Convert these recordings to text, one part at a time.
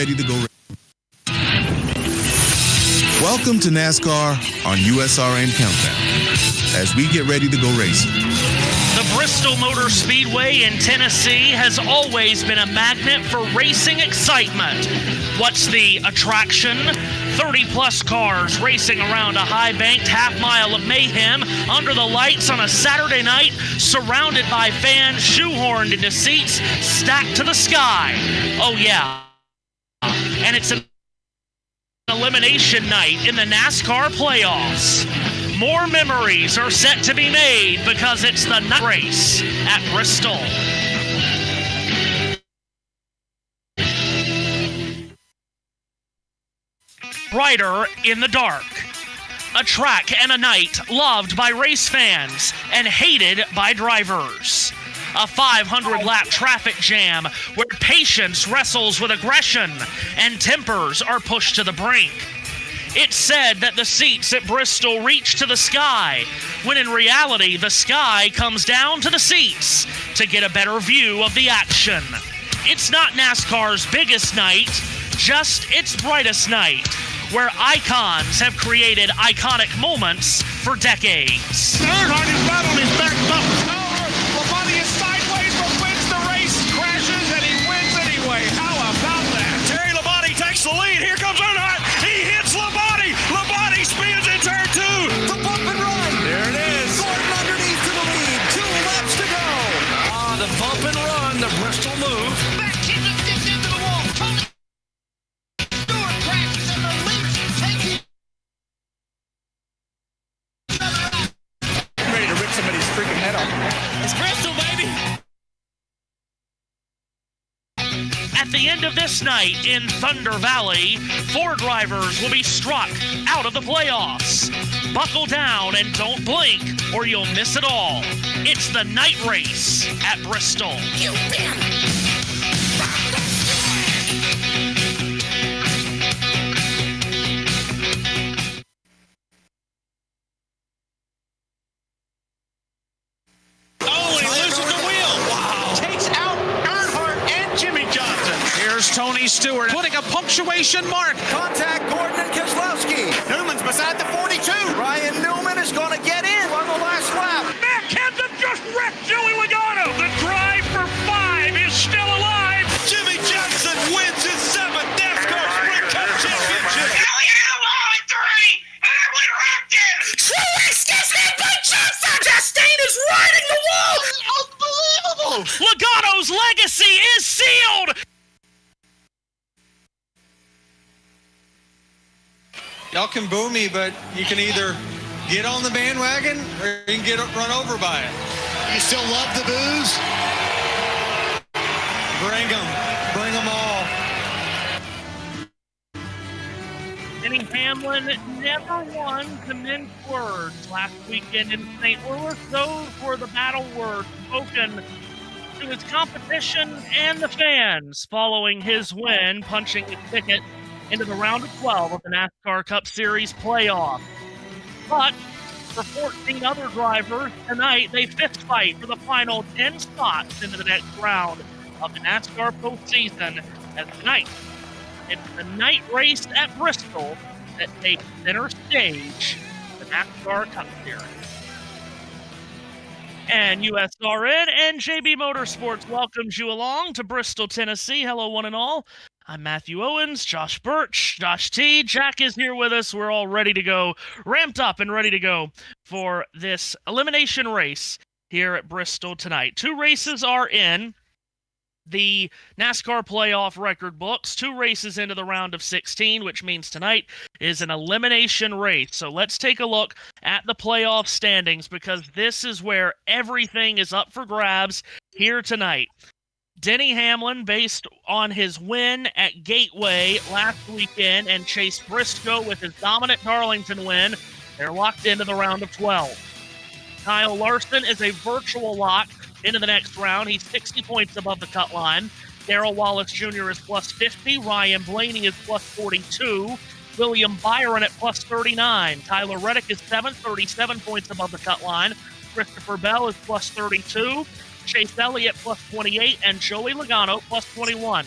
ready to go. Welcome to NASCAR on USRN Countdown as we get ready to go racing. The Bristol Motor Speedway in Tennessee has always been a magnet for racing excitement. What's the attraction? 30-plus cars racing around a high-banked half-mile of mayhem under the lights on a Saturday night, surrounded by fans shoehorned into seats stacked to the sky. Oh, yeah. And it's an elimination night in the NASCAR playoffs. More memories are set to be made because it's the night race at Bristol. Brighter in the dark. A track and a night loved by race fans and hated by drivers. A 500-lap traffic jam where patience wrestles with aggression and tempers are pushed to the brink. It's said that the seats at Bristol reach to the sky, when in reality the sky comes down to the seats to get a better view of the action. It's not NASCAR's biggest night, just its brightest night, where icons have created iconic moments for decades. Hardy's battle is back up. Labonte is sideways but wins the race, crashes, and he wins anyway. How about that? Terry Labonte takes the lead. Here comes Earnhardt. He hits Labonte. Labonte spins in turn two. The bump and run. There it is. Gordon underneath to the lead. 2 laps to go. The bump and run, the Bristol move. Back Kingdom gets into the wall. Tony Stewart crashes and the leads take it. Ready to rip somebody's freaking head off. It's Bristol, baby. At the end of this night in Thunder Valley, 4 drivers will be struck out of the playoffs. Buckle down and don't blink, or you'll miss it all. It's the night race at Bristol. You win. Oh, and he loses the wheel. Wow. Takes out Earnhardt and Jimmy Johnson. Here's Tony Stewart putting a punctuation mark. Contact Gordon and Keselowski. Newman's beside the 42. Ryan Newman is going to get in on the last lap. Matt Kenseth just wrecked Joey Logano. The drive for 5 is still alive. Jimmy Johnson wins his 7th NASCAR Sprint Cup Championship. Chastain is riding the wall. Unbelievable. Logano's legacy is sealed. Y'all can boo me, but you can either get on the bandwagon or you can get run over by it. You still love the booze? Bring them all. Denny Hamlin never won to mince words last weekend in St. Louis. Those were the battle words spoken to his competition and the fans following his win, punching his ticket into the round of 12 of the NASCAR Cup Series playoff. But for 14 other drivers tonight, they fist fight for the final 10 spots into the next round of the NASCAR postseason. And tonight, it's the night race at Bristol that takes center stage for the NASCAR Cup Series. And USRN and JB Motorsports welcomes you along to Bristol, Tennessee. Hello, one and all. I'm Matthew Owens, Josh Birch, Josh T. Jack is here with us. We're all ready to go, ramped up and ready to go for this elimination race here at Bristol tonight. 2 races are in the NASCAR playoff record books, 2 races into the round of 16, which means tonight is an elimination race. So let's take a look at the playoff standings, because this is where everything is up for grabs here tonight. Denny Hamlin, based on his win at Gateway last weekend, and Chase Briscoe with his dominant Darlington win, they're locked into the round of 12. Kyle Larson is a virtual lock into the next round. He's 60 points above the cut line. Darrell Wallace Jr. is plus 50. Ryan Blaney is plus 42. William Byron at plus 39. Tyler Reddick is 7th, 37 points above the cut line. Christopher Bell is plus 32. Chase Elliott plus 28, and Joey Logano plus 21.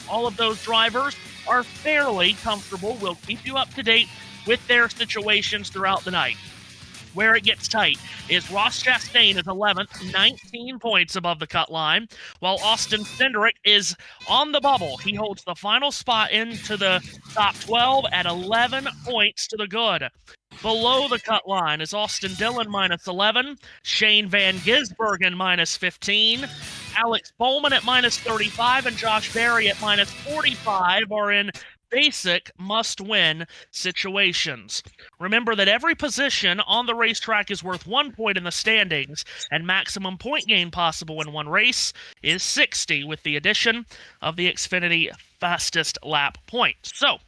All of those drivers are fairly comfortable. We'll keep you up to date with their situations throughout the night. Where it gets tight is Ross Chastain is 11th, 19 points above the cut line, while Austin Cindric is on the bubble. He holds the final spot into the top 12 at 11 points to the good. Below the cut line is Austin Dillon minus 11, Shane Van Gisbergen minus 15, Alex Bowman at minus 35, and Josh Berry at minus 45 are in basic must-win situations. Remember that every position on the racetrack is worth 1 point in the standings, and maximum point gain possible in one race is 60 with the addition of the Xfinity fastest lap point. So,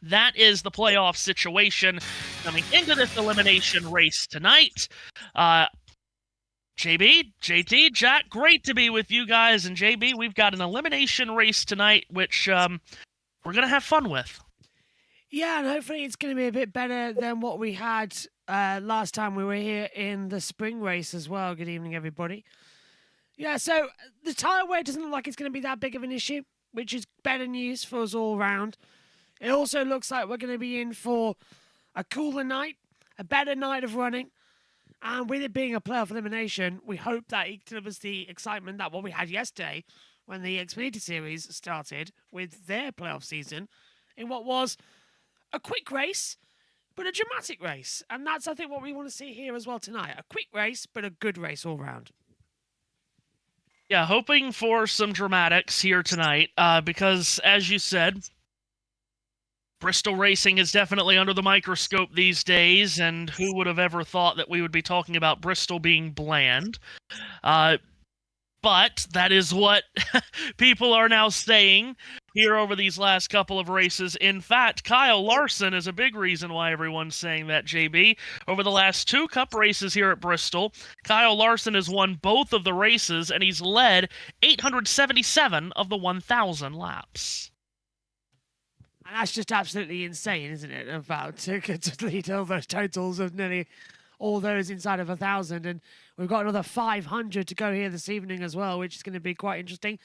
that is the playoff situation coming into this elimination race tonight. JB, JT, Jack, great to be with you guys. And JB, we've got an elimination race tonight, which we're going to have fun with. Yeah, and hopefully it's going to be a bit better than what we had last time we were here in the spring race as well. Good evening, everybody. Yeah, so the tyre wear doesn't look like it's going to be that big of an issue, which is better news for us all round. It also looks like we're going to be in for a cooler night, a better night of running. And with it being a playoff elimination, we hope that it delivers the excitement that what we had yesterday when the Xfinity Series started with their playoff season in what was a quick race, but a dramatic race. And that's, I think, what we want to see here as well tonight. A quick race, but a good race all round. Yeah, hoping for some dramatics here tonight because, as you said, Bristol racing is definitely under the microscope these days, and who would have ever thought that we would be talking about Bristol being bland? But that is what people are now saying here over these last couple of races. In fact, Kyle Larson is a big reason why everyone's saying that, JB. Over the last 2 Cup races here at Bristol, Kyle Larson has won both of the races, and he's led 877 of the 1,000 laps. And that's just absolutely insane, isn't it? About to lead all those totals of nearly all those inside of 1,000. And we've got another 500 to go here this evening as well, which is going to be quite interesting.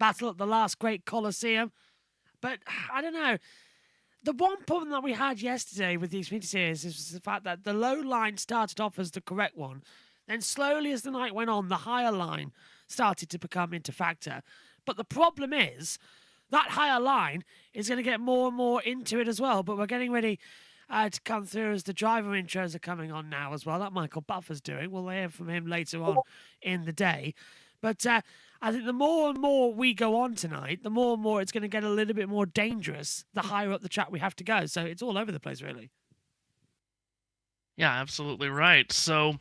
Battle at the last great Coliseum. But I don't know. The one problem that we had yesterday with the Xfinity Series is the fact that the low line started off as the correct one. Then slowly as the night went on, the higher line started to become into factor. But the problem is that higher line is going to get more and more into it as well. But we're getting ready to come through as the driver intros are coming on now as well. That Michael Buffer's doing. We'll hear from him later on in the day. But I think the more and more we go on tonight, the more and more it's going to get a little bit more dangerous the higher up the track we have to go. So it's all over the place, really. Yeah, absolutely right. So,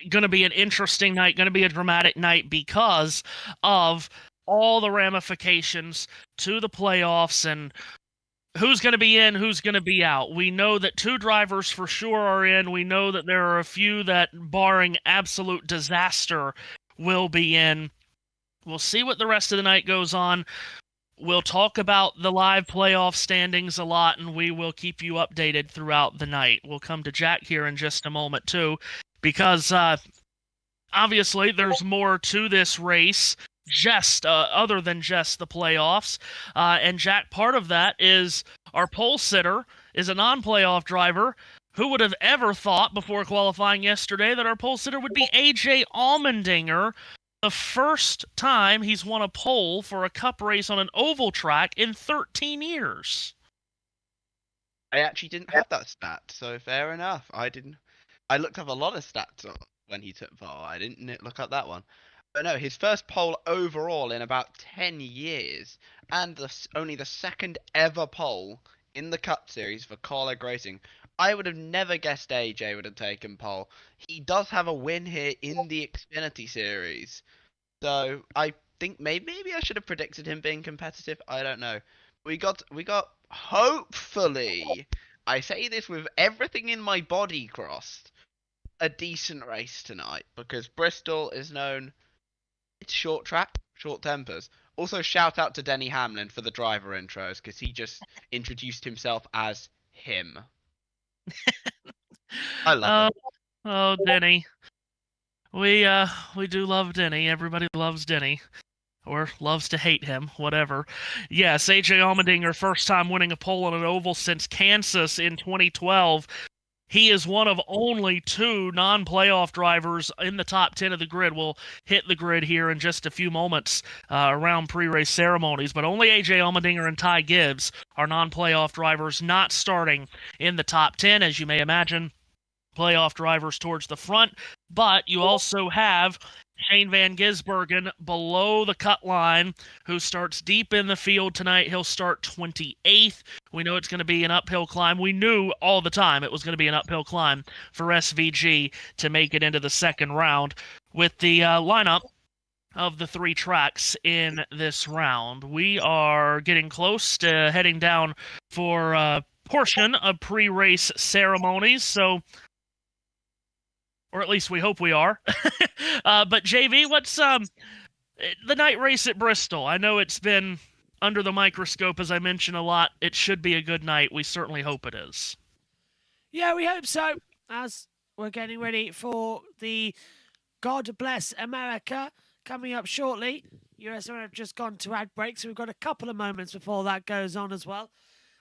going to be an interesting night, going to be a dramatic night because of all the ramifications to the playoffs and who's going to be in, who's going to be out. We know that 2 drivers for sure are in. We know that there are a few that, barring absolute disaster, will be in. We'll see what the rest of the night goes on. We'll talk about the live playoff standings a lot, and we will keep you updated throughout the night. We'll come to Jack here in just a moment, too, because obviously there's more to this race just other than just the playoffs. And Jack, part of that is our pole sitter is a non-playoff driver. Who would have ever thought before qualifying yesterday that our pole sitter would be AJ Allmendinger, the first time he's won a pole for a Cup race on an oval track in 13 years. I actually didn't have that stat, so fair enough. I looked up a lot of stats when he took pole. I didn't look up that one. But no, his first pole overall in about 10 years, and only the second ever pole in the Cup Series for Carleg Racing. I would have never guessed AJ would have taken pole. He does have a win here in the Xfinity Series, so I think maybe I should have predicted him being competitive. I don't know. We got hopefully, I say this with everything in my body crossed, a decent race tonight, because Bristol is known. It's short track, short tempers. Also, shout out to Denny Hamlin for the driver intros, because he just introduced himself as him. I love it. Oh, Denny. We do love Denny. Everybody loves Denny. or loves to hate him, whatever. Yes, AJ Allmendinger, first time winning a pole on an oval since Kansas in 2012. He is one of only 2 non-playoff drivers in the top 10 of the grid. We'll hit the grid here in just a few moments around pre-race ceremonies, but only AJ Allmendinger and Ty Gibbs are non-playoff drivers not starting in the top 10, as you may imagine. Playoff drivers towards the front, but you also have Shane Van Gisbergen below the cut line, who starts deep in the field tonight. He'll start 28th. We know it's going to be an uphill climb. We knew all the time it was going to be an uphill climb for SVG to make it into the second round. With the lineup of the 3 tracks in this round, we are getting close to heading down for a portion of pre-race ceremonies, so... or at least we hope we are. But JV, what's the night race at Bristol? I know it's been under the microscope, as I mentioned a lot. It should be a good night. We certainly hope it is. Yeah, we hope so. As we're getting ready for the God Bless America coming up shortly. USM have just gone to ad break, so we've got a couple of moments before that goes on as well.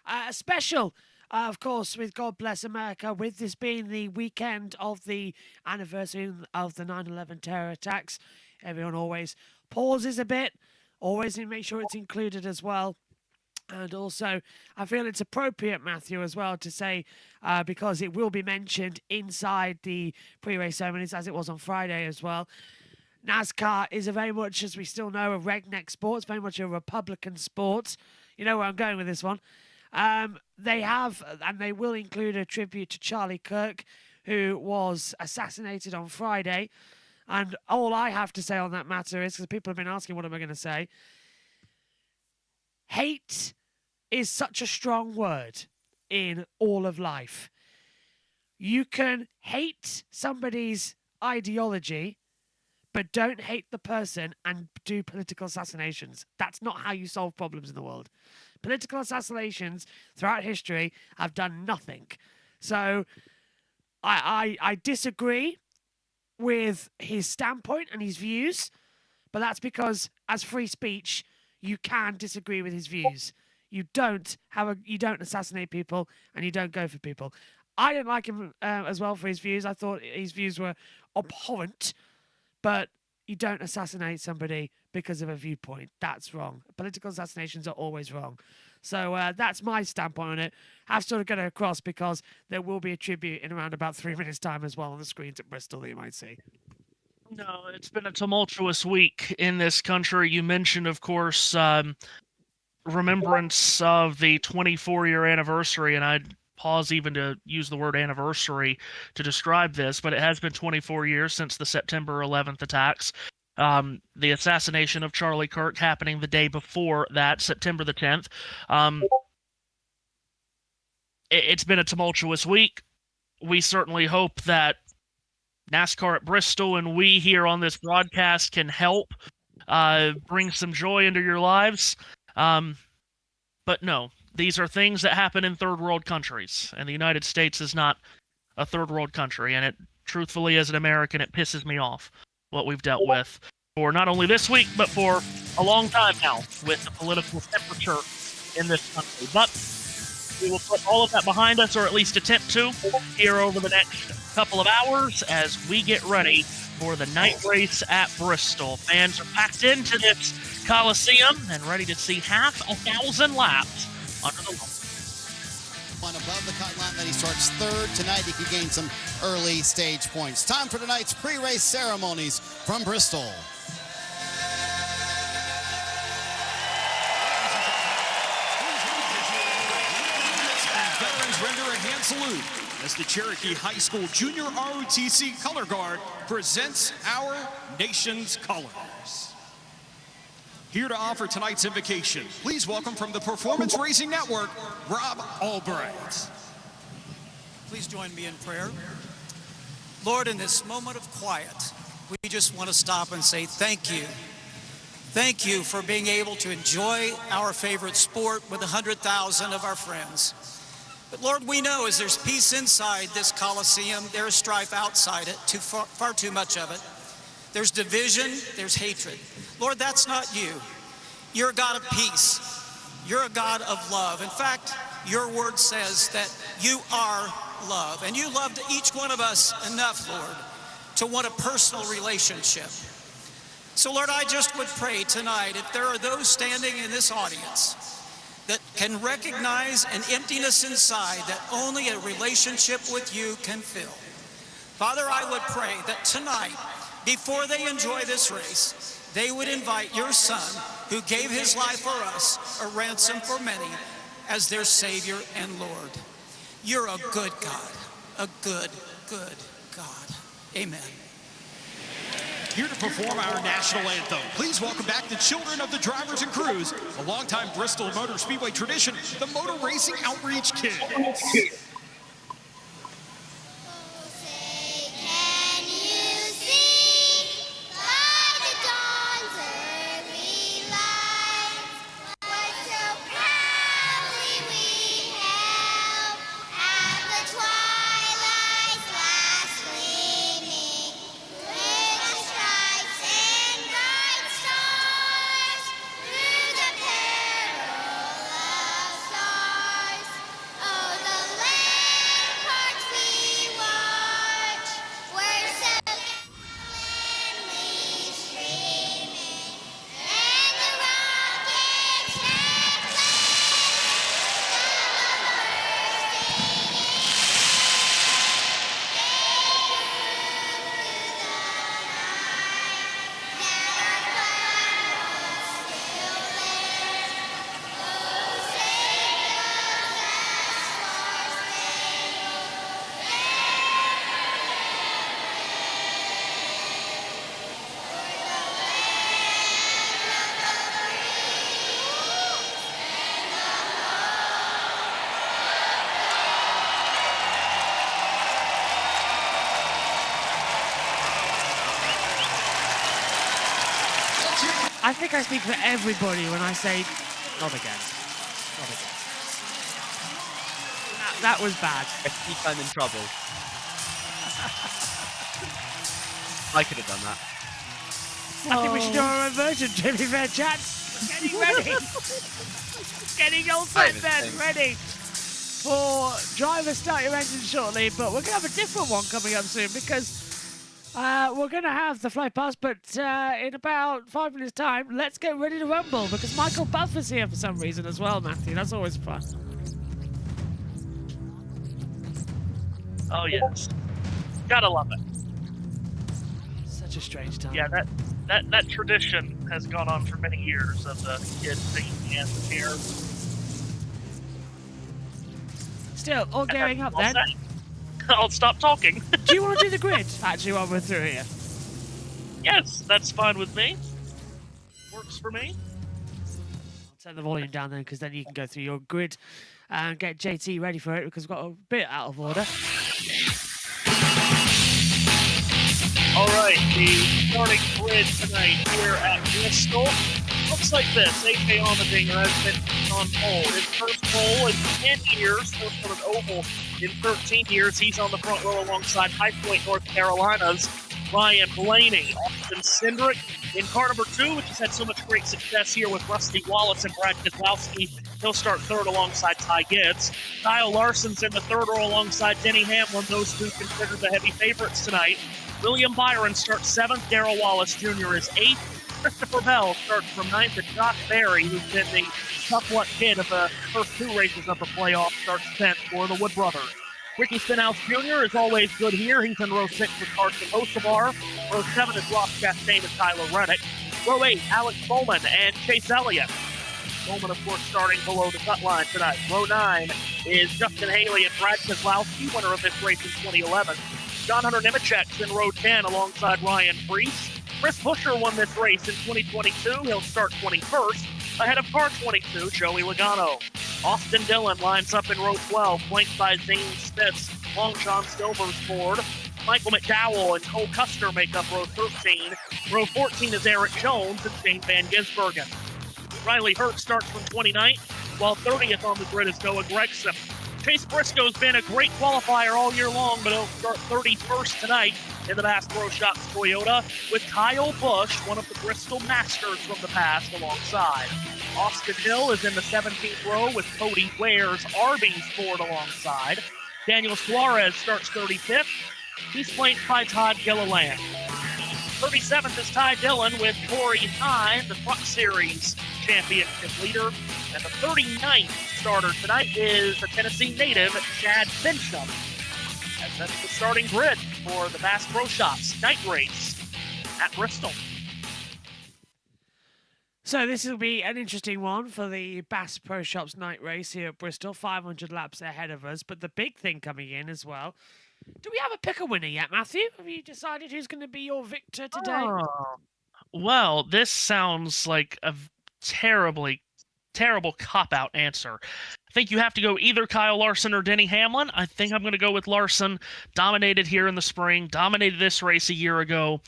A special... of course, with God Bless America, with this being the weekend of the anniversary of the 9/11 terror attacks, everyone always pauses a bit, always make sure it's included as well. And also, I feel it's appropriate, Matthew, as well, to say, because it will be mentioned inside the pre-race ceremonies, as it was on Friday as well. NASCAR is a very much, as we still know, a redneck sport. It's very much a Republican sport. You know where I'm going with this one. They have, and they will include a tribute to Charlie Kirk, who was assassinated on Friday. And all I have to say on that matter is, because people have been asking what am I going to say, hate is such a strong word in all of life. You can hate somebody's ideology, but don't hate the person and do political assassinations. That's not how you solve problems in the world. Political assassinations throughout history have done nothing. So I disagree with his standpoint and his views, but that's because as free speech, you can disagree with his views. You don't assassinate people and you don't go for people. I didn't like him as well for his views. I thought his views were abhorrent, but you don't assassinate somebody because of a viewpoint. That's wrong. Political assassinations are always wrong. So that's my standpoint on it. I've sort of got it across because there will be a tribute in around about 3 minutes' time as well on the screens at Bristol that you might see. No, it's been a tumultuous week in this country. You mentioned, of course, remembrance of the 24-year anniversary, and I'd pause even to use the word anniversary to describe this, but it has been 24 years since the September 11th attacks. The assassination of Charlie Kirk happening the day before that, September the 10th. It's been a tumultuous week. We certainly hope that NASCAR at Bristol and we here on this broadcast can help bring some joy into your lives. But no, these are things that happen in third world countries, and the United States is not a third world country, and it truthfully, as an American, it pisses me off what we've dealt with for not only this week, but for a long time now with the political temperature in this country. But we will put all of that behind us, or at least attempt to, here over the next couple of hours as we get ready for the night race at Bristol. Fans are packed into this Coliseum and ready to see 1,000 laps under the line. One above the cut line that he starts third. Tonight he could gain some early stage points. Time for tonight's pre-race ceremonies from Bristol. Veterans render a hand salute as the Cherokee High School Junior ROTC Color Guard presents our nation's colors. Here to offer tonight's invocation, please welcome from the Performance Racing Network, Rob Albright. Please join me in prayer. Lord, in this moment of quiet, we just want to stop and say thank you. Thank you for being able to enjoy our favorite sport with 100,000 of our friends. But Lord, we know as there's peace inside this Coliseum, there is strife outside it, far too much of it. There's division, there's hatred. Lord, that's not you. You're a God of peace. You're a God of love. In fact, your word says that you are love. And you loved each one of us enough, Lord, to want a personal relationship. So, Lord, I just would pray tonight, if there are those standing in this audience that can recognize an emptiness inside that only a relationship with you can fill. Father, I would pray that tonight, before they enjoy this race, they would invite your Son, who gave his life for us, a ransom for many, as their Savior and Lord. You're a good God, a good, good God. Amen. Here to perform our national anthem, please welcome back the children of the drivers and crews, a longtime Bristol Motor Speedway tradition, the Motor Racing Outreach Kids. I think I speak for everybody when I say, not again. Not again. That was bad. I think I'm in trouble. I could have done that. I think we should do our own version, to be fair, chat. We're getting ready. Getting all set then, ready for Driver Start Your Engine shortly, but we're going to have a different one coming up soon because we're going to have the flight pass, but in about 5 minutes' time, let's get ready to rumble because Michael Buffer's here for some reason as well, Matthew. That's always fun. Oh, yes. Gotta love it. Such a strange time. Yeah, that tradition has gone on for many years of the kids singing the anthem here. Still, all gearing up then. I'll stop talking. Do you want to do the grid, actually, while we're through here? Yes, that's fine with me. Works for me. I'll turn the volume down then, because then you can go through your grid and get JT ready for it, because we've got a bit out of order. All right, the starting grid tonight here at Bristol looks like this. AJ Allmendinger has been on pole. His first pole in 10 years, first on an oval in 13 years. He's on the front row alongside High Point, North Carolina's Ryan Blaney. Austin Cindric in car number 2, which has had so much great success here with Rusty Wallace and Brad Keselowski. He'll start third alongside Ty Gibbs. Kyle Larson's in the third row alongside Denny Hamlin. Those two considered the heavy favorites tonight. William Byron starts 7th. Darrell Wallace Jr. is 8th. Christopher Bell starts from 9th. And Josh Berry, who's been the tough luck kid of the first 2 races of the playoff, starts 10th for the Wood brothers. Ricky Stenhouse Jr. is always good here. He's in row 6 with Carson Hocevar. Row 7 is Ross Chastain and Tyler Reddick. Row 8, Alex Bowman and Chase Elliott. Bowman, of course, starting below the cut line tonight. Row 9 is Justin Haley and Brad Keselowski, winner of this race in 2011. John Hunter Nemechek's in row 10 alongside Ryan Preece. Chris Buescher won this race in 2022. He'll start 21st, ahead of car 22, Joey Logano. Austin Dillon lines up in row 12, flanked by Zane Smith's Long John Silver's Ford. Michael McDowell and Cole Custer make up row 13. Row 14 is Eric Jones and Shane Van Gisbergen. Riley Hurt starts from 29th, while 30th on the grid is Noah Gragson. Chase Briscoe's been a great qualifier all year long, but he'll start 31st tonight in the Bass Pro Shops Toyota with Kyle Busch, one of the Bristol masters from the past, alongside. Austin Hill is in the 17th row with Cody Ware's Arby's Ford alongside. Daniel Suarez starts 35th. He's flanked by Todd Gilliland. 37th is Ty Dillon with Corey Hine, the Truck Series championship leader. And the 39th starter tonight is the Tennessee native, Chad Fincham. And that's the starting grid for the Bass Pro Shops night race at Bristol. So this will be an interesting one for the Bass Pro Shops night race here at Bristol. 500 laps ahead of us. But the big thing coming in as well, do we have a pick a winner yet, Matthew? Have you decided who's going to be your victor today? Oh, well, this sounds like a terrible cop-out answer. I think you have to go either Kyle Larson or Denny Hamlin. I think I'm going to go with Larson. Dominated here in the spring, dominated this race a year ago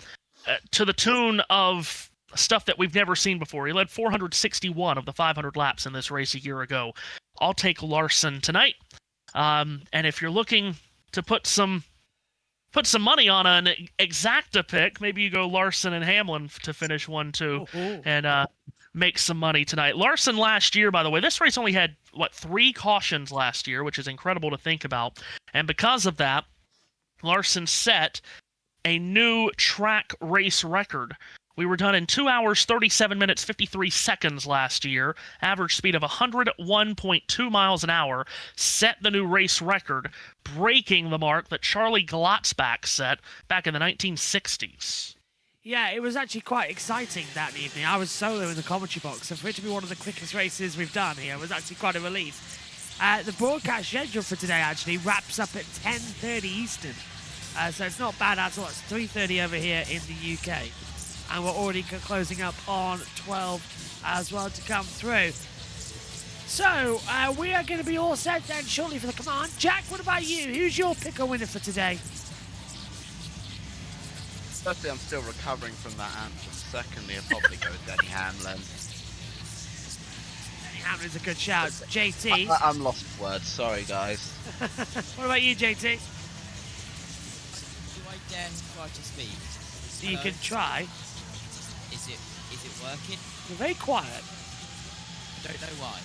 to the tune of stuff that we've never seen before. He led 461 of the 500 laps in this race a year ago. I'll take Larson tonight. And if you're looking to put some money on an exacta pick, maybe you go Larson and Hamlin to finish 1-2 and make some money tonight. Larson last year, by the way, this race only had 3 cautions last year, which is incredible to think about. And because of that, Larson set a new track race record. We were done in 2 hours, 37 minutes, 53 seconds last year. Average speed of 101.2 miles an hour. Set the new race record, breaking the mark that Charlie Glotzbach set back in the 1960s. Yeah, it was actually quite exciting that evening. I was solo in the commentary box, and for it to be one of the quickest races we've done here was actually quite a relief. The broadcast schedule for today actually wraps up at 10:30 Eastern. So it's not bad at all. It's 3:30 over here in the UK. And we're already closing up on 12 as well to come through. So, we are going to be all set then shortly for the command. Jack, what about you? Who's your pick a winner for today? Firstly, I'm still recovering from that answer. Secondly, I'll probably go with Denny Hamlin. Denny Hamlin's a good shout. JT? I'm lost for words. Sorry, guys. What about you, JT? Do I dare try to speak? So you can try. Is it working? You're very quiet. I don't know why.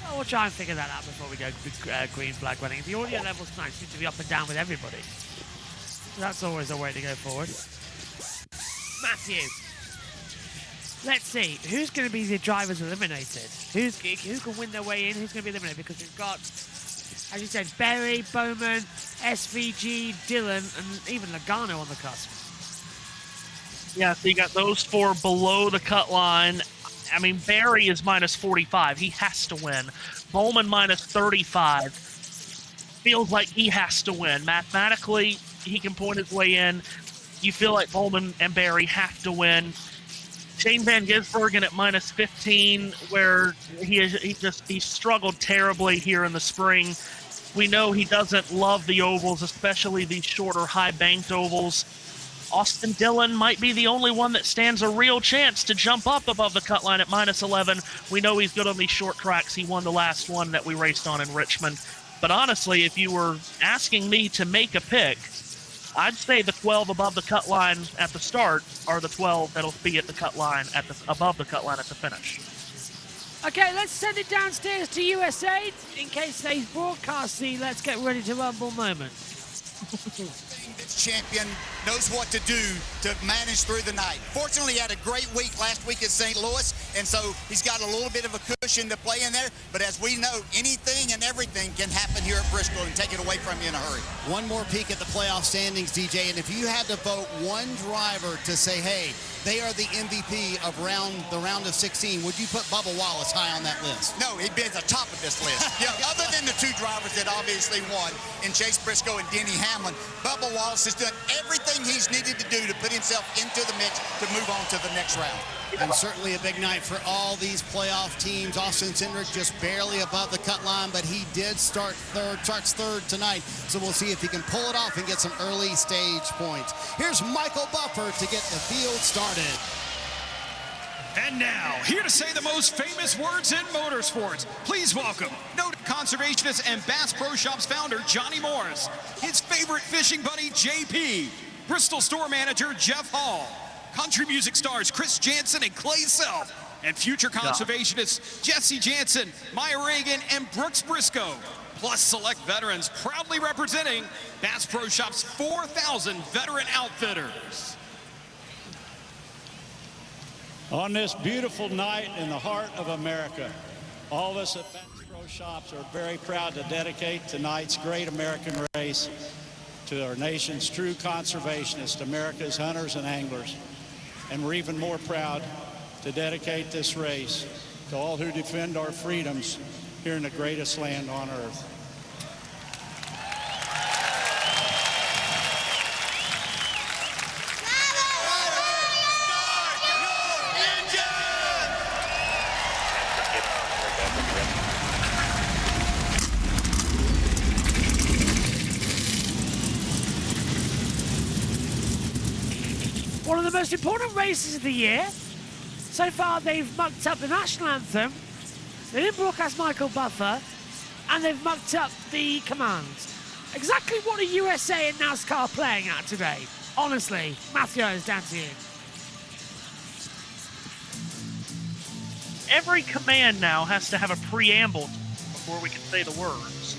Well, we'll try and figure that out before we go green flag running. The audio levels tonight seem to be up and down with everybody. So that's always a way to go forward. Matthew, let's see. Who's going to be the drivers eliminated? Who can win their way in? Who's going to be eliminated? Because we've got, as you said, Berry, Bowman, SVG, Dillon, and even Logano on the cusp. Yeah, so you got those 4 below the cut line. I mean, Barry is minus 45. He has to win. Bowman minus 35. Feels like he has to win. Mathematically, he can point his way in. You feel like Bowman and Barry have to win. Shane Van Gisbergen at minus 15, where he struggled terribly here in the spring. We know he doesn't love the ovals, especially these shorter, high-banked ovals. Austin Dillon might be the only one that stands a real chance to jump up above the cut line at minus 11. We know he's good on these short tracks. He won the last one that we raced on in Richmond. But honestly, if you were asking me to make a pick, I'd say the 12 above the cut line at the start are the 12 that'll be at the cut line above the cut line at the finish. Okay, let's send it downstairs to USA in case they broadcast the Let's Get Ready to Rumble moment. This champion knows what to do to manage through the night. Fortunately, he had a great week last week at St. Louis, and so he's got a little bit of a cushion to play in there. But as we know, anything and everything can happen here at Bristol and take it away from you in a hurry. One more peek at the playoff standings, DJ, and if you had to vote one driver to say, hey, they are the MVP of the round of 16, would you put Bubba Wallace high on that list? No, he'd be at the top of this list. Other than the 2 drivers that obviously won, in Chase Briscoe and Denny Hamlin, Bubba Wallace has done everything he's needed to do to put himself into the mix to move on to the next round. And certainly a big night for all these playoff teams. Austin Cindric just barely above the cut line, but he did starts third tonight. So we'll see if he can pull it off and get some early stage points. Here's Michael Buffer to get the field started. And now, here to say the most famous words in motorsports, please welcome noted conservationist and Bass Pro Shops founder Johnny Morris, his favorite fishing buddy JP, Bristol store manager Jeff Hall, country music stars Chris Jansen and Clay Self, and future conservationists Jesse Jansen, Maya Reagan, and Brooks Briscoe, plus select veterans proudly representing Bass Pro Shops' 4,000 veteran outfitters. On this beautiful night in the heart of America, all of us at Bass Pro Shops are very proud to dedicate tonight's great American race to our nation's true conservationists, America's hunters and anglers. And we're even more proud to dedicate this race to all who defend our freedoms here in the greatest land on earth. One of the most important races of the year. So far, they've mucked up the national anthem, they didn't broadcast Michael Buffer, and they've mucked up the commands. Exactly what are USA and NASCAR playing at today? Honestly, Matthew, it's down to you. Every command now has to have a preamble before we can say the words.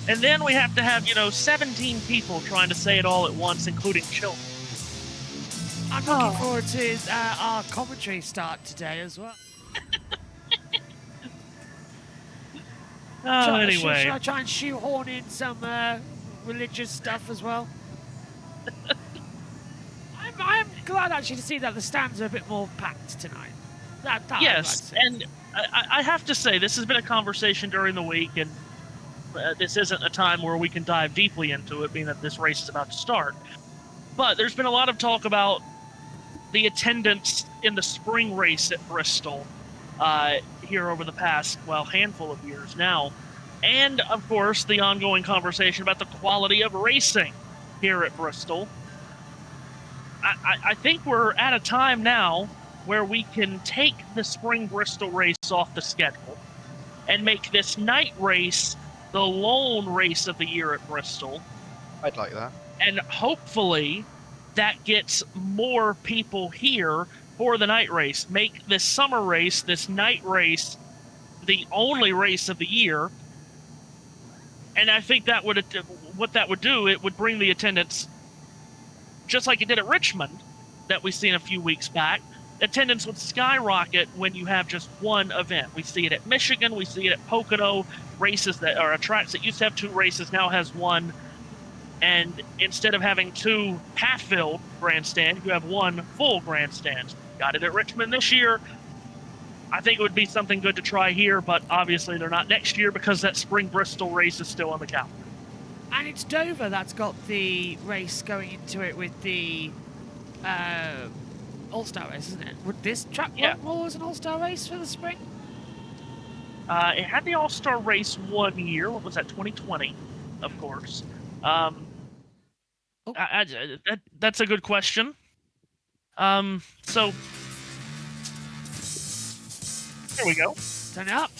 And then we have to have, 17 people trying to say it all at once, including children. I'm looking forward to our commentary start today as well. Anyway. Should I try and shoehorn in some religious stuff as well? I'm glad actually to see that the stands are a bit more packed tonight. That yes, and I have to say, this has been a conversation during the week, and this isn't a time where we can dive deeply into it, being that this race is about to start. But there's been a lot of talk about the attendance in the spring race at Bristol here over the past, handful of years now. And, of course, the ongoing conversation about the quality of racing here at Bristol. I think we're at a time now where we can take the spring Bristol race off the schedule and make this night race the lone race of the year at Bristol. I'd like that. And hopefully that gets more people here for the night race. Make this summer race, this night race, the only race of the year. And I think that would, what that would do, it would bring the attendance, just like it did at Richmond, that we seen a few weeks back. Attendance would skyrocket when you have just one event. We see it at Michigan, we see it at Pocono, races that are tracks that used to have two races now has one. And instead of having two half-filled grandstands, you have one full grandstand. Got it at Richmond this year. I think it would be something good to try here, but obviously they're not next year because that spring Bristol race is still on the calendar. And it's Dover that's got the race going into it with the All-Star race, isn't it? Would this track work more as an All-Star race for the spring? It had the All-Star race 1 year. What was that, 2020, of course. That's a good question. So here we go. Turn it up.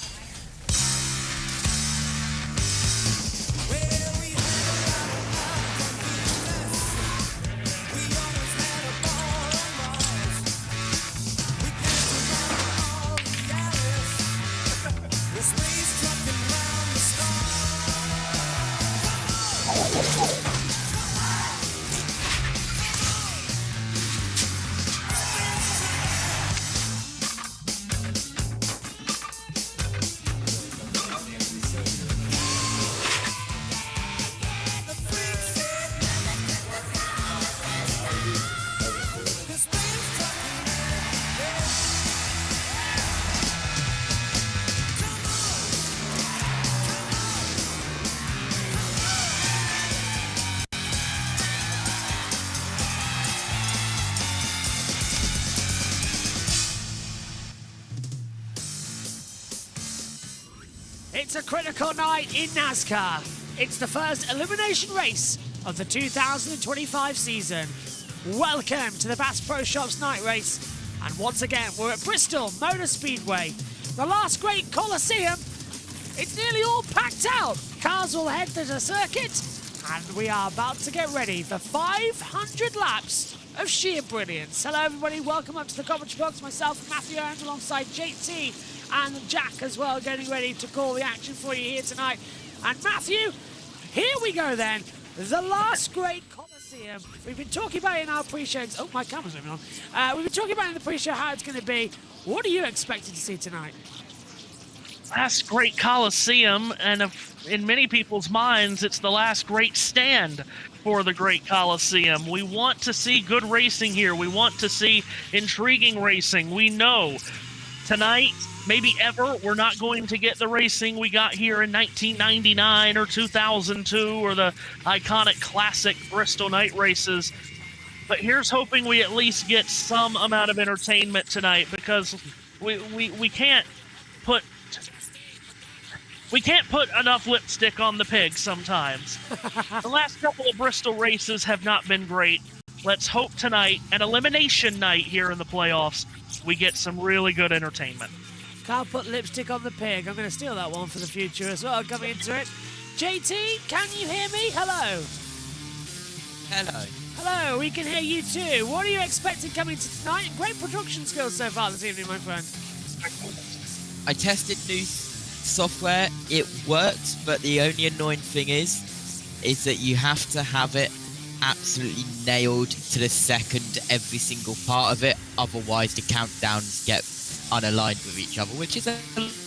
It's a critical night in NASCAR. It's the first elimination race of the 2025 season. Welcome to the Bass Pro Shops night race. And once again, we're at Bristol Motor Speedway, the last great Coliseum. It's nearly all packed out. Cars will head to the circuit, and we are about to get ready for 500 laps of sheer brilliance. Hello, everybody. Welcome up to the commentary box. Myself, Matthew Owens, alongside JT and Jack as well, getting ready to call the action for you here tonight. And Matthew, here we go then. The last great Coliseum. We've been talking about it in our pre-show. Oh, my camera's moving on. We've been talking about it in the pre-show how it's going to be. What are you expecting to see tonight? Last great Coliseum, and in many people's minds, it's the last great stand for the Great Coliseum. We want to see good racing here. We want to see intriguing racing. We know tonight, maybe ever, we're not going to get the racing we got here in 1999 or 2002 or the iconic classic Bristol night races. But here's hoping we at least get some amount of entertainment tonight, because we can't put enough lipstick on the pig sometimes. The last couple of Bristol races have not been great. Let's hope tonight, an elimination night here in the playoffs, we get some really good entertainment. Can't put lipstick on the pig. I'm going to steal that one for the future as well, coming into it. JT, can you hear me? Hello. Hello. Hello, we can hear you too. What are you expecting coming to tonight? Great production skills so far this evening, my friend. I tested new software. It worked, but the only annoying thing is that you have to have it absolutely nailed to the second every single part of it, otherwise the countdowns get unaligned with each other, which is a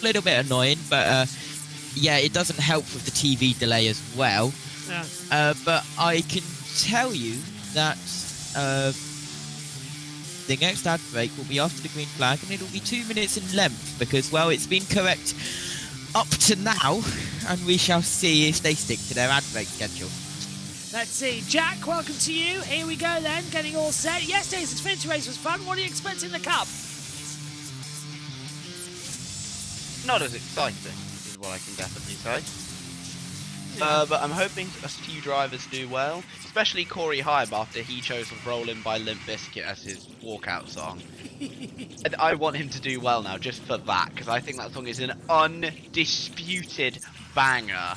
little bit annoying, but yeah, it doesn't help with the TV delay as well. Yeah. But I can tell you that the next ad break will be after the green flag, and it'll be 2 minutes in length, because, well, it's been correct up to now, and we shall see if they stick to their ad break schedule. Let's see. Jack, welcome to you. Here we go then, getting all set. Yesterday's Xfinity race was fun. What are you expecting in the Cup? Not as exciting, is what I can definitely say. But I'm hoping a few drivers do well, especially Corey Hyde after he chose Rollin' by Limp Bizkit as his walkout song. And I want him to do well now, just for that, because I think that song is an undisputed banger.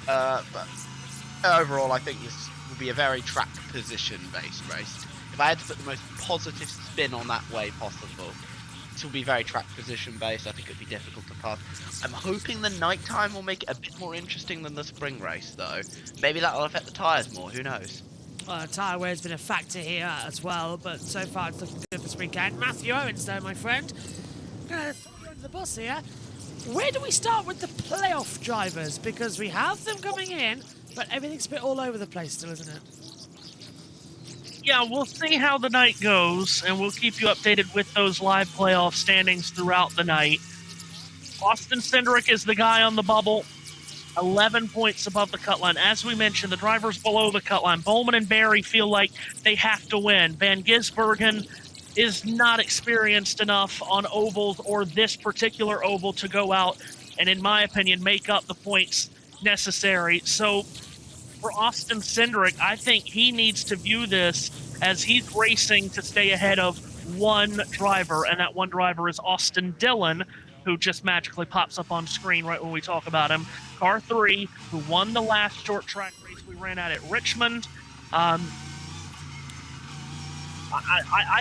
But overall, I think this will be a very track position-based race. If I had to put the most positive spin on that way possible, this will be very track position based. I think it'd be difficult to pass. I'm hoping the nighttime will make it a bit more interesting than the spring race, though. Maybe that'll affect the tyres more. Who knows? Well, tyre wear's been a factor here as well, but so far it's looking good this weekend. Matthew Owens, though, my friend, I'm going to throw you under the bus here. Where do we start with the playoff drivers? Because we have them coming in, but everything's a bit all over the place still, isn't it? Yeah, we'll see how the night goes, and we'll keep you updated with those live playoff standings throughout the night. Austin Cindric is the guy on the bubble, 11 points above the cut line. As we mentioned, the drivers below the cut line, Bowman and Barry, feel like they have to win. Van Gisbergen is not experienced enough on ovals or this particular oval to go out and, in my opinion, make up the points necessary. So for Austin Cindric, I think he needs to view this as he's racing to stay ahead of one driver, and that one driver is Austin Dillon, who just magically pops up on screen right when we talk about him. Car 3, who won the last short track race we ran at Richmond. I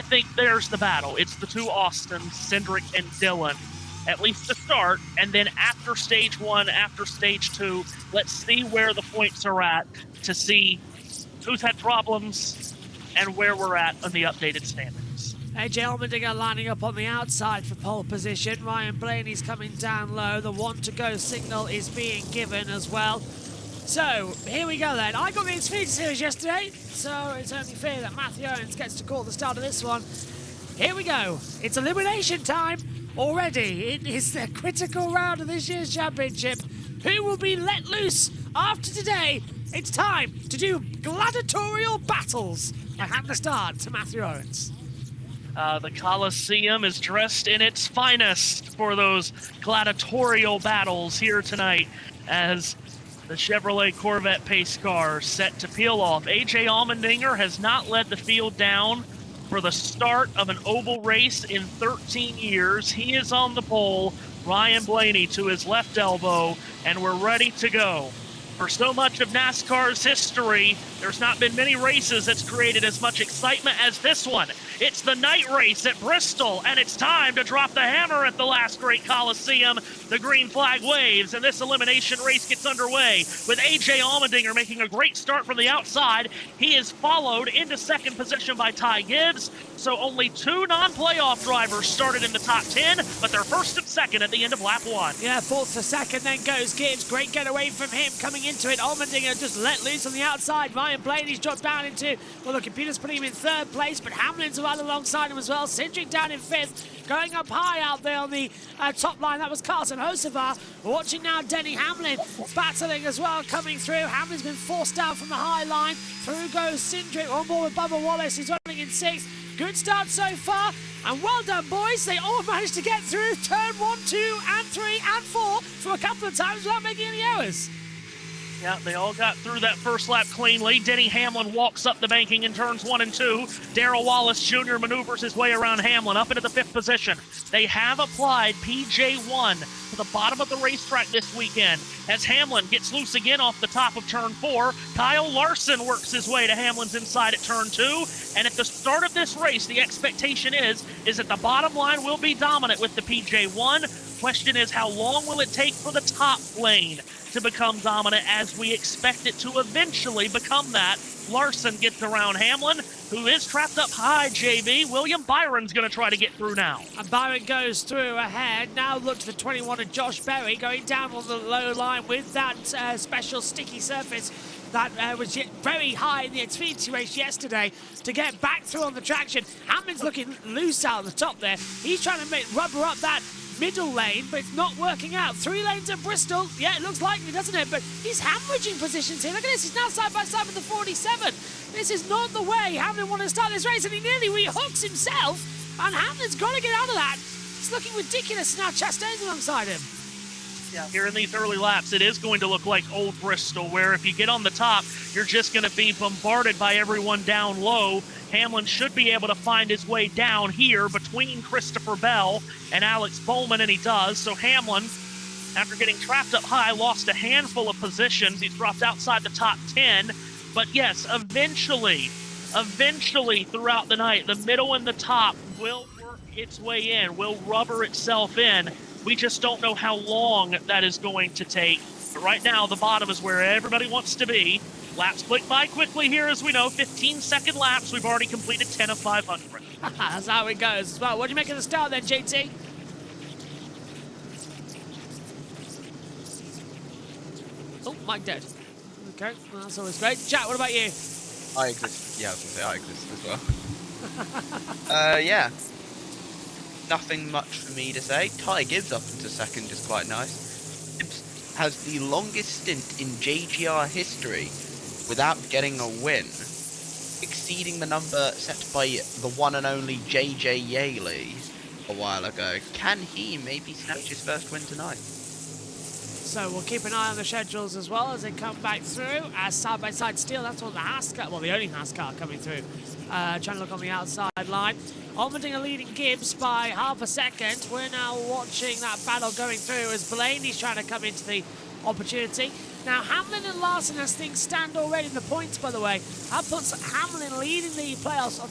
think there's the battle. It's the two Austins, Cindric and Dillon, at least to start, and then after stage 1, after stage 2, let's see where the points are at to see who's had problems and where we're at on the updated standings. AJ Allmendinger lining up on the outside for pole position. Ryan Blaney's coming down low. The one-to-go signal is being given as well. So, here we go then. I got the Xfinity Series yesterday, so it's only fair that Matthew Owens gets to call the start of this one. Here we go. It's elimination time. Already, it is the critical round of this year's championship. Who will be let loose after today? It's time to do gladiatorial battles. I hand the start to Matthew Owens. The Coliseum is dressed in its finest for those gladiatorial battles here tonight as the Chevrolet Corvette pace car set to peel off. AJ Allmendinger has not led the field down for the start of an oval race in 13 years. He is on the pole, Ryan Blaney to his left elbow, and we're ready to go. For so much of NASCAR's history, there's not been many races that's created as much excitement as this one. It's the night race at Bristol, and it's time to drop the hammer at the last great Coliseum. The green flag waves, and this elimination race gets underway with A.J. Allmendinger making a great start from the outside. He is followed into second position by Ty Gibbs. So only 2 non-playoff drivers started in the top 10, but they're first and second at the end of lap 1. Yeah, fourth to second, then goes Gibbs. Great getaway from him coming into it. Allmendinger just let loose on the outside. Ryan Blaney's dropped down into, well, the computer's putting him in third place, but Hamlin's right alongside him as well. Cindric down in fifth. Going up high out there on the top line, that was Carson Hocevar. We're watching now Denny Hamlin battling as well, coming through. Hamlin's been forced down from the high line. Through goes Cindric, on board with Bubba Wallace, who's running in sixth. Good start so far, and well done, boys. They all managed to get through turn 1, 2, and 3, and 4 for a couple of times without making any errors. Yeah, they all got through that first lap cleanly. Denny Hamlin walks up the banking in turns 1 and 2. Darrell Wallace Jr. maneuvers his way around Hamlin up into the 5th position. They have applied PJ1 to the bottom of the racetrack this weekend as Hamlin gets loose again off the top of turn 4. Kyle Larson works his way to Hamlin's inside at turn 2. And at the start of this race, the expectation is that the bottom line will be dominant with the PJ1. Question is, how long will it take for the top lane to become dominant, as we expect it to eventually become that? Larson gets around Hamlin, who is trapped up high, JB. William Byron's going to try to get through now. And Byron goes through ahead. Now look to the 21 of Josh Berry, going down on the low line with that special sticky surface that was very high in the Xfinity race yesterday to get back through on the traction. Hamlin's looking loose out on the top there. He's trying to rubber up that middle lane, but it's not working out. 3 lanes at Bristol. Yeah, it looks likely, doesn't it? But he's hemorrhaging positions here. Look at this. He's now side by side with the 47. This is not the way Hamlin wanted to start this race, and he nearly rehooks himself, and Hamlin's got to get out of that. It's looking ridiculous now. Chastain's alongside him. Yeah, here in these early laps, it is going to look like old Bristol, where if you get on the top, you're just going to be bombarded by everyone down low. Hamlin should be able to find his way down here between Christopher Bell and Alex Bowman, and he does. So Hamlin, after getting trapped up high, lost a handful of positions. He's dropped outside the top 10. But yes, eventually throughout the night, the middle and the top will work its way in, will rubber itself in. We just don't know how long that is going to take. But right now, the bottom is where everybody wants to be. Laps click by quickly here, as we know. 15-second laps. We've already completed 10 of 500. That's how it goes as well. What do you make of the start then, JT? Oh, Mike dead. Okay, well, that's always great. Jack, what about you? I exist. Yeah, I was going to say I exist as well. Yeah. Nothing much for me to say. Ty Gibbs up into second is quite nice. Gibbs has the longest stint in JGR history without getting a win, exceeding the number set by the one and only JJ Yaley a while ago. Can he maybe snatch his first win tonight? So we'll keep an eye on the schedules as well as they come back through. As side-by-side steal, that's all the NASCAR, well, the only NASCAR coming through. Trying to look on the outside line. Allmendinger leading Gibbs by half a second. We're now watching that battle going through as Blaney's trying to come into the opportunity. Now, Hamlin and Larson, as things stand already in the points, by the way, that puts Hamlin leading the playoffs on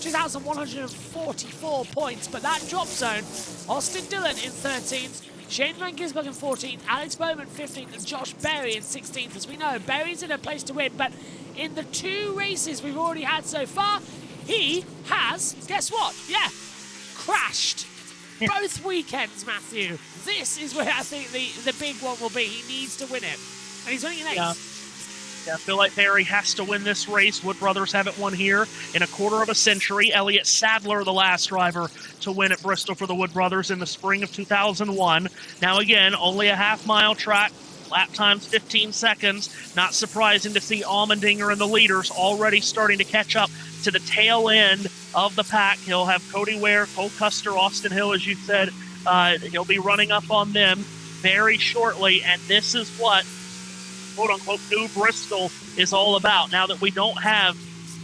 2,144 points. But that drop zone, Austin Dillon in 13th, Shane Van Gisbergen in 14th, Alex Bowman 15th, and Josh Berry in 16th. As we know, Berry's in a place to win, but in the 2 races we've already had so far, he has, guess what? Yeah, crashed. Both weekends, Matthew. This is where I think the big one will be. He needs to win it. And he's winning in 8th. Yeah, I feel like Berry has to win this race. Wood Brothers haven't won here in a quarter of a century. Elliott Sadler, the last driver to win at Bristol for the Wood Brothers in the spring of 2001. Now again, only a half-mile track. Lap times 15 seconds. Not surprising to see Allmendinger and the leaders already starting to catch up to the tail end of the pack. He'll have Cody Ware, Cole Custer, Austin Hill, as you said. He'll be running up on them very shortly, and this is what quote-unquote new Bristol is all about. Now that we don't have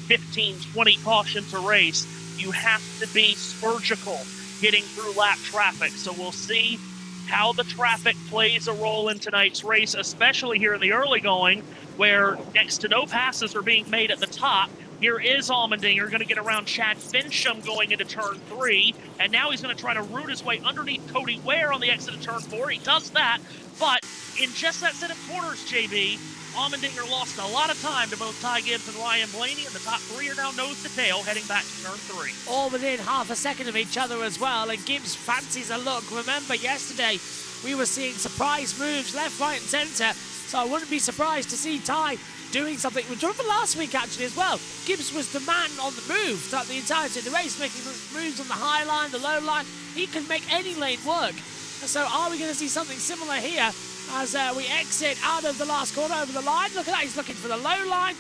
15, 20 cautions a race, you have to be surgical getting through lap traffic. So we'll see how the traffic plays a role in tonight's race, especially here in the early going, where next to no passes are being made at the top. Here is Allmendinger going to get around Chad Fincham going into turn 3, and now he's going to try to root his way underneath Cody Ware on the exit of turn 4. He does that, but in just that set of corners, JB, Allmendinger lost a lot of time to both Ty Gibbs and Ryan Blaney, and the top 3 are now nose to tail heading back to turn 3. All within half a second of each other as well, and Gibbs fancies a look. Remember, yesterday we were seeing surprise moves left, right, and centre, so I wouldn't be surprised to see Ty doing something. Remember last week, actually, as well, Gibbs was the man on the move throughout the entirety of the race, making moves on the high line, the low line. He can make any lane work. So are we going to see something similar here as we exit out of the last corner over the line? Look at that, he's looking for the low line.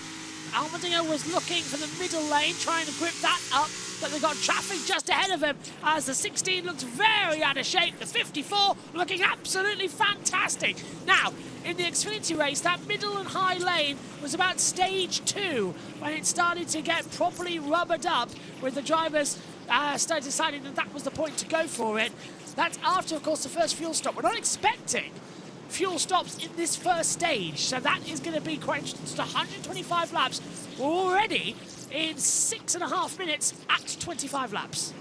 Allmendinger was looking for the middle lane, trying to grip that up, but they've got traffic just ahead of him as the 16 looks very out of shape. The 54 looking absolutely fantastic. Now, in the Xfinity race, that middle and high lane was about stage 2 when it started to get properly rubbered up with the drivers started deciding that was the point to go for it. That's after, of course, the first fuel stop. We're not expecting fuel stops in this first stage, so that is going to be quite interesting. Just 125 laps. We're already in 6.5 minutes at 25 laps.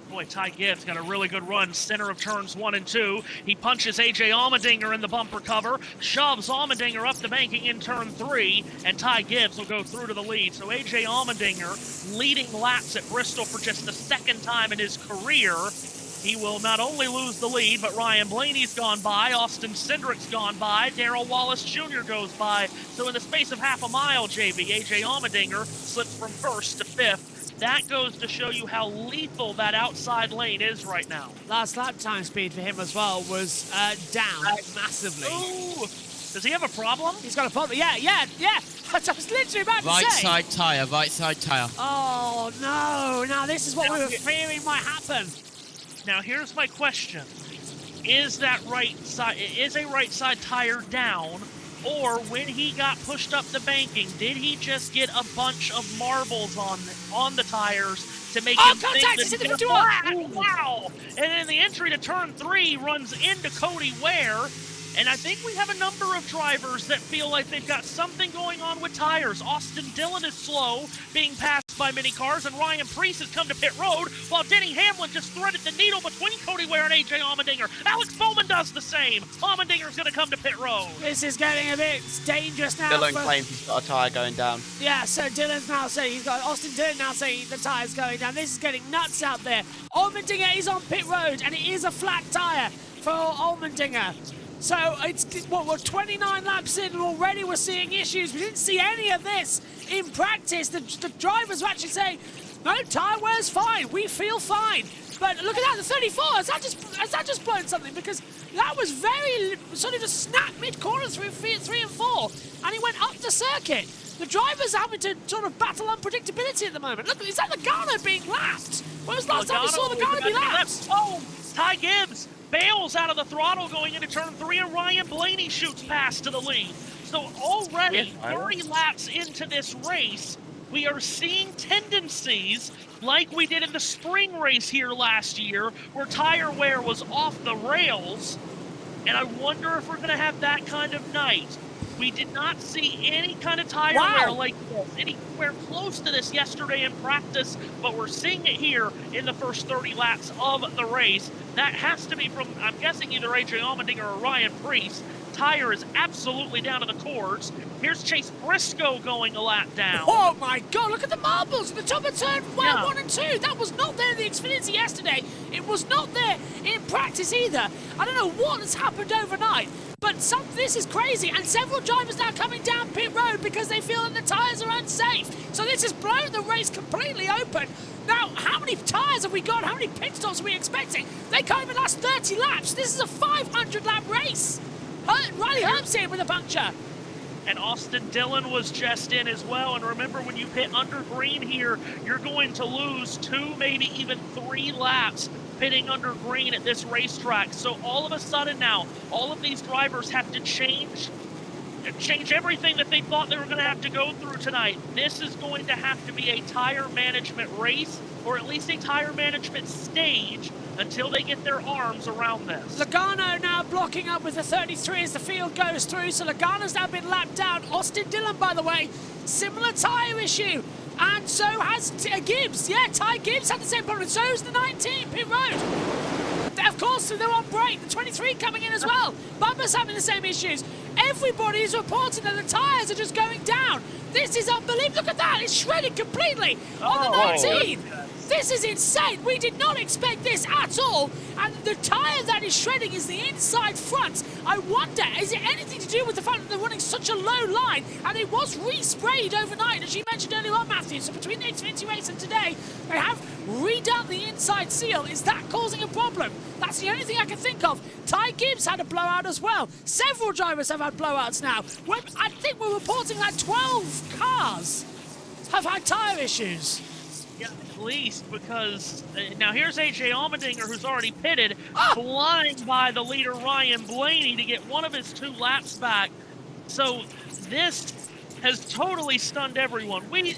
Boy, Ty Gibbs got a really good run, center of turns 1 and 2. He punches A.J. Allmendinger in the bumper cover, shoves Allmendinger up the banking in turn 3, and Ty Gibbs will go through to the lead. So A.J. Allmendinger leading laps at Bristol for just the second time in his career. He will not only lose the lead, but Ryan Blaney's gone by, Austin Cindric's gone by, Darrell Wallace Jr. goes by. So in the space of half a mile, JB, A.J. Allmendinger slips from 1st to 5th. That goes to show you how lethal that outside lane is right now. Last lap time speed for him as well was down massively. Ooh, does he have a problem? He's got a problem. Yeah. That's what I was literally about to say. Right side tyre. Oh, no. Now, this is what we were fearing might happen. Now, here's my question. Is a right side tire down? Or when he got pushed up the banking, did he just get a bunch of marbles on the tires to make him think that wow! And then the entry to turn 3 runs into Cody Ware. And I think we have a number of drivers that feel like they've got something going on with tires. Austin Dillon is slow, being passed by many cars, and Ryan Preece has come to pit road, while Denny Hamlin just threaded the needle between Cody Ware and A.J. Allmendinger. Alex Bowman does the same. Allmendinger's going to come to pit road. This is getting a bit dangerous now. Dillon claims he's got a tyre going down. Yeah, so Dillon's now saying Austin Dillon now saying the tyre's going down. This is getting nuts out there. Allmendinger is on pit road, and it is a flat tyre for Allmendinger. So it's, we're 29 laps in and already we're seeing issues. We didn't see any of this in practice. The drivers were actually saying, no, tyre wear's fine, we feel fine. But look at that, the 34, has that just blown something? Because that was very, sort of just snap mid-corner through 3 and 4, and he went up the circuit. The drivers are having to sort of battle unpredictability at the moment. Look, is that Logano being lapped? When was the last time we saw Logano be lapped? Oh, Ty Gibbs bails out of the throttle going into turn 3, and Ryan Blaney shoots past to the lead. So already 30 laps into this race, we are seeing tendencies like we did in the spring race here last year, where tire wear was off the rails. And I wonder if we're going to have that kind of night. We did not see any kind of tire wear like this, anywhere close to this yesterday in practice, but we're seeing it here in the first 30 laps of the race. That has to be from, I'm guessing, either A.J. Allmendinger or Ryan Preece. Tire is absolutely down to the cords. Here's Chase Briscoe going a lap down. Oh my God, look at the marbles at the top of turn 1 and 2. That was not there in the Xfinity yesterday. It was not there in practice either. I don't know what has happened overnight, but this is crazy. And several drivers now coming down pit road because they feel that the tyres are unsafe. So this has blown the race completely open. Now, how many tyres have we got? How many pit stops are we expecting? They can't even last 30 laps. This is a 500-lap race. Riley Herb's here with a puncture. And Austin Dillon was just in as well. And remember, when you pit under green here, you're going to lose 2, maybe even 3 laps pitting under green at this racetrack. So all of a sudden now, all of these drivers have to change change everything that they thought they were going to have to go through tonight. This is going to have to be a tire management race, or at least a tire management stage, until they get their arms around this. Logano now blocking up with the 33 as the field goes through, so Logano's now been lapped down. Austin Dillon, by the way, similar tyre issue. And so has Gibbs. Yeah, Ty Gibbs had the same problem. So has the 19, pit road. Of course, they're on break. The 23 coming in as well. Bubba's having the same issues. Everybody is reporting that the tyres are just going down. This is unbelievable. Look at that. It's shredded completely on the 19. This is insane. We did not expect this at all. And the tyre that is shredding is the inside front. I wonder, is it anything to do with the fact that they're running such a low line? And it was resprayed overnight, as you mentioned earlier on, Matthew. So between the Xfinity race and today, they have redone the inside seal. Is that causing a problem? That's the only thing I can think of. Ty Gibbs had a blowout as well. Several drivers have had blowouts now. I think we're reporting that 12 cars have had tyre issues. Yeah, at least, because now here's AJ Allmendinger, who's already pitted, flying by the leader Ryan Blaney to get one of his 2 laps back. So this has totally stunned everyone. How many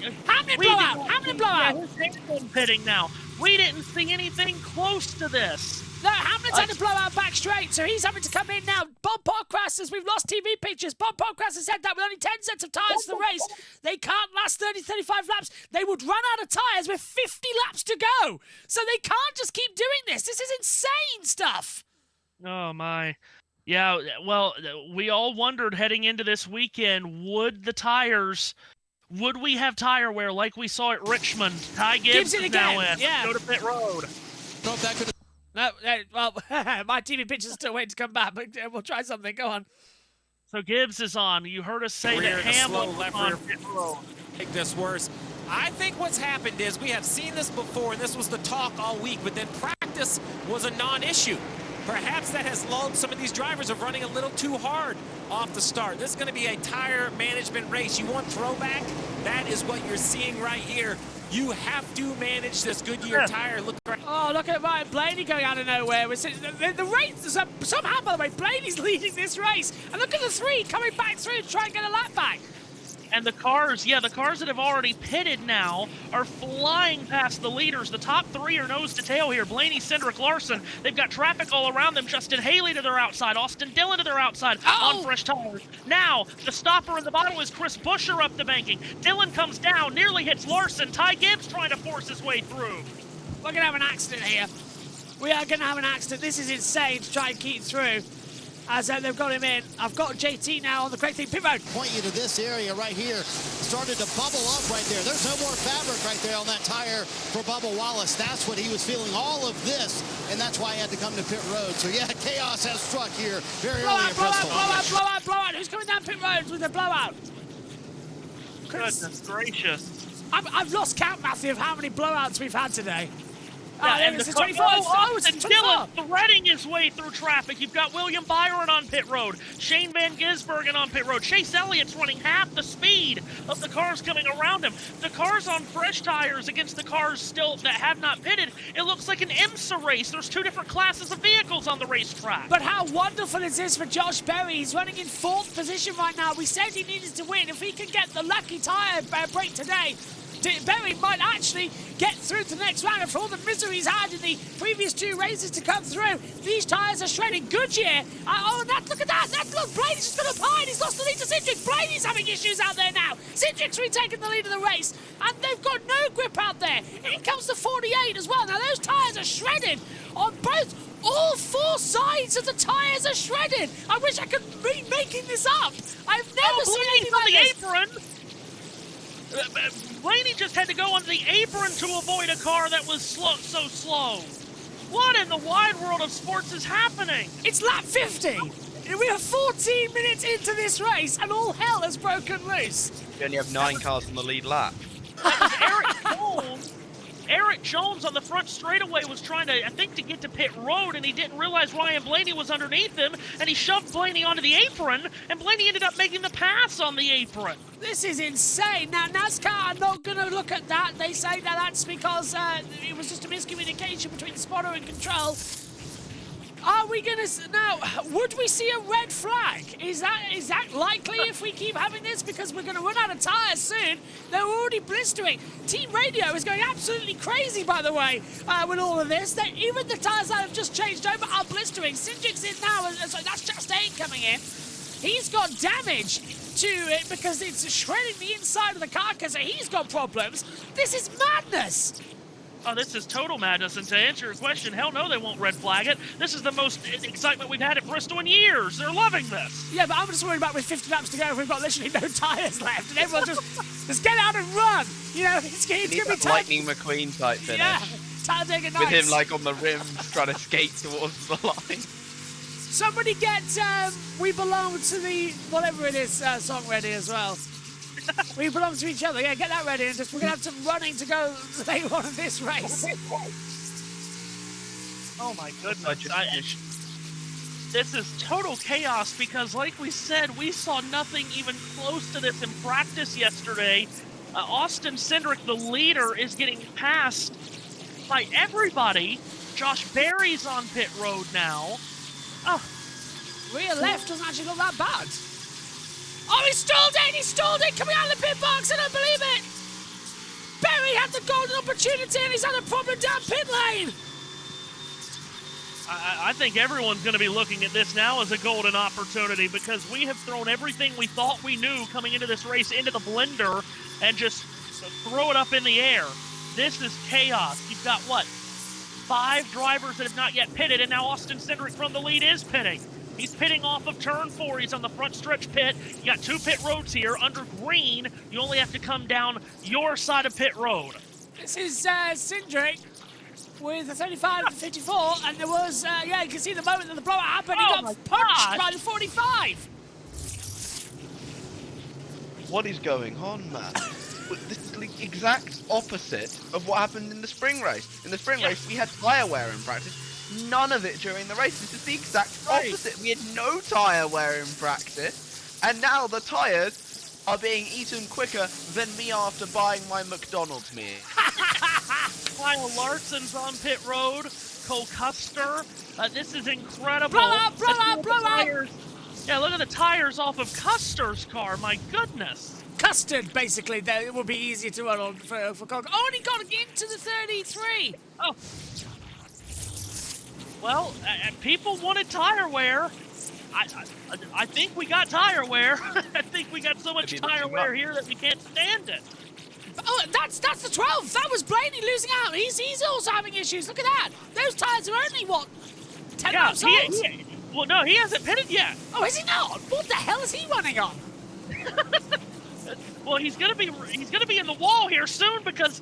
blowouts? Yeah, pitting now. We didn't see anything close to this. No, Hamlin's had a blowout back straight, so he's having to come in now. Bob Pockrass, as we've lost TV pictures, Bob Pockrass has said that with only 10 sets of tyres for the race, they can't last 30, 35 laps. They would run out of tyres with 50 laps to go. So they can't just keep doing this. This is insane stuff. Oh, my. Yeah, well, we all wondered heading into this weekend, would we have tire wear like we saw at Richmond? Ty Gibbs is now in. Yeah. Go to pit road. No, that could. No, well, my TV picture's still waiting to come back, but we'll try something. Go on. So Gibbs is on. You heard us say that Hamlin was on pit road. Make this worse. I think what's happened is we have seen this before, and this was the talk all week, but then practice was a non-issue. Perhaps that has lulled some of these drivers of running a little too hard off the start. This is going to be a tire management race. You want throwback? That is what you're seeing right here. You have to manage this Goodyear tire. Look right. Oh, look at Ryan Blaney going out of nowhere. The race, somehow, by the way, Blaney's leading this race. And look at the 3 coming back through to try and get a lap back. And the cars, the cars that have already pitted now are flying past the leaders. The top 3 are nose to tail here. Blaney, Cindric, Larson. They've got traffic all around them. Justin Haley to their outside. Austin Dillon to their outside on fresh tires. Now, the stopper in the bottom is Chris Buescher up the banking. Dillon comes down, nearly hits Larson. Ty Gibbs trying to force his way through. We're going to have an accident here. We are going to have an accident. This is insane to try and keep through. As they've got him in. I've got JT now on the correct thing. Pit road. Point you to this area right here. Started to bubble up right there. There's no more fabric right there on that tire for Bubba Wallace. That's what he was feeling, all of this, and that's why he had to come to pit road. So, yeah, chaos has struck here very early in Bristol. Blowout. Who's coming down pit road with a blowout? Goodness gracious. I've lost count, Matthew, of how many blowouts we've had today. And it's the 24. Austin Dillon threading his way through traffic. You've got William Byron on pit road, Shane Van Gisbergen on pit road. Chase Elliott's running half the speed of the cars coming around him. The cars on fresh tires against the cars still that have not pitted. It looks like an IMSA race. There's 2 different classes of vehicles on the racetrack. But how wonderful is this for Josh Berry? He's running in 4th position right now. We said he needed to win. If he can get the lucky tire break today, Berry might actually get through to the next round. And for all the misery he's had in the previous 2 races to come through, these tyres are shredding. Goodyear. Look at that. Look, Blaney's just going to pine. He's lost the lead to Cindric. Blaney's having issues out there now. Cindric's retaking the lead of the race. And they've got no grip out there. In comes the 48 as well. Now, those tyres are shredded on all 4 sides of the tyres are shredded. I wish I could be making this up. I've never seen anything like this. Apron. Blaney just had to go on the apron to avoid a car that was so slow. What in the wide world of sports is happening? It's lap 50. We are 14 minutes into this race, and all hell has broken loose. You only have 9 cars on the lead lap. That was Eric Jones. Eric Jones on the front straightaway was trying to, I think, to get to pit road, and he didn't realize Ryan Blaney was underneath him, and he shoved Blaney onto the apron, and Blaney ended up making the pass on the apron. This is insane. Now, NASCAR are not going to look at that. They say that that's because it was just a miscommunication between the spotter and control. Are we gonna now? Would we see a red flag? Is that likely if we keep having this? Because we're gonna run out of tires soon. They're already blistering. Team Radio is going absolutely crazy, by the way, with all of this. Even the tires that have just changed over are blistering. Sindrik's in now, so that's just 8 coming in. He's got damage to it because it's shredding the inside of the carcass, so he's got problems. This is madness. Oh, this is total madness, and to answer your question, hell no, they won't red flag it. This is the most excitement we've had at Bristol in years. They're loving this. Yeah, but I'm just worried about with 50 laps to go, we've got literally no tyres left, and everyone just get out and run. You know, it's going to be tough. Lightning McQueen type finish. Yeah, Talladega Nights. With him like on the rim, trying to skate towards the line. Somebody get We Belong to the, whatever it is, song ready as well. We belong to each other. Yeah, get that ready. And we're going to have some running to go later on in this race. Oh, my goodness. This is total chaos because, like we said, we saw nothing even close to this in practice yesterday. Austin Cindric, the leader, is getting passed by everybody. Josh Berry's on pit road now. Oh, rear left doesn't actually look that bad. Oh, he stalled it! Coming out of the pit box, I don't believe it! Berry had the golden opportunity and he's had a problem down pit lane! I think everyone's going to be looking at this now as a golden opportunity because we have thrown everything we thought we knew coming into this race into the blender and just throw it up in the air. This is chaos. You've got, what, 5 drivers that have not yet pitted, and now Austin Cindric from the lead is pitting. He's pitting off of turn 4. He's on the front stretch pit. You got 2 pit roads here. Under green, you only have to come down your side of pit road. This is Cindric with a 35 to 54, and there was, yeah, you can see the moment that the blowout happened. He got punched by the 45. What is going on, man? This is the exact opposite of what happened in the spring race. In the spring race, we had tyre wear in practice. None of it during the race. This is the exact opposite. We had no tyre wear in practice, and now the tyres are being eaten quicker than me after buying my McDonald's meal. Kyle Larson's on pit road. Cole Custer. This is incredible. Blow out! Yeah, look at the tires off of Custer's car. My goodness. Custard, basically. It would be easier to run on for Cole. Oh, and he got into the 33. Oh. Well, people wanted tire wear. I think we got tire wear. I think we got so much tire wear here that we can't stand it. Oh, that's the 12. That was Blaney losing out. He's also having issues. Look at that. Those tires are only, what, 10 laps old? Well, no, he hasn't pitted yet. Oh, is he not? What the hell is he running on? Well, he's gonna be in the wall here soon because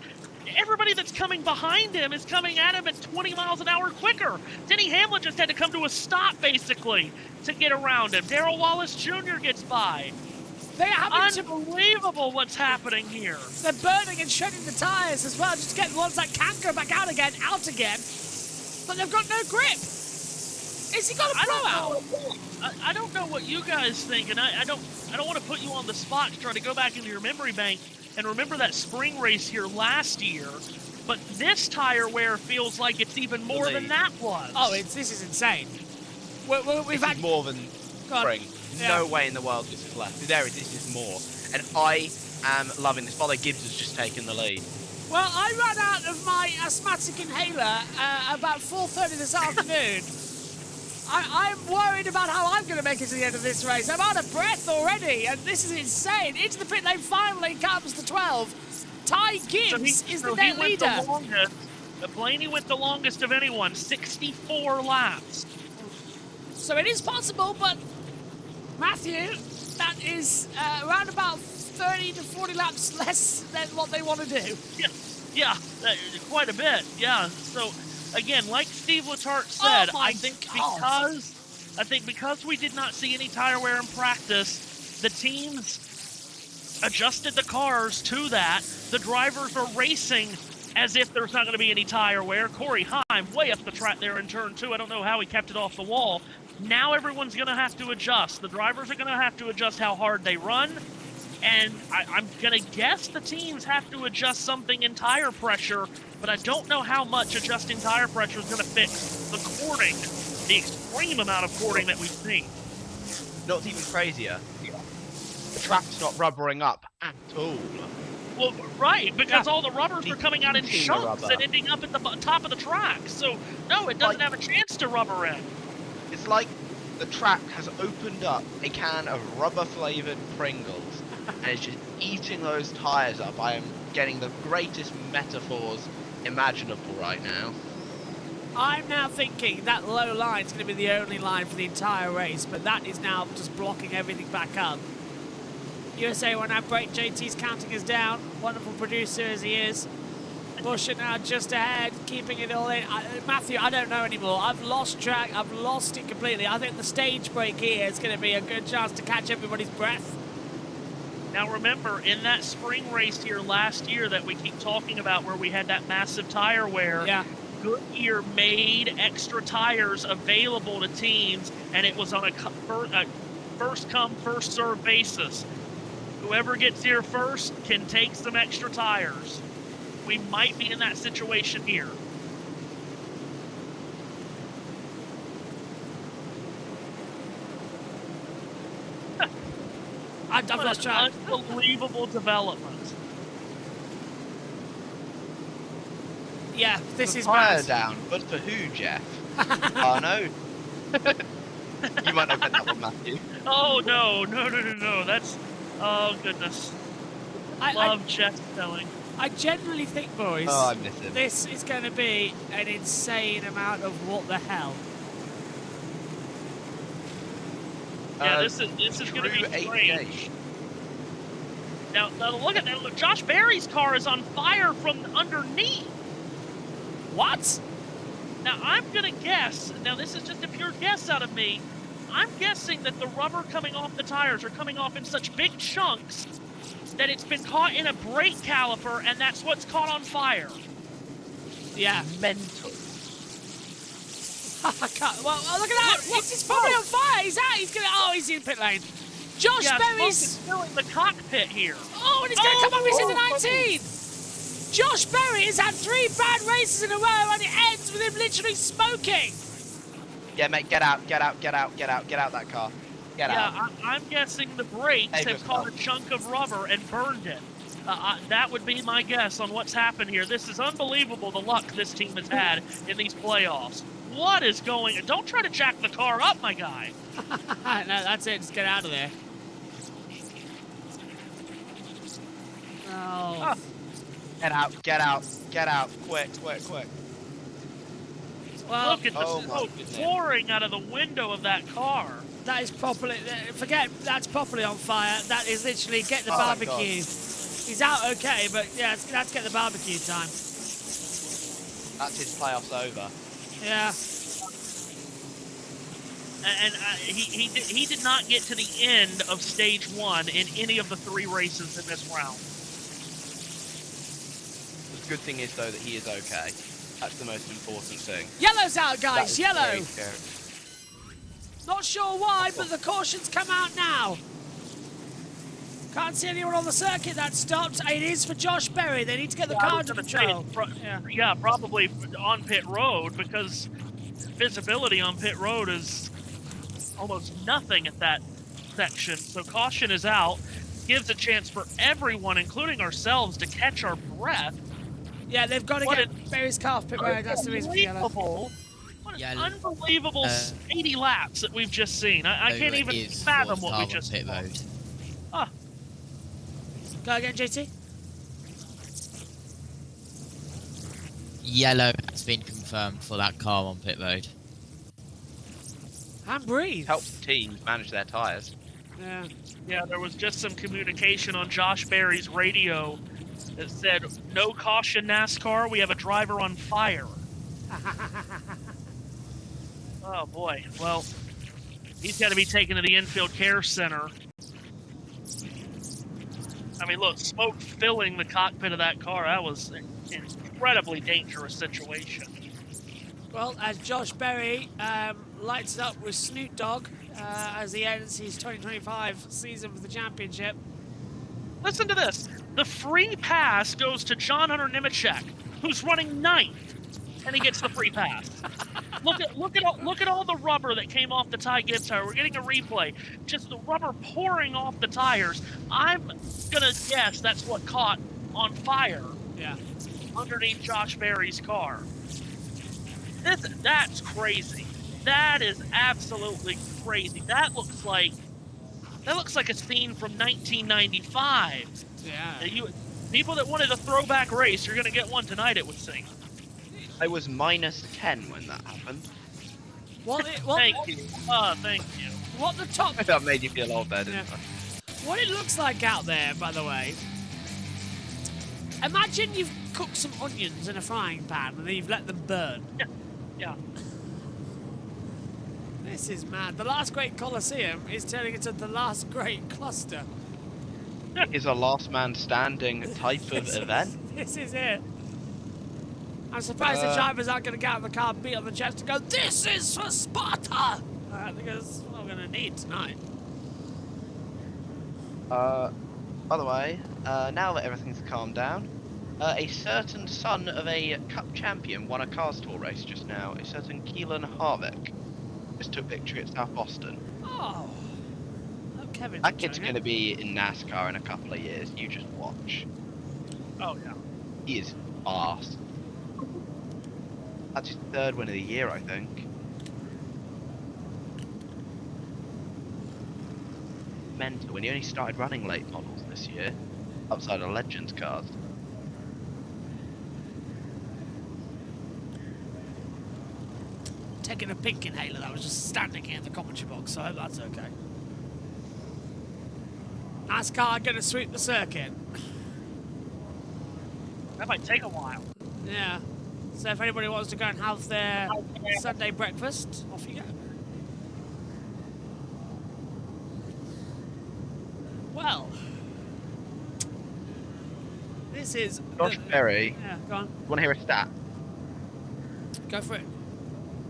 everybody that's coming behind him is coming at him at 20 miles an hour quicker. Denny Hamlin just had to come to a stop, basically, to get around him. Darrell Wallace Jr. gets by. Unbelievable what's happening here. They're burning and shredding the tires as well, just to get the ones that can go back out again. But they've got no grip. Is he got a blowout? I don't know what you guys think, and I don't want to put you on the spot to try to go back into your memory bank and remember that spring race here last year, but this tire wear feels like it's even more than that was. Oh, this is insane. We've had more than spring. Yeah. No way in the world this is less. This is more. And I am loving this. Father Gibbs has just taken the lead. Well, I ran out of my asthmatic inhaler about 4:30 this afternoon. I'm worried about how I'm going to make it to the end of this race. I'm out of breath already, and this is insane. Into the pit lane finally comes the 12. Ty Gibbs is the net leader. Blaney went the longest of anyone, 64 laps. So it is possible, but Matthew, that is around about 30 to 40 laps less than what they want to do. Yeah, quite a bit. Yeah. So again, like Steve Letarte said, I think because we did not see any tire wear in practice, the teams adjusted the cars to that. The drivers are racing as if there's not going to be any tire wear. Corey Heim way up the track there in turn 2. I don't know how he kept it off the wall. Now everyone's going to have to adjust. The drivers are going to have to adjust how hard they run. And I'm going to guess the teams have to adjust something in tire pressure, but I don't know how much adjusting tire pressure is going to fix the cording the extreme amount of porting that we've seen. Not even crazier. The track's not rubbering up at all. Well, right, because all the rubbers are coming out in Eating the chunks rubber. and ending up at the top of the track. So, no, it doesn't have a chance to rubber in. It's like the track has opened up a can of rubber-flavored Pringles and is just eating those tires up. I am getting the greatest metaphors imaginable right now. I'm now thinking that low line is going to be the only line for the entire race, but that is now just blocking everything back up. USA will now break. JT's counting us down. Wonderful producer as he is. Bush now just ahead, keeping it all in. Matthew, I don't know anymore. I've lost track. I've lost it completely. I think the stage break here is going to be a good chance to catch everybody's breath. Now remember, in that spring race here last year that we keep talking about where we had that massive tire wear, Goodyear made extra tires available to teams, and it was on a first come, first served basis. Whoever gets here first can take some extra tires. We might be in that situation here. I've lost track. Unbelievable development. Yeah, this is Tire mad. down, but for who, Jeff? Oh no. You might not get that one, Matthew. Oh no. That's, oh goodness. I love Jeff telling. I genuinely think, boys, Oh, I miss him. this is going to be an insane amount of what the hell. Yeah, this is going to be strange. Now look at that. Look, Josh Berry's car is on fire from underneath. What? Now I'm going to guess. Now this is just a pure guess out of me. I'm guessing that the rubber coming off the tires are coming off in such big chunks that it's been caught in a brake caliper, and that's what's caught on fire. Yeah. Mental. Well, look at that. It's probably on fire. He's out. He's going to... Oh, he's in pit lane. Josh Berry's... filling the cockpit here. Oh, and he's going to come up. He's in the 19. Josh Berry has had 3 bad races in a row, and it ends with him literally smoking. Yeah, mate, get out that car. Get out. Yeah, I'm guessing the brakes have caught a chunk of rubber and burned it. That would be my guess on what's happened here. This is unbelievable, the luck this team has had in these playoffs. What is going on? Don't try to jack the car up, my guy. No, that's it. Just get out of there. Oh. Get out. Quick. Well, look at the smoke pouring out of the window of that car. That is properly... Forget that's properly on fire. That is literally get the barbecue. He's out okay, but yeah, let's get the barbecue time. That's his playoffs over. Yeah. And he did not get to the end of stage 1 in any of the 3 races in this round. The good thing is, though, that he is okay. That's the most important thing. Yellow's out, guys. Yellow. very scary. Not sure why, but the cautions come out now. Can't see anyone on the circuit that stopped. It is for Josh Berry. They need to get the car under control. Yeah, probably on pit road, because visibility on pit road is almost nothing at that section. So caution is out. Gives a chance for everyone, including ourselves, to catch our breath. Yeah, they've got to get Berry's car off pit road. That's the reason for yellow. What an unbelievable 80 laps that we've just seen. I can't even fathom what we just pit road. Ah. Go again, JT. Yellow has been confirmed for that car on pit road. And breathe. Helps teams manage their tyres. Yeah, there was just some communication on Josh Berry's radio that said, "No caution, NASCAR. We have a driver on fire." Oh boy. Well, he's got to be taken to the infield care center. I mean, look, smoke filling the cockpit of that car. That was an incredibly dangerous situation. Well, as Josh Berry lights it up with Snoop Dogg as he ends his 2025 season for the championship. Listen to this. The free pass goes to John Hunter Nemechek, who's running 9th, and he gets the free pass. look at all the rubber that came off the Ty Gibbs tire. We're getting a replay. Just the rubber pouring off the tires. I'm gonna guess that's what caught on fire. Yeah. Underneath Josh Berry's car. That's crazy. That is absolutely crazy. That looks like a scene from 1995. Yeah. People that wanted a throwback race, you're gonna get one tonight, it would seem. I was -10 when that happened. Thank you. Thank you. What the top? That made you feel old there, didn't Yeah. I? What it looks like out there, by the way. Imagine you've cooked some onions in a frying pan and then you've let them burn. Yeah. This is mad. The last great Colosseum is turning into the last great cluster. Is a last man standing type of event. This is it. I'm surprised the drivers aren't going to get out of the car, beat on the chest, and go, "This is for Sparta!" Because what we're going to need tonight. By the way, now that everything's calmed down, a certain son of a cup champion won a Cars Tour race just now. A certain Keelan Harvick just took victory at South Boston. Oh. Kevin. That kid's going to be in NASCAR in a couple of years. You just watch. Oh, yeah. He is fast. That's his 3rd win of the year, I think. Mental. When he only started running late models this year, outside of Legends cars. Taking a pink inhaler that was just standing here in the commentary box, so I hope that's okay. NASCAR going to sweep the circuit. That might take a while. Yeah. So if anybody wants to go and have their Sunday breakfast, off you go. Well, this is... Josh Berry. Yeah, go on. Want to hear a stat? Go for it.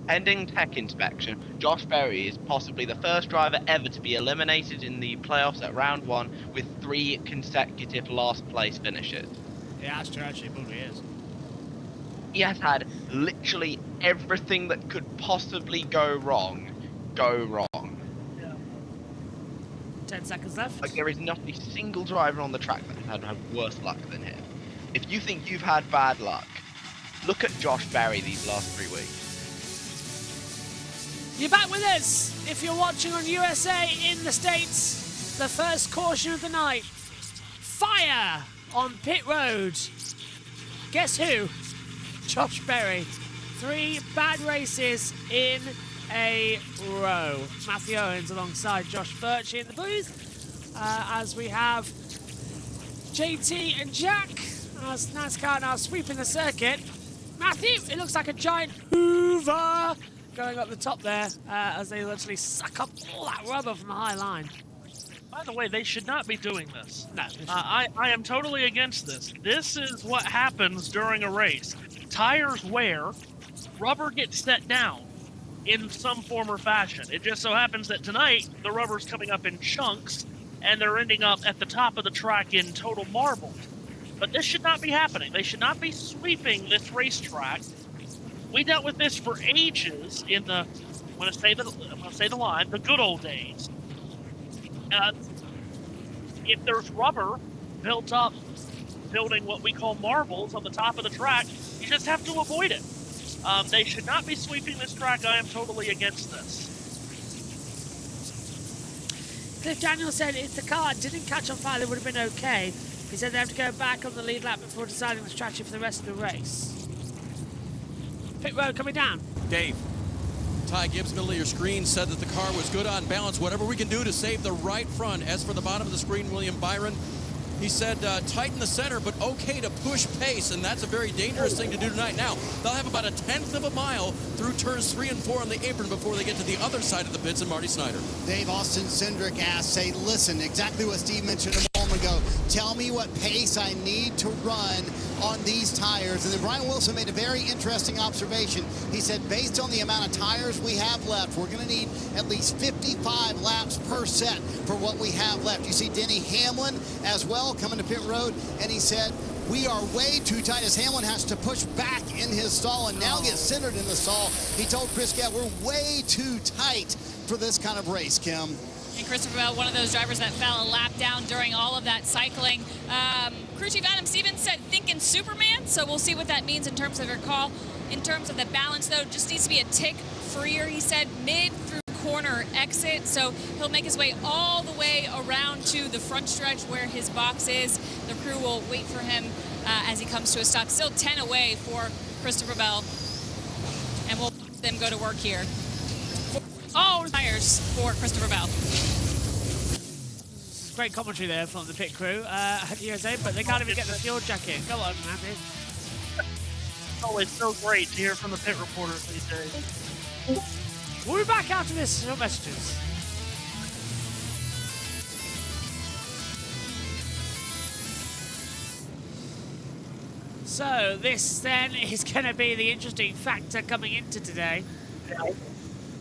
Pending tech inspection, Josh Berry is possibly the first driver ever to be eliminated in the playoffs at round 1 with 3 consecutive last place finishes. Yeah, that's true, actually, probably is. He has had literally everything that could possibly go wrong. 10 seconds left. Like, there is not a single driver on the track that has had worse luck than him. If you think you've had bad luck, look at Josh Berry these last 3 weeks. You're back with us. If you're watching on USA in the States, the first caution of the night. Fire on pit road. Guess who? Josh Berry. 3 bad races in a row. Matthew Owens alongside Josh Birch in the booth. As we have JT and Jack as NASCAR now sweeping the circuit. Matthew, it looks like a giant Hoover going up the top there as they literally suck up all that rubber from the high line. By the way, they should not be doing this. No. I am totally against this. This is what happens during a race. Tires wear, rubber gets set down in some form or fashion. It just so happens that tonight the rubber's coming up in chunks and they're ending up at the top of the track in total marble. But this should not be happening. They should not be sweeping this racetrack. We dealt with this for ages in the, I'm gonna say the line, the good old days. If there's rubber built up, building what we call marbles on the top of the track, you just have to avoid it. They should not be sweeping this track. I am totally against this. Cliff Daniel said if the car didn't catch on fire, they would have been okay. He said they have to go back on the lead lap before deciding the strategy for the rest of the race. Pit road coming down. Dave, Ty Gibbs, middle of your screen, said that the car was good on balance. Whatever we can do to save the right front. As for the bottom of the screen, William Byron, he said tighten the center, but okay to push pace, and that's a very dangerous thing to do tonight. Now, they'll have about 1/10 of a mile through turns 3 and 4 on the apron before they get to the other side of the pits and Marty Snyder. Dave, Austin Cindric asked, say, listen, exactly what Steve mentioned a moment ago. Tell me what pace I need to run on these tires. And then Brian Wilson made a very interesting observation. He said, based on the amount of tires we have left, we're going to need at least 55 laps per set for what we have left. You see Denny Hamlin as well coming to pit road, and he said, we are way too tight as Hamlin has to push back in his stall and now gets centered in the stall. He told Chris Gadd, we're way too tight for this kind of race, Kim. And Christopher Bell, one of those drivers that fell a lap down during all of that cycling. Crew Chief Adam Stevens said thinking Superman, so we'll see what that means in terms of your call. In terms of the balance, though, just needs to be a tick freer, he said, mid through corner exit, so he'll make his way all the way around to the front stretch where his box is. The crew will wait for him as he comes to a stop. Still 10 away for Christopher Bell, and we'll let them go to work here. Oh, tires for Christopher Bell. Great commentary there from the pit crew at USA, but they can't even get the fuel jack in. Go on, Matthew. It's always so great to hear from the pit reporters these days. We'll be back after this. No messages. So this then is going to be the interesting factor coming into today.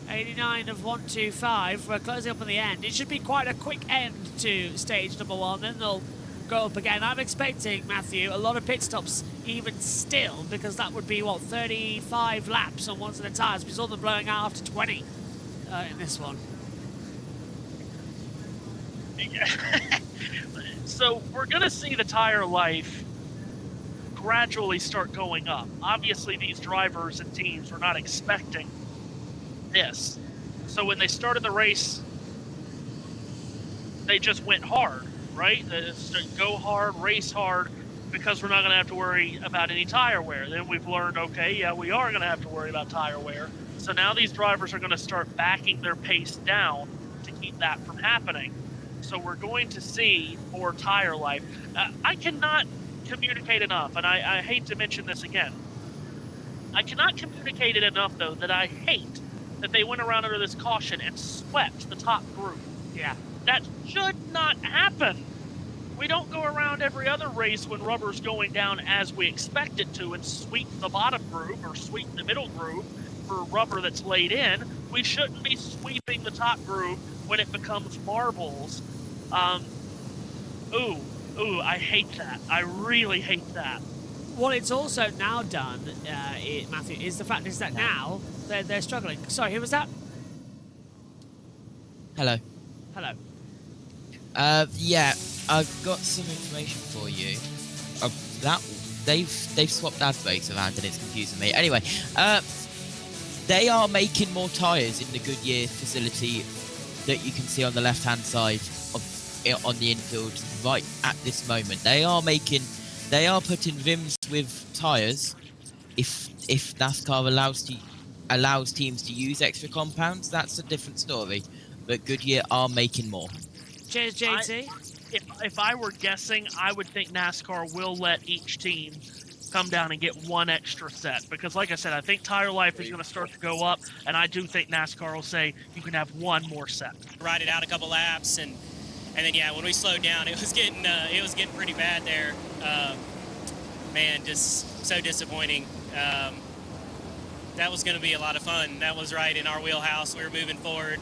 89 of 125. We're closing up on the end. It should be quite a quick end to stage number 1. Then they'll go up again. I'm expecting, Matthew, a lot of pit stops even still, because that would be, what, 35 laps on one of the tyres. We saw them blowing out after 20 in this one. So we're going to see the tire life gradually start going up. Obviously, these drivers and teams were not expecting this. So when they started the race, they just went hard, right? Go hard, race hard, because we're not going to have to worry about any tire wear. Then we've learned, okay, yeah, we are going to have to worry about tire wear. So now these drivers are going to start backing their pace down to keep that from happening. So we're going to see more tire life. I cannot communicate enough, and I hate to mention this again. I cannot communicate it enough, though, that I hate that they went around under this caution and swept the top group. Yeah. That should not happen. We don't go around every other race when rubber's going down as we expect it to and sweep the bottom group or sweep the middle group for rubber that's laid in. We shouldn't be sweeping the top group when it becomes marbles. I hate that. I really hate that. What it's also now done, Matthew, is the fact is that now they're struggling. Sorry, who was that? Hello. Hello. Yeah, I've got some information for you. That they've swapped adverts around and it's confusing me. Anyway, they are making more tyres in the Goodyear facility that you can see on the left-hand side on the infield right at this moment. They are putting rims with tyres. If NASCAR allows teams to use extra compounds, that's a different story. But Goodyear are making more. Cheers, JT. If I were guessing, I would think NASCAR will let each team come down and get one extra set. Because like I said, I think tire life is going to start to go up, and I do think NASCAR will say you can have one more set. Ride it out a couple laps, and then yeah, when we slowed down, it was getting pretty bad there. Man, just so disappointing. That was going to be a lot of fun. That was right in our wheelhouse. We were moving forward.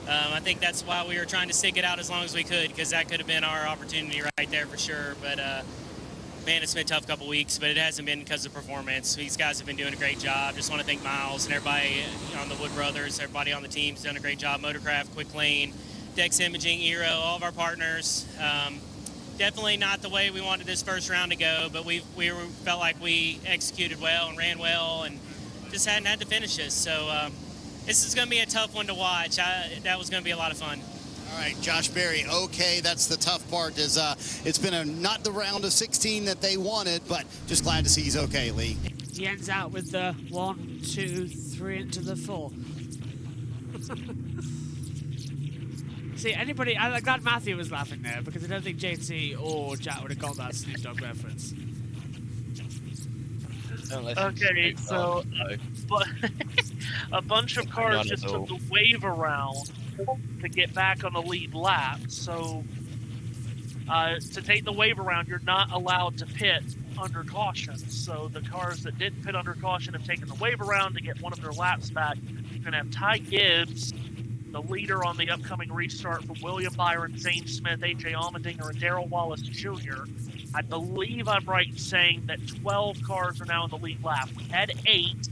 I think that's why we were trying to stick it out as long as we could, because that could have been our opportunity right there for sure. But man, it's been a tough couple weeks, but it hasn't been because of performance. These guys have been doing a great job. Just want to thank Miles and everybody on the Wood Brothers, everybody on the team's done a great job. Motorcraft, Quick Lane, Dex Imaging, Eero, all of our partners. Definitely not the way we wanted this first round to go, but we felt like we executed well and ran well and just hadn't had to finish this. So this is going to be a tough one to watch. That was going to be a lot of fun. All right, Josh Berry, okay, that's the tough part. Is it's been not the round of 16 that they wanted, but just glad to see he's okay, Lee. He ends out with the 1, 2, 3 into the 4. See, anybody, I'm glad Matthew was laughing there, because I don't think JT or Jack would have got that Snoop Dogg reference. Okay, so but a bunch of cars just took the wave around to get back on the lead lap. So to take the wave around, you're not allowed to pit under caution. So the cars that didn't pit under caution have taken the wave around to get one of their laps back. You're going to have Ty Gibbs the leader on the upcoming restart from William Byron, Zane Smith, A.J. Allmendinger, and Darrell Wallace Jr. I believe I'm right in saying that 12 cars are now in the lead lap. We had 8.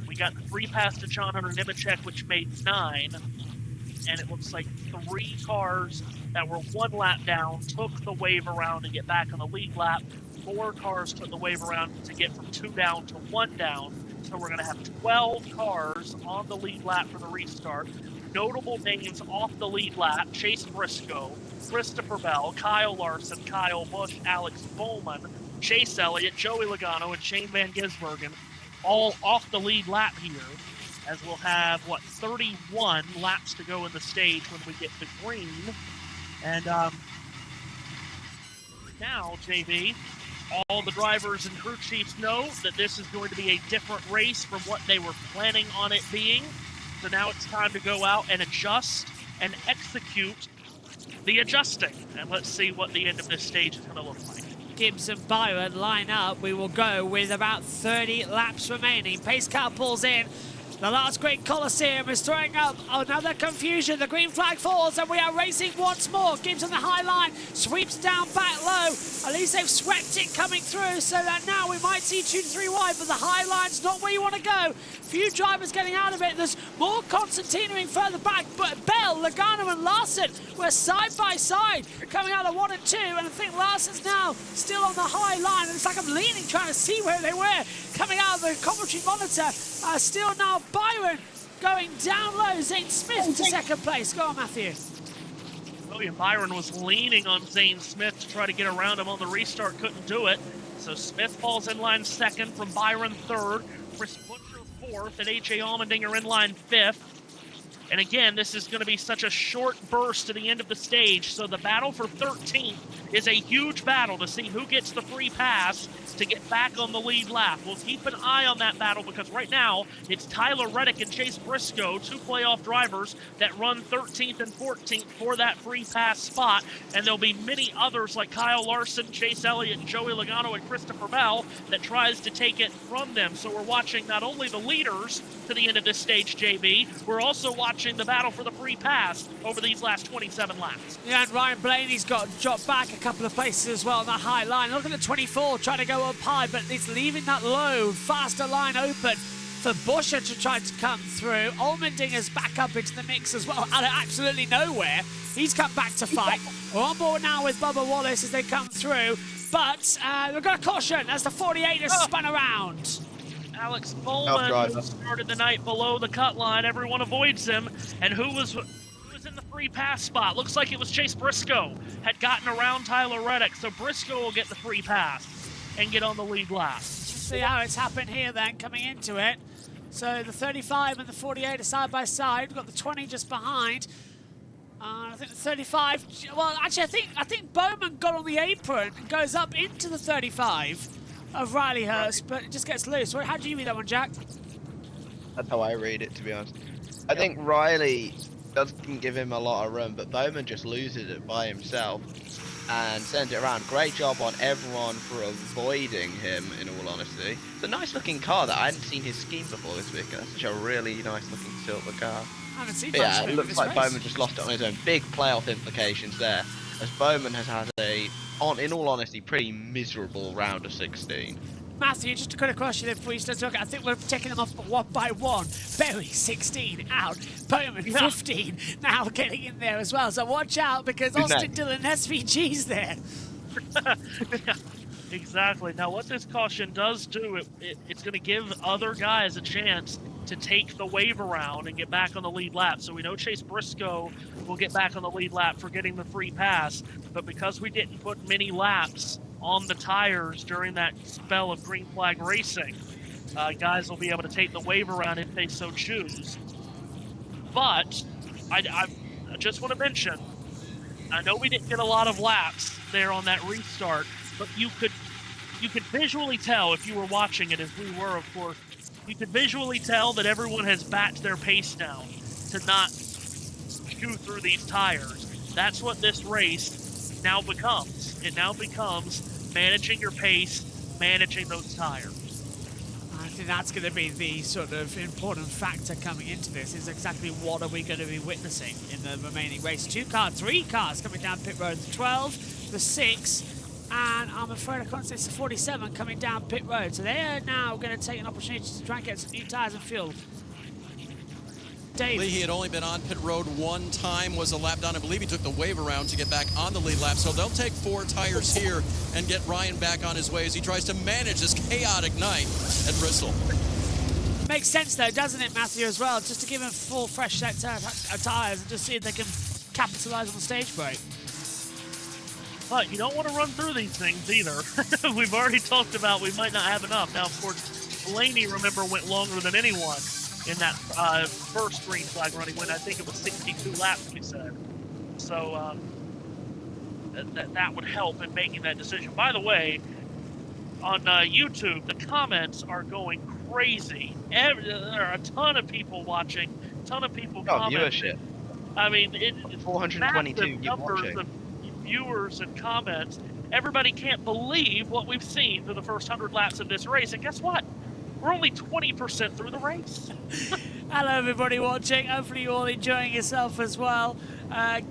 We got the free pass to John Hunter Nemechek, which made 9. And it looks like 3 cars that were 1 lap down took the wave around to get back on the lead lap. 4 cars took the wave around to get from 2 down to 1 down. So we're going to have 12 cars on the lead lap for the restart. Notable names off the lead lap: Chase Briscoe, Christopher Bell, Kyle Larson, Kyle Busch, Alex Bowman, Chase Elliott, Joey Logano, and Shane Van Gisbergen, all off the lead lap here, as we'll have, 31 laps to go in the stage when we get to green. And now, JB, all the drivers and crew chiefs know that this is going to be a different race from what they were planning on it being. So now it's time to go out and adjust and execute the adjusting. And let's see what the end of this stage is going to look like. Gibbs and Byron line up. We will go with about 30 laps remaining. Pace car pulls in. The last Great Coliseum is throwing up another confusion. The green flag falls and we are racing once more. Gibbs on the high line, sweeps down back low. At least they've swept it coming through, so that now we might see 2 to 3 wide, but the high line's not where you want to go. Few drivers getting out of it. There's more continuing further back, but Bell, Logano and Larson were side by side coming out of 1 and 2, and I think Larson's now still on the high line, and it's like I'm leaning trying to see where they were coming out of the commentary monitor. Still now Byron going down low. Zane Smith to second place. Go on, Matthew. William Byron was leaning on Zane Smith to try to get around him on the restart, couldn't do it. So Smith falls in line 2nd, from Byron 3rd, Chris Butcher 4th, and A.J. Allmendinger in line 5th. And again, this is going to be such a short burst to the end of the stage, so the battle for 13th is a huge battle to see who gets the free pass to get back on the lead lap. We'll keep an eye on that battle because right now it's Tyler Reddick and Chase Briscoe, 2 playoff drivers that run 13th and 14th for that free pass spot, and there'll be many others like Kyle Larson, Chase Elliott, Joey Logano, and Christopher Bell that tries to take it from them. So we're watching not only the leaders to the end of this stage, JB, we're also watching the battle for the free pass over these last 27 laps. Yeah, and Ryan Blaney's got dropped back a couple of places as well on that high line. Look at the 24 trying to go up high, but it's leaving that low, faster line open for Buscher to try to come through. Allmendinger's back up into the mix as well, out of absolutely nowhere. He's come back to fight. We're on board now with Bubba Wallace as they come through, but we've got a caution as the 48 has spun around. Alex Bowman, who started the night below the cut line. Everyone avoids him. And who was in the free pass spot? Looks like it was Chase Briscoe. Had gotten around Tyler Reddick. So Briscoe will get the free pass and get on the lead lap. See how it's happened here then, coming into it. So the 35 and the 48 are side by side. We've got the 20 just behind. I think the 35, well, actually, I think Bowman got on the apron and goes up into the 35 of Riley Hurst, but it just gets loose. How do you read that one, Jack? That's how I read it, to be honest. I think Riley doesn't give him a lot of room, but Bowman just loses it by himself and sends it around. Great job on everyone for avoiding him, in all honesty. It's a nice looking car that I hadn't seen his scheme before this weekend. That's such a really nice looking silver car. I haven't seen yeah, it looks like Bowman just lost it on his own. Big playoff implications there, as Bowman has had in all honesty, pretty miserable round of 16. Matthew, just a quick question before you start talking. I think we're taking them off one by one. Berry, 16, out. Bowman, 15, now getting in there as well. So watch out, because Austin Dillon SVG's there. Yeah, exactly. Now, what this caution does do, it's going to give other guys a chance to take the wave around and get back on the lead lap. So we know Chase Briscoe will get back on the lead lap for getting the free pass, but because we didn't put many laps on the tires during that spell of green flag racing, guys will be able to take the wave around if they so choose. But I just want to mention, I know we didn't get a lot of laps there on that restart, but you could visually tell, if you were watching it, as we were, of course, you could visually tell that everyone has backed their pace down to not chew through these tires. That's what this race now becomes. It now becomes managing your pace, managing those tires. think that's going to be the sort of important factor coming into this, is exactly what are we going to be witnessing in the remaining race. 3 cars coming down pit road, the 12, the 6, and I'm afraid I can't say it's the 47 coming down pit road. So they're now going to take an opportunity to try and get some new tyres and fuel. Dave. Lee, he had only been on pit road one time, was a lap down. I believe he took the wave around to get back on the lead lap. So they'll take 4 tires here and get Ryan back on his way as he tries to manage this chaotic night at Bristol. Makes sense though, doesn't it, Matthew, as well? Just to give him full fresh set tyres and just see if they can capitalise on the stage break. But you don't want to run through these things either. We've already talked about we might not have enough. Now, of course, Blaney, remember, went longer than anyone in that first green flag run. He went, I think it was 62 laps, we said. So that would help in making that decision. By the way, on YouTube, the comments are going crazy. There are a ton of people watching, a ton of people commenting. Viewership. I mean, 422 numbers of viewers and comments. Everybody can't believe what we've seen through the first 100 laps of this race. And guess what? We're only 20% through the race. Hello, everybody watching. Hopefully you're all enjoying yourself as well.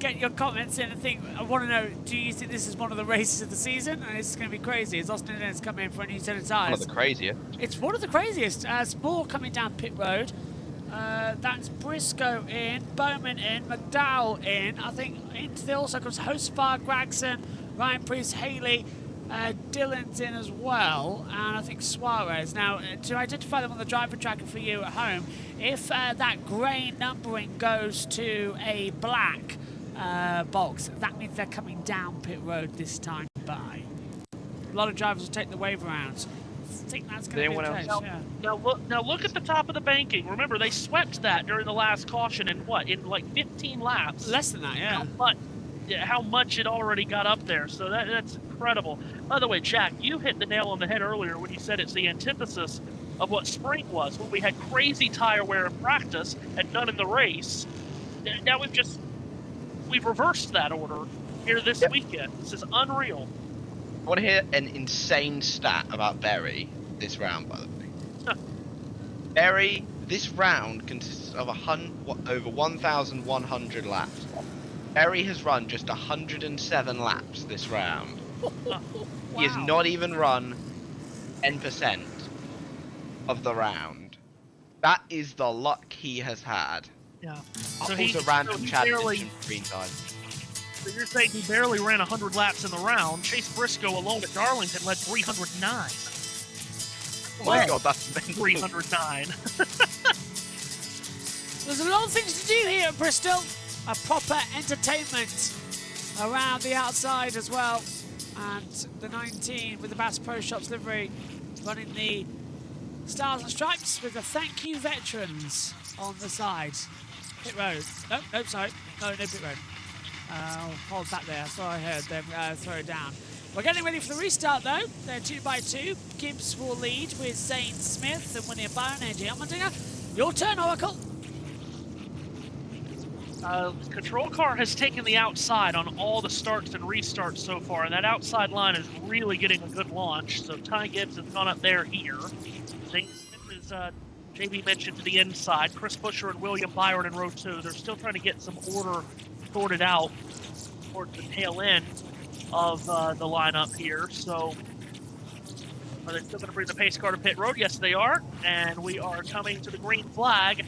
Get your comments in. I want to know, do you think this is one of the races of the season? And it's going to be crazy as Austin Ennis come in for a new set of tyres. One of the craziest. It's one of the craziest. Spore coming down pit road. That's Briscoe in, Bowman in, McDowell in. I think into there also comes Hostfar, Gregson, Ryan Priest, Haley. Dylan's in as well, and I think Suarez. Now, to identify them on the driver tracker for you at home, if that grey numbering goes to a black box, that means they're coming down pit road this time by. A lot of drivers will take the wave around. I think that's going to be the case. Now look at the top of the banking. Remember, they swept that during the last caution in what? In like 15 laps. Less than that, yeah. How much it already got up there. So that's incredible. By the way, Jack, you hit the nail on the head earlier when you said it's the antithesis of what spring was, when we had crazy tire wear in practice and none in the race. Now we've reversed that order here this weekend. This is unreal. I want to hear an insane stat about Berry this round, by the way. Berry, this round consists of over 1,100 laps. Berry has run just 107 laps this round. Wow. He has not even run 10% of the round. That is the luck he has had. Yeah. So he's a random championship green time. So you're saying he barely ran 100 laps in the round. Chase Briscoe alone at Darlington led 309. Oh my God, that's mental. 309. There's a lot of things to do here at Bristol. A proper entertainment around the outside as well. And the 19 with the Bass Pro Shops livery running the Stars and Stripes with the Thank You Veterans on the side. Pit road. Nope, sorry. No pit road. I'll hold that there. So I heard them throw it down. We're getting ready for the restart though. They're 2 by 2. Gibbs will lead with Zane Smith and William Byron, AJ Allmendinger. Your turn, Oracle. Control car has taken the outside on all the starts and restarts so far, and that outside line is really getting a good launch. So Ty Gibbs has gone up there here. Zane Smith is, JB mentioned, to the inside. Chris Buescher and William Byron in row 2. They're still trying to get some order sorted out towards the tail end of the lineup here. So are they still going to bring the pace car to pit road? Yes, they are. And we are coming to the green flag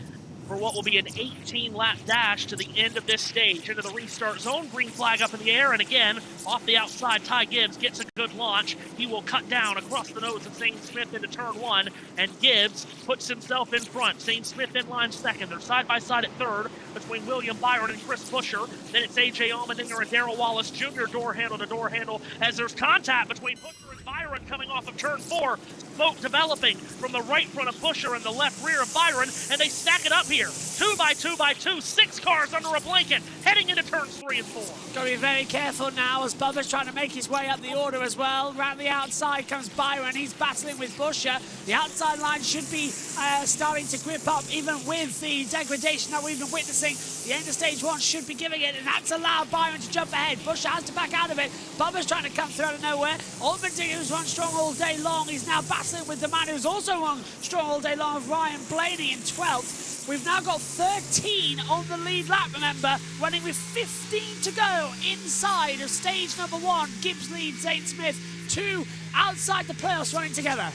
for what will be an 18-lap dash to the end of this stage. Into the restart zone, green flag up in the air, and again, off the outside, Ty Gibbs gets a good launch. He will cut down across the nose of Zane Smith into turn 1, and Gibbs puts himself in front. Zane Smith in line second. They're side by side at third between William Byron and Chris Buescher. Then it's AJ Allmendinger and Darrell Wallace Jr. door handle to door handle as there's contact between Buescher and Byron coming off of turn 4. Smoke developing from the right front of Buescher and the left rear of Byron, and they stack it up here. 2 by 2 by 2, 6 cars under a blanket, heading into turns 3 and 4. Got to be very careful now as Bubba's trying to make his way up the order as well. Round the outside comes Byron. He's battling with Buescher. The outside line should be starting to grip up, even with the degradation that we've been witnessing. The end of stage 1 should be giving it, and that's allowed Byron to jump ahead. Buescher has to back out of it. Bubba's trying to come through out of nowhere. Allmendinger, who's run strong all day long, he's now battling battling with the man who's also run strong all day long, of Ryan Blaney in 12th. We've now got 13 on the lead lap, remember, running with 15 to go inside of stage number 1. Gibbs leads Zane Smith, 2 outside the playoffs running together.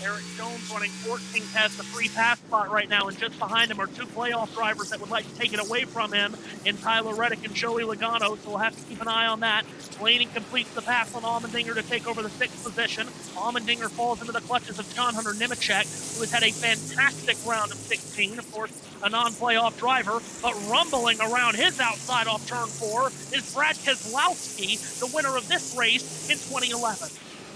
Eric Jones running 14th has the free pass spot right now, and just behind him are 2 playoff drivers that would like to take it away from him in Tyler Reddick and Joey Logano, so we'll have to keep an eye on that. Blaney completes the pass on Allmendinger to take over the 6th position. Allmendinger falls into the clutches of John Hunter Nemechek, who has had a fantastic round of 16, of course, a non-playoff driver, but rumbling around his outside off turn 4 is Brad Keselowski, the winner of this race in 2011.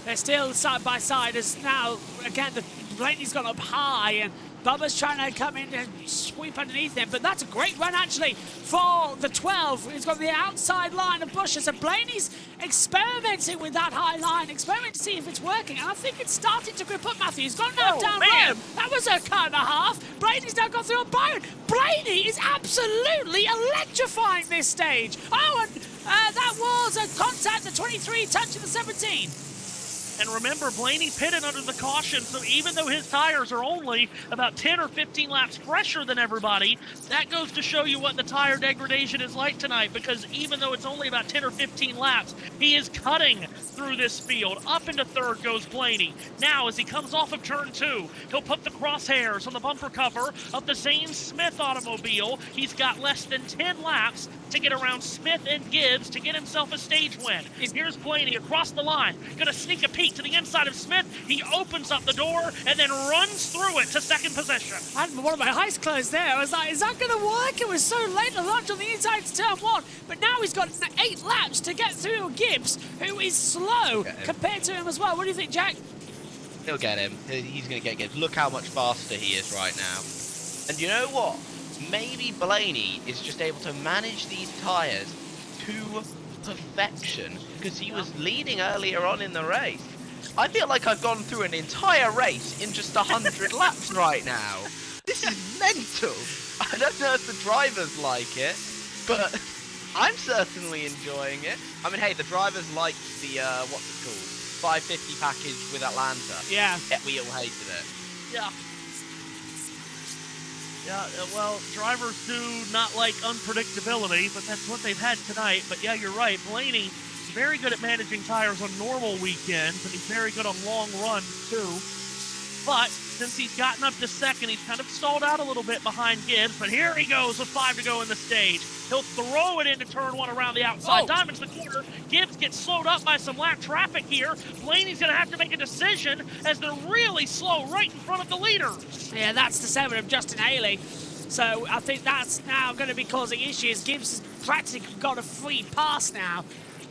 They're still side by side as now, again, Blaney's gone up high and Bubba's trying to come in and sweep underneath him. But that's a great run, actually, for the 12. He's got the outside line of bushes. And Blaney's experimenting with that high line, experimenting to see if it's working. And I think it's starting to grip up Matthew. He's gone now down low. That was a car and a half. Blaney's now gone through on Byron. Blaney is absolutely electrifying this stage. Oh, and that was a contact, the 23 touching the 17. And remember, Blaney pitted under the caution, so even though his tires are only about 10 or 15 laps fresher than everybody, that goes to show you what the tire degradation is like tonight, because even though it's only about 10 or 15 laps, he is cutting through this field. Up into 3rd goes Blaney. Now, as he comes off of turn 2, he'll put the crosshairs on the bumper cover of the Zane Smith automobile. He's got less than 10 laps to get around Smith and Gibbs to get himself a stage win. Here's Blaney across the line, gonna sneak a peek to the inside of Smith. He opens up the door and then runs through it to 2nd position. I had one of my eyes closed there. I was like, is that going to work? It was so late to launch on the inside to turn 1. But now he's got 8 laps to get through Gibbs, who is slow compared to him as well. What do you think, Jack? He'll get him. He's going to get Gibbs. Look how much faster he is right now. And you know what? Maybe Blaney is just able to manage these tyres to perfection, because he was leading earlier on in the race. I feel like I've gone through an entire race in just 100 laps right now. This is mental. I don't know if the drivers like it, but I'm certainly enjoying it. I mean, hey, the drivers liked the, what's it called? 550 package with Atlanta. Yeah. We all hated it. Yeah. Yeah, well, drivers do not like unpredictability, but that's what they've had tonight. But yeah, you're right. Blaney is very good at managing tires on normal weekends, and he's very good on long runs, too. But since he's gotten up to 2nd, he's kind of stalled out a little bit behind Gibbs. But here he goes with 5 to go in the stage. He'll throw it into turn 1 around the outside. Diamond's the corner. Gibbs gets slowed up by some lap traffic here. Blaney's going to have to make a decision as they're really slow right in front of the leaders. Yeah, that's the 7 of Justin Haley. So I think that's now going to be causing issues. Gibbs has practically got a free pass now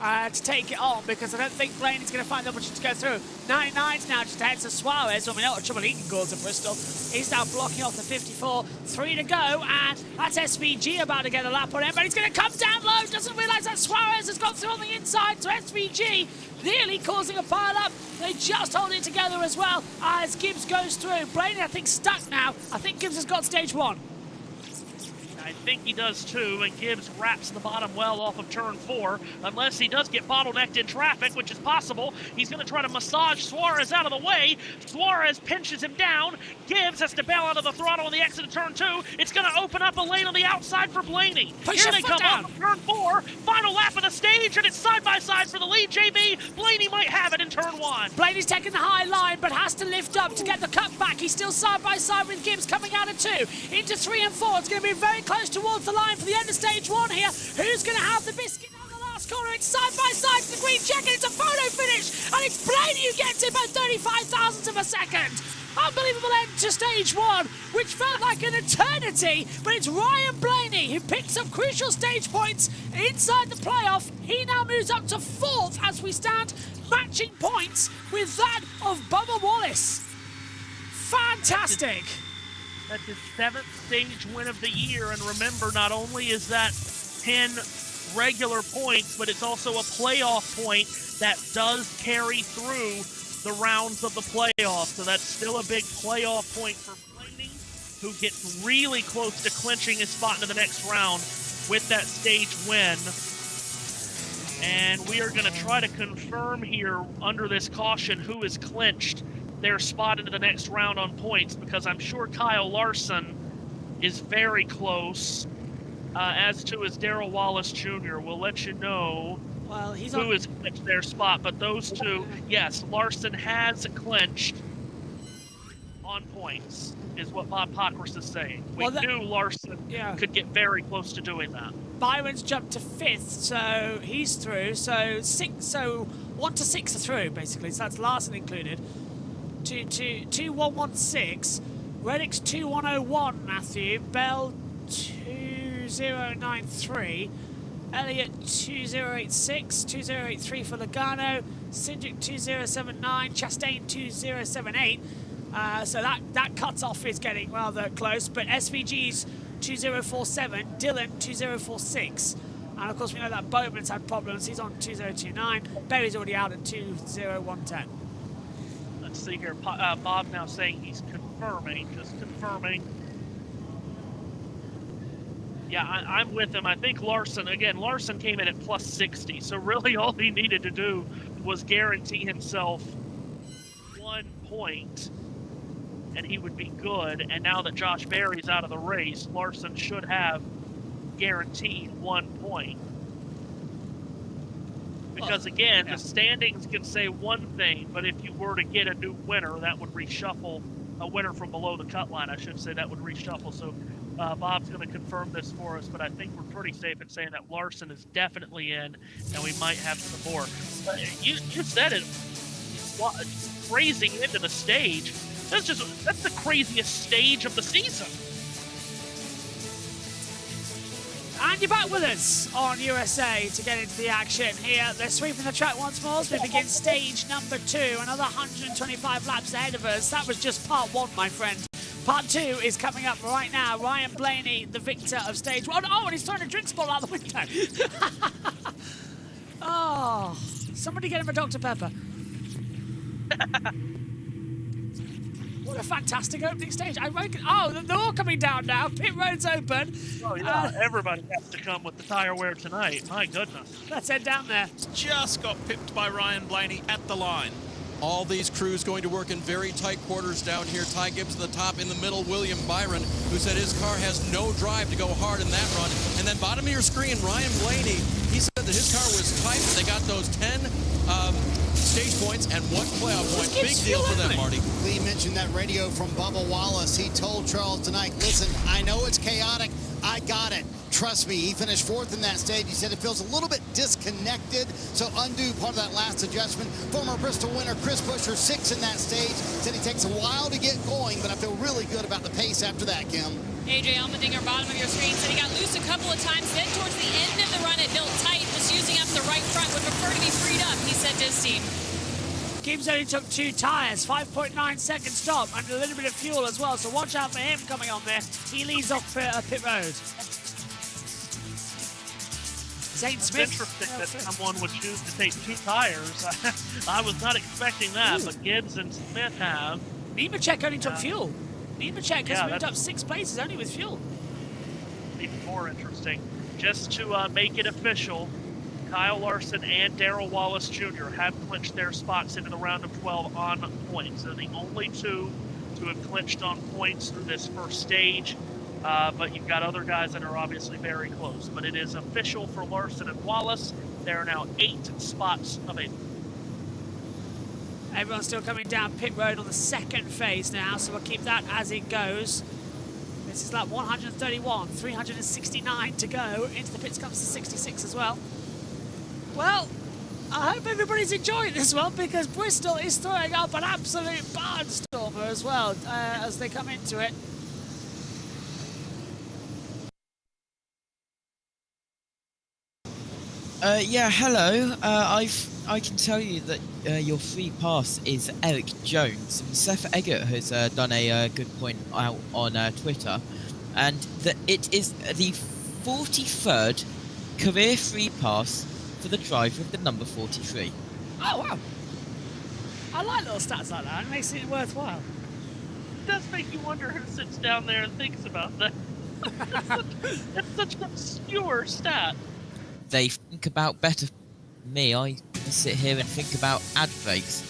to take it on, because I don't think Blaney's going to find the opportunity to go through. 99's now just ahead to Suarez. Well, we know what trouble he can cause at Bristol. He's now blocking off the 54. 3 to go, and that's SVG about to get a lap on him, but he's going to come down low. Doesn't realise that Suarez has got through on the inside to SVG, nearly causing a pile-up. They just hold it together as well as Gibbs goes through. Blaney, I think, stuck now. I think Gibbs has got stage 1. I think he does too, and Gibbs wraps the bottom well off of turn 4, unless he does get bottlenecked in traffic, which is possible. He's going to try to massage Suarez out of the way. Suarez pinches him down. Gibbs has to bail out of the throttle on the exit of turn 2. It's going to open up a lane on the outside for Blaney. Here they come up of turn 4. Final lap of the stage, and it's side by side for the lead. JB, Blaney might have it in turn 1. Blaney's taking the high line, but has to lift up to get the cut back. He's still side by side with Gibbs coming out of 2 into 3 and 4. It's going to be very close towards the line for the end of stage 1 here. Who's going to have the biscuit on the last corner? It's side by side for the green checker. It's a photo finish, and it's Blaney who gets it by 35 thousandths of a second. Unbelievable end to stage 1, which felt like an eternity, but it's Ryan Blaney who picks up crucial stage points inside the playoff. He now moves up to 4th as we stand, matching points with that of Bubba Wallace. Fantastic. That's his 7th stage win of the year, and remember, not only is that 10 regular points, but it's also a playoff point that does carry through the rounds of the playoffs, so that's still a big playoff point for Blaney, who gets really close to clinching his spot into the next round with that stage win. And we are going to try to confirm here under this caution who is clinched their spot into the next round on points, because I'm sure Kyle Larson is very close, as to is Darrell Wallace Jr. We'll let you know who has clinched their spot, but those two, yes, Larson has clinched on points, is what Bob Pockris is saying. We knew Larson could get very close to doing that. Byron's jumped to 5th, so he's through. So 1 to 6 are through, basically. So that's Larson included. 2116. Reddick's 2101, Matthew. Bell 2093. Elliott 2086. 2083 for Logano. Cindric 2079. Chastain 2078. So that cutoff is getting rather close, but SVG's 2047, Dylan 2046, and of course we know that Bowman's had problems. He's on 2029. Berry's already out at 20110. Let's see here. Bob now saying he's confirming, just confirming. Yeah, I'm with him. I think Larson came in at plus 60, so really all he needed to do was guarantee himself 1 point, and he would be good. And now that Josh Berry's out of the race, Larson should have guaranteed 1 point. Because again, the standings can say one thing, but if you were to get a new winner, that would reshuffle, a winner from below the cut line, I should say, that would reshuffle. So Bob's going to confirm this for us, but I think we're pretty safe in saying that Larson is definitely in, and we might have some more. You said it, crazy into the stage. That's the craziest stage of the season. And you're back with us on USA to get into the action here. They're sweeping the track once more as we begin stage number 2. Another 125 laps ahead of us. That was just part 1, my friend. Part 2 is coming up right now. Ryan Blaney, the victor of stage 1. Oh, and he's throwing a drink bottle out the window. Oh, somebody get him a Dr. Pepper. What a fantastic opening stage. I reckon. Oh, they're all coming down now. Pit road's open. Oh, yeah. Everybody has to come with the tire wear tonight. My goodness. Let's head down there. Just got pipped by Ryan Blaney at the line. All these crews going to work in very tight quarters down here. Ty Gibbs at the top, in the middle, William Byron, who said his car has no drive to go hard in that run. And then bottom of your screen, Ryan Blaney, he said that his car was tight. They got those 10 stage points and 1 playoff point. Big deal for them, Marty. Lee mentioned that radio from Bubba Wallace. He told Charles tonight, listen, I know it's chaotic. I got it. Trust me. He finished 4th in that stage. He said it feels a little bit disconnected, so undo part of that last adjustment. Former Bristol winner Chris Buescher, 6th in that stage. Said he takes a while to get going, but I feel really good about the pace after that, Kim. AJ Allmendinger, bottom of your screen, said he got loose a couple of times. Then towards the end of the run, it built tight, was using up the right front, would prefer to be freed up, he said to his team. Gibbs only took 2 tires, 5.9 second stop, and a little bit of fuel as well, so watch out for him coming on there. He leads off pit road. St. Smith. It's interesting that someone would choose to take 2 tires. I was not expecting that, but Gibbs and Smith have. Nemechek only took fuel. Nemechek has moved up 6 places only with fuel. Even more interesting. Just to make it official, Kyle Larson and Darrell Wallace Jr. have clinched their spots into the round of 12 on points. They're the only 2 to have clinched on points through this first stage. But you've got other guys that are obviously very close. But it is official for Larson and Wallace. There are now 8 spots available. Everyone's still coming down pit road on the second phase now, so we'll keep that as it goes. This is lap 131, 369 to go. Into the pits comes the 66 as well. Well, I hope everybody's enjoying this one, because Bristol is throwing up an absolute barnstormer as well as they come into it. Yeah, hello. I can tell you that your free pass is Eric Jones. And Seth Eggert has done a good point out on Twitter, and that it is the 43rd career free pass for the driver of the number 43. Oh, wow. I like little stats like that. It makes it worthwhile. It does make you wonder who sits down there and thinks about that. It's such an obscure stat. They think about better than me. I sit here and think about ad breaks.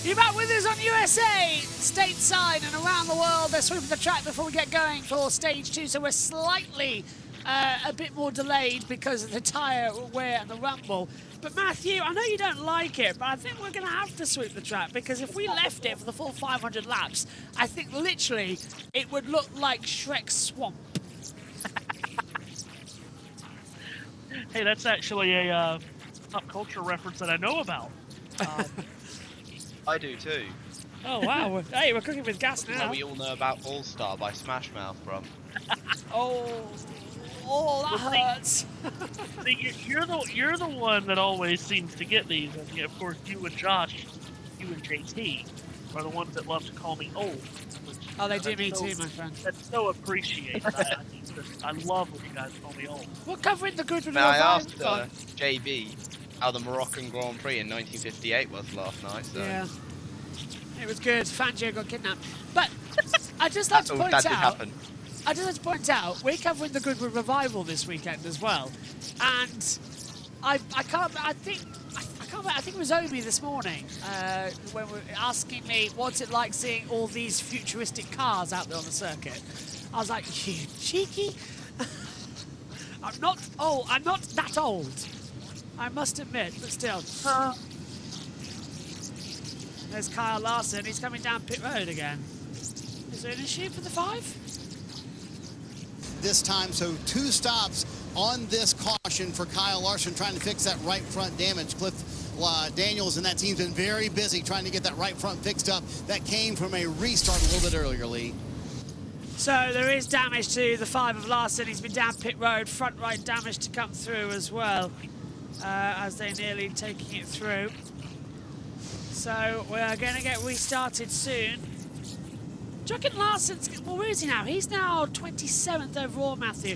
You're back with us on USA, stateside and around the world. They're sweeping the track before we get going for stage 2, so we're slightly a bit more delayed because of the tyre wear and the rumble. But Matthew, I know you don't like it, but I think we're going to have to sweep the track because if we left it for the full 500 laps, I think literally it would look like Shrek's swamp. Hey, that's actually a pop culture reference that I know about. I do too. Oh, wow. Hey, we're cooking with gas now. We all know about All Star by Smash Mouth from. Oh, that hurts. See, you're the one that always seems to get these. And of course, you and Josh, you and JT, are the ones that love to call me old. Oh, they do me too, my friend. That's so appreciated. I love when you guys call me old. We're covering the good with Now, I asked JB how the Moroccan Grand Prix in 1958 was last night. So. Yeah. It was good. Fangio got kidnapped. But I'd just like to point out, we're covering the Goodwood Revival this weekend as well. And I think it was Obi this morning when we were asking me what's it like seeing all these futuristic cars out there on the circuit. I was like, you cheeky. I'm not that old. I must admit, but still. There's Kyle Larson. He's coming down pit road again. Is there an issue for the 5? This time, so 2 stops on this caution for Kyle Larson trying to fix that right front damage. Cliff Daniels and that team's been very busy trying to get that right front fixed up. That came from a restart a little bit earlier, Lee. So there is damage to the 5 of Larson. He's been down pit road. Front right damage to come through as well as they're nearly taking it through. So we're going to get restarted soon. Jochen Larson's, well, where is he now? He's now 27th overall, Matthew.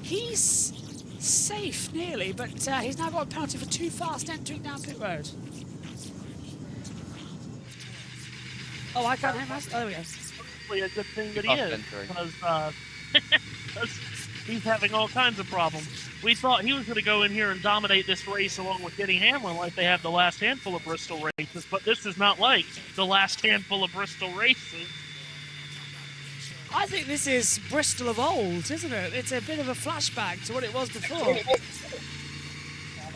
He's safe nearly, but he's now got a penalty for too fast entering down pit road. Oh, I can't hear him. Oh, there we go. Probably a good thing that he is, because he's having all kinds of problems. We thought he was going to go in here and dominate this race along with Denny Hamlin like they have the last handful of Bristol races, but this is not like the last handful of Bristol races. I think this is Bristol of old, isn't it? It's a bit of a flashback to what it was before.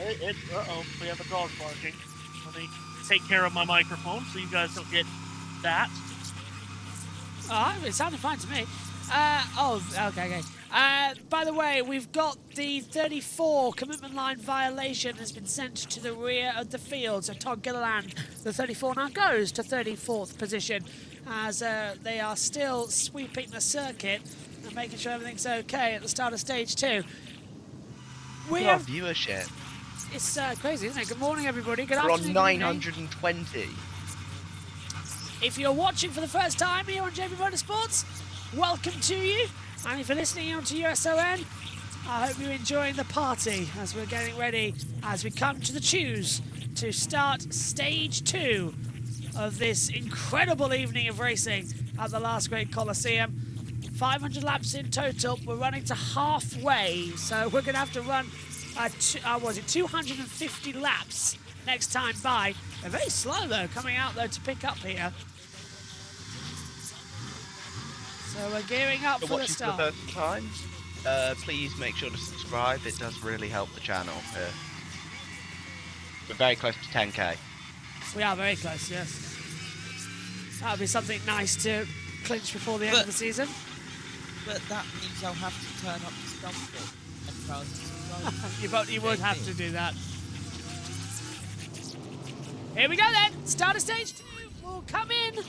Uh-oh, we have a dog barking. Let me take care of my microphone so you guys don't get that. Oh, it sounded fine to me. Okay. By the way, we've got the 34 commitment line violation has been sent to the rear of the field. So Todd Gilliland, the 34, now goes to 34th position as they are still sweeping the circuit and making sure everything's okay at the start of stage 2. We have viewership. It's crazy, isn't it? Good morning, everybody. Good We're afternoon. on 920. If you're watching for the first time here on JB Motorsports, welcome to you. And if you're listening on to USON, I hope you're enjoying the party as we're getting ready, as we come to the choose to start stage 2 of this incredible evening of racing at the Last Great Coliseum. 500 laps in total. We're running to halfway, so we're going to have to run 250 laps next time by. They're very slow though, coming out though to pick up here. So we're gearing up for the start. For the first time, please make sure to subscribe. It does really help the channel. We're very close to 10k. We are very close, yes. That would be something nice to clinch before the end of the season. But that means I'll have to turn up to Stumble and try and subscribe. You would have to do that. Here we go then. Start of stage 2 will come in.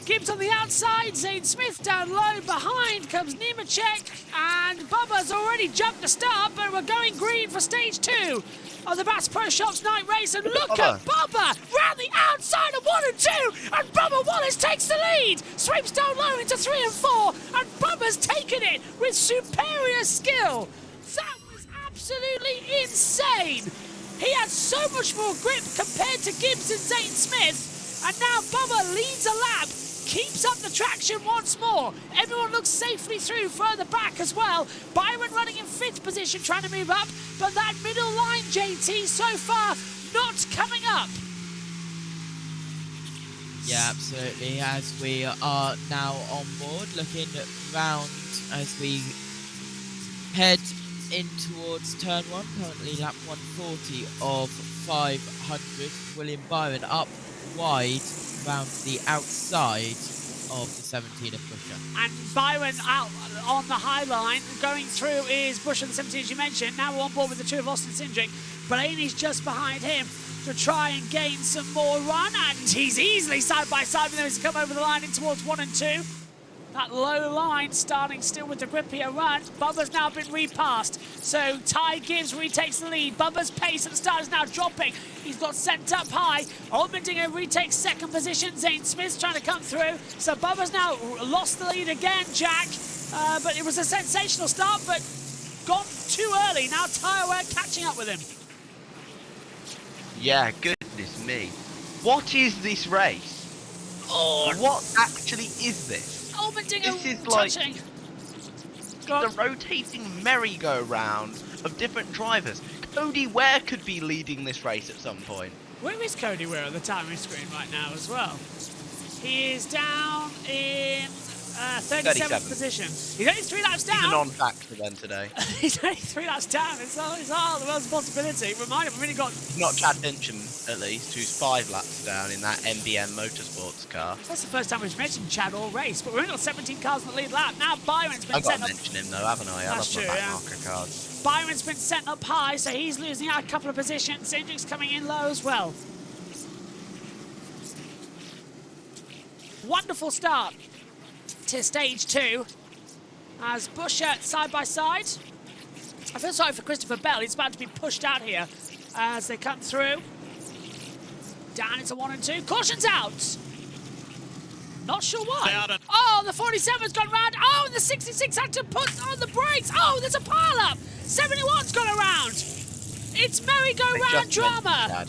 Gibbs on the outside, Zane Smith down low, behind comes Nemechek, and Bubba's already jumped the start, but we're going green for stage 2 of the Bass Pro Shops night race, and look at Bubba round the outside of 1 and 2, and Bubba Wallace takes the lead, sweeps down low into 3 and 4, and Bubba's taken it with superior skill. That was absolutely insane. He had so much more grip compared to Gibbs and Zane Smith, and now Bubba leads a lap, keeps up the traction once more. Everyone looks safely through further back as well. Byron running in 5th position, trying to move up, but that middle line, JT, so far not coming up. Yeah, absolutely. As we are now on board, looking round as we head in towards turn 1, currently lap 140 of 500. William Byron up wide round the outside of the 17 of Busher. And Byron out on the high line, going through is Busher, the 17 as you mentioned. Now we're on board with the 2 of Austin Cindric. Blaney's just behind him to try and gain some more run, and he's easily side by side with him as he come over the line in towards 1 and 2. That low line starting still with the grippier run. Bubba's now been repassed, so Ty Gibbs retakes the lead. Bubba's pace at the start is now dropping. He's got sent up high. Olmendinger retakes second position. Zane Smith's trying to come through. So Bubba's now lost the lead again, Jack. But it was a sensational start, but gone too early. Now Tyre catching up with him. Yeah, goodness me. What is this race? Oh, what actually is this? Olmendinger This is like touching. the rotating merry-go-round of different drivers. Cody Ware could be leading this race at some point. Where is Cody Ware on the timing screen right now as well? He is down in 37th position. He's only 3 laps down. He's a non-factor then today. He's only 3 laps down. It's all the world's possibility. Remind him, we've only got... Not Chad Densham, at least, who's 5 laps down in that JBMotorsports car. That's the first time we've mentioned Chad all race, but we've only got 17 cars in the lead lap. Now Byron's been I've got sent to up... mention him though, haven't I? That's I true, love my yeah. backmarker cards. Byron's been sent up high, so he's losing out a couple of positions. Cindric's coming in low as well. Wonderful start to stage 2 as Busher side by side. I feel sorry for Christopher Bell. He's about to be pushed out here as they come through. Down into 1 and 2. Caution's out. Not sure why. Oh, the 47's gone round. Oh, and the 66 had to put on the brakes. Oh, there's a pile up. 71's gone around. It's merry-go-round drama.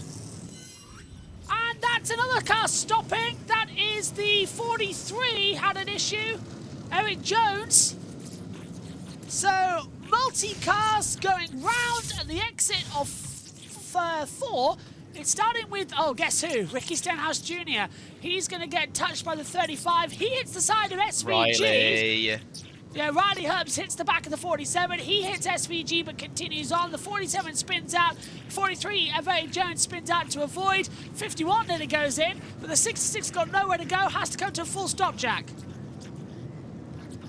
And that's another car stopping. That is the 43 had an issue. Eric Jones. So, multi-cars going round at the exit of 4. It's starting with, oh, guess who? Ricky Stenhouse Jr. He's going to get touched by the 35. He hits the side of SVG. Riley. Yeah, Riley Herbst hits the back of the 47. He hits SVG but continues on. The 47 spins out. 43, Eric Jones spins out to avoid. 51 nearly goes in, but the 66 got nowhere to go. Has to come to a full stop, Jack.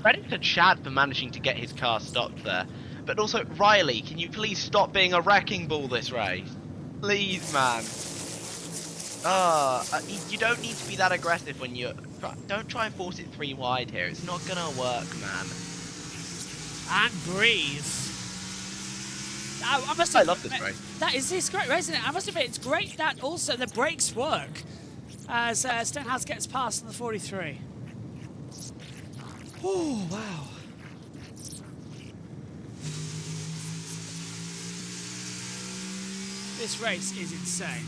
Credit to Chad for managing to get his car stopped there. But also, Riley, can you please stop being a wrecking ball this race? Please, man. You don't need to be that aggressive when you're... Don't try and force it 3 wide here. It's not gonna work, man. And breathe. I love this race. That is this great race, isn't it? I must admit, it's great that also the brakes work as Stenhouse gets past on the 43. Oh, wow. This race is insane.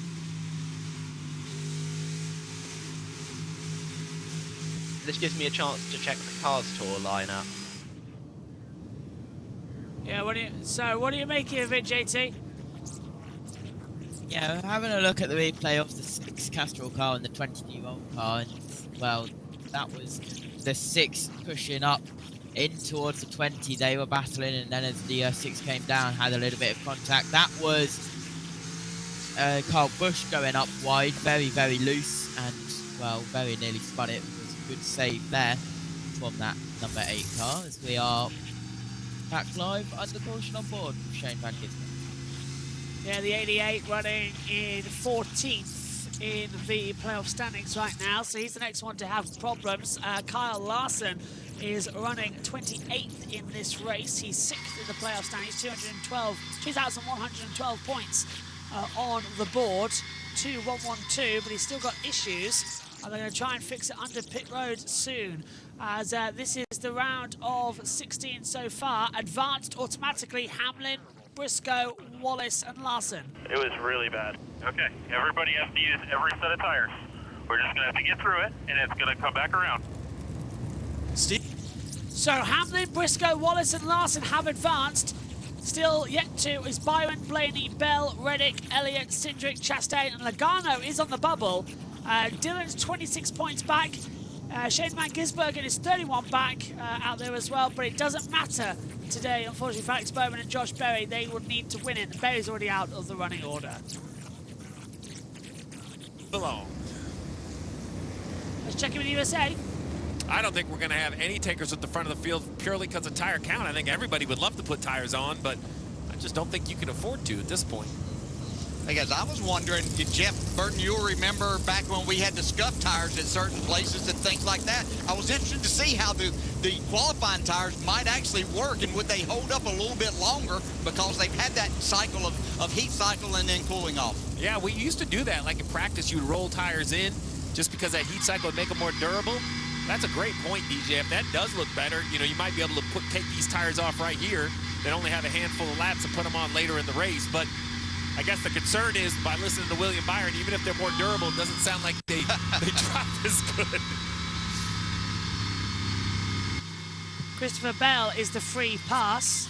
This gives me a chance to check the Cars Tour lineup. Yeah, what do you make of it, JT? Yeah, having a look at the replay of the 6 Castrol car and the 22-volt car, and, well, that was the 6 pushing up in towards the 20. They were battling, and then as the 6 came down, had a little bit of contact. That was Carl Busch going up wide, very, very loose, and, well, very nearly spun it. It was a good save there from that number 8 car, as we are back live under caution on board with Shane Van Gisbergen. Yeah, the 88 running in 14th in the playoff standings right now, so he's the next one to have problems. Kyle Larson is running 28th in this race. He's 6th in the playoff standings, 2,112 points on the board, 2-1-1-2, but he's still got issues. And they're going to try and fix it under pit road soon, as this is the round of 16 so far. Advanced automatically, Hamlin, Briscoe, Wallace, and Larson. It was really bad. Okay, everybody has to use every set of tires. We're just going to have to get through it, and it's going to come back around. Steve? So Hamlin, Briscoe, Wallace, and Larson have advanced. Still yet to is Byron, Blaney, Bell, Reddick, Elliott, Cindric, Chastain, and Logano is on the bubble. Dylan's 26 points back. Shane Van Gisbergen is 31 back out there as well, but it doesn't matter today, unfortunately, for Alex Bowman and Josh Berry. They would need to win it. Berry's already out of the running order. Below. Let's check in with USA. I don't think we're going to have any takers at the front of the field purely because of tire count. I think everybody would love to put tires on, but I just don't think you can afford to at this point. Hey guys, I was wondering, did Jeff Burton, you'll remember back when we had the scuff tires at certain places and things like that? I was interested to see how the qualifying tires might actually work, and would they hold up a little bit longer because they've had that cycle of heat cycle and then cooling off. Yeah, we used to do that. Like in practice, you'd roll tires in just because that heat cycle would make them more durable. That's a great point, DJ. If that does look better, you know, you might be able to take these tires off right here, then only have a handful of laps and put them on later in the race. But I guess the concern is, by listening to William Byron, even if they're more durable, it doesn't sound like they drive as good. Christopher Bell is the free pass.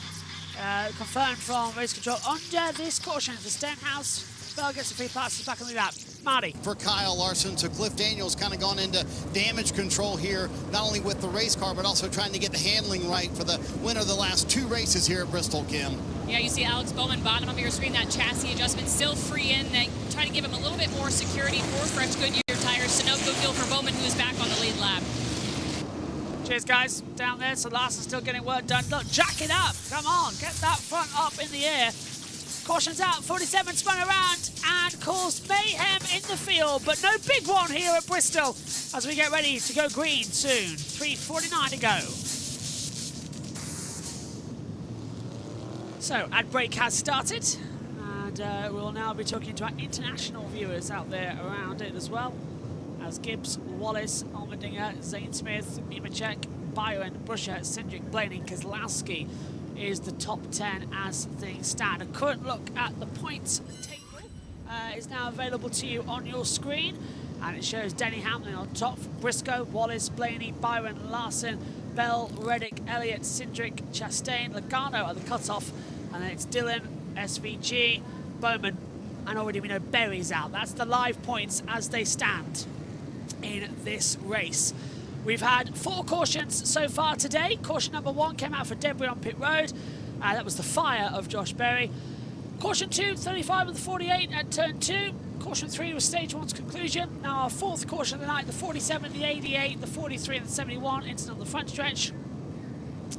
Confirmed from race control under this caution for Stenhouse. Bell gets the free pass. He's back on the lap. Marty. For Kyle Larson, so Cliff Daniels kind of gone into damage control here, not only with the race car, but also trying to get the handling right for the winner of the last 2 races here at Bristol, Kim. Yeah, you see Alex Bowman, bottom of your screen, that chassis adjustment still free in. They try to give him a little bit more security for fresh Goodyear tires. So no good deal for Bowman, who is back on the lead lap. Cheers, guys. Down there, so Larson's still getting work done. Look, jack it up. Come on, get that front up in the air. Caution's out, 47 spun around and caused mayhem in the field, but no big one here at Bristol as we get ready to go green soon. 3:49 to go. So, ad break has started, and we'll now be talking to our international viewers out there around it as well, as Gibbs, Wallace, Allmendinger, Zane Smith, Nemechek, Byron, Busher, Cindric, Blaney, Kozlowski is the top 10 as things stand. A current look at the points table is now available to you on your screen, and it shows Denny Hamlin on top for Briscoe, Wallace, Blaney, Byron, Larson, Bell, Reddick, Elliott, Cindric, Chastain, Logano at the cutoff, and then it's Dillon, SVG, Bowman, and already we know Berry's out. That's the live points as they stand in this race. We've had 4 cautions so far today. Caution number 1 came out for debris on pit road. That was the fire of Josh Berry. Caution 2, 35 of the 48 at turn 2. Caution 3 was stage 1's conclusion. Now our 4th caution of the night, the 47, the 88, the 43 and the 71, incident on the front stretch.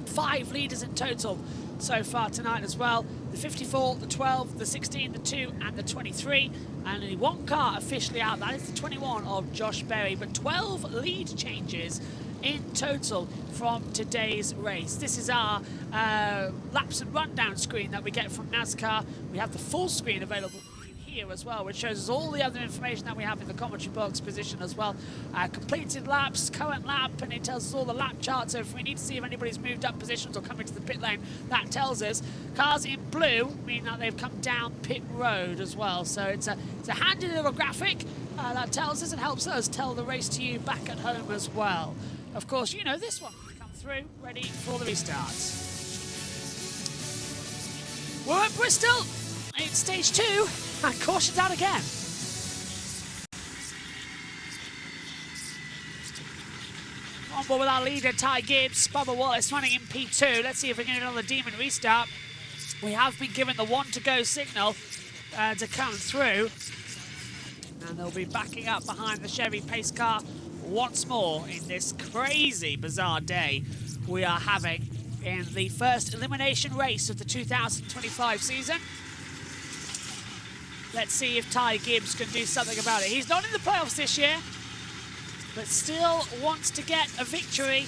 5 leaders in total so far tonight as well. The 54, the 12, the 16, the 2 and the 23. And only 1 car officially out. That is the 21 of Josh Berry. But 12 lead changes in total from today's race. This is our laps and rundown screen that we get from NASCAR. We have the full screen available here as well, which shows us all the other information that we have in the commentary box position as well. Completed laps, current lap, and it tells us all the lap charts. So if we need to see if anybody's moved up positions or coming to the pit lane, that tells us. Cars in blue mean that they've come down pit road as well. So it's a handy little graphic that tells us and helps us tell the race to you back at home as well. Of course, you know this one will come through, ready for the restarts. We're at Bristol. It's stage 2. And caution's out again. On board with our leader, Ty Gibbs. Bubba Wallace running in P2. Let's see if we can get another demon restart. We have been given the 1 to go signal to come through. And they'll be backing up behind the Chevy pace car once more in this crazy, bizarre day we are having in the first elimination race of the 2025 season. Let's see if Ty Gibbs can do something about it. He's not in the playoffs this year, but still wants to get a victory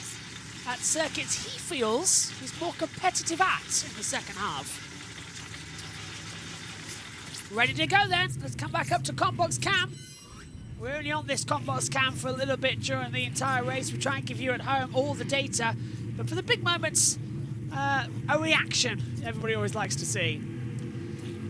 at circuits he feels he's more competitive at in the second half. Ready to go then. Let's come back up to Combox Cam. We're only on this Combox Cam for a little bit during the entire race. We try and give you at home all the data, but for the big moments, a reaction everybody always likes to see.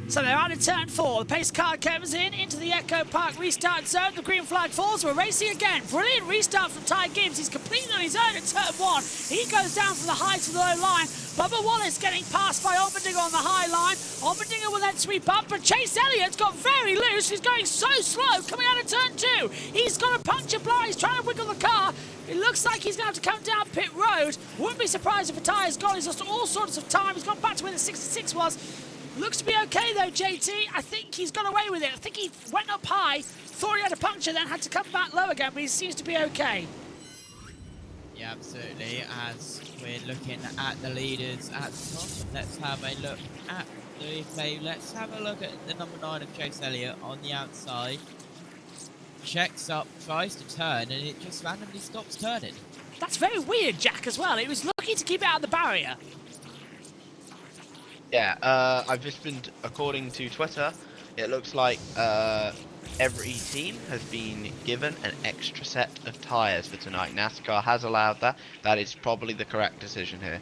So they're out of turn 4. The pace car comes in into the Echo Park restart zone. The green flag falls. We're racing again. Brilliant restart from Ty Gibbs. He's completely on his own at turn 1. He goes down from the high to the low line. Bubba Wallace getting passed by Allmendinger on the high line. Allmendinger will then sweep up, but Chase Elliott's got very loose. He's going so slow coming out of turn 2. He's got a puncture blower. He's trying to wiggle the car. It looks like he's going to have to come down pit road. Wouldn't be surprised if a tyre's gone. He's lost all sorts of time. He's gone back to where the 66 was. Looks to be okay though, JT. I think he's got away with it. I think he went up high, thought he had a puncture, then had to come back low again, but he seems to be okay. Yeah, absolutely. As we're looking at the leaders at the top, let's have a look at the replay. Let's have a look at the number 9 of Chase Elliott on the outside. Checks up, tries to turn, and it just randomly stops turning. That's very weird, Jack, as well. It was lucky to keep it out of the barrier. Yeah, I've just been, according to Twitter, it looks like every team has been given an extra set of tyres for tonight. NASCAR has allowed that. That is probably the correct decision here.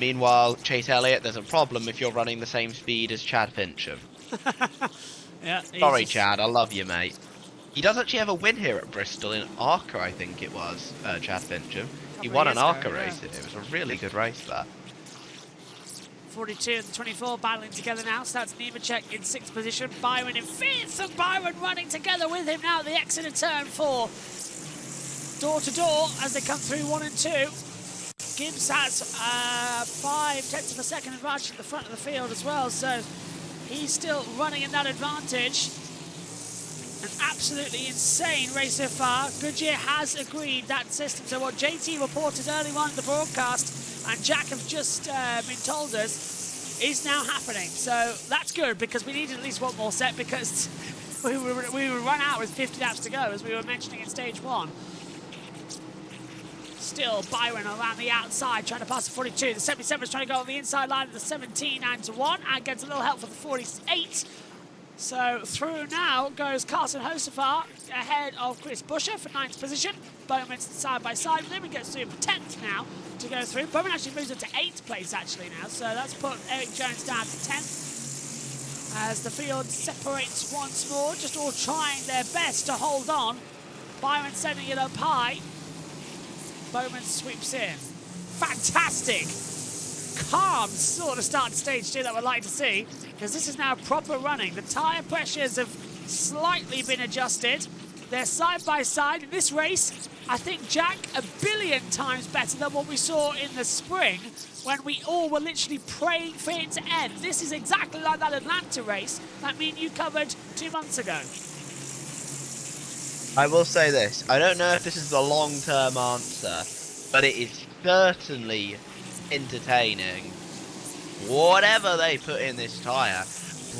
Meanwhile, Chase Elliott, there's a problem if you're running the same speed as Chad Fincham. Yeah, Sorry, Chad, I love you, mate. He does actually have a win here at Bristol in ARCA, I think it was, Chad Fincham. He won an ARCA race. It was a really good race, that. 42 and 24 battling together now. So that's Nemechek in 6th position. Byron in 5th, and Byron running together with him now at the exit of turn 4. Door to door as they come through 1 and 2. Gibbs has 5/10 of a second advantage at the front of the field as well, so he's still running in that advantage. An absolutely insane race so far. Goodyear has agreed that system. So what JT reported early on in the broadcast, and Jack have just been told us, is now happening. So that's good, because we needed at least one more set, because we were run out with 50 laps to go, as we were mentioning in stage 1. Still Byron around the outside trying to pass the 42. The 77 is trying to go on the inside line of the 17 and 1, and gets a little help for the 48. So through now goes Carson Hosefar ahead of Chris Buescher for 9th position. Bowman's side by side with him. He gets through for 10th now to go through. Bowman actually moves up to 8th place actually now, so that's put Eric Jones down to 10th. As the field separates once more, just all trying their best to hold on. Byron sending it up high. Bowman sweeps in. Fantastic! Calm sort of start to stage 2 that we'd like to see, because this is now proper running. The tyre pressures have slightly been adjusted. They're side by side in this race. I think, Jack, a billion times better than what we saw in the spring when we all were literally praying for it to end. This is exactly like that Atlanta race that me and you covered 2 months ago. I will say this, I don't know if this is the long-term answer, but it is certainly entertaining. Whatever they put in this tyre,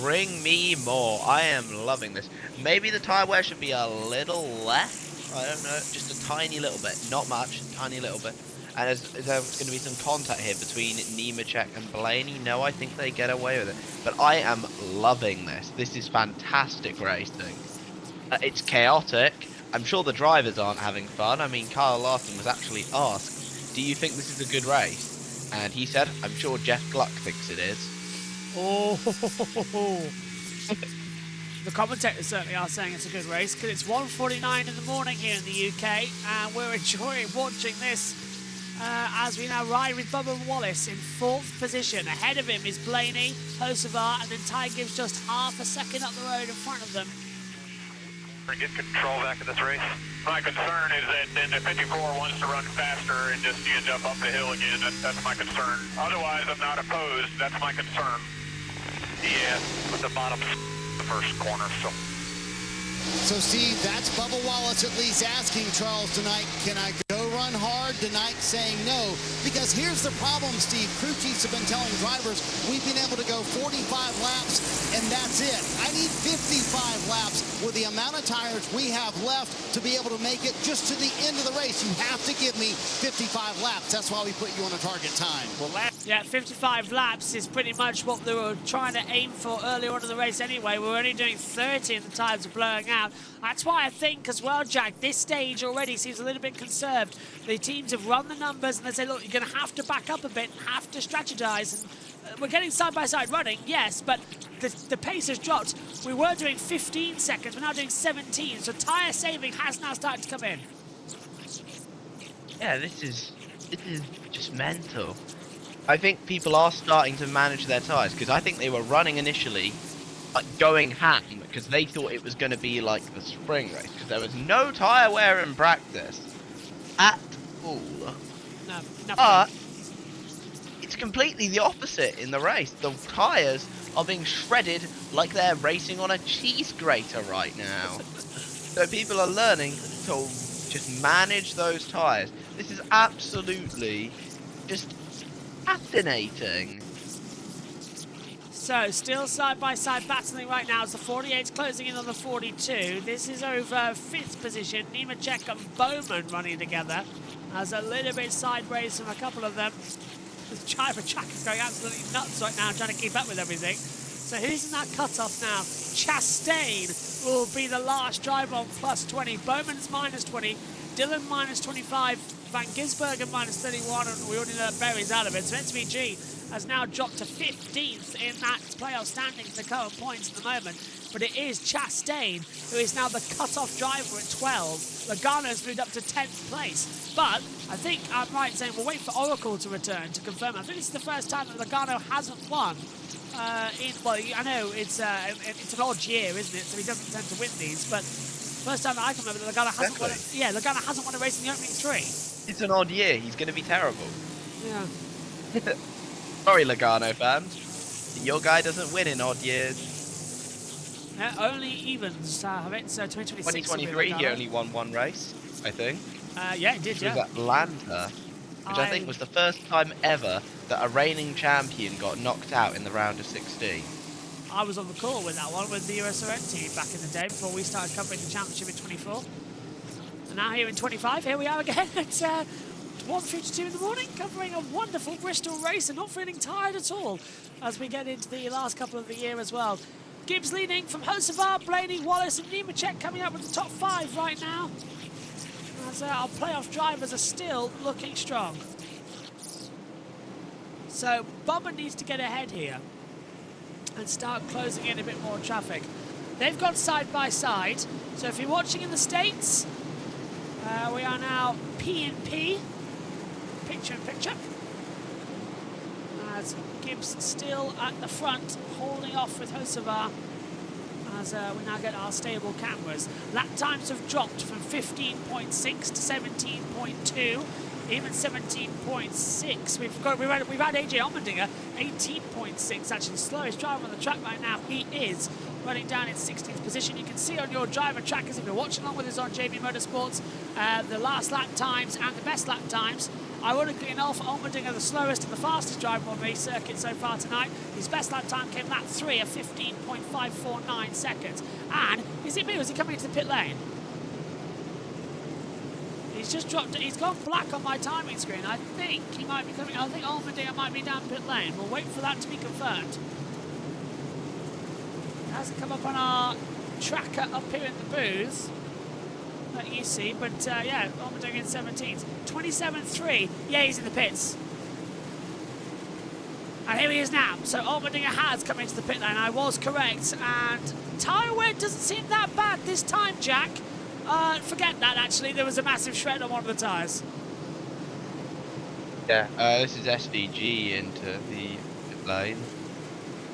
bring me more. I am loving this. Maybe the tyre wear should be a little less. I don't know, just a tiny little bit. Not much, tiny little bit. And there's going to be some contact here between Nemechek and Blaney. No, I think they get away with it. But I am loving this. This is fantastic racing. It's chaotic. I'm sure the drivers aren't having fun. I mean, Kyle Larson was actually asked, do you think this is a good race? And he said, I'm sure Jeff Gluck thinks it is. Oh, the commentators certainly are saying it's a good race, because it's 1:49 in the morning here in the UK, and we're enjoying watching this as we now ride with Bubba Wallace in 4th position. Ahead of him is Blaney, Hocevar, and then Ty Gibbs just half a second up the road in front of them. Get control back of this race. My concern is that then the 54 wants to run faster and just you end up the hill again. That's my concern. Otherwise, I'm not opposed. That's my concern. Yeah, with the bottom the first corner. So, Steve, that's Bubba Wallace at least asking Charles tonight, can I go run hard tonight, saying no? Because here's the problem, Steve. Crew chiefs have been telling drivers, we've been able to go 45 laps, and that's it. I need 55 laps with the amount of tires we have left to be able to make it just to the end of the race. You have to give me 55 laps. That's why we put you on a target time. Well, yeah, 55 laps is pretty much what they were trying to aim for earlier on in the race anyway. We're only doing 30 and the tires are blowing out. That's why I think as well, Jack, this stage already seems a little bit conserved. the teams have run the numbers and they say, look, you're going to have to back up a bit and have to strategize. And we're getting side-by-side running, yes, but the pace has dropped. We were doing 15 seconds, we're now doing 17, so tyre saving has now started to come in. Yeah, this is just mental. I think people are starting to manage their tyres, because I think they were running initially like going ham, because they thought it was going to be like the spring race, because there was no tyre wear in practice at all. No, but it's completely the opposite in the race. The tyres are being shredded like they're racing on a cheese grater right now. So people are learning to just manage those tyres. This is absolutely just fascinating. So, still side-by-side battling right now as the 48's closing in on the 42. This is over 5th position. Nemechek and Bowman running together. As a little bit sideways from a couple of them. The driver track is going absolutely nuts right now, trying to keep up with everything. So who's in that cutoff now? Chastain will be the last driver on plus 20. Bowman's minus 20. Dillon minus 25. Van Gisbergen minus 31. And we already know that Berry's out of it. So SVG has now dropped to 15th in that playoff standings, the current points at the moment. But it is Chastain who is now the cut-off driver at 12. Logano's moved up to 10th place. But I think I'm right in saying we'll wait for Oracle to return to confirm. I think this is the first time that Logano hasn't won. Well, I know it's an odd year, isn't it? So he doesn't tend to win these. But first time that I can remember that Logano hasn't won. Logano hasn't won a race in the opening 3. It's an odd year. He's going to be terrible. Yeah. Sorry, Logano fans. Your guy doesn't win in odd years. Only evens have it, so 2026. 2023, he only won one race, I think. Yeah, he did, It was Atlanta, which I think was the first time ever that a reigning champion got knocked out in the round of 16. I was on the call with that one with the USRN team back in the day before we started covering the championship in 24. And now here in 25, here we are again at 1:52 in the morning, covering a wonderful Bristol race and not feeling tired at all as we get into the last couple of the year as well. Gibbs leading from Hocevar, Blaney, Wallace and Nemechek coming up with the top 5 right now. As our playoff drivers are still looking strong. So Bubba needs to get ahead here and start closing in a bit more traffic. They've gone side by side. So if you're watching in the States, we are now P&P, picture in picture. As Gibbs still at the front, holding off with Hocevar. As we now get our stable cameras. Lap times have dropped from 15.6 to 17.2, even 17.6. We've had AJ Allmendinger, 18.6, actually the slowest driver on the track right now. He is running down in 16th position. You can see on your driver trackers, if you're watching along with us on JB Motorsports, the last lap times and the best lap times. Ironically enough, Allmendinger the slowest and the fastest driver on the circuit so far tonight. His best lap time came lap 3 at 15.549 seconds. And is it me or is he coming into the pit lane? He's just dropped, he's gone black on my timing screen. I think he might be coming, I think Allmendinger might be down pit lane. We'll wait for that to be confirmed. It hasn't come up on our tracker up here in the booth that you see, but yeah, Allmendinger in 17th. 27.3, yeah, he's in the pits. And here he is now. So Allmendinger has come into the pit lane. I was correct. And tyre wear doesn't seem that bad this time, Jack. Forget that, actually. There was a massive shred on one of the tyres. Yeah, this is SVG into the pit lane.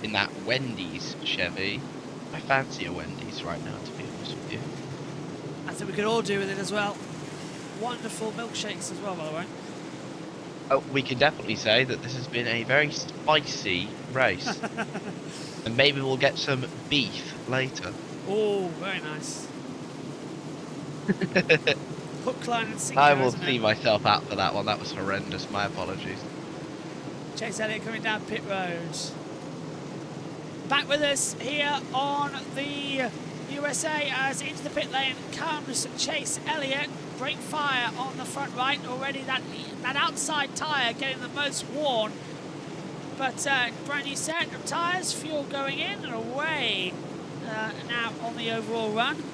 In that Wendy's Chevy. I fancy a Wendy's right now, to be honest with you. I think we could all do with it as well. Wonderful milkshakes as well, by the way. Oh, we can definitely say that this has been a very spicy race. And maybe we'll get some beef later. Oh, very nice. Hook, line and sinker. I will see myself out for that one. That was horrendous. My apologies. Chase Elliott coming down pit road. Back with us here on the USA as into the pit lane comes Chase Elliott. Brake fire on the front right. Already that outside tyre getting the most worn. But brand new set of tyres. Fuel going in and away now on the overall run.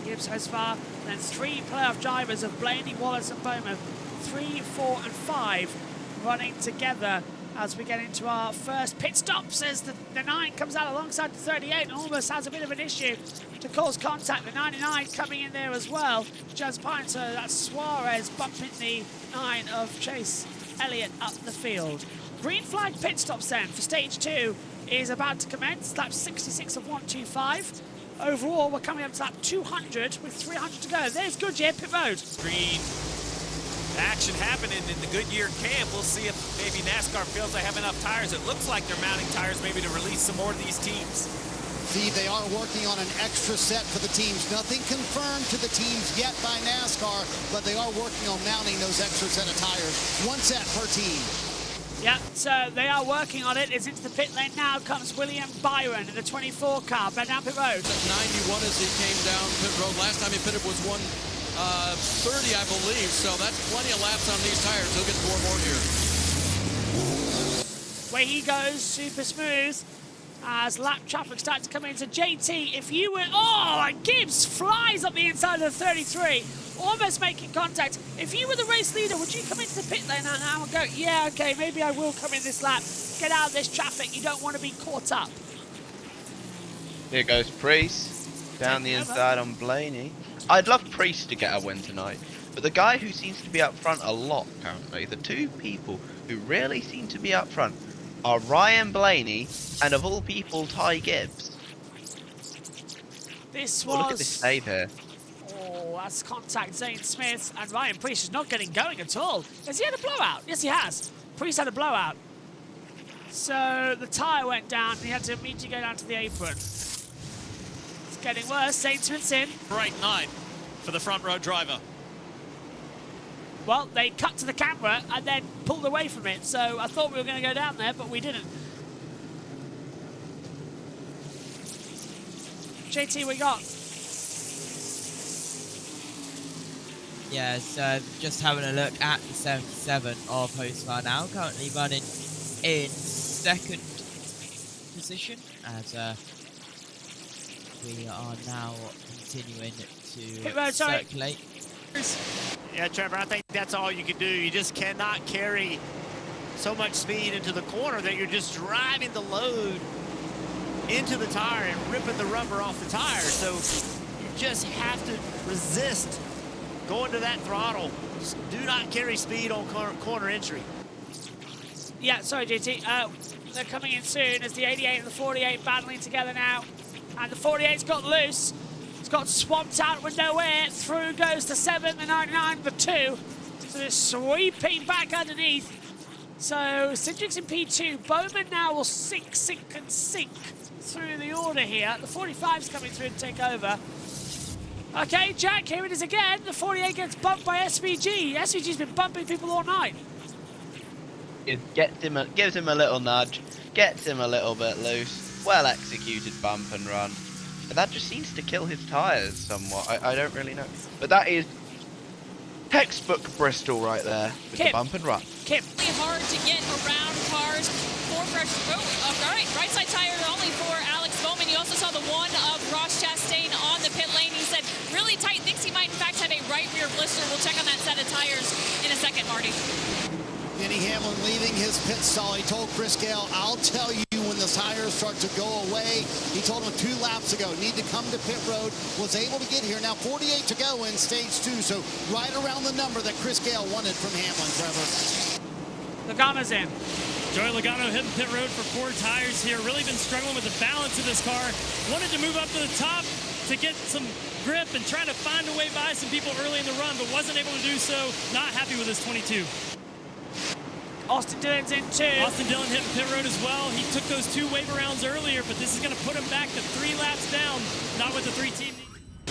Gibbs so far. Then 3 playoff drivers of Blaney, Wallace and Bowman. 3, 4 and 5 running together as we get into our first pit stops as the 9 comes out alongside the 38 and almost has a bit of an issue to cause contact. The 99 coming in there as well. Jazz Pine, so that's Suarez bumping the 9 of Chase Elliott up the field. Green flag pit stops then for stage 2 is about to commence. Lap 66 of 125. Overall, we're coming up to lap 200 with 300 to go. There's Goodyear pit road. Green action happening in the Goodyear camp. We'll see if maybe NASCAR feels they have enough tires. It looks like they're mounting tires maybe to release some more of these teams. Steve, they are working on an extra set for the teams. Nothing confirmed to the teams yet by NASCAR, but they are working on mounting those extra set of tires. 1 set per team. Yeah, so they are working on it. It's into the pit lane now. Comes William Byron in the 24 car. Back down pit road. 91 as he came down pit road. Last time he pitted was 1:30, I believe. So that's plenty of laps on these tires. He'll get 4 more here. Way he goes, super smooth. As lap traffic starts to come into JT, if you were... Oh, and Gibbs flies up the inside of the 33. Almost making contact. If you were the race leader, would you come into the pit lane now and go, yeah, okay, maybe I will come in this lap. Get out of this traffic. You don't want to be caught up. Here goes Priest. Down the inside on Blaney. I'd love Priest to get a win tonight. But the guy who seems to be up front a lot currently, the 2 people who really seem to be up front, are Ryan Blaney and, of all people, Ty Gibbs. This Oh, look at this save here. Oh, that's contact. Zane Smith and Ryan Priest is not getting going at all. Has he had a blowout? Yes, he has. Priest had a blowout. So the tyre went down and he had to immediately go down to the apron. It's getting worse. Zane Smith's in. Right 9 for the front row driver. Well, they cut to the camera and then pulled away from it, so I thought we were going to go down there, but we didn't. JT, we got? Yeah, so just having a look at the 77 of Hostfire now, currently running in 2nd position as we are now continuing to circulate. Yeah, Trevor, I think that's all you can do. You just cannot carry so much speed into the corner that you're just driving the load into the tire and ripping the rubber off the tire. So you just have to resist going to that throttle. Just do not carry speed on corner entry. Yeah, sorry, JT. They're coming in soon as the 88 and the 48 battling together now. And the 48's got loose. It's got swamped out with no air. Through goes the 7, the 99, the 2. So they're sweeping back underneath. So Cindric's in P2. Bowman now will sink through the order here. The 45's coming through to take over. Okay, Jack, here it is again. The 48 gets bumped by SVG. SVG's been bumping people all night. It gives him a little nudge, gets him a little bit loose. Well executed bump and run. But that just seems to kill his tyres somewhat. I don't really know. But that is textbook Bristol right there with the bump and run. Kim. Really hard to get around cars. All right, right side tire only for Alex Bowman. You also saw the 1 of Ross Chastain on the pit lane. He said really tight, thinks he might in fact have a right rear blister. We'll check on that set of tires in a second, Marty. Denny Hamlin leaving his pit stall. He told Chris Gale, I'll tell you when the tires start to go away. He told him 2 laps ago, need to come to pit road. Was able to get here. Now 48 to go in stage 2. So right around the number that Chris Gale wanted from Hamlin, Trevor. Logano's in. Joey Logano hitting pit road for 4 tires here. Really been struggling with the balance of this car. Wanted to move up to the top to get some grip and trying to find a way by some people early in the run, but wasn't able to do so. Not happy with his 22. Austin Dillon's in too. Austin Dillon hitting pit road as well. He took those 2 wave rounds earlier, but this is going to put him back to 3 laps down. Not with the 3 team.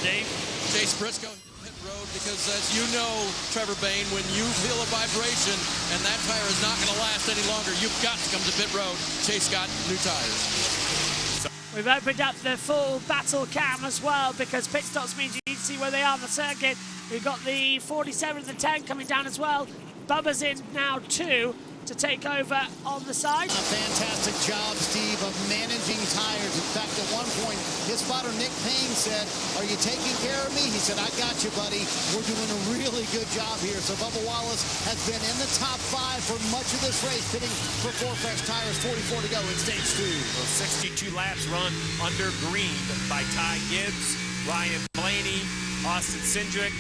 Dave? Chase Briscoe hit road because, as you know, Trevor Bain, when you feel a vibration and that tire is not going to last any longer, you've got to come to pit road. Chase got new tires. We've opened up the full battle cam as well because pit stops means you need to see where they are on the circuit. We've got the 47 and the 10 coming down as well. Bubba's in now too to take over on the side. A fantastic job, Steve, of managing tires. In fact, at one point, his spotter Nick Payne said, are you taking care of me? He said, I got you, buddy. We're doing a really good job here. So Bubba Wallace has been in the top 5 for much of this race, pitting for 4 fresh tires, 44 to go in stage 2. Well, 62 laps run under green by Ty Gibbs, Ryan Blaney, Austin Cindric.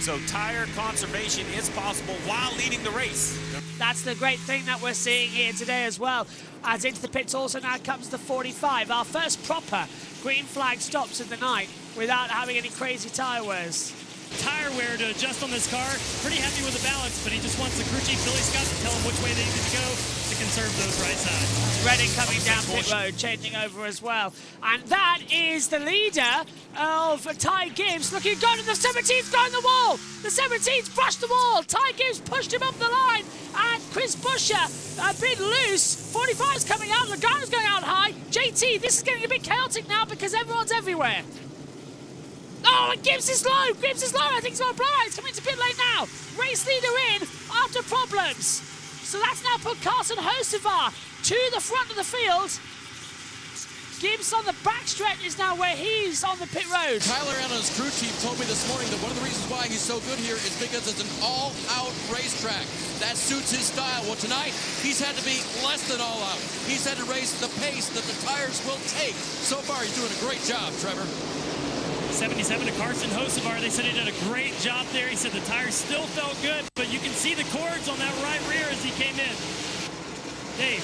So tire conservation is possible while leading the race. That's the great thing that we're seeing here today as well. As into the pits also now comes the 45. Our first proper green flag stops of the night without having any crazy tire wears. Tire wear to adjust on this car. Pretty happy with the balance, but he just wants the crew chief, Billy Scott, to tell him which way they need to go to conserve those right sides. Redding coming down pit road, changing over as well. And that is the leader of Ty Gibbs. Looking good, and the 17th going the wall. The 17th brushed the wall. Ty Gibbs pushed him up the line. And Chris Buescher a bit loose. 45's coming out. Logano's going out high. JT, this is getting a bit chaotic now because everyone's everywhere. Oh, and Gibbs is low. Gibbs is low. I think he's got a blowout. He's coming to pit lane now. Race leader in after problems. So that's now put Carson Hocevar to the front of the field. Gibbs on the backstretch is now where he's on the pit road. Tyler Allen, his crew chief, told me this morning that one of the reasons why he's so good here is because it's an all-out racetrack. That suits his style. Well, tonight, he's had to be less than all-out. He's had to race the pace that the tires will take. So far, he's doing a great job, Trevor. 77 to Carson Hocevar. They said he did a great job there. He said the tires still felt good, but you can see the cords on that right rear as he came in. Dave.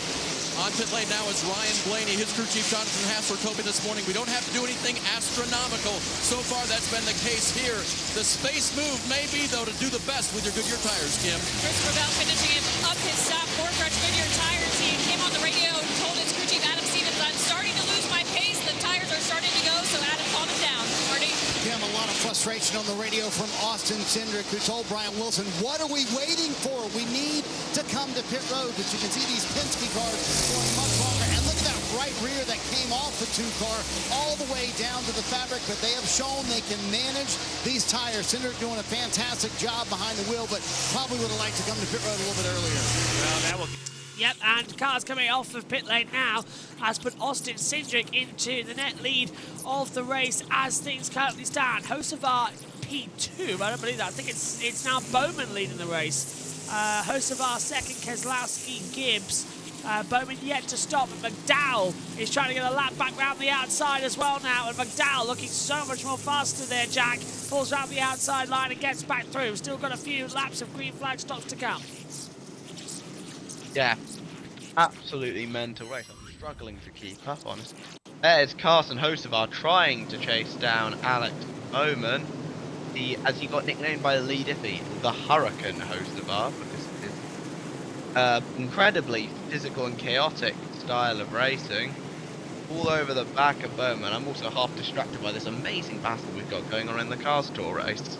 On pit lane now is Ryan Blaney. His crew chief, Jonathan Hassler, told me this morning, we don't have to do anything astronomical. So far, that's been the case here. The space move may be, though, to do the best with your Goodyear tires, Kim. Christopher Bell finishing him up his stop for fresh Goodyear tires. He came on the radio and told his crew chief, Adam Stevens, I'm starting to lose my pace. The tires are starting to go, so Adam, calm it down. Marty? Kim, a lot of frustration on the radio from Austin Cindric, who told Brian Wilson, what are we waiting for? We need to come to pit road. But you can see these Penske cars going much longer. And look at that right rear that came off the 2 car all the way down to the fabric. But they have shown they can manage these tires. Cindric doing a fantastic job behind the wheel, but probably would have liked to come to pit road a little bit earlier. Well, that will... Yep, and cars coming off of pit lane now has put Austin Cindric into the net lead of the race as things currently stand. Hocevar P2, I don't believe that. I think it's now Bowman leading the race. Hocevar second, Keselowski, Gibbs. Bowman yet to stop, and McDowell is trying to get a lap back round the outside as well now, and McDowell looking so much more faster there, Jack. Pulls round the outside line and gets back through. Still got a few laps of green flag stops to come. Yeah, absolutely mental race. I'm struggling to keep up, honestly. There's Carson Hocevar trying to chase down Alex Bowman. As he got nicknamed by the lead iffy, the Hurricane Hocevar, because of his incredibly physical and chaotic style of racing. All over the back of Bowman. I'm also half distracted by this amazing battle we've got going on in the Cars Tour race.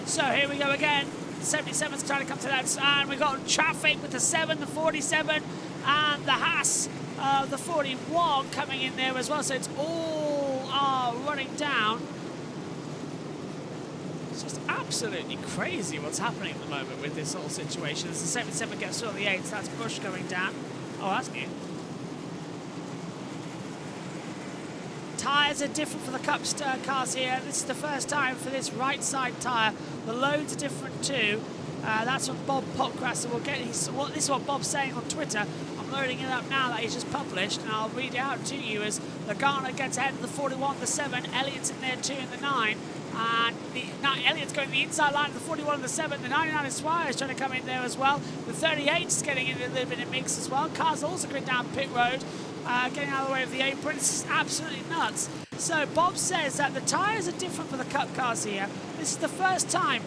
So here we go again. 77's trying to come to that side. We've got traffic with the 7, the 47, and the Haas, the 41 coming in there as well. So it's all running down. It's just absolutely crazy what's happening at the moment with this whole situation. As the 77 gets through on the 8, so that's Busch going down. Oh, that's new. Tyres are different for the Cup cars here. This is the first time for this right side tyre. The loads are different too. That's from Bob Popcraster. We'll get this is what Bob's saying on Twitter. I'm loading it up now that he's just published, and I'll read it out to you as Logano gets ahead of the 41, the 7. Elliott's in there too in the 9. And Elliott's going the inside line of the 41 and the 7. The 99 is Suarez trying to come in there as well. The 38's getting in a little bit of mix as well. Cars also going down pit road. Getting out of the way of the apron. It's absolutely nuts. So Bob says that the tyres are different for the Cup cars here. This is the first time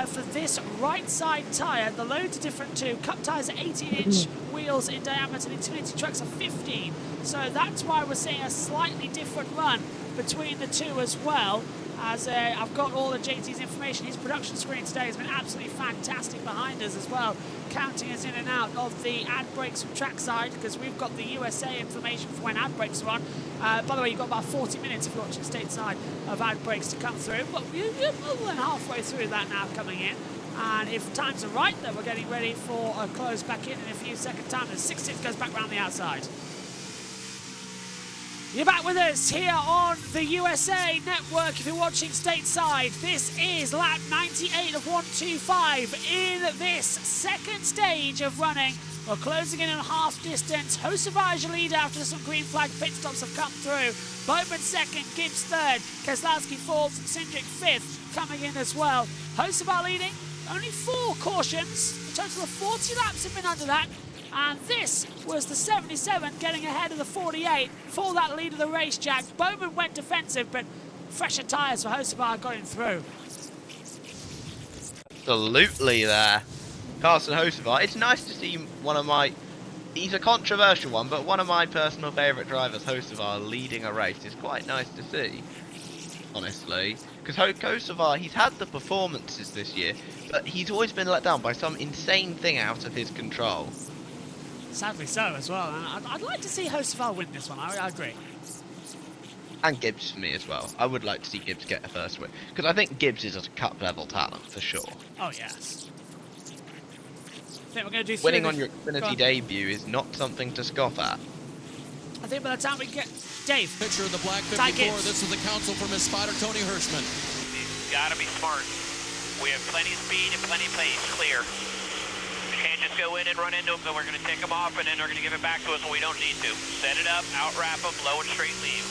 for this right side tyre. The loads are different too. Cup tyres are 18-inch wheels in diameter, and Xfinity trucks are 15. So that's why we're seeing a slightly different run between the two as well. As I've got all of JT's information. His production screen today has been absolutely fantastic behind us as well, counting us in and out of the ad breaks from trackside, because we've got the USA information for when ad breaks are on. By the way, you've got about 40 minutes if you're watching stateside of ad breaks to come through, but we're more than halfway through that now coming in. And if times are right, then we're getting ready for a close back in a few seconds time. The 16th goes back round the outside. You're back with us here on the USA Network if you're watching stateside. This is lap 98 of 125 in this second stage of running. We're closing in on half distance. Hocevar your lead after some green flag pit stops have come through. Bowman second, Gibbs third, Keselowski fourth, Cindric fifth coming in as well. Hocevar leading, only 4 cautions. A total of 40 laps have been under that. And this was the 77 getting ahead of the 48 for that lead of the race, Jack. Bowman went defensive, but fresher tyres for Hocevar got him through. Absolutely there. Carson Hocevar. It's nice to see one of my... He's a controversial one, but one of my personal favourite drivers, Hocevar, leading a race. It's quite nice to see, honestly. Because Hocevar, he's had the performances this year, but he's always been let down by some insane thing out of his control. Sadly so as well. And I'd like to see Hocevar win this one. I agree. And Gibbs for me as well. I would like to see Gibbs get a first win. Because I think Gibbs is a cup level talent for sure. Oh, yes. I think we're going to do winning on your Xfinity debut is not something to scoff at. I think by the time we get... Dave. Picture of the black 54. This is the counsel from his spotter, Tony Hirschman. You've got to be smart. We have plenty of speed and plenty of pace. Clear. We can't just go in and run into them, but we're going to take them off, and then they're going to give it back to us when we don't need to. Set it up, out-wrap them, low and straight leave.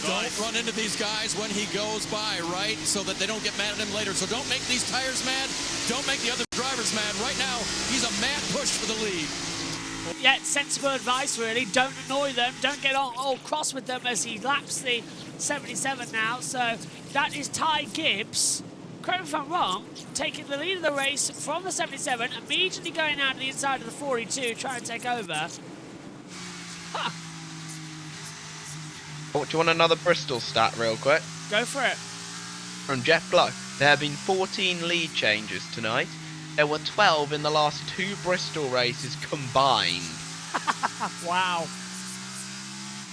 Don't run into these guys when he goes by, right? So that they don't get mad at him later. So don't make these tires mad. Don't make the other drivers mad. Right now, he's a mad push for the lead. Yeah, sensible advice, really. Don't annoy them. Don't get all cross with them as he laps the 77 now. So that is Ty Gibbs. Correct me if I'm wrong, taking the lead of the race from the 77, immediately going out to the inside of the 42, trying to take over. Huh. Oh, do you want another Bristol stat real quick? Go for it. From Jeff Glow. There have been 14 lead changes tonight. There were 12 in the last 2 Bristol races combined. Wow.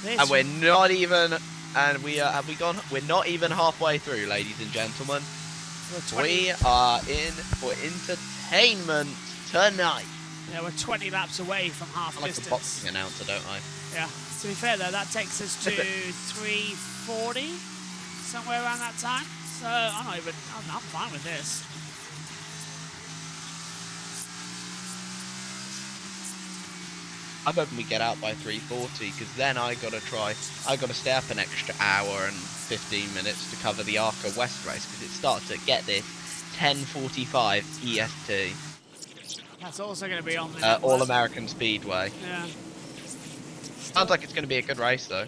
And we're not even... And we have we gone? We're not even halfway through, ladies and gentlemen. We are in for entertainment tonight. Yeah, we're 20 laps away from half I like distance. a boxing announcer, don't I? Yeah. To be fair, though, that takes us to 3:40, somewhere around that time. So I'm fine with this. I'm hoping we get out by 3:40, because then I gotta stay up an extra hour and 15 minutes to cover the Arca West race, because it starts at, get this, 10:45 EST. That's also going to be on the All American Speedway. Yeah. Sounds like it's going to be a good race, though.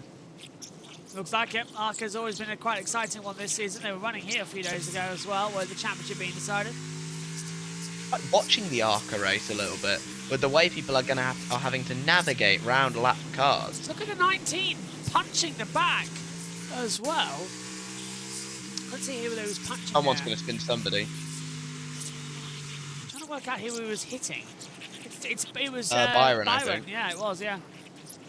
Looks like it. Arca's always been a quite exciting one this season. They were running here a few days ago as well, where the championship being decided. I'm watching the Arca race a little bit, with the way people are having to navigate round lap cars. Look at the 19 punching the back as well. Let's see who was punching. Someone's going to spin somebody. I'm trying to work out who he was hitting. It was Byron, I think. Yeah, it was, yeah.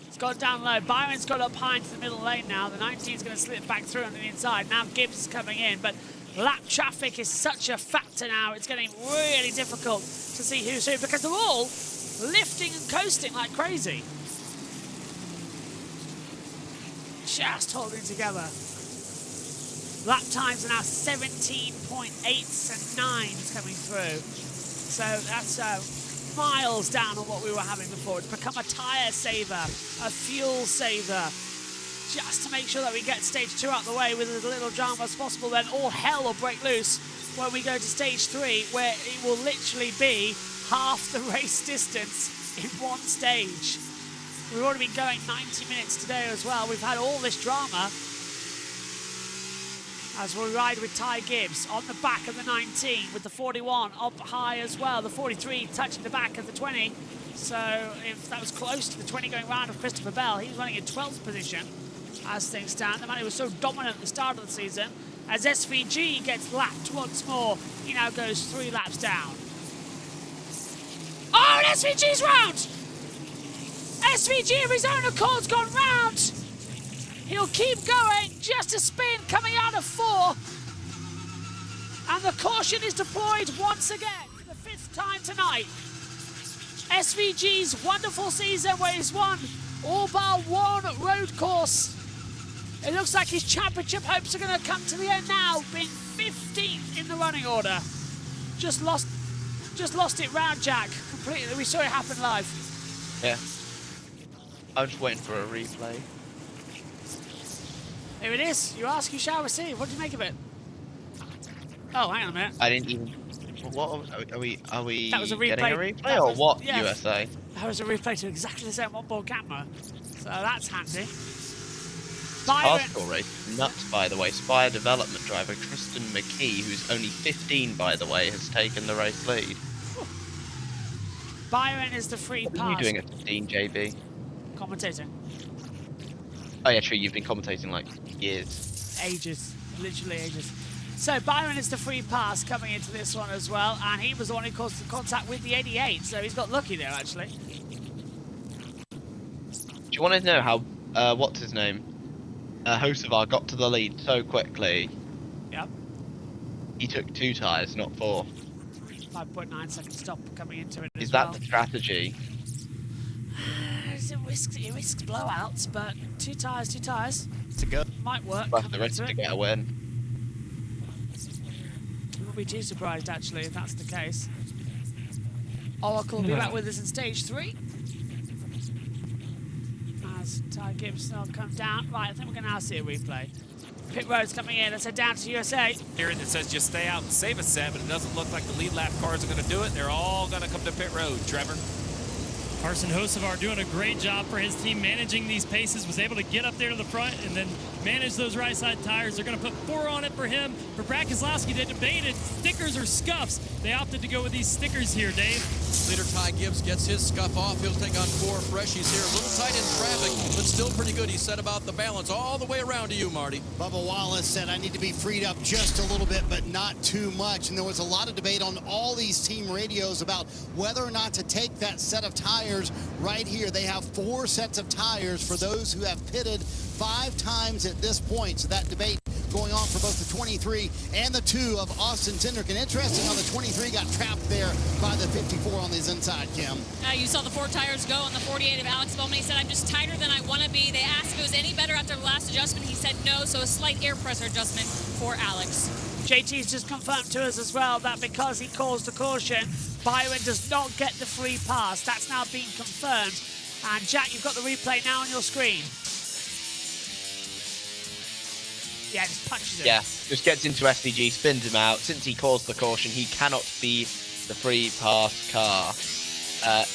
It's got down low. Byron's got up high into the middle lane now. The 19's going to slip back through on the inside. Now Gibbs is coming in, but lap traffic is such a factor now. It's getting really difficult to see who's who, because they're all lifting and coasting like crazy. Just holding together. Lap times are now 17.8s and 9s coming through. So that's miles down on what we were having before. It's become a tyre saver, a fuel saver, just to make sure that we get stage 2 out the way with as little drama as possible. Then all hell will break loose when we go to stage 3, where it will literally be half the race distance in one stage. We've already been going 90 minutes today as well. We've had all this drama as we ride with Ty Gibbs on the back of the 19 with the 41 up high as well. The 43 touching the back of the 20. So if that was close to the 20 going round of Christopher Bell, he was running in 12th position as things stand. The man who was so dominant at the start of the season. As SVG gets lapped once more, he now goes 3 laps down. Oh, and SVG's round! SVG of his own accord's gone round! He'll keep going, just a spin coming out of 4. And the caution is deployed once again for the 5th time tonight. SVG's wonderful season where he's won all bar one road course. It looks like his championship hopes are going to come to the end now, being 15th in the running order. Just lost it round Jack completely. We saw it happen live. Yeah. I'm just waiting for a replay. Here it is. You ask, you shall receive. What do you make of it? Oh, hang on a minute. I didn't even. What are we? That was a replay. Getting a replay or what? Yeah, USA. That was a replay to exactly the same onboard camera. So that's handy. Hardcore race. Nuts, by the way. Spire development driver Tristan McKee, who's only 15, by the way, has taken the race lead. Byron is the free pass. What are you doing at 15, JB? Commentating. Oh yeah, true. You've been commentating like years. Ages, literally ages. So Byron is the free pass coming into this one as well, and he was the one who caused the contact with the 88, so he's got lucky there actually. Do you want to know how what's his name? Hocevar got to the lead so quickly? Yep. He took 2 tyres, not 4. 5.9 second stop coming into it. Is that the strategy? It risks blowouts, but 2 tyres. To go. Might work. Worth the risk to get a win. I wouldn't be too surprised actually if that's the case. Oracle will be back with us in stage 3. As Ty Gibbs will come down. Right, I think we're going to now see a replay. Pit road's coming in. Let's head down to USA. Here it says just stay out and save a set, but it doesn't look like the lead lap cars are going to do it. They're all going to come to pit road. Trevor. Carson Hocevar doing a great job for his team managing these paces, was able to get up there to the front and then manage those right side tires. They're going to put 4 on it for him. For Brad Keselowski, they debated stickers or scuffs. They opted to go with these stickers here, Dave. Leader Ty Gibbs gets his scuff off. He'll take on 4 freshies here. A little tight in traffic, but still pretty good. He said about the balance all the way around to you, Marty. Bubba Wallace said, I need to be freed up just a little bit, but not too much. And there was a lot of debate on all these team radios about whether or not to take that set of tires right here. They have 4 sets of tires for those who have pitted 5 times at this point. So that debate going on for both the 23 and the 2 of Austin Cindric. And interesting how the 23 got trapped there by the 54 on his inside, Kim. You saw the 4 tires go on the 48 of Alex Bowman. He said, I'm just tighter than I want to be. They asked if it was any better after the last adjustment. He said no, so a slight air pressure adjustment for Alex. JT's just confirmed to us as well that because he caused the caution, Byron does not get the free pass. That's now been confirmed. And Jack, you've got the replay now on your screen. Yeah, just punches him. Yeah, just gets into SVG, spins him out. Since he caused the caution, he cannot be the free pass car.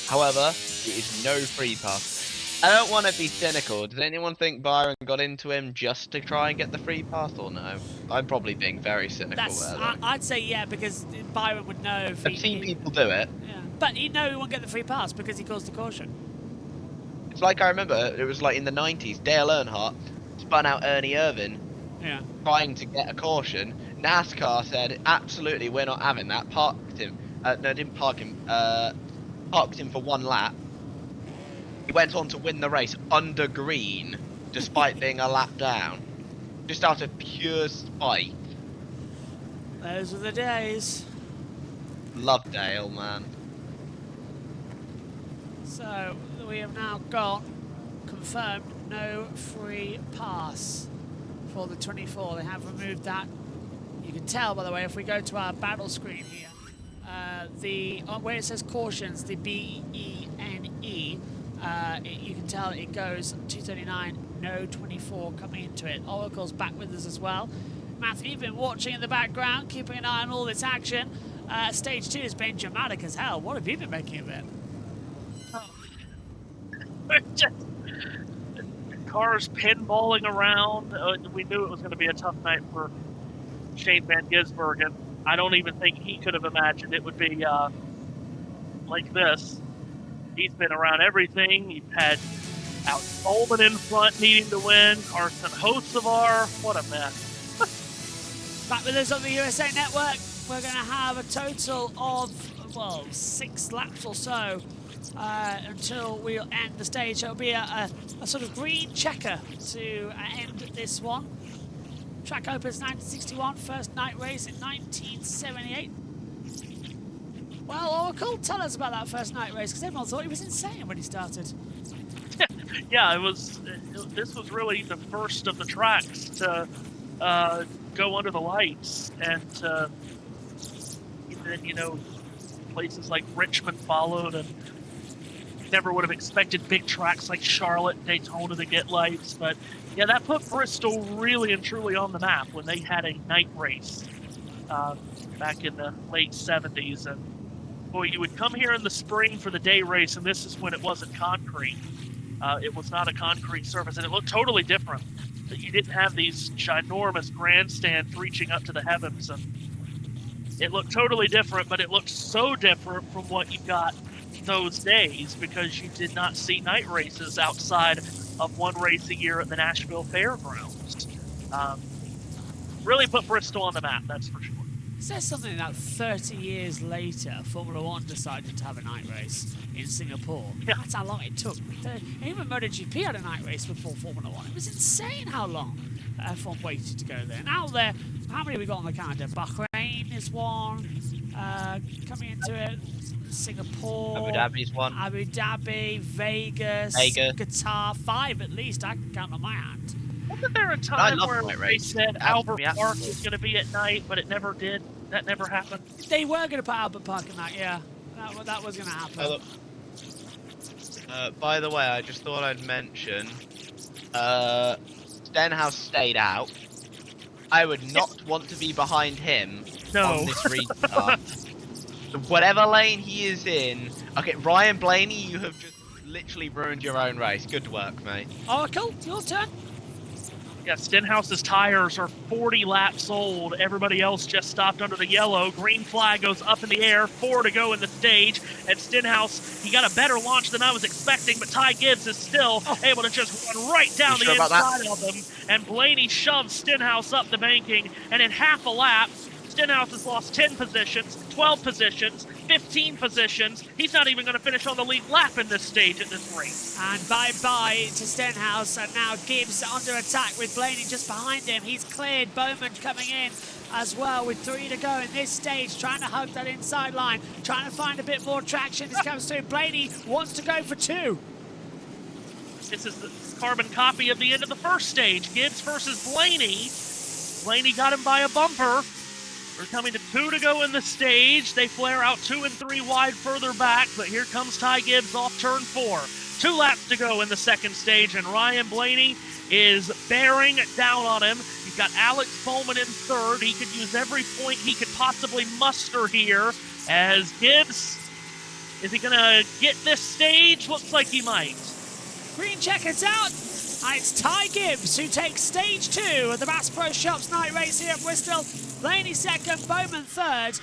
However, it is no free pass. I don't want to be cynical. Does anyone think Byron got into him just to try and get the free pass or no? I'm probably being very cynical there. I'd say yeah, because Byron would know if I've seen people do it. Yeah. But he'd know he won't get the free pass because he caused the caution. It's like I remember, it was like in the 90s, Dale Earnhardt spun out Ernie Irvin trying to get a caution. NASCAR said, absolutely, we're not having that. Parked him. No, didn't park him. Parked him for 1 lap. He went on to win the race under green, despite being a lap down. Just out of pure spite. Those were the days. Love Dale, man. So, we have now got confirmed no free pass for the 24. They have removed that. You can tell, by the way, if we go to our battle screen here, where it says cautions, the B-E-N-E, you can tell it goes 239, no 24 coming into it. Oracle's back with us as well. Matthew, you've been watching in the background, keeping an eye on all this action. Stage 2 has been dramatic as hell. What have you been making of it? Just cars pinballing around. We knew it was going to be a tough night for Shane Van Gisbergen. I don't even think he could have imagined it would be like this. He's been around everything. You've had Alex Bowman in front needing to win. Carson Hocevar. What a mess. Back with us on the USA Network. We're going to have a total of, well, 6 laps or so until we'll end the stage. It'll be a sort of green checker to end this one. Track opens 1961, first night race in 1978. Well, Oracle, tell us about that first night race, because everyone thought he was insane when he started. Yeah, this was really the first of the tracks to go under the lights, and then, you know, places like Richmond followed, and never would have expected big tracks like Charlotte and Daytona to get lights. But yeah, that put Bristol really and truly on the map when they had a night race back in the late 70s. And boy, you would come here in the spring for the day race, and this is when it wasn't concrete. It was not a concrete surface, and it looked totally different. You didn't have these ginormous grandstands reaching up to the heavens, and it looked totally different, but it looked so different from what you got those days because you did not see night races outside of one race a year at the Nashville Fairgrounds. Really put Bristol on the map, that's for sure. It says something that 30 years later, Formula One decided to have a night race in Singapore. Yeah. That's how long it took. Even MotoGP had a night race before Formula One. It was insane how long F1 waited to go there. Now how many have we got on the calendar? Bahrain is one, coming into it. Singapore, Abu Dhabi's one. Abu Dhabi, Vegas, Qatar, 5 at least. I can count on my hand. Wasn't there a time where they said Albert Park was going to be at night, but it never did? That never happened? They were going to put Albert Park at night, yeah. That was going to happen. By the way, I just thought I'd mention, Stenhouse stayed out. I would not want to be behind him on this restart. Whatever lane he is in. Okay, Ryan Blaney, you have just literally ruined your own race. Good work, mate. Oracle, your turn. Yeah, Stenhouse's tires are 40 laps old. Everybody else just stopped under the yellow. Green flag goes up in the air, 4 to go in the stage. And Stenhouse, he got a better launch than I was expecting, but Ty Gibbs is still able to just run right down the inside of him. And Blaney shoves Stenhouse up the banking, and in half a lap, Stenhouse has lost 10 positions, 12 positions, 15 positions. He's not even going to finish on the lead lap in this stage at this race. And bye-bye to Stenhouse. And now Gibbs under attack with Blaney just behind him. He's cleared. Bowman coming in as well with 3 to go in this stage, trying to hug that inside line, trying to find a bit more traction. This comes through. Blaney wants to go for 2. This is the carbon copy of the end of the first stage. Gibbs versus Blaney. Blaney got him by a bumper. We're coming to 2 to go in the stage. They flare out 2 and 3 wide further back, but here comes Ty Gibbs off turn 4. 2 laps to go in the second stage, and Ryan Blaney is bearing down on him. You've got Alex Bowman in third. He could use every point he could possibly muster here as Gibbs. Is he going to get this stage? Looks like he might. Green checkers out. And it's Ty Gibbs who takes stage 2 of the Bass Pro Shops night race here at Bristol. Blaney second, Bowman third.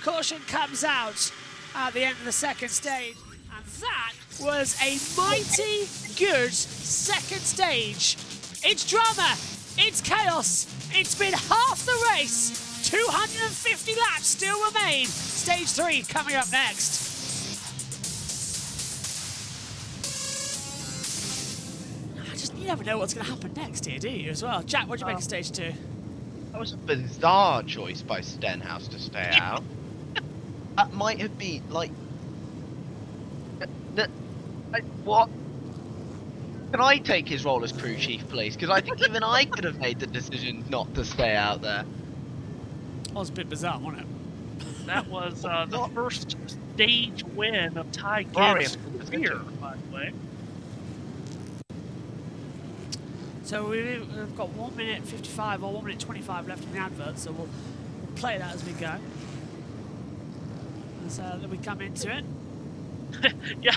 Caution comes out at the end of the second stage. And that was a mighty good second stage. It's drama, it's chaos, it's been half the race. 250 laps still remain. Stage 3 coming up next. You never know what's going to happen next here, do you, as well? Jack, what do you make of stage 2? That was a bizarre choice by Stenhouse to stay out. That might have been, like... What? Can I take his role as crew chief, please? Because I think even I could have made the decision not to stay out there. That was a bit bizarre, wasn't it? That was the first stage win of Ty Gibbs' career, by the way. So we've got 1 minute 55 or 1 minute 25 left in the advert, so we'll play that as we go. So then we come into it. Yeah,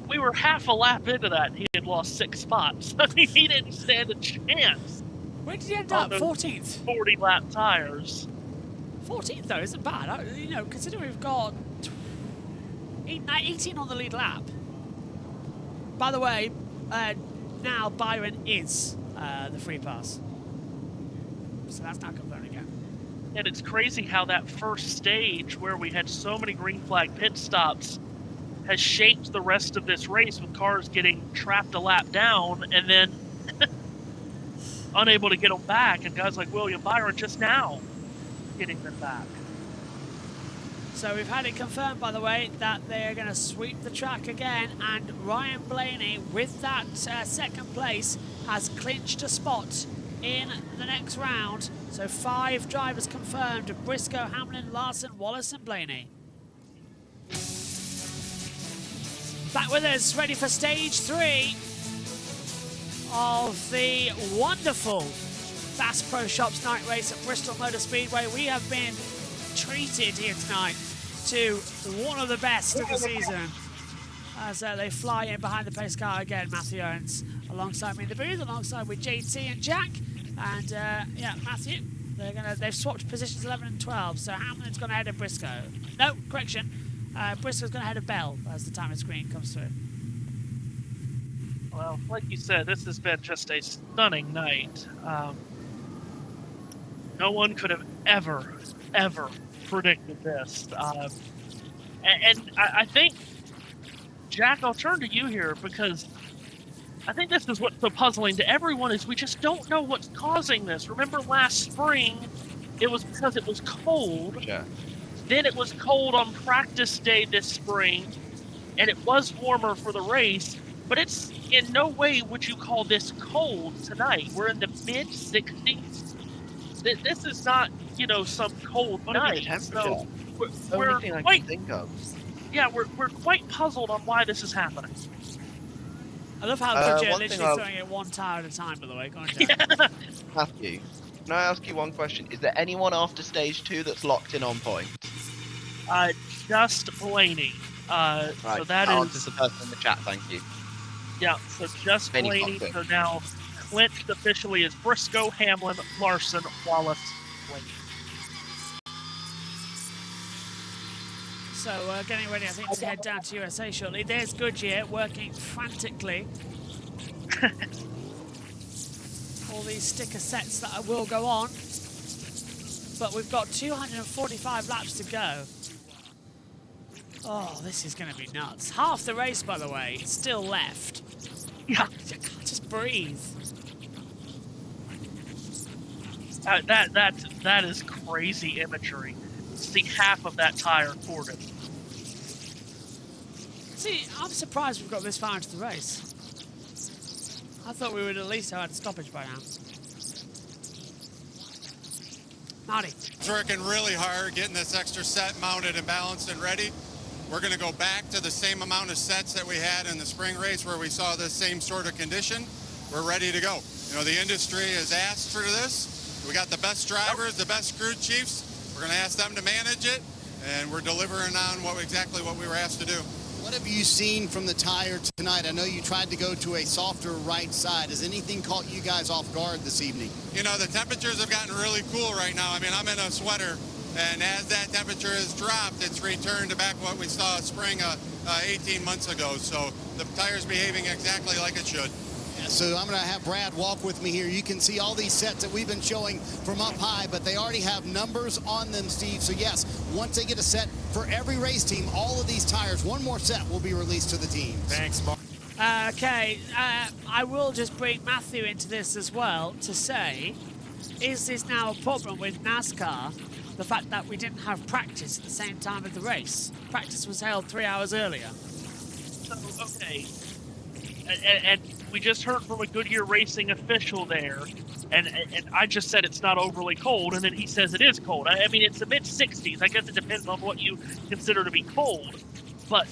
we were half a lap into that, and he had lost 6 spots. I mean, he didn't stand a chance. Where did he end up? 14th? 40-lap tires. 14th, though, isn't bad. You know, considering we've got 18 on the lead lap. By the way, now Byron is the free pass. So that's now confirmed again. And it's crazy how that first stage, where we had so many green flag pit stops, has shaped the rest of this race with cars getting trapped a lap down and then unable to get them back. And guys like William Byron just now getting them back. So we've had it confirmed, by the way, that they're going to sweep the track again, and Ryan Blaney, with that second place, has clinched a spot in the next round. So 5 drivers confirmed: Briscoe, Hamlin, Larson, Wallace and Blaney. Back with us, ready for stage 3 of the wonderful Bass Pro Shops night race at Bristol Motor Speedway. We have been treated here tonight to one of the best of the season as they fly in behind the pace car again. Matthew Owens alongside me in the booth, alongside with JT and Jack. And yeah, Matthew, they've swapped positions 11 and 12. So Hamlin's gone ahead of Briscoe. No, correction. Briscoe's gone ahead of Bell as the timing screen comes through. Well, like you said, this has been just a stunning night. No one could have ever predicted this. And I think, Jack, I'll turn to you here, because I think this is what's so puzzling to everyone, is we just don't know what's causing this. Remember last spring, it was because it was cold. Yeah. Then it was cold on practice day this spring, and it was warmer for the race, but it's in no way would you call this cold tonight. We're in the mid-60s. This is not, you know, some cold night. So we're quite, think of. Yeah, we're quite puzzled on why this is happening. I love how good you're literally throwing it one tire at a time, by the way. Go on, Jack. Matthew, can I ask you one question? Is there anyone after stage 2 that's locked in on point? Just Blaney. Right, so that is the person in the chat, thank you. Yeah, so just Blaney. So now clinched officially is Briscoe, Hamlin, Larson, Wallace, Blaney. So getting ready, I think, to head down to USA shortly. There's Goodyear working frantically. All these sticker sets that will go on. But we've got 245 laps to go. Oh, this is going to be nuts. Half the race, by the way, still left. Yeah. I can't just breathe. That is crazy imagery. See half of that tire corded. See, I'm surprised we've got this far into the race. I thought we would at least have had a stoppage by now. Marty. It's working really hard getting this extra set mounted and balanced and ready. We're going to go back to the same amount of sets that we had in the spring race where we saw this same sort of condition. We're ready to go. You know, the industry has asked for this. We got the best drivers, the best crew chiefs. We're going to ask them to manage it, and we're delivering on exactly what we were asked to do. What have you seen from the tire tonight? I know you tried to go to a softer right side. Has anything caught you guys off guard this evening? You know, the temperatures have gotten really cool right now. I mean, I'm in a sweater, and as that temperature has dropped, it's returned to back what we saw spring 18 months ago. So the tire's behaving exactly like it should. Yeah, so I'm going to have Brad walk with me here. You can see all these sets that we've been showing from up high, but they already have numbers on them, Steve. So yes, once they get a set for every race team, all of these tires, one more set will be released to the teams. Thanks, Mark. Okay, I will just bring Matthew into this as well to say, is this now a problem with NASCAR? The fact that we didn't have practice at the same time as the race. Practice was held 3 hours earlier. So, okay. And we just heard from a Goodyear Racing official there, and I just said it's not overly cold, and then he says it is cold. I mean, it's the mid-60s. I guess it depends on what you consider to be cold. But,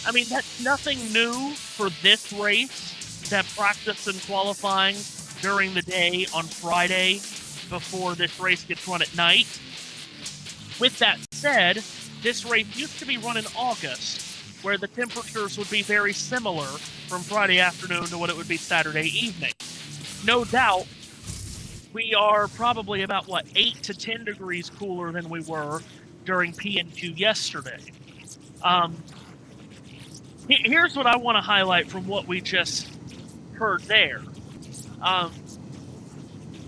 I mean, that's nothing new for this race, to have practice and qualifying during the day on Friday before this race gets run at night. With that said, this race used to be run in August, where the temperatures would be very similar from Friday afternoon to what it would be Saturday evening. No doubt, we are probably about, 8 to 10 degrees cooler than we were during PN2 yesterday. Here's what I want to highlight from what we just heard there.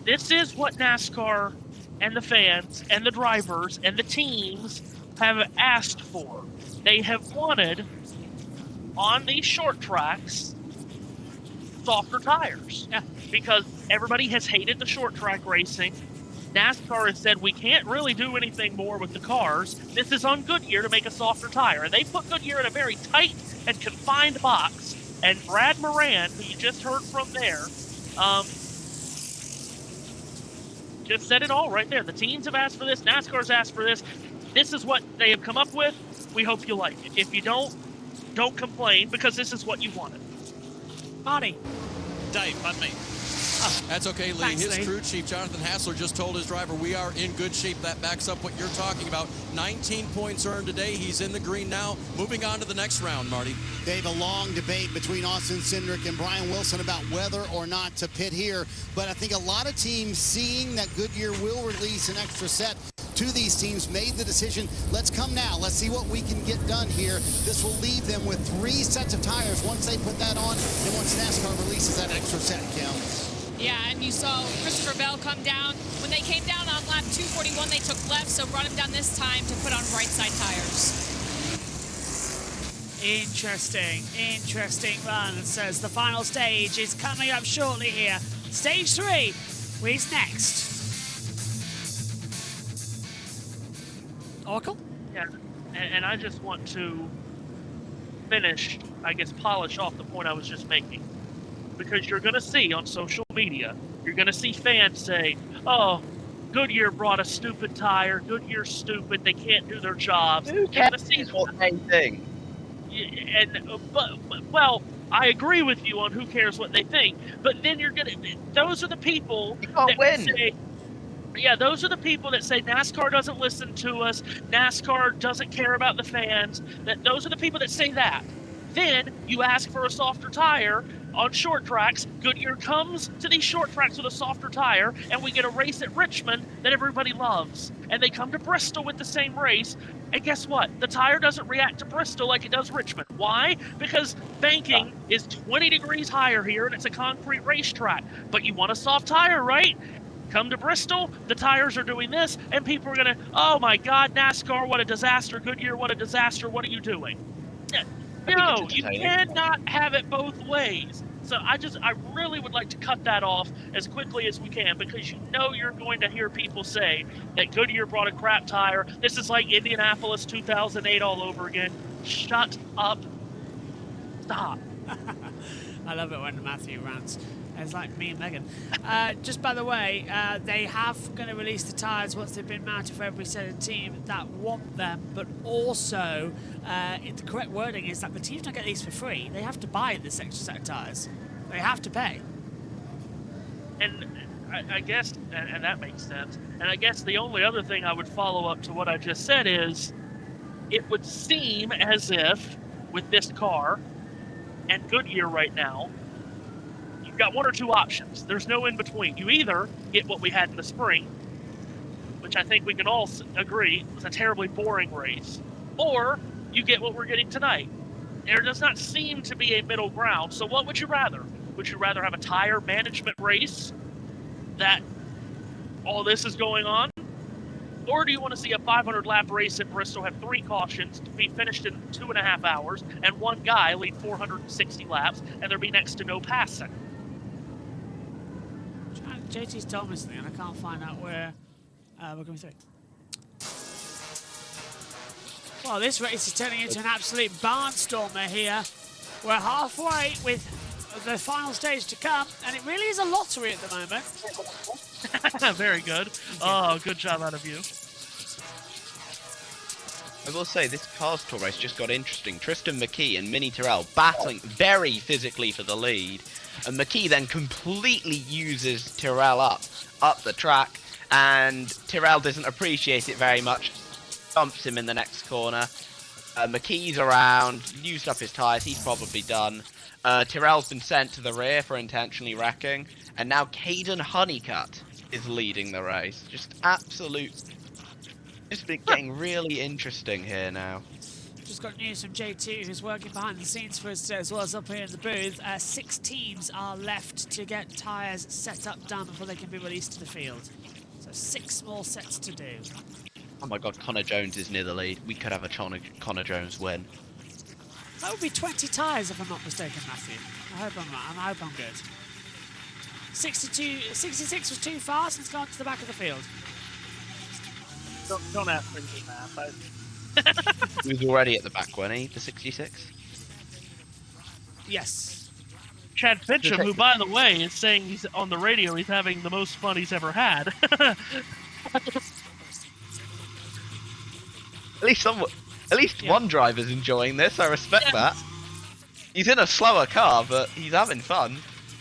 This is what NASCAR and the fans and the drivers and the teams have asked for. They have wanted, on these short tracks, softer tires. Yeah. Because everybody has hated the short track racing. NASCAR has said we can't really do anything more with the cars. This is on Goodyear to make a softer tire. And they put Goodyear in a very tight and confined box. And Brad Moran, who you just heard from there, just said it all right there. The teams have asked for this. NASCAR's asked for this. This is what they have come up with. We hope you like it. If you don't complain, because this is what you wanted. Marty. Dave, pardon me. That's okay, Lee. Thanks, His Lee. crew chief, Jonathan Hassler, just told his driver, we are in good shape. That backs up what you're talking about. 19 points earned today. He's in the green now. Moving on to the next round, Marty. Dave, a long debate between Austin Cindric and Brian Wilson about whether or not to pit here. But I think a lot of teams, seeing that Goodyear will release an extra set to these teams, made the decision, let's come now. Let's see what we can get done here. This will leave them with 3 sets of tires once they put that on, and once NASCAR releases that extra set, Kim. Yeah, and you saw Christopher Bell come down. When they came down on lap 241, they took left, so brought him down this time to put on right side tires. Interesting run. Says the final stage is coming up shortly here. Stage 3 is next. Oracle? Yeah, and I just want to finish, I guess, polish off the point I was just making. Because you're going to see on social media, you're going to see fans say, oh, Goodyear brought a stupid tire, Goodyear's stupid, they can't do their jobs. Who cares what they think? Well, I agree with you on who cares what they think, but then you're going to, those are the people that say, yeah, those are the people that say NASCAR doesn't listen to us, NASCAR doesn't care about the fans, those are the people that say that. Then you ask for a softer tire on short tracks. Goodyear comes to these short tracks with a softer tire, and we get a race at Richmond that everybody loves. And they come to Bristol with the same race, and guess what? The tire doesn't react to Bristol like it does Richmond. Why? Because banking is 20 degrees higher here, and it's a concrete racetrack. But you want a soft tire, right? Come to Bristol, the tires are doing this, and people are going to, oh my God, NASCAR, what a disaster. Goodyear, what a disaster. What are you doing? No, you cannot have it both ways. So I really would like to cut that off as quickly as we can, because you know you're going to hear people say that Goodyear brought a crap tire. This is like Indianapolis 2008 all over again. Shut up. Stop. I love it when Matthew rants. It's like me and Megan. Just by the way, they have going to release the tyres once they've been mounted for every set of team that want them, but also the correct wording is that the teams don't get these for free. They have to buy this extra set of tyres. They have to pay. And I guess, and that makes sense, and I guess the only other thing I would follow up to what I just said is, it would seem as if with this car and Goodyear right now, you've got one or two options. There's no in between. You either get what we had in the spring, which I think we can all agree was a terribly boring race, or you get what we're getting tonight. There does not seem to be a middle ground. So what would you rather? Would you rather have a tire management race that all this is going on? Or do you want to see a 500-lap race at Bristol, have 3 cautions, to be finished in 2.5 hours, and one guy lead 460 laps, and there be next to no passing? JT's told me something, and I can't find out where we're going through. Well, this race is turning into an absolute barnstormer here. We're halfway with the final stage to come, and it really is a lottery at the moment. Very good. Oh, good job out of you. I will say, this Cars Tour race just got interesting. Tristan McKee and Mini Tyrrell battling very physically for the lead, and McKee then completely uses Tyrrell up the track, and Tyrrell doesn't appreciate it very much, bumps him in the next corner. McKee's around, used up his tyres, he's probably done. Tyrrell's been sent to the rear for intentionally wrecking, and now Caden Honeycutt is leading the race. Just been getting really interesting here now. Just got news from JT, who's working behind the scenes for us as well as up here in the booth. 6 teams are left to get tyres set up, done before they can be released to the field. So 6 more sets to do. Oh my God, Connor Jones is near the lead. We could have a Connor Jones win. That would be 20 tyres if I'm not mistaken, Matthew. I hope I'm right. I hope I'm good. 66 was too fast and it's gone to the back of the field. Don't ask me to that, but... He was already at the back, wasn't he? The 66? Yes. Chad Fincham, who, by the way, is saying he's on the radio, he's having the most fun he's ever had. At least one driver's enjoying this. I respect that. He's in a slower car, but he's having fun.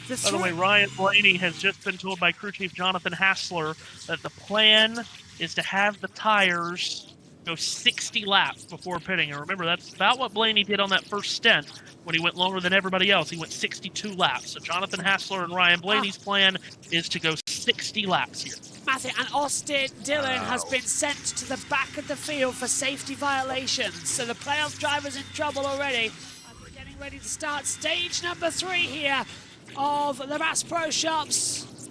By the way, Ryan Blaney has just been told by crew chief Jonathan Hassler that the plan is to have the tires go 60 laps before pitting. And remember, that's about what Blaney did on that first stint when he went longer than everybody else. He went 62 laps. So Jonathan Hassler and Ryan Blaney's plan is to go 60 laps here. Matthew, and Austin Dillon has been sent to the back of the field for safety violations. So the playoff driver's in trouble already. And we're getting ready to start stage number 3 here of the Bass Pro Shops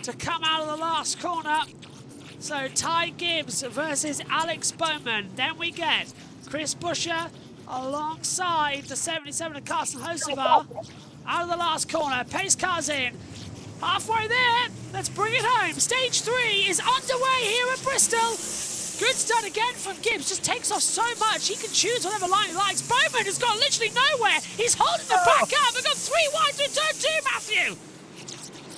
to come out of the last corner. So Ty Gibbs versus Alex Bowman. Then we get Chris Buescher alongside the 77 of Carson Hocevar out of the last corner. Pace car's in. Halfway there. Let's bring it home. Stage 3 is underway here at Bristol. Good start again from Gibbs. Just takes off so much. He can choose whatever line he likes. Bowman has got literally nowhere. He's holding the back up. We've got 3 wide to turn 2, Matthew.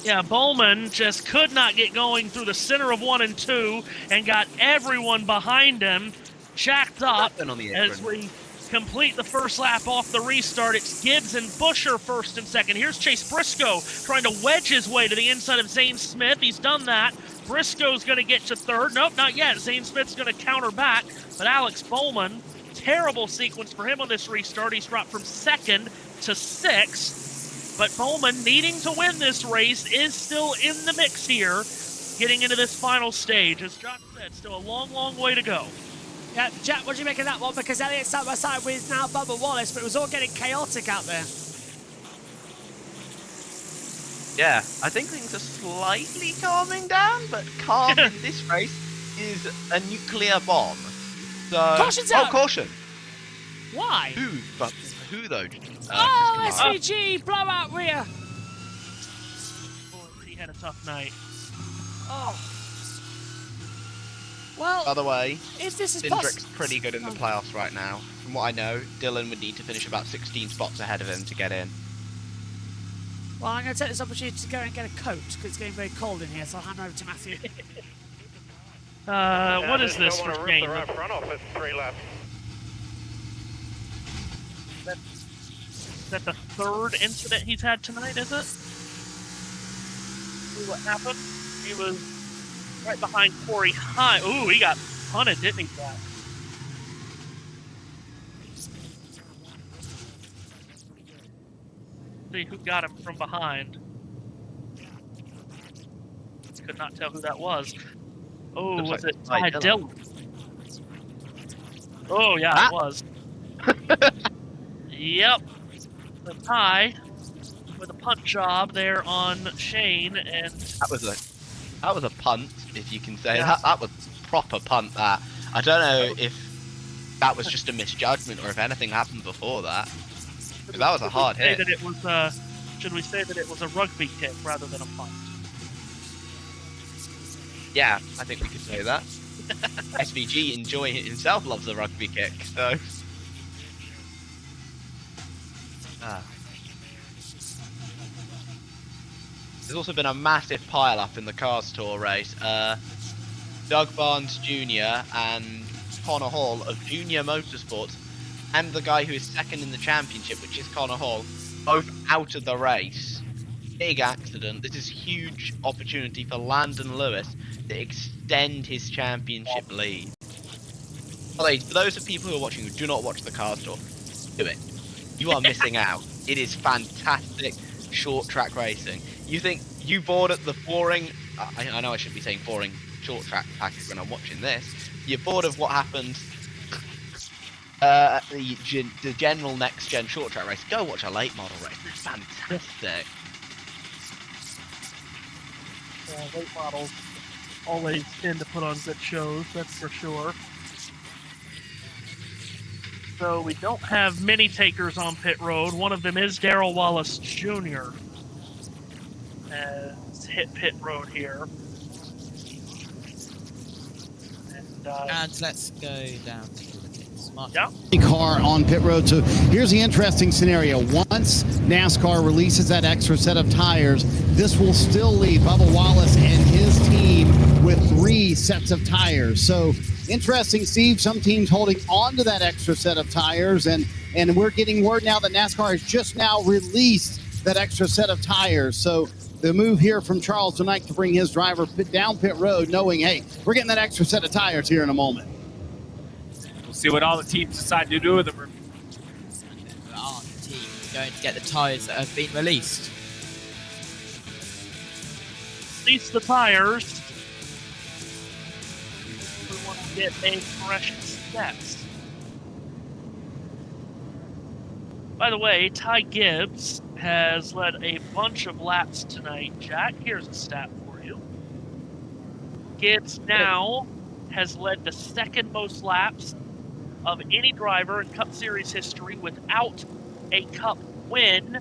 Yeah, Bowman just could not get going through the center of 1 and 2 and got everyone behind him jacked up as we complete the first lap off the restart. It's Gibbs and Buescher first and second. Here's Chase Briscoe trying to wedge his way to the inside of Zane Smith. He's done that. Briscoe's going to get to third. Nope, not yet. Zane Smith's going to counter back. But Alex Bowman, terrible sequence for him on this restart. He's dropped from 2nd to 6th. But Bowman, needing to win this race, is still in the mix here, getting into this final stage. As Josh said, still a long, long way to go. Yeah, Jack, what do you make of that one? Because Elliot's side by side with now Bubba Wallace, but it was all getting chaotic out there. Yeah, I think things are slightly calming down, but calm in this race is a nuclear bomb. So, Caution's out! Oh, caution! Why? Who though? SVG, blowout rear. Boy, he had a tough night. Oh. Well, by the way, if this is Cindric's pretty good in the playoffs right now. From what I know, Dylan would need to finish about 16 spots ahead of him to get in. Well, I'm going to take this opportunity to go and get a coat, because it's getting very cold in here, so I'll hand over to Matthew. What is this for Shane? The right front off at 3 laps. Is that the 3rd incident he's had tonight, is it? See what happened? He was right behind Corey High. Ooh, he got punted, didn't he, Jack? See who got him from behind. Could not tell who that was. Oh, was it Ty Dillon? Oh, yeah, it was. Yep. The Ty with a punt job there on Shane, and that was a punt, if you can say that. That was proper punt. That I don't know if that was just a misjudgment or if anything happened before that. That was a hard hit. Should we say that it was a rugby kick rather than a punt? Yeah, I think we could say that. SVG enjoying it himself loves a rugby kick, so. There's also been a massive pile-up in the Cars Tour race. Doug Barnes Jr. and Connor Hall of JBMotorsports, and the guy who is 2nd in the championship, which is Connor Hall, both out of the race. Big accident. This is huge opportunity for Landon Lewis to extend his championship lead. For those of people who are watching who do not watch the Cars Tour, do it. You are missing out. It is fantastic short track racing. You think you bored at the boring, I know I should be saying boring short track package when I'm watching this. You're bored of what happened at the general next gen short track race. Go watch a late model race. It's fantastic. Late models always tend to put on good shows, that's for sure. So we don't have many takers on pit road. One of them is Darrell Wallace Jr. As hit pit road here. And let's go down to the pits. Yeah. Car on pit road. So here's the interesting scenario. Once NASCAR releases that extra set of tires, this will still leave Bubba Wallace and his team with 3 sets of tires. So interesting, Steve. Some teams holding on to that extra set of tires, and we're getting word now that NASCAR has just now released that extra set of tires. So the move here from Charles tonight to bring his driver down pit road, knowing, hey, we're getting that extra set of tires here in a moment. We'll see what all the teams decide to do with them. Our team is going to get the tires that have been released. Release the tires. We want to get a fresh set. By the way, Ty Gibbs has led a bunch of laps tonight. Jack, here's a stat for you. Gibbs now has led the second most laps of any driver in Cup Series history without a Cup win.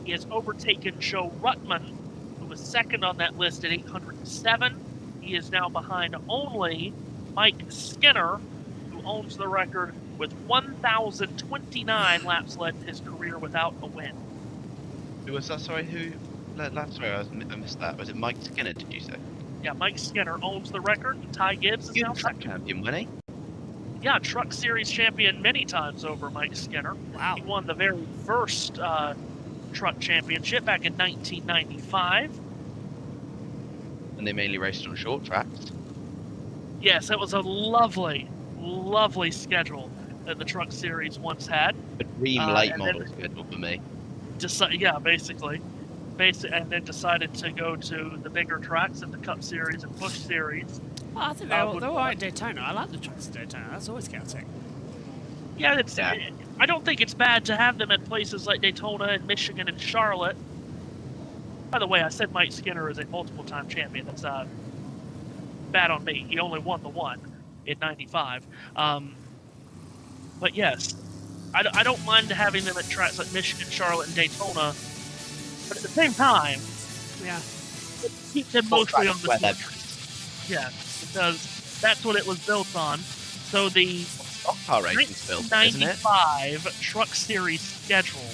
He has overtaken Joe Ruttman, who was second on that list at 807. He is now behind only Mike Skinner, who owns the record with 1,029 laps led in his career without a win. Who was that? Sorry, who? Sorry, I missed that. Was it Mike Skinner, did you say? Yeah, Mike Skinner owns the record. Ty Gibbs is now second. Champion, wasn't he? Yeah, Truck Series champion many times over Mike Skinner. Wow. He won the very first truck championship back in 1995. And they mainly raced on short tracks. Yes, it was a lovely, lovely schedule that the Truck Series once had. A dream late model schedule for me. Yeah, basically. And then decided to go to the bigger tracks in the Cup Series and Push Series. Well, I think they're all right in Daytona. I like the trucks in Daytona. That's always chaotic. Yeah, I don't think it's bad to have them at places like Daytona and Michigan and Charlotte. By the way, I said Mike Skinner is a multiple-time champion. That's bad on me. He only won the one in '95. But yes, I don't mind having them at tracks like Michigan, Charlotte, and Daytona. But at the same time, yeah, keep them mostly on the street. Yeah, because that's what it was built on. So the 1995 Truck Series schedule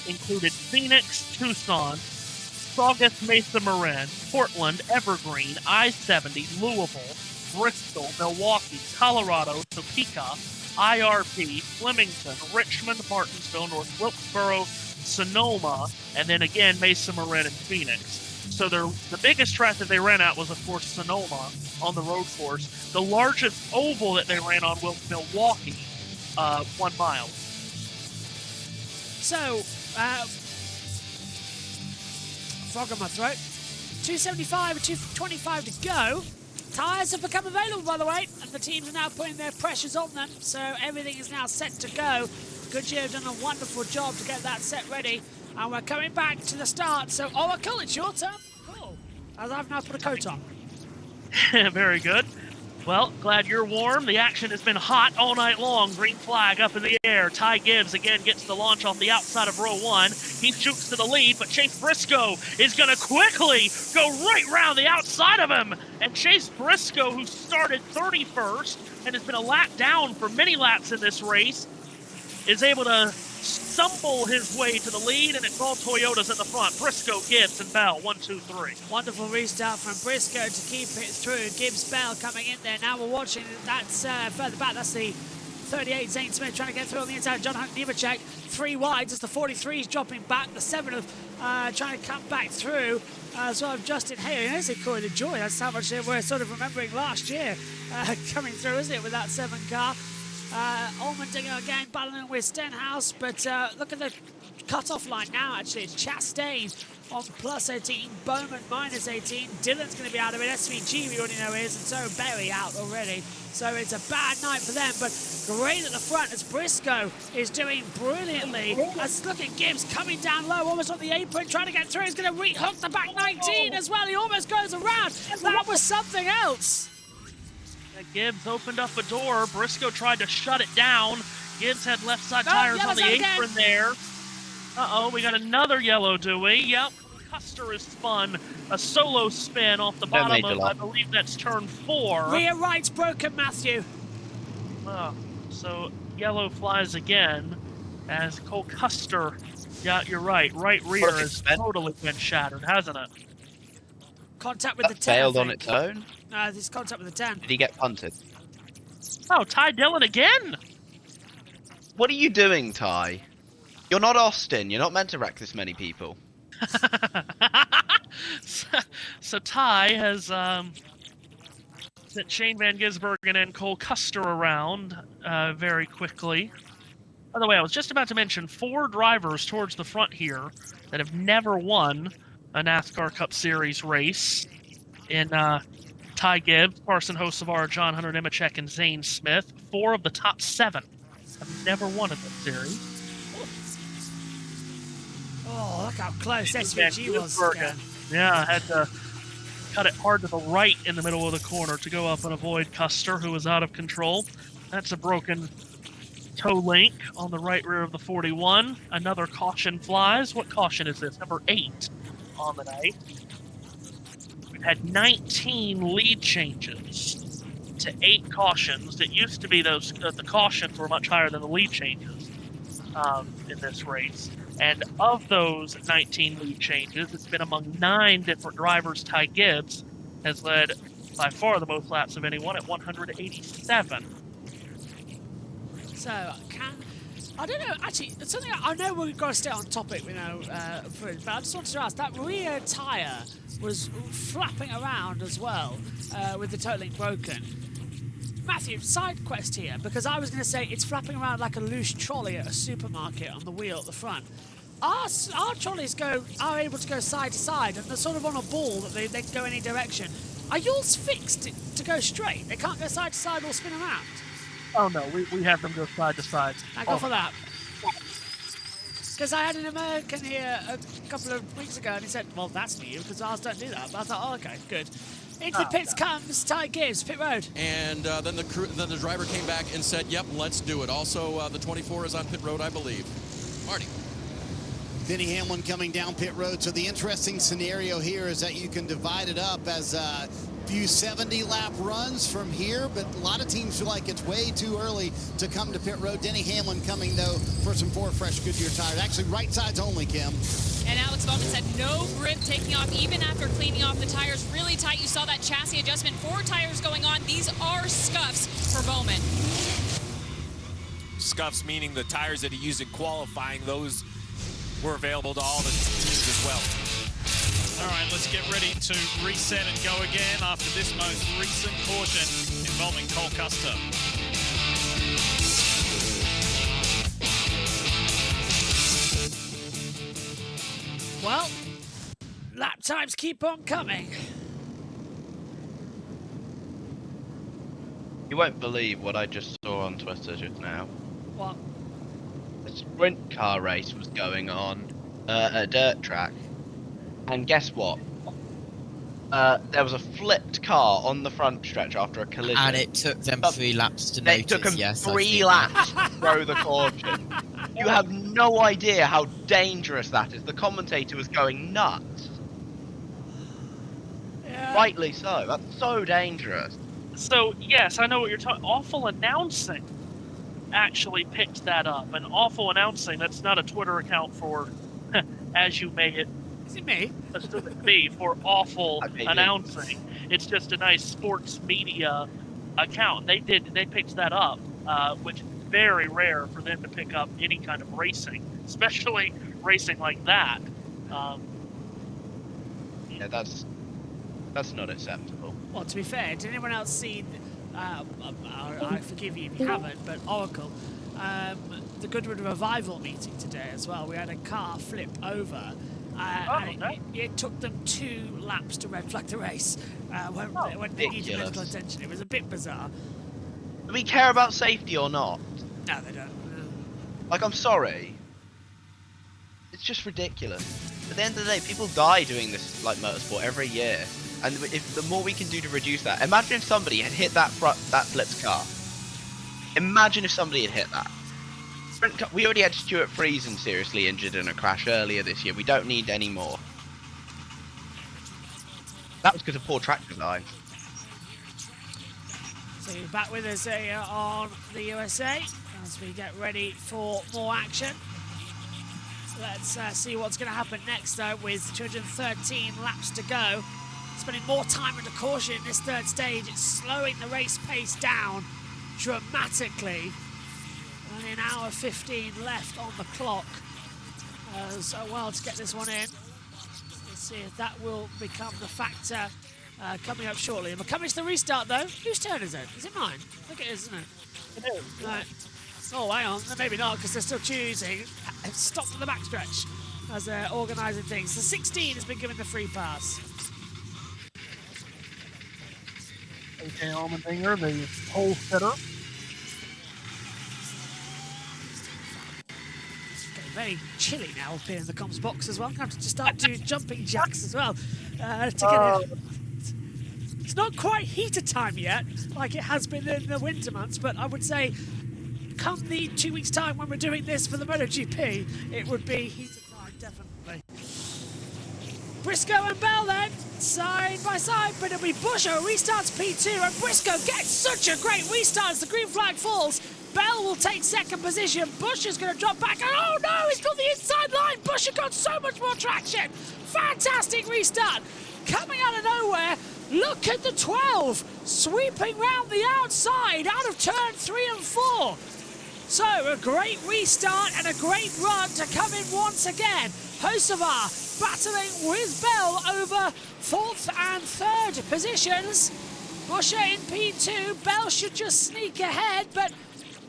included Phoenix, Tucson, Saugus, Mesa Marin, Portland, Evergreen, I-70, Louisville, Bristol, Milwaukee, Colorado, Topeka, IRP, Flemington, Richmond, Martinsville, North Wilkesboro, Sonoma, and then again Mesa Marin and Phoenix. So the biggest track that they ran at was, of course, Sonoma on the road course. The largest oval that they ran on was Milwaukee, 1 mile. So, frog in my throat. 275 and 225 to go. Tyres have become available, by the way, and the teams are now putting their pressures on them, so everything is now set to go. Goodyear have done a wonderful job to get that set ready, and we're coming back to the start. So, Oracle, it's your turn. Cool. As I've now put a coat on. Very good. Well, glad you're warm. The action has been hot all night long. Green flag up in the air. Ty Gibbs again gets the launch off the outside of row 1. He jukes to the lead, but Chase Briscoe is going to quickly go right round the outside of him. And Chase Briscoe, who started 31st and has been a lap down for many laps in this race, is able to stumble his way to the lead, and it's all Toyotas in the front. Briscoe, Gibbs, and Bell, 1, 2, 3. Wonderful restart from Briscoe to keep it through. Gibbs, Bell coming in there. Now we're watching, that's further back, that's the 38, Zane Smith trying to get through on the inside. John Hunt Nemechek, 3 wide, as the 43's dropping back. The 7 trying to come back through. So I've Justin Haley, there's a Corey DeJoy. That's how much we're sort of remembering last year coming through, isn't it, with that 7 car. Allmendinger again battling with Stenhouse, but look at the cut-off line now, actually. It's Chastain on plus 18, Bowman minus 18. Dillon's going to be out of it. SVG we already know is, and so Berry out already. So it's a bad night for them, but great at the front as Briscoe is doing brilliantly. As look at Gibbs coming down low, almost on the apron, trying to get through. He's going to re-hook the back 19 as well. He almost goes around. That was something else. Gibbs opened up a door. Briscoe tried to shut it down. Gibbs had left side tires on the apron there. Uh-oh, we got another yellow, do we? Yep. Custer has spun a solo spin off the bottom of, I believe that's turn 4. Rear right's broken, Matthew. So yellow flies again as Cole Custer, yeah, you're right, right rear has totally been shattered, hasn't it? Contact with the 10. Failed on its own? No, this is contact with the 10. Did he get punted? Oh, Ty Dillon again? What are you doing, Ty? You're not Austin. You're not meant to wreck this many people. So Ty has sent Shane Van Gisbergen and Cole Custer around very quickly. By the way, I was just about to mention 4 drivers towards the front here that have never won a NASCAR Cup Series race in Ty Gibbs, Carson Hocevar, John Hunter Nemechek, and Zane Smith. 4 of the top 7 have never won in this series. Oh, look how close SVG was. Yeah, had to cut it hard to the right in the middle of the corner to go up and avoid Custer, who was out of control. That's a broken toe link on the right rear of the 41. Another caution flies. What caution is this? Number 8 on the night. We've had 19 lead changes to 8 cautions. It used to be those the cautions were much higher than the lead changes in this race. And of those 19 lead changes, it's been among 9 different drivers. Ty Gibbs has led by far the most laps of anyone at 187. So, I don't know, actually, it's something I know we've got to stay on topic, but I just wanted to ask, that rear tyre was flapping around as well with the toe link broken. Matthew, side quest here, because I was going to say it's flapping around like a loose trolley at a supermarket on the wheel at the front. Our trolleys are able to go side to side, and they're sort of on a ball that they can go any direction. Are yours fixed to go straight? They can't go side to side or spin around? Oh no, we have them go side to side. Thank God for that. Because I had an American here a couple of weeks ago, and he said, well, that's new, because ours don't do that. But I thought, oh, okay, good. Into the pits comes Ty Gibbs, pit road. And then the driver came back and said, yep, let's do it. Also, the 24 is on pit road, I believe. Marty. Denny Hamlin coming down pit road. So the interesting scenario here is that you can divide it up as a few 70-lap runs from here, but a lot of teams feel like it's way too early to come to pit road. Denny Hamlin coming, though, for some 4 fresh Goodyear tires. Actually, right sides only, Kim. And Alex Bowman said no grip taking off even after cleaning off the tires really tight. You saw that chassis adjustment. 4 tires going on. These are scuffs for Bowman. Scuffs meaning the tires that he used in qualifying, those were available to all the teams as well. All right, let's get ready to reset and go again after this most recent caution involving Cole Custer. Well, lap times keep on coming. You won't believe what I just saw on Twitter just now. What? A sprint car race was going on at a dirt track. And guess what? There was a flipped car on the front stretch after a collision. And it took them 3 laps to notice. It took them yes, 3 laps to throw the caution. You have no idea how dangerous that is. The commentator was going nuts. Yeah. Rightly so. That's so dangerous. So, yes, I know what you're talking. Awful Announcing actually picked that up. And Awful Announcing, that's not a Twitter account for As You May It. Is it me? Me for Awful Announcing. It's just a nice sports media account. They picked that up, which is very rare for them to pick up any kind of racing, especially racing like that. Yeah, that's not acceptable. Well, to be fair, did anyone else see, I forgive you if you haven't, but Oracle, the Goodwood Revival meeting today as well, we had a car flip over. And it took them 2 laps to red flag the race when they needed medical attention. It was a bit bizarre. Do we care about safety or not? No, they don't. Like, I'm sorry. It's just ridiculous. At the end of the day, people die doing this, like, motorsport every year. And if the more we can do to reduce that... Imagine if somebody had hit that flipped car. Imagine if somebody had hit that. We already had Stuart Friesen seriously injured in a crash earlier this year. We don't need any more. That was because of poor track design. So you're back with us here on the USA as we get ready for more action. Let's see what's going to happen next, though, with 213 laps to go. Spending more time under caution in this third stage. It's slowing the race pace down dramatically. Only an hour 15 left on the clock. So well to get this one in. Let's see if that will become the factor coming up shortly. And we're coming to the restart, though. Whose turn is it? Is it mine? I think it is, isn't it? It is. Right. Oh, hang on. Maybe not, because they're still choosing. Stop at the backstretch as they're organising things. So 16 has been given the free pass. AJ Allmendinger, the pole sitter. Getting very chilly now up here in the comms box as well. I'm going to have to start doing jumping jacks as well. To get it. It's not quite heater time yet, like it has been in the winter months, but I would say come the 2 weeks' time when we're doing this for the MotoGP, it would be heater time, definitely. Briscoe and Bell then, side by side, but it'll be Buescher who restarts P2, and Briscoe gets such a great restart as the green flag falls. Bell will take second position. Buescher's going to drop back, and oh no, he's got the inside line. Buescher got so much more traction. Fantastic restart. Coming out of nowhere, look at the 12, sweeping round the outside out of turn 3 and 4. So, a great restart and a great run to come in once again. Hocevar battling with Bell over 4th and 3rd positions. Buescher in P2, Bell should just sneak ahead, but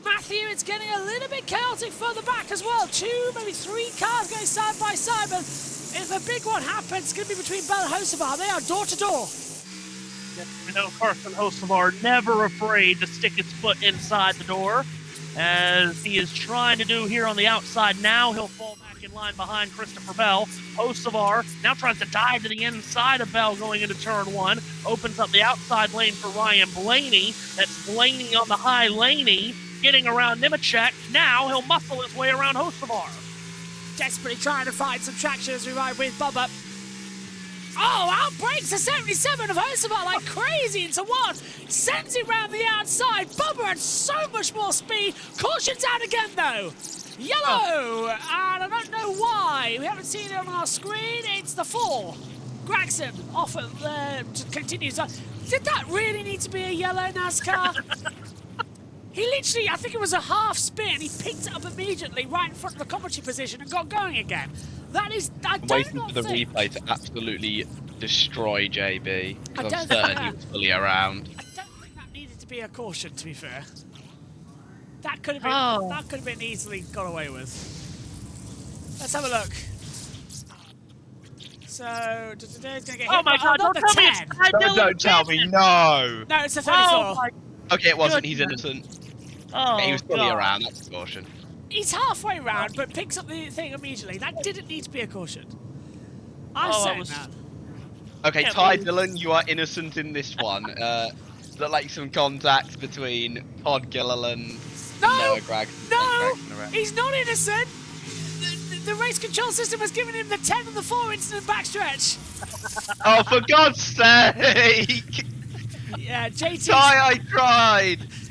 Matthew, it's getting a little bit chaotic further back as well. 2, maybe 3 cars going side by side, but if a big one happens, it's going to be between Bell and Hocevar. They are door to door. We know Carson Hocevar never afraid to stick his foot inside the door, as he is trying to do here on the outside. Now he'll fall back in line behind Christopher Bell. Hocevar now tries to dive to the inside of Bell going into turn 1. Opens up the outside lane for Ryan Blaney. That's Blaney on the high laney, getting around Nemechek. Now he'll muscle his way around Hocevar. Desperately trying to find some traction as we ride with Bubba. Oh, outbreaks the 77 of Hocevar like crazy into one. Sends it round the outside. Bubba had so much more speed. Caution's out again, though. Yellow. And I don't know why. We haven't seen it on our screen. It's the 4. Gregson off at continues. Did that really need to be a yellow, NASCAR? He literally, I think it was a half spin. He picked it up immediately right in front of the commentary position and got going again. That is, I don't waiting not for the think... replay to absolutely destroy JB, because I'm certain he was fully around. I don't think that needed to be a caution, to be fair. That could have been, that could have been easily got away with. Let's have a look. So, it's going to get oh hit my God, not don't the tell me 10. it's Don't tell me, no! No, it's a 34. Oh Okay, it wasn't, he's innocent. Oh, he was fully God. around, that's a caution. He's halfway round, but picks up the thing immediately. That didn't need to be a caution. I'm saying that. Okay, Yeah, Ty Dillon, you are innocent in this one. Look like some contact between Todd Gilliland, Noah Gregson. No, he's not innocent. The race control system has given him the 10 and the 4 incident backstretch. Oh, for God's sake! Yeah, JT. Ty,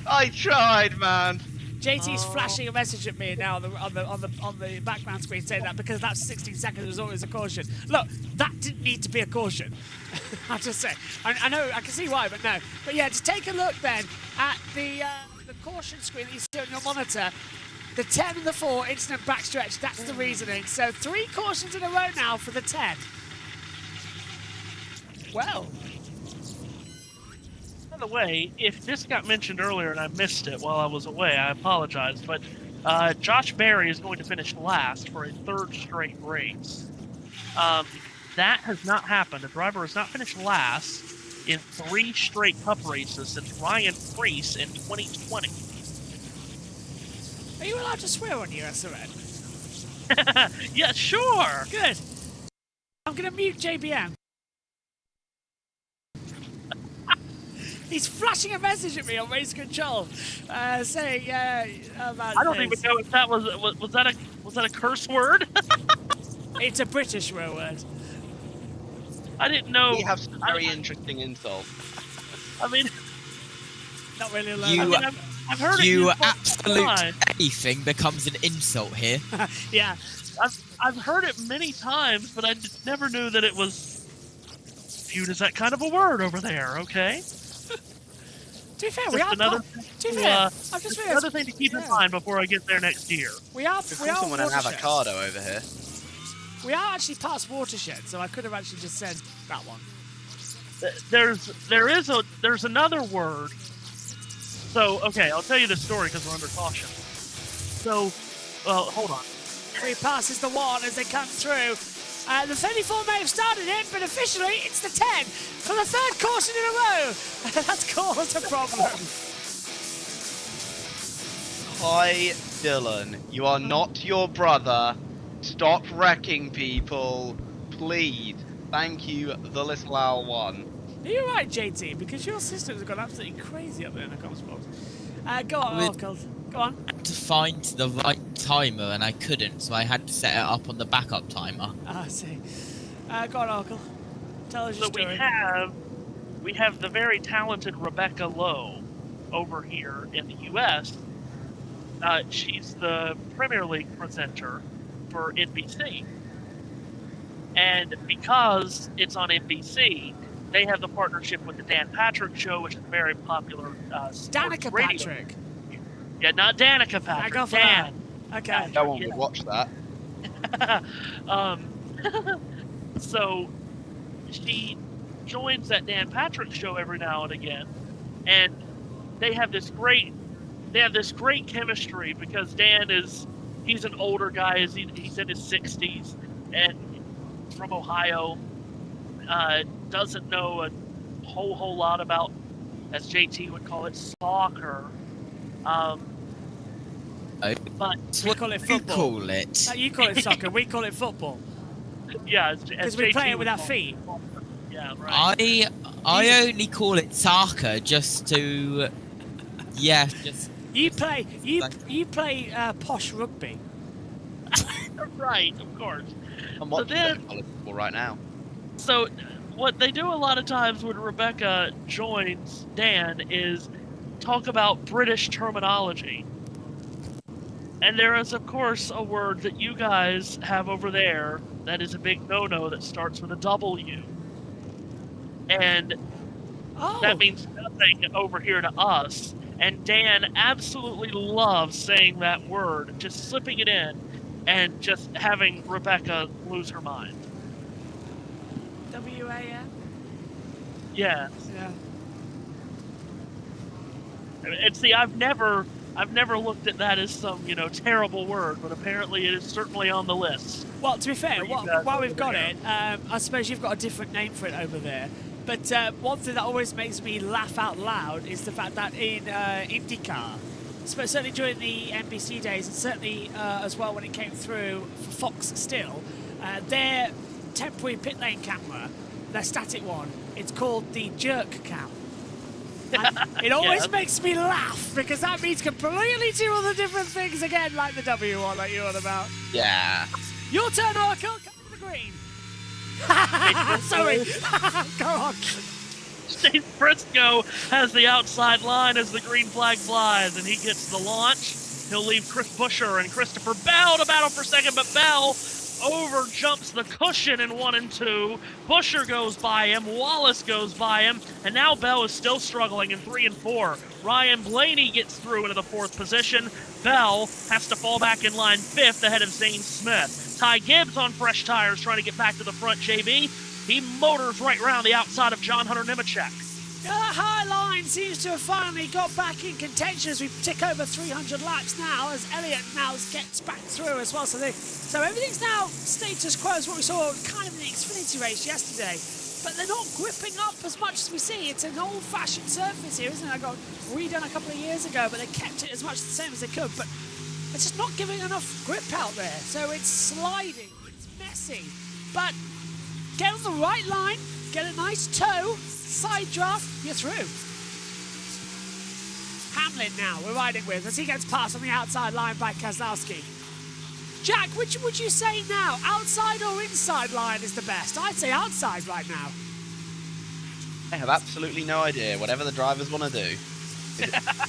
I tried, man. JT's flashing a message at me now on the background screen saying that because that's 16 seconds was always a caution. Look, that didn't need to be a caution. I'll just say. I know, I can see why, but no. But yeah, just take a look then at the caution screen that you see on your monitor. The 10 and the 4 instant backstretch, that's the reasoning. So 3 cautions in a row now for the 10. Well. By the way, if this got mentioned earlier and I missed it while I was away, I apologize, but Josh Berry is going to finish last for a 3rd straight race. That has not happened. A driver has not finished last in 3 straight Cup races since Ryan Preece in 2020. Are you allowed to swear on USRN? Yeah, sure. Good. I'm going to mute JBM. He's flashing a message at me on race control, saying about I don't even know if that was that a curse word. It's a British word. I didn't know. We have some very interesting insults. I mean, not really allowed. You, I mean, I've heard you it. absolute anything becomes an insult here. Yeah. I've heard it many times, but I never knew that it was viewed as that kind of a word over there. Okay. To be fair, Just we are. another, To be fair, I've just just realised. another thing to keep in mind before I get there next year. We are. We've We are. someone an watersheds. avocado over here. We are actually past watershed, so I could have actually just said that one. There's another word. So okay, I'll tell you the story because we're under caution. So, hold on. 3 passes the 1 as they come through. The 34 may have started it, but officially it's the 10 for the 3rd caution in a row. That's caused a problem. Hi, Dylan. You are not your brother. Stop wrecking people. Please. Thank you, the little owl one. Are you right, JT? Because your systems have gone absolutely crazy up there in the comms box. Go on, Oracle. Go on. I had to find the right timer and I couldn't, so I had to set it up on the backup timer. I see. Go on, Oracle. Tell us your story. We have the very talented Rebecca Lowe over here in the U.S. She's the Premier League presenter for NBC. And because it's on NBC, they have the partnership with the Dan Patrick Show, which is a very popular Danica radio. Patrick. Yeah, not Danica Patrick. I go for Dan. that. Okay. No one would watch that. So she joins that Dan Patrick Show every now and again, and they have this great chemistry because he's an older guy, he's in his 60s, and he's from Ohio, doesn't know a whole lot about, as JT would call it, soccer. But we call it football. You call it. You call it soccer. We call it football. Yeah, because we play it with our feet. Yeah, right. I only call it soccer just to, just. You play posh rugby. Right, of course. I'm watching football right now. So what they do a lot of times when Rebecca joins Dan is talk about British terminology. And there is, of course, a word that you guys have over there that is a big no-no that starts with a W. And that means nothing over here to us. And Dan absolutely loves saying that word, just slipping it in, and just having Rebecca lose her mind. W-A-N? Yes. Yeah. And see, I've never looked at that as some, terrible word, but apparently it is certainly on the list. Well, to be fair, while we've got it, I suppose you've got a different name for it over there. But one thing that always makes me laugh out loud is the fact that in IndyCar, certainly during the NBC days, and certainly as well when it came through for Fox still, their temporary pit lane camera, their static one, it's called the jerk cam. And it always makes me laugh because that means completely 2 other different things again, like the W one that you're on about. Yeah. Your turn, Oracle. Come to the green. Sorry. Go on. Steve Briscoe has the outside line as the green flag flies, and he gets the launch. He'll leave Chris Buescher and Christopher Bell to battle for second, but Bell over jumps the cushion in 1 and 2. Buescher goes by him, Wallace goes by him, and now Bell is still struggling in 3 and 4. Ryan Blaney gets through into the 4th position. Bell has to fall back in line 5th ahead of Zane Smith. Ty Gibbs on fresh tires trying to get back to the front, JB. He motors right around the outside of John Hunter Nemechek. That high line seems to have finally got back in contention as we tick over 300 laps now, as Elliott now gets back through as well. So everything's now status quo as what we saw kind of in the Xfinity race yesterday. But they're not gripping up as much as we see. It's an old-fashioned surface here, isn't it? I got redone a couple of years ago, but they kept it as much the same as they could. But it's just not giving enough grip out there. So it's sliding, it's messy. But get on the right line, get a nice toe, side draft, you're through. Hamlin now, we're riding with, as he gets past on the outside line by Keselowski. Jack, which would you say now? Outside or inside line is the best? I'd say outside right now. I have absolutely no idea. Whatever the drivers want to do,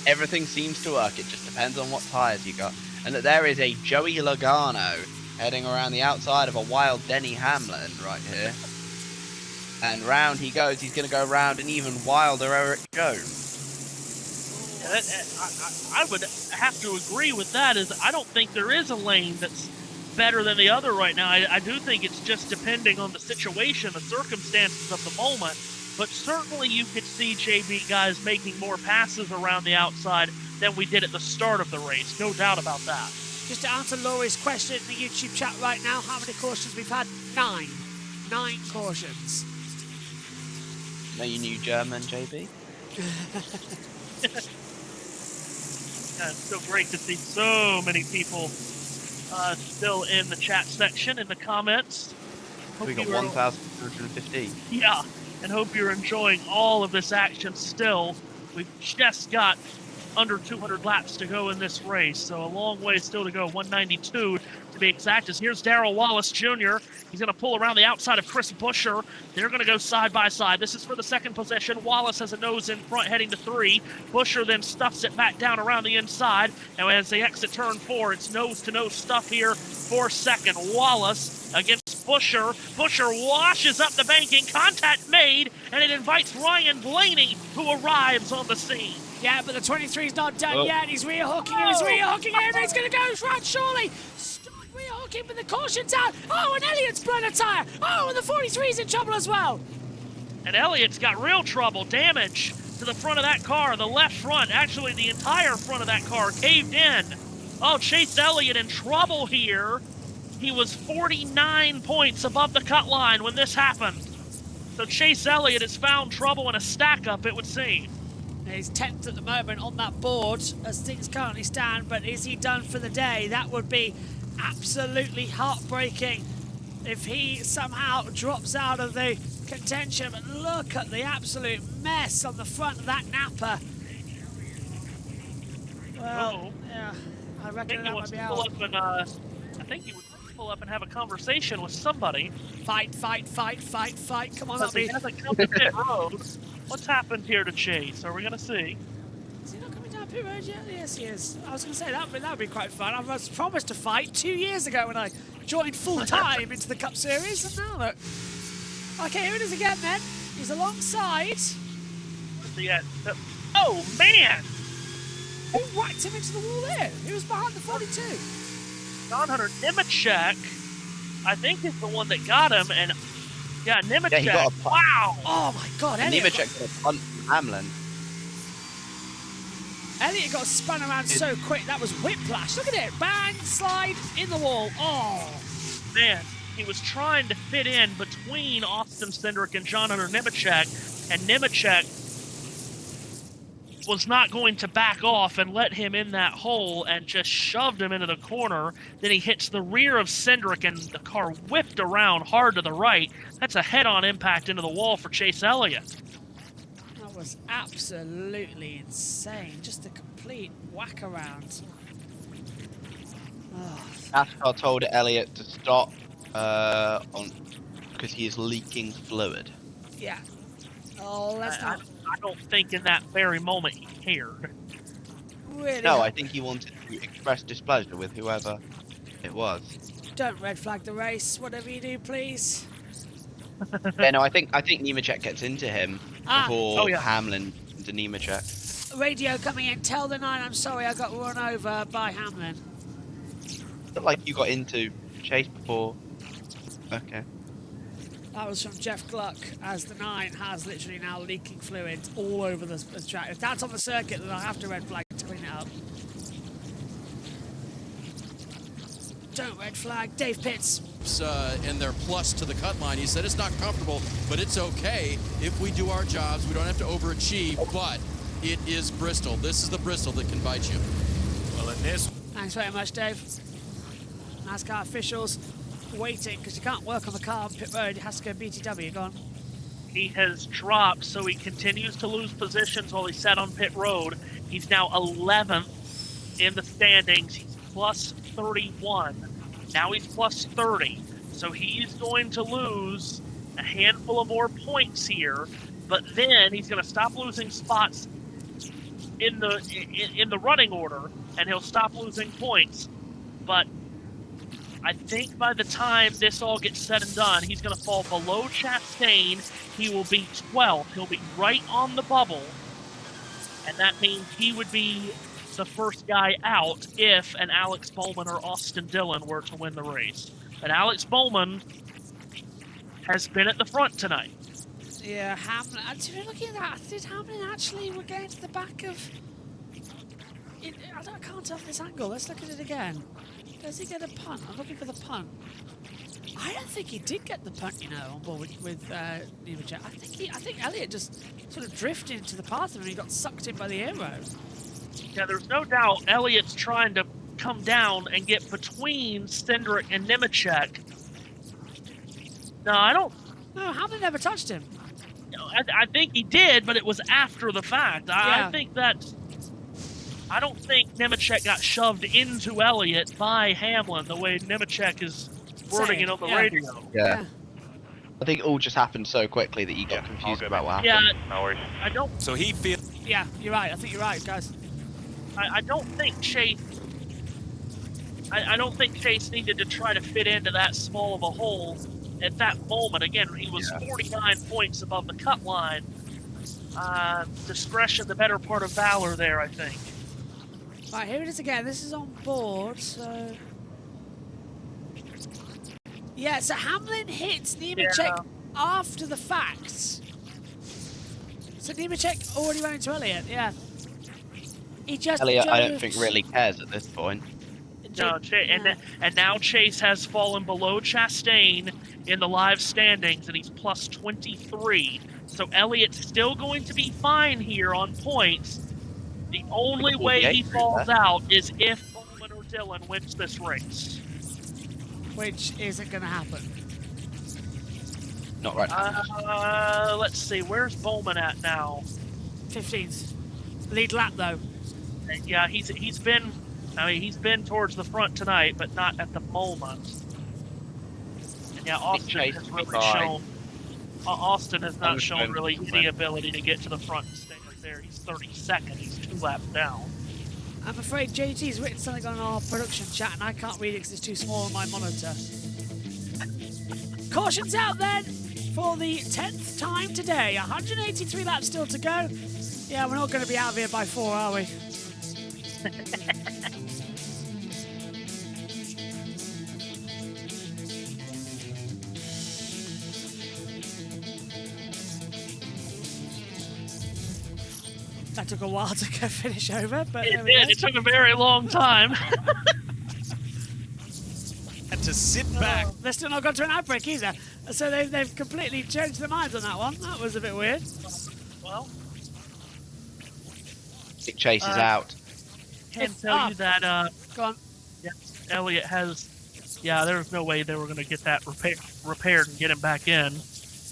everything seems to work. It just depends on what tyres you got. And that there is a Joey Logano heading around the outside of a wild Denny Hamlin right here. And round he goes. He's going to go round an even wilder Eric Jones. I would have to agree with that. Is I don't think there is a lane that's better than the other right now. I do think it's just depending on the situation, the circumstances of the moment. But certainly you could see JB guys making more passes around the outside than we did at the start of the race. No doubt about that. Just to answer Laurie's question in the YouTube chat right now, how many cautions we've had? 9. 9 cautions. Know you knew German, JB? Yeah, it's so great to see so many people still in the chat section, in the comments. We got 1,215. Yeah, and hope you're enjoying all of this action still. We've just got under 200 laps to go in this race, so a long way still to go. 192 to be exact. As here's Darrell Wallace Jr. He's going to pull around the outside of Chris Buescher. They're going to go side by side. This is for the second position. Wallace has a nose in front heading to 3. Buescher then stuffs it back down around the inside. And as they exit turn 4, it's nose-to-nose stuff here for second. Wallace against Buescher. Buescher washes up the banking. Contact made, and it invites Ryan Blaney, who arrives on the scene. Yeah, but the 23's not done yet. He's rear hooking him. He's rear hooking him. He's going to go right, surely. Stop rear hooking, but the caution's out. Oh, and Elliott's blown a tyre. Oh, and the 43's in trouble as well. And Elliott's got real trouble. Damage to the front of that car. The left front, actually the entire front of that car caved in. Oh, Chase Elliott in trouble here. He was 49 points above the cut line when this happened. So Chase Elliott has found trouble in a stack-up, it would seem. He's 10th at the moment on that board as things currently stand, but is he done for the day? That would be absolutely heartbreaking if he somehow drops out of the contention. But look at the absolute mess on the front of that Napa. Well, yeah, I reckon that might be out. I think he would pull up and have a conversation with somebody. Fight. Come on, he hasn't come to pit road. What's happened here to Chase? Are we going to see? Is he not coming down pit road yet? Yes, he is. I was going to say, that would be quite fun. I was promised to fight 2 years ago when I joined full-time into the Cup Series, and now look. Okay, here it is again then. He's alongside. Oh, man! Who whacked him into the wall there? Who was behind the 42? John Hunter Nemechek, I think, is the one that got him, and yeah, Nemechek. Yeah, he got a wow! Oh my God! And Nemechek got a punt from Hamlin. Elliott got spun around so quick, that was whiplash. Look at it, bang, slide, in the wall. Oh man, he was trying to fit in between Austin Cindric and John Hunter Nemechek, and Nemechek was not going to back off and let him in that hole and just shoved him into the corner. Then he hits the rear of Cindric and the car whipped around hard to the right. That's a head-on impact into the wall for Chase Elliott. That was absolutely insane. Just a complete whack around. Oh. NASCAR told Elliott to stop because he is leaking fluid. Yeah. Oh, let's not. I don't think in that very moment he cared. Really? No, I think he wanted to express displeasure with whoever it was. Don't red flag the race, whatever you do, please. Yeah, no, I think Nemechek gets into him before Hamlin into Nemechek. Radio coming in. Tell the 9 I'm sorry I got run over by Hamlin. Looked like you got into Chase before. Okay. That was from Jeff Gluck, as the 9 has literally now leaking fluid all over the track. If that's on the circuit, then I'll have to red flag to clean it up. Don't red flag. Dave Pitts. And their plus to the cut line. He said it's not comfortable, but it's okay if we do our jobs. We don't have to overachieve, but it is Bristol. This is the Bristol that can bite you. Well, in this... Thanks very much, Dave. NASCAR officials waiting because you can't work on the car on pit road. It has to go BTW. Go on. He has dropped, so he continues to lose positions while he's sat on pit road. He's now 11th in the standings. He's plus 31. Now he's plus 30. So he's going to lose a handful of more points here, but then he's going to stop losing spots in the running order, and he'll stop losing points. But I think by the time this all gets said and done, he's going to fall below Chastain. He will be 12th. He'll be right on the bubble, and that means he would be the first guy out if an Alex Bowman or Austin Dillon were to win the race. But Alex Bowman has been at the front tonight. Yeah, Hamlin. Actually, looking at that, did Hamlin actually we're getting to the back of? I can't tell from this angle. Let's look at it again. Does he get a punt? I'm looking for the punt. I don't think he did get the punt, you know, on board with Nemechek. I think Elliott just sort of drifted into the path of him and he got sucked in by the aero. Yeah, there's no doubt Elliott's trying to come down and get between Cindric and Nemechek. No, I don't. No, Hamlin never touched him. I think he did, but it was after the fact. Yeah. I think that. I don't think Nemechek got shoved into Elliott by Hamlin the way Nemechek is wording it on the radio. Yeah. I think it all just happened so quickly that you got confused about what happened. Yeah, I don't. So he feels. Yeah, you're right. I think you're right, guys. I don't think Chase. I don't think Chase needed to try to fit into that small of a hole at that moment. Again, he was 49 points above the cut line. Discretion, the better part of valor there, I think. Right, here it is again. This is on board, so... Yeah, so Hamlin hits Nemechek after the fact. So Nemechek already went into Elliott, yeah. He just Elliott, I don't think really cares at this point. No, and now Chase has fallen below Chastain in the live standings, and he's plus 23. So Elliott's still going to be fine here on points. The only way he falls out is if Bowman or Dillon wins this race. Which isn't going to happen. Not right now. Let's see, where's Bowman at now? 15th. Lead lap, though. Yeah, he's been towards the front tonight, but not at the moment. And yeah, Austin has really shown. Austin has not shown really any ability to get to the front and stay right there. He's 32nd. He's 2 laps down. I'm afraid JT's written something on our production chat, and I can't read it because it's too small on my monitor. Caution's out then for the 10th time today. 183 laps still to go. Yeah, we're not going to be out of here by 4, are we? That took a while to finish over, but it did. It took a very long time. And to sit back. They're still not gone to an outbreak either. So they've completely changed their minds on that one. That was a bit weird. Well, Big Chase is out. Can tell you that go on. Yeah, Elliott has. Yeah, there's no way they were going to get that repaired and get him back in.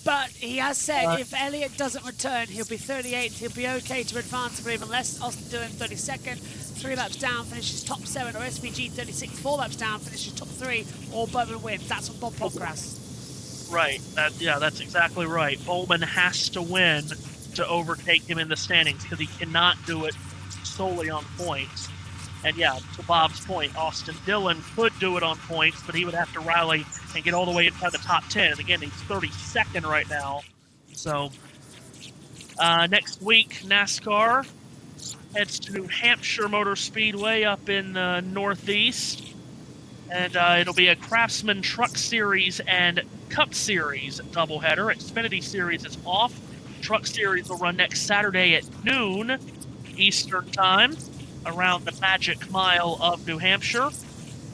But he has said if Elliott doesn't return, he'll be 38th. He'll be okay to advance for even less. Austin Dillon 32nd, 3 laps down, finishes top 7. Or SVG 36th, 4 laps down, finishes top 3. Or Bowman wins. That's from Bob Podgrass. Right. That's exactly right. Bowman has to win to overtake him in the standings because he cannot do it solely on points. And yeah, to Bob's point, Austin Dillon could do it on points, but he would have to rally and get all the way inside the top 10. And again, he's 32nd right now. So next week, NASCAR heads to New Hampshire Motor Speedway up in the Northeast. And it'll be a Craftsman Truck Series and Cup Series doubleheader. Xfinity Series is off. Truck Series will run next Saturday at noon Eastern Time, around the Magic Mile of New Hampshire.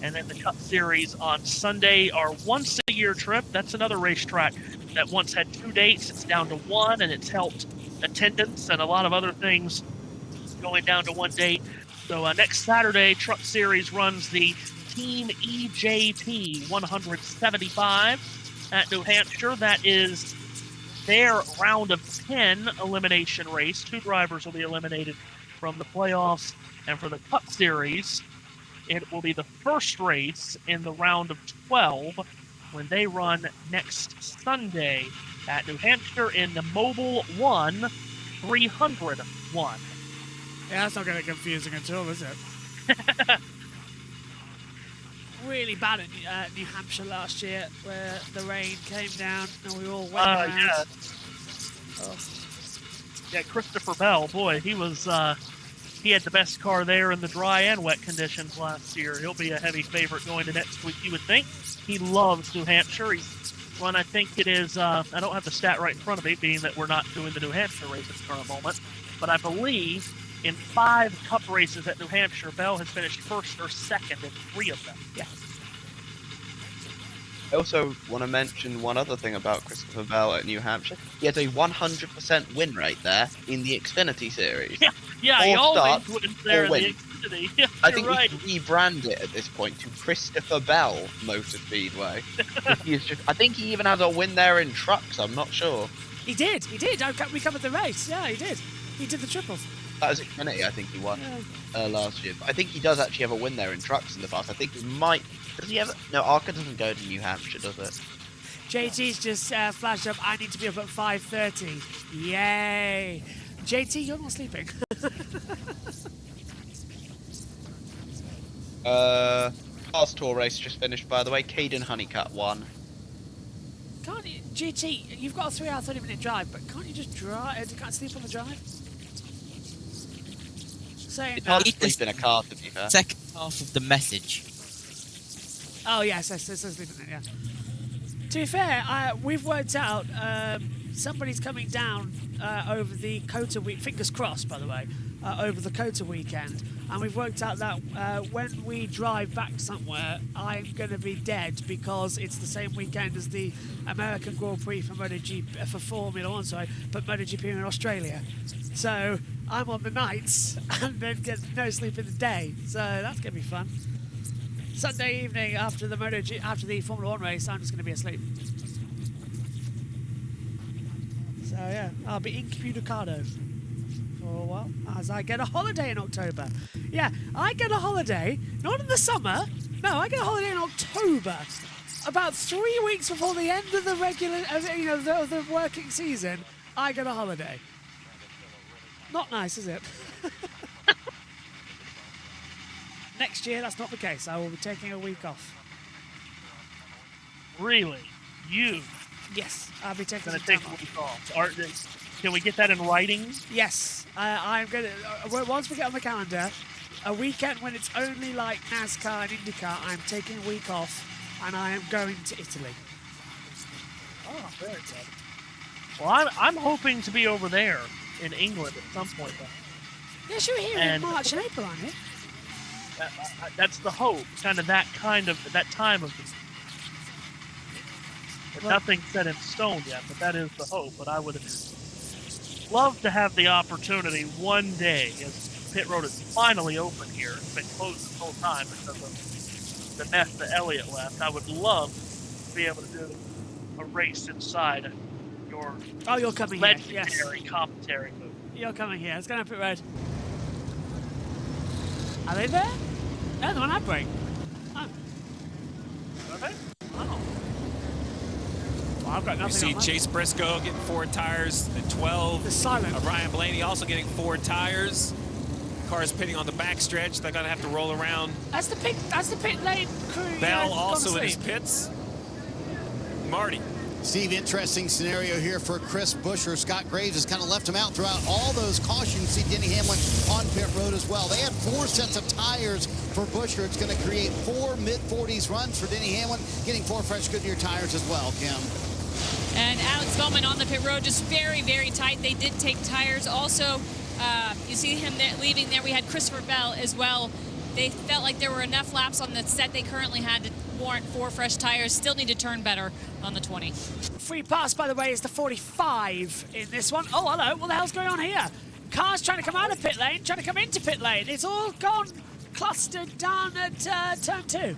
And then the Cup Series on Sunday, our once-a-year trip. That's another racetrack that once had 2 dates. It's down to 1, and it's helped attendance and a lot of other things going down to 1 date. So next Saturday, Truck Series runs the Team EJP 175 at New Hampshire. That is their round of 10 elimination race. 2 drivers will be eliminated from the playoffs. And for the Cup Series, it will be the first race in the round of 12 when they run next Sunday at New Hampshire in the Mobile 1 301. Yeah, that's not going to be confusing at all, is it? Really bad at New Hampshire last year, where the rain came down and we all went around. Yeah. Oh. Yeah, Christopher Bell, boy, he was he had the best car there in the dry and wet conditions last year. He'll be a heavy favorite going to next week, you would think. He loves New Hampshire. He's one, I think it is, I don't have the stat right in front of me, being that we're not doing the New Hampshire race at the current moment, but I believe in 5 Cup races at New Hampshire, Bell has finished first or second in 3 of them. Yeah. I also want to mention one other thing about Christopher Bell at New Hampshire. He has a 100% win rate there in the Xfinity Series. Yeah, he always wins there in the Xfinity. Yeah, I think right. we should rebrand it at this point to Christopher Bell Motor Speedway. I think he even has a win there in trucks, I'm not sure. He did. We covered the race. Yeah, he did. He did the triples. That was Xfinity, I think he won last year. But I think he does actually have a win there in trucks in the past. I think he might... Does he ever... No, ARCA doesn't go to New Hampshire, does it? JT's just flashed up, I need to be up at 5:30. Yay! JT, you're not sleeping. Cars Tour race just finished, by the way. Caden Honeycutt won. Can't you... JT, you've got a 3-hour, 30-minute drive, but can't you just drive... You can't sleep on the drive? It's hard to sleep in a car, to be fair. Second half of the message. Oh, yes, I sleep in it, yeah. To be fair, we've worked out somebody's coming down over the COTA week, fingers crossed, by the way, over the COTA weekend. And we've worked out that when we drive back somewhere, I'm going to be dead because it's the same weekend as the American Grand Prix for MotoGP, for Formula 1, sorry, but MotoGP in Australia. So I'm on the nights and then get no sleep in the day. So that's going to be fun. Sunday evening after the after the Formula 1 race, I'm just going to be asleep. So yeah, I'll be incommunicado for a while as I get a holiday in October. Yeah, I get a holiday, not in the summer. No, I get a holiday in October, about 3 weeks before the end of the regular, the working season. I get a holiday. Not nice, is it? Next year, that's not the case. I will be taking a week off. Really? You? Yes, I'll be taking a week off. Can we get that in writing? Yes, I'm going to. Once we get on the calendar, a weekend when it's only like NASCAR and IndyCar, I'm taking a week off, and I am going to Italy. Oh, very good. Well, I'm hoping to be over there in England at some point. Yes, you're here in March and April, aren't you? That's the hope, that time of the... Nothing set in stone yet, but that is the hope. But I would love to have the opportunity one day, as pit road is finally open here. It's been closed this whole time because of the mess that Elliott left. I would love to be able to do a race inside your you're coming legendary here. Yes. commentary booth. You're coming here. It's going to pit road. Are they there? No, they're on ad break. Oh. Are they? Oh. Well, I've got nothing. You see Chase Briscoe getting 4 tires at 12. The silent. Ryan Blaney also getting 4 tires. Cars pitting on the backstretch. They're going to have to roll around. That's the pit lane crew. Bell also in his pits. Marty. Steve, interesting scenario here for Chris Buescher. Scott Graves has kind of left him out throughout all those cautions. See Denny Hamlin on pit road as well. They had 4 sets of tires for Buescher. It's going to create 4 mid-40s runs for Denny Hamlin, getting 4 fresh Goodyear tires as well, Kim. And Alex Bowman on the pit road, just very, very tight. They did take tires. Also, you see him leaving there. We had Christopher Bell as well. They felt like there were enough laps on the set they currently had to warrant 4 fresh tires. Still need to turn better on the 20. Free pass, by the way, is the 45 in this one. Oh, hello. What the hell's going on here? Cars trying to come out of pit lane, trying to come into pit lane. It's all gone clustered down at turn 2.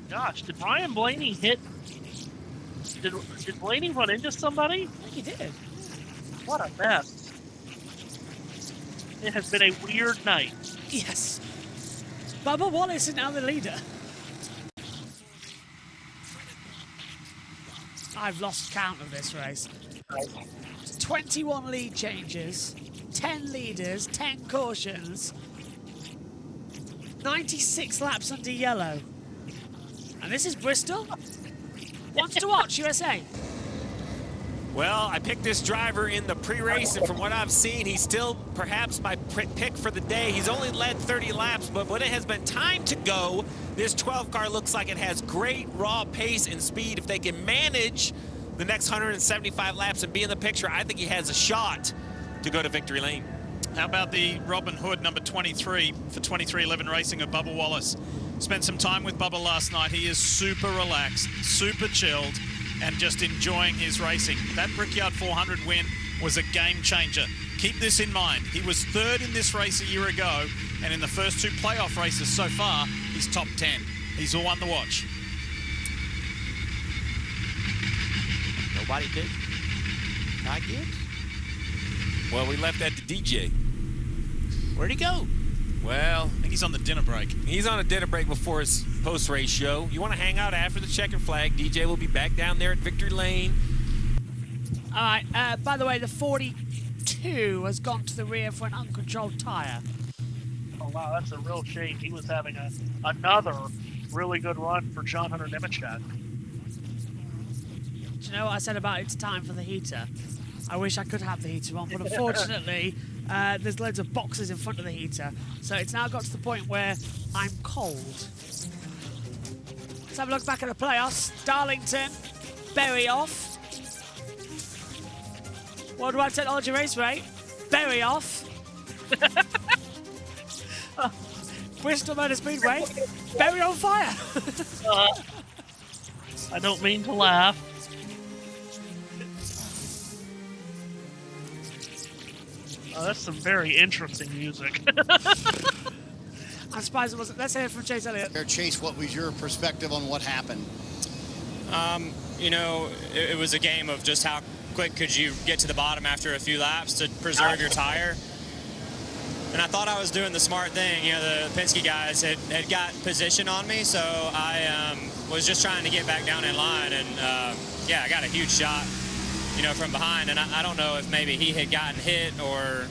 Gosh, did Ryan Blaney hit... Did Blaney run into somebody? I think he did. What a mess. It has been a weird night. Yes. Bubba Wallace is now the leader. I've lost count of this race. 21 lead changes, 10 leaders, 10 cautions, 96 laps under yellow. And this is Bristol. Wants to watch USA. Well, I picked this driver in the pre-race, and from what I've seen, he's still perhaps my pick for the day. He's only led 30 laps, but when it has been time to go, this 12 car looks like it has great raw pace and speed. If they can manage the next 175 laps and be in the picture, I think he has a shot to go to victory lane. How about the Robin Hood number 23 for 2311 Racing of Bubba Wallace? Spent some time with Bubba last night. He is super relaxed, super chilled, and just enjoying his racing. That Brickyard 400 win was a game changer. Keep this in mind. He was third in this race a year ago, and in the first 2 playoff races so far, he's top 10. He's the one to watch. Nobody did? Not yet. Well, we left that to DJ. Where'd he go? Well, I think he's on the dinner break. He's on a dinner break before his post-race show. You want to hang out after the checkered flag? DJ will be back down there at Victory Lane. All right, by the way, the 42 has gone to the rear for an uncontrolled tire. Oh, wow, that's a real shame. He was having another really good run for John Hunter Nemechek. Do you know what I said about it's time for the heater? I wish I could have the heater on, but unfortunately, there's loads of boxes in front of the heater. So it's now got to the point where I'm cold. Let's have a look back at the playoffs. Darlington, Berry off. Worldwide Technology Raceway, Berry off. Bristol Motor Speedway, Berry on fire. I don't mean to laugh. Oh, that's some very interesting music. I'm surprised it wasn't. Let's hear it from Chase Elliott. Chase, what was your perspective on what happened? You know, it was a game of just how quick could you get to the bottom after a few laps to preserve your tire. And I thought I was doing the smart thing. You know, the Penske guys had got position on me, so I was just trying to get back down in line. And, yeah, I got a huge shot, you know, from behind. And I don't know if maybe he had gotten hit or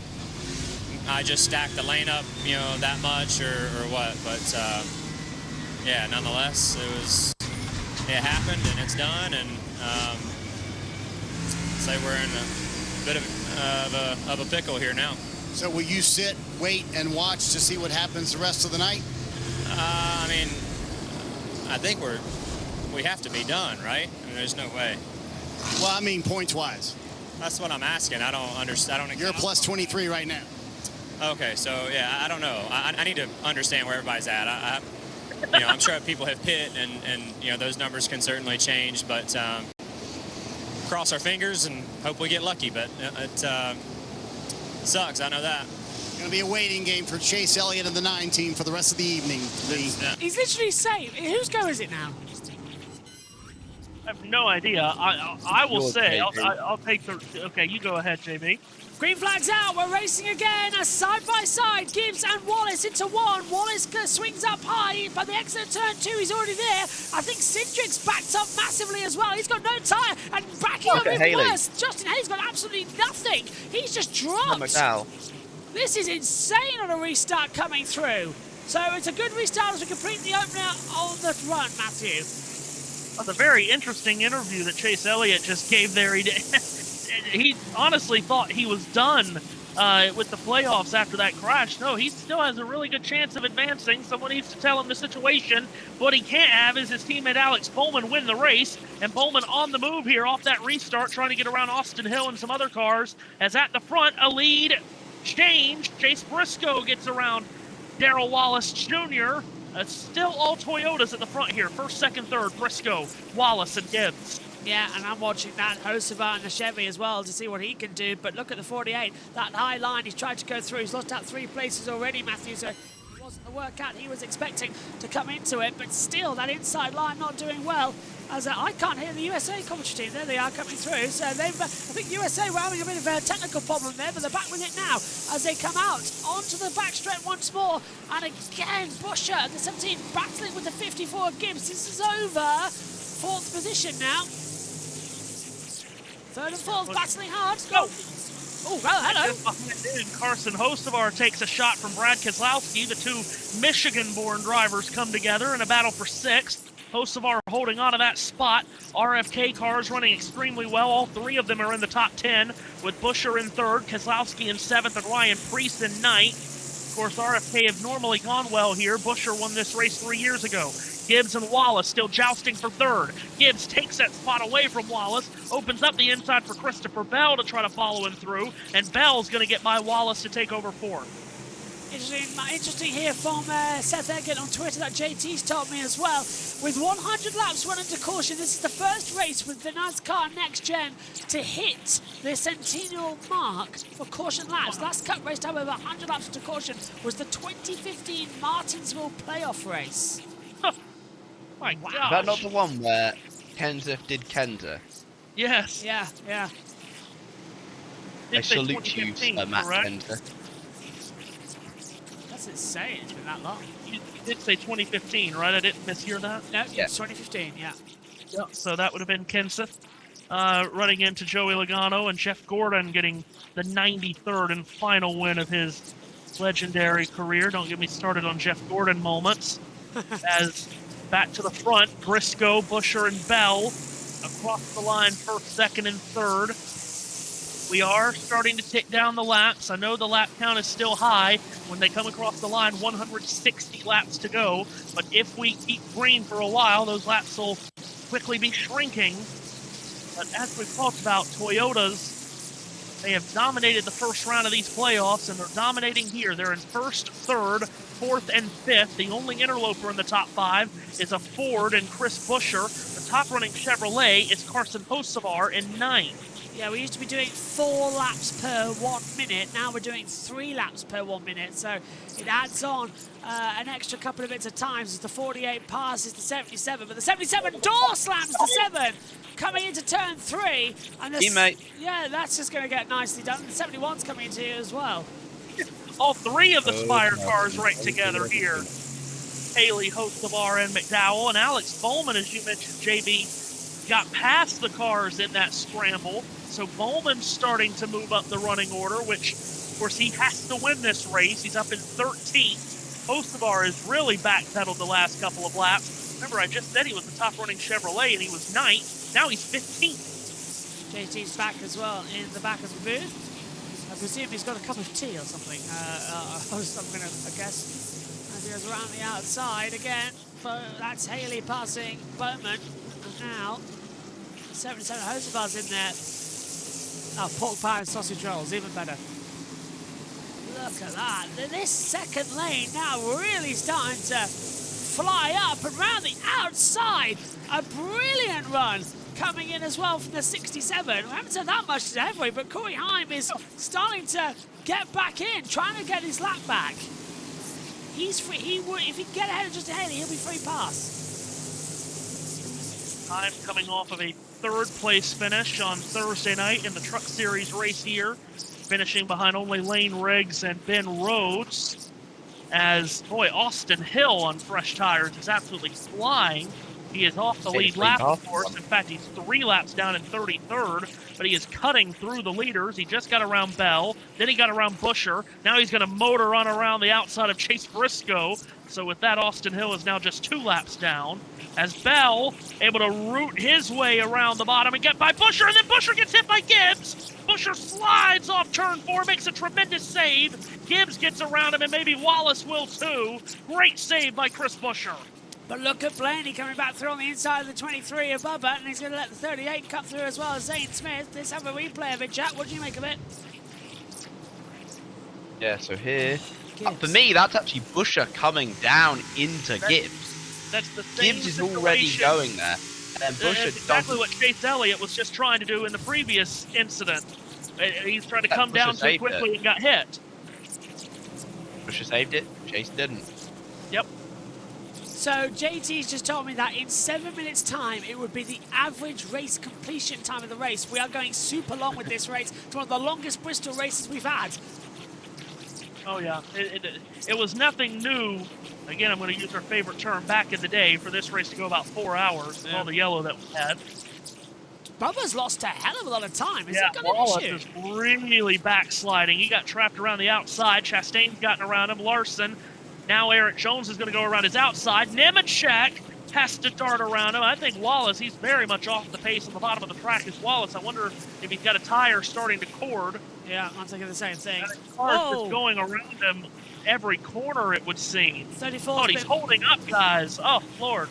I just stacked the lane up, you know, that much or what. But, yeah, nonetheless, it happened and it's done. And say we're in a bit of a pickle here now. So will you sit, wait, and watch to see what happens the rest of the night? I mean, I think we have to be done, right? I mean, there's no way. Well, I mean, points-wise. That's what I'm asking. I don't understand. You're plus 23 right now. Okay, so yeah, I don't know. I need to understand where everybody's at. You know, I'm sure people have pit, and you know those numbers can certainly change, but cross our fingers and hope we get lucky. But it sucks. I know that. Going to be a waiting game for Chase Elliott and the 9 team for the rest of the evening. He's literally saying, whose go is it now? I have no idea. I will say, I'll take the... Okay, you go ahead, JB. Green flag's out. We're racing again. A side-by-side. Gibbs and Wallace into one. Wallace swings up high, but the exit of turn 2, he's already there. I think Cindric's backed up massively as well. He's got no tyre and backing up even worse. Justin Hayes got absolutely nothing. He's just dropped. This is insane on a restart coming through. So it's a good restart as we complete the opener on the run, Matthew. That's a very interesting interview that Chase Elliott just gave there. He honestly thought he was done with the playoffs after that crash. No, he still has a really good chance of advancing. Someone needs to tell him the situation. What he can't have is his teammate Alex Bowman win the race. And Bowman on the move here off that restart, trying to get around Austin Hill and some other cars. As at the front, a lead change. Chase Briscoe gets around Darrell Wallace Jr. Still all Toyotas at the front here. First, second, third, Briscoe, Wallace, and Gibbs. Yeah, and I'm watching that Hocevar and the Chevy as well to see what he can do. But look at the 48, that high line. He's tried to go through. He's lost out 3 places already, Matthew. So he wasn't the workout he was expecting to come into it, but still that inside line not doing well. As I can't hear the USA commentary team. There they are coming through. So they've, I think USA were having a bit of a technical problem there, but they're back with it now as they come out onto the backstretch once more. And again, Busher at the 17 battling with the 54 Gibbs. This is over. Fourth position now. Third and fourth battling hard. Go. Oh, well, hello. Carson Hocevar takes a shot from Brad Keselowski. The two Michigan-born drivers come together in a battle for sixth. Hocevar holding on to that spot. RFK cars running extremely well. All three of them are in the top 10, with Busher in third, Keselowski in seventh, and Ryan Preece in ninth. Of course, RFK have normally gone well here. Busher won this race 3 years ago. Gibbs and Wallace still jousting for third. Gibbs takes that spot away from Wallace, opens up the inside for Christopher Bell to try to follow him through, and Bell's going to get by Wallace to take over fourth. Interesting here from Seth Eggert on Twitter that JT's told me as well. With 100 laps run into caution, this is the first race with the NASCAR Next Gen to hit the centennial mark for caution laps. Last Cup race time over 100 laps into caution was the 2015 Martinsville playoff race. My God. Is that not the one where Kenseth did Kenza? Yes. Yeah. I salute you, Sir Matt Kenseth. That's insane. It's been that long. You did say 2015, right? I didn't mishear that? No, it's 2015, yeah. Yep. So that would have been Kenseth running into Joey Logano, and Jeff Gordon getting the 93rd and final win of his legendary career. Don't get me started on Jeff Gordon moments. As back to the front, Briscoe, Busher, and Bell across the line, first, second, and third. We are starting to tick down the laps. I know the lap count is still high. When they come across the line, 160 laps to go. But if we keep green for a while, those laps will quickly be shrinking. But as we've talked about, Toyotas, they have dominated the first round of these playoffs, and they're dominating here. They're in first, third, fourth, and fifth. The only interloper in the top five is a Ford and Chris Busher. The top-running Chevrolet is Carson Hocevar in ninth. Yeah, we used to be doing 4 laps per 1 minute. Now we're doing 3 laps per 1 minute. So it adds on an extra couple of bits of times as the 48 passes the 77. But the 77 door slams the 7 coming into turn 3. And Teammate. Yeah, that's just going to get nicely done. The 71's coming into here as well. All three of the Spire cars right together here. Haley, Hocevar, and McDowell. And Alex Bowman, as you mentioned, JB, got past the cars in that scramble. So Bowman's starting to move up the running order, which, of course, he has to win this race. He's up in 13th. Hocevar has really backpedaled the last couple of laps. Remember, I just said he was the top-running Chevrolet, and he was 9th. Now he's 15th. JT's back as well in the back of the booth. I presume he's got a cup of tea or something. I'm going to guess. As he goes around the outside again. That's Haley passing Bowman. And now, 77 Hocevar's in there. Oh, pork pie and sausage rolls, even better. Look at that. This second lane now really starting to fly up. And around the outside, a brilliant run coming in as well from the 67. We haven't said that much today, have we? But Corey Heim is starting to get back in, trying to get his lap back. He's free. If he can get ahead of just Haley, he'll be free pass. Heim coming off of a third-place finish on Thursday night in the Truck Series race here, finishing behind only Lane Riggs and Ben Rhodes. As, boy, Austin Hill on fresh tires is absolutely flying. He is off the lead lap, of course. In fact, he's 3 laps down in 33rd, but he is cutting through the leaders. He just got around Bell, then he got around Busher. Now he's going to motor on around the outside of Chase Briscoe. So with that, Austin Hill is now just 2 laps down. As Bell able to root his way around the bottom and get by Busher, and then Busher gets hit by Gibbs. Busher slides off turn 4, makes a tremendous save. Gibbs gets around him, and maybe Wallace will too. Great save by Chris Busher. But look at Blaney coming back through on the inside of the 23 of Bubba, and he's going to let the 38 cut through as well as Zane Smith. Let's have a replay of it, Jack. What do you make of it? Yeah, so here, for me, that's actually Busher coming down into Gibbs. That's the same Gibbs is situation. already going there. And Busher That's exactly what Chase Elliott was just trying to do in the previous incident. He's trying to come down too quickly and got hit. Busher saved it. Chase didn't. So JT's just told me that in 7 minutes' time, it would be the average race completion time of the race. We are going super long with this race. It's one of the longest Bristol races we've had. Oh, yeah. It was nothing new. Again, I'm going to use our favorite term back in the day for this race to go about 4 hours with all the yellow that we had. Bubba's lost a hell of a lot of time. Is Yeah, it got Wallace an is issue? really backsliding. He got trapped around the outside. Chastain's gotten around him. Larson. Now Eric Jones is going to go around his outside. Nemechek has to dart around him. I think Wallace, he's very much off the pace on the bottom of the track is Wallace. I wonder if he's got a tire starting to cord. Yeah, I'm thinking the same thing. Cars just going around him every corner, it would seem. 34. Oh, he's holding up, guys. Oh, Lord.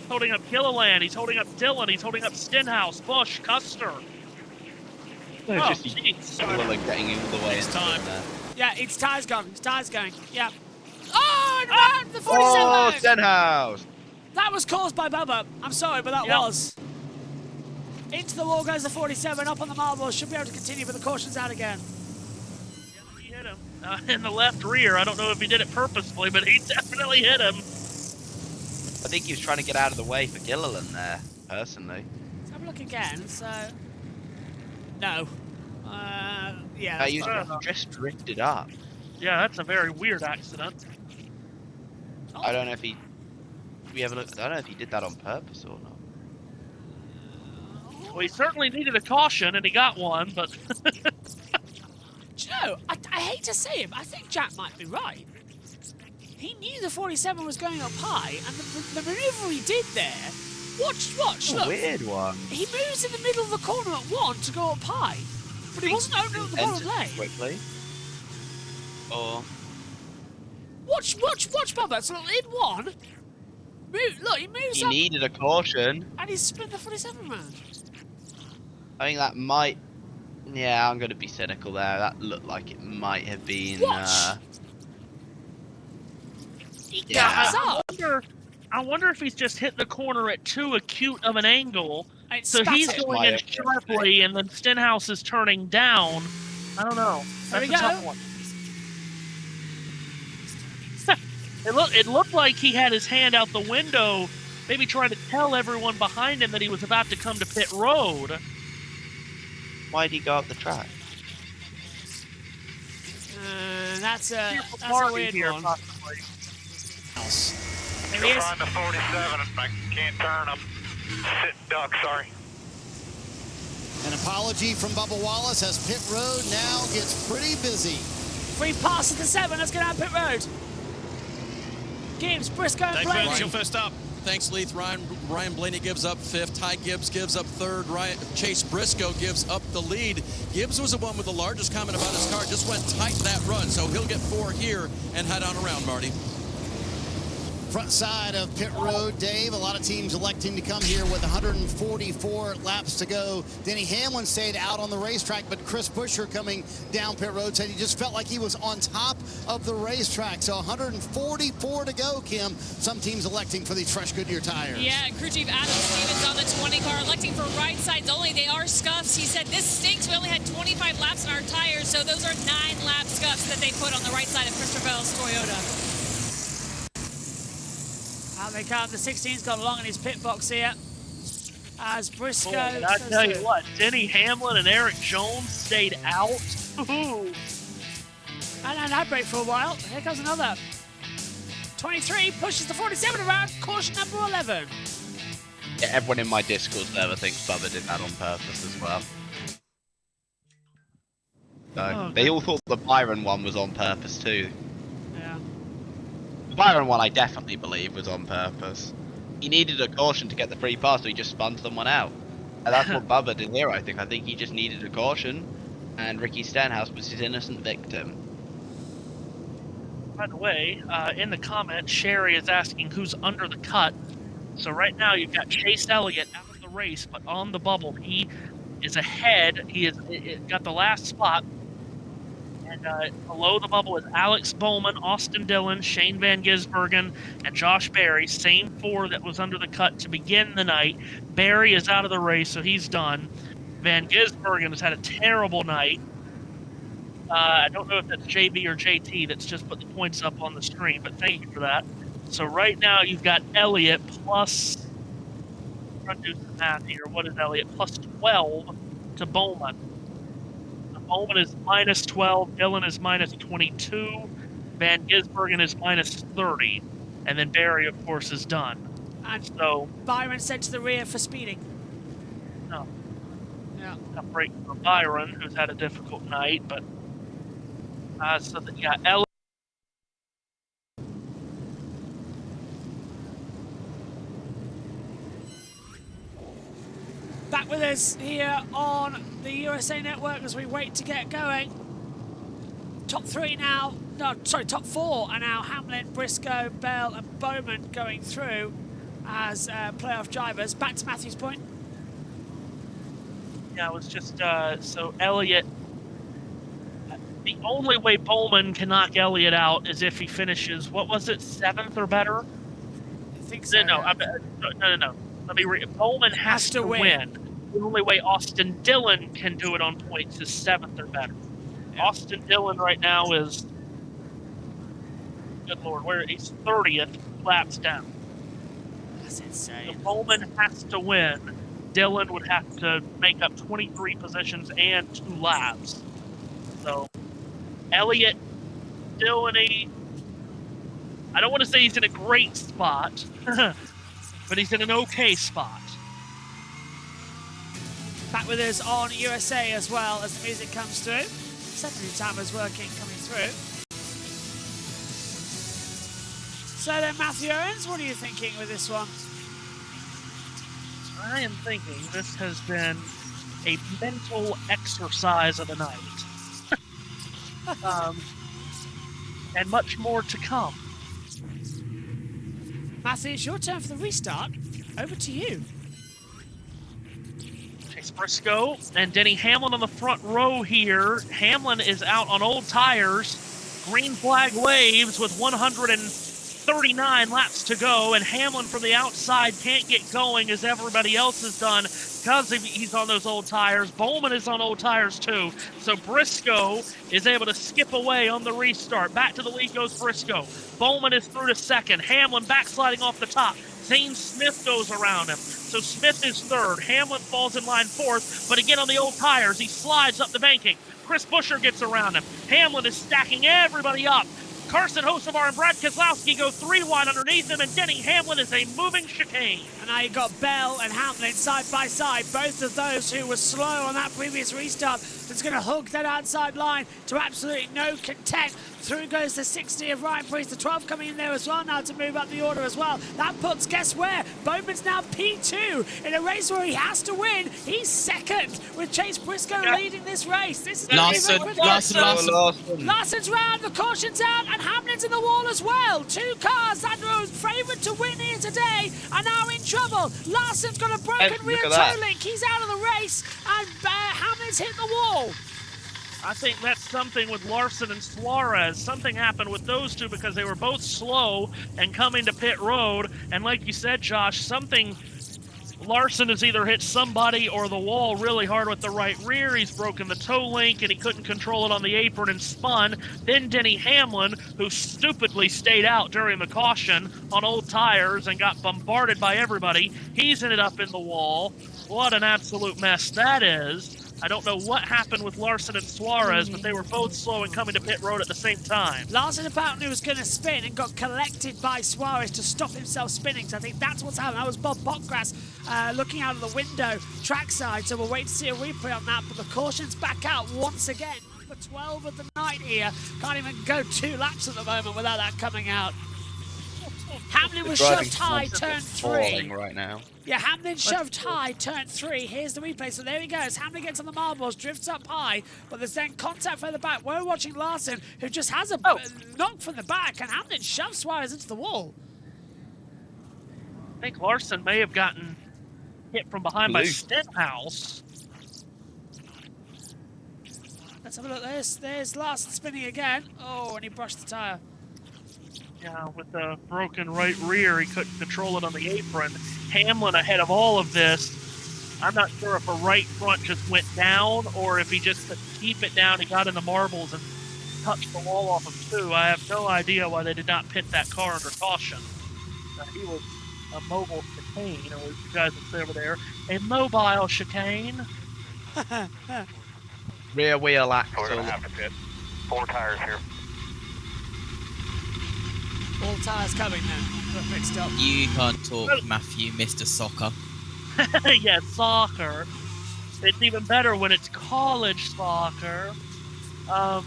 Holding up Gilliland. He's holding up Dillon. He's holding up Stenhouse, Busch, Custer. Oh, jeez. Getting in the way. It's time. Yeah, its tire's gone. Its tire's going. Yeah. Oh, and around the 47. Oh, Stenhouse. That was caused by Bubba. I'm sorry, but that Yep. was. Into the wall goes the 47, up on the marble. Should be able to continue, but the caution's out again. Yeah, he hit him in the left rear. I don't know if he did it purposefully, but he definitely hit him. I think he was trying to get out of the way for Gilliland there, personally. Let's have a look again. So, no. Yeah. He just drifted up. Yeah, that's a very weird accident. I don't know if he. We have a look. I don't know if he did that on purpose or not. Well, he certainly needed a caution, and he got one, but... Do you know, I hate to say it, but I think Jack might be right. He knew the 47 was going up high, and the maneuver he did there... Watch, look. Weird one. He moves in the middle of the corner at 1 to go up high, but he wasn't opening up the bottom lane. Quickly. Or... Watch, Bubba. So in 1... Look, he moves He up... needed a caution. And he's spin the 47 round. I think that might... Yeah, I'm going to be cynical there. That looked like it might have been... Yeah, I wonder if he's just hit the corner at too acute of an angle. So he's going in sharply, and then Stenhouse is turning down. I don't know. That's a tough one. It looked like he had his hand out the window, maybe trying to tell everyone behind him that he was about to come to pit road. Why'd he go up the track? That's a weird one. Maybe it's on the 47. I can't turn. I'm sit duck. Sorry. An apology from Bubba Wallace as pit road now gets pretty busy. Free pass at the 7. Let's get out pit road. Gibbs, Briscoe, and Blaney. You're first up. Thanks, Leith. Ryan Blaney gives up 5th. Ty Gibbs gives up 3rd. Chase Briscoe gives up the lead. Gibbs was the one with the largest comment about his car. Just went tight that run, so he'll get 4 here and head on around, Marty. Front side of pit road, Dave. A lot of teams electing to come here with 144 laps to go. Denny Hamlin stayed out on the racetrack, but Chris Buescher coming down pit road said he just felt like he was on top of the racetrack. So 144 to go, Kim. Some teams electing for these fresh Goodyear tires. Yeah, crew chief Adam Stevens on the 20 car electing for right sides only. They are scuffs. He said this stinks. We only had 25 laps on our tires, so those are 9-lap scuffs that they put on the right side of Christopher Bell's Toyota. Out they come. The 16's got along in his pit box here. As Briscoe... Boy, I tell you what, Denny Hamlin and Eric Jones stayed out. Ooh. And that break for a while. Here comes another. 23 pushes the 47 around. Caution number 11. Yeah, everyone in my Discord server thinks Bubba did that on purpose as well. So, they all thought the Byron one was on purpose too. Yeah. The Byron one I definitely believe was on purpose. He needed a caution to get the free pass, so he just spun someone out. And that's what Bubba did here, I think. I think he just needed a caution, and Ricky Stenhouse was his innocent victim. By the way, in the comments, Sherry is asking who's under the cut. So right now you've got Chase Elliott out of the race, but on the bubble. He is ahead. He is got the last spot. And below the bubble is Alex Bowman, Austin Dillon, Shane Van Gisbergen, and Josh Berry. Same 4 that was under the cut to begin the night. Berry is out of the race, so he's done. Van Gisbergen has had a terrible night. I don't know if that's JB or JT that's just put the points up on the screen, but thank you for that. So right now you've got Elliott plus, I'm trying to do some math here. What is Elliott? Plus 12 to Bowman. So Bowman is minus 12. Dillon is minus 22. Van Gisbergen is minus 30. And then Barry, of course, is done. And so Byron sent to the rear for speeding. No. Yeah. A break for Byron, who's had a difficult night, but so that you got Elliott. Back with us here on the USA Network as we wait to get going. Top three now, no, sorry, top four are now Hamlin, Briscoe, Bell and Bowman going through as playoff drivers. Back to Matthew's point. Yeah, it was just, so Elliott, the only way Bowman can knock Elliott out is if he finishes, what was it, 7th or better? I think so. No. Let me read. Bowman has to win. The only way Austin Dillon can do it on points is 7th or better. Yeah. Austin Dillon right now is, good Lord, where he's 30th laps down. That's insane. So Bowman has to win. Dillon would have to make up 23 positions and 2 laps. So Elliott, Dillon-y, I don't want to say he's in a great spot, but he's in an okay spot. Back with us on USA as well as the music comes through. Secondary timers working, coming through. So then, Matthew Owens, what are you thinking with this one? I am thinking this has been a mental exercise of the night. And much more to come. Matthew, it's your turn for the restart. Over to you. Chase Briscoe and Denny Hamlin on the front row here. Hamlin is out on old tires. Green flag waves with 139 laps to go, and Hamlin from the outside can't get going as everybody else has done because he's on those old tires. Bowman is on old tires too, so Briscoe is able to skip away on the restart. Back to the lead goes Briscoe. Bowman is through to second. Hamlin backsliding off the top. Zane Smith goes around him. So Smith is third. Hamlin falls in line fourth, but again on the old tires, he slides up the banking. Chris Buescher gets around him. Hamlin is stacking everybody up. Carson Hocevar and Brad Keselowski go 3 wide underneath him, and Denny Hamlin is a moving chicane. And now you've got Bell and Hamlin side by side, both of those who were slow on that previous restart. That's going to hug that outside line to absolutely no content. Through goes the 60 of Ryan Preece, the 12 coming in there as well now to move up the order as well. That puts, guess where? Bowman's now P2 in a race where he has to win. He's second with Chase Briscoe leading this race. This is Larson's round, the caution's out, and Hamlin's in the wall as well. 2 cars that were favoured to win here today are now in trouble. Larson's got a broken rear toe link. He's out of the race, and Hamlin's hit the wall. I think that's something with Larson and Suarez. Something happened with those two because they were both slow and coming to pit road. And like you said, Josh, Larson has either hit somebody or the wall really hard with the right rear. He's broken the toe link and he couldn't control it on the apron and spun. Then Denny Hamlin, who stupidly stayed out during the caution on old tires and got bombarded by everybody, he's ended up in the wall. What an absolute mess that is. I don't know what happened with Larson and Suarez, but they were both slow and coming to pit road at the same time. Larson apparently was going to spin and got collected by Suarez to stop himself spinning. So I think that's what's happened. That was Bob Botgrass looking out of the window trackside. So we'll wait to see a replay on that. But the caution's back out once again. Number 12 of the night here. Can't even go 2 laps at the moment without that coming out. Hamlin was shoved high, turn 3. Right now. Yeah, Hamlin shoved high, turn 3. Here's the replay. So there he goes. Hamlin gets on the marbles, drifts up high, but there's then contact from the back. We're watching Larson, who just has a knock from the back, and Hamlin shoves Suarez into the wall. I think Larson may have gotten hit from behind by Stenhouse. Let's have a look. There's Larson spinning again. Oh, and he brushed the tire. Yeah, with the broken right rear, he couldn't control it on the apron. Hamlin ahead of all of this. I'm not sure if a right front just went down or if he just couldn't keep it down. He got in the marbles and touched the wall off of 2. I have no idea why they did not pit that car under caution. He was a mobile chicane, or as you guys would say over there, a mobile chicane. Rear wheel axle. We're going to have to pit. 4 tires here. All tyres coming then. Got mixed up. You can't talk, Matthew, Mr. Soccer. Yeah, soccer. It's even better when it's college soccer. By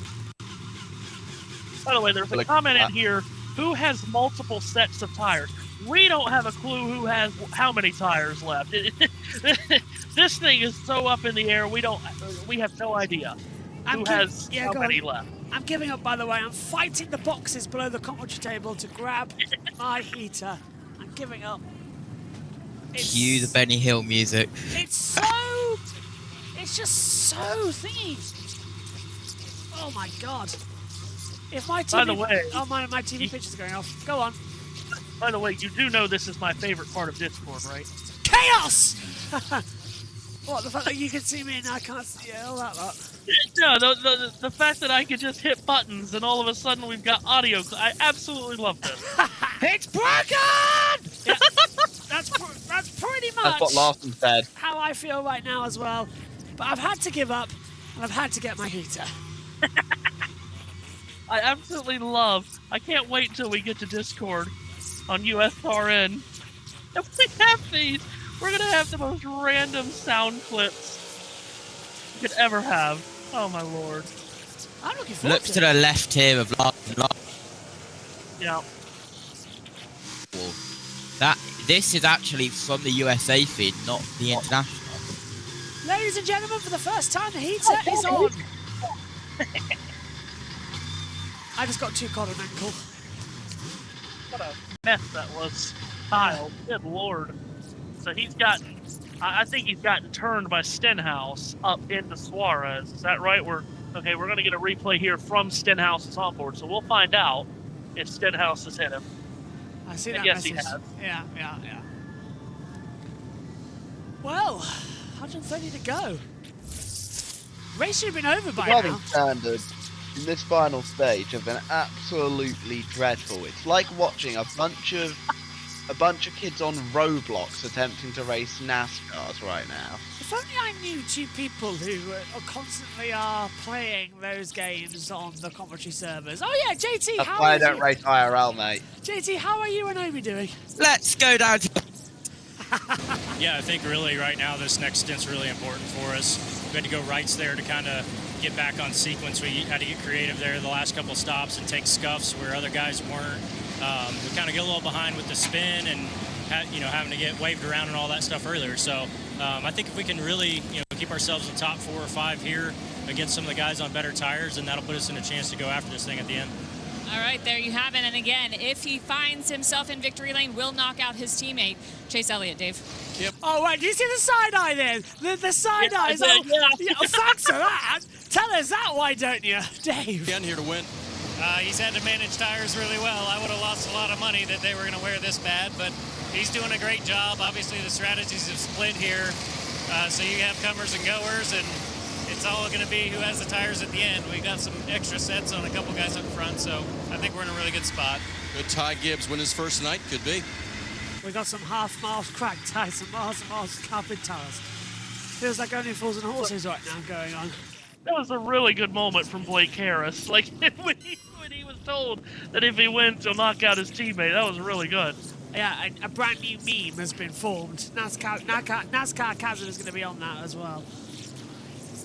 the way, there's a comment in here. Who has multiple sets of tires? We don't have a clue who has how many tires left. This thing is so up in the air. We have no idea who has how many left. I'm giving up, by the way. I'm fighting the boxes below the commentary table to grab my heater. I'm giving up. Cue the Benny Hill music. It's so... It's just so thingy. Oh my god. If my TV... By the way... Oh, my TV picture's going off. Go on. By the way, you do know this is my favorite part of Discord, right? Chaos! What, the fact that you can see me and I can't see you? All that lot. No, the fact that I could just hit buttons and all of a sudden we've got audio. I absolutely love this. It's broken! Yeah, that's pretty much That's what Larson said. how I feel right now as well. But I've had to give up, and I've had to get my heater. I absolutely love. I can't wait until we get to Discord on USRN. If we have these, we're gonna have the most random sound clips you could ever have. Oh my lord! I'm looking forward Look to the left here of Larson. Yeah. This is actually from the USA feed, not the international. Ladies and gentlemen, for the first time, the heater is on. I just got too cold an ankle. What a mess that was. Kyle, good lord. So he's gotten, I think he's gotten turned by Stenhouse up into Suarez. Is that right? We're going to get a replay here from Stenhouse's onboard, so we'll find out if Stenhouse has hit him. I see that Yes, message. he has. Yeah. Well, 130 to go. Race should have been over by Driving now. standards in this final stage have been absolutely dreadful. It's like watching a bunch of kids on Roblox attempting to race NASCARs right now. If only I knew 2 people who constantly are playing those games on the commentary servers. Oh yeah, JT, That's how why I are don't you? race IRL, mate. JT, how are you and Omi doing? Let's go down to... Yeah, I think really right now this next stint's really important for us. We had to go rights there to kind of get back on sequence. We had to get creative there the last couple stops and take scuffs where other guys weren't. We kind of get a little behind with the spin and having to get waved around and all that stuff earlier. So I think if we can really keep ourselves in the top 4 or 5 here against some of the guys on better tires, then that'll put us in a chance to go after this thing at the end. All right, there you have it. And again, if he finds himself in victory lane, will knock out his teammate, Chase Elliott, Dave. Yep. Oh, right. Do you see the side eye there? The side eye is did, yeah, thanks for that. Tell us that, why don't you, Dave? Again, here to win. He's had to manage tires really well. I would have lost a lot of money that they were going to wear this bad, but he's doing a great job. Obviously, the strategies have split here, so you have comers and goers, and it's all going to be who has the tires at the end. We got some extra sets on a couple guys up front, so I think we're in a really good spot. Could Ty Gibbs win his first night? Could be. We got some half-mile cracked tires, some miles and miles of carpet tires. Feels like only fools and horses right now going on. That was a really good moment from Blake Harris. Like, when he was told that if he wins, he'll knock out his teammate. That was really good. Yeah, a brand new meme has been formed. NASCAR Kazan is going to be on that as well.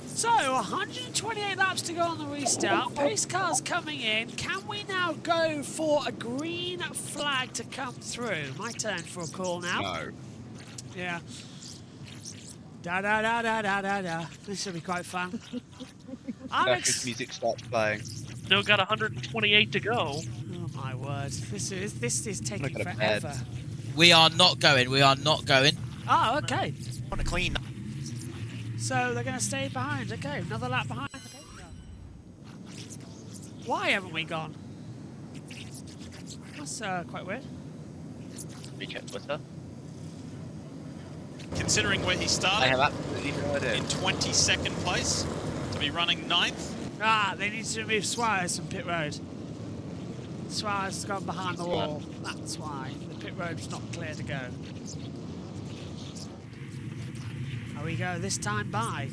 So, 128 laps to go on the restart. Pace cars coming in. Can we now go for a green flag to come through? My turn for a call now. No. Yeah. Da-da-da-da-da-da-da. This should be quite fun. This music starts playing. Still got 128 to go. Oh my word. This is taking Look at forever. We are not going. We are not going. Oh, okay. Want to clean. So they're going to stay behind. Okay, another lap behind. Okay. Why haven't we gone? That's quite weird. Let me check Twitter. Considering where he I started have absolutely no idea. in 22nd place to be running 9th. Ah, they need to remove Suarez from pit road. Suarez has gone behind the wall. That's why the pit road's not clear to go. Here we go, this time by.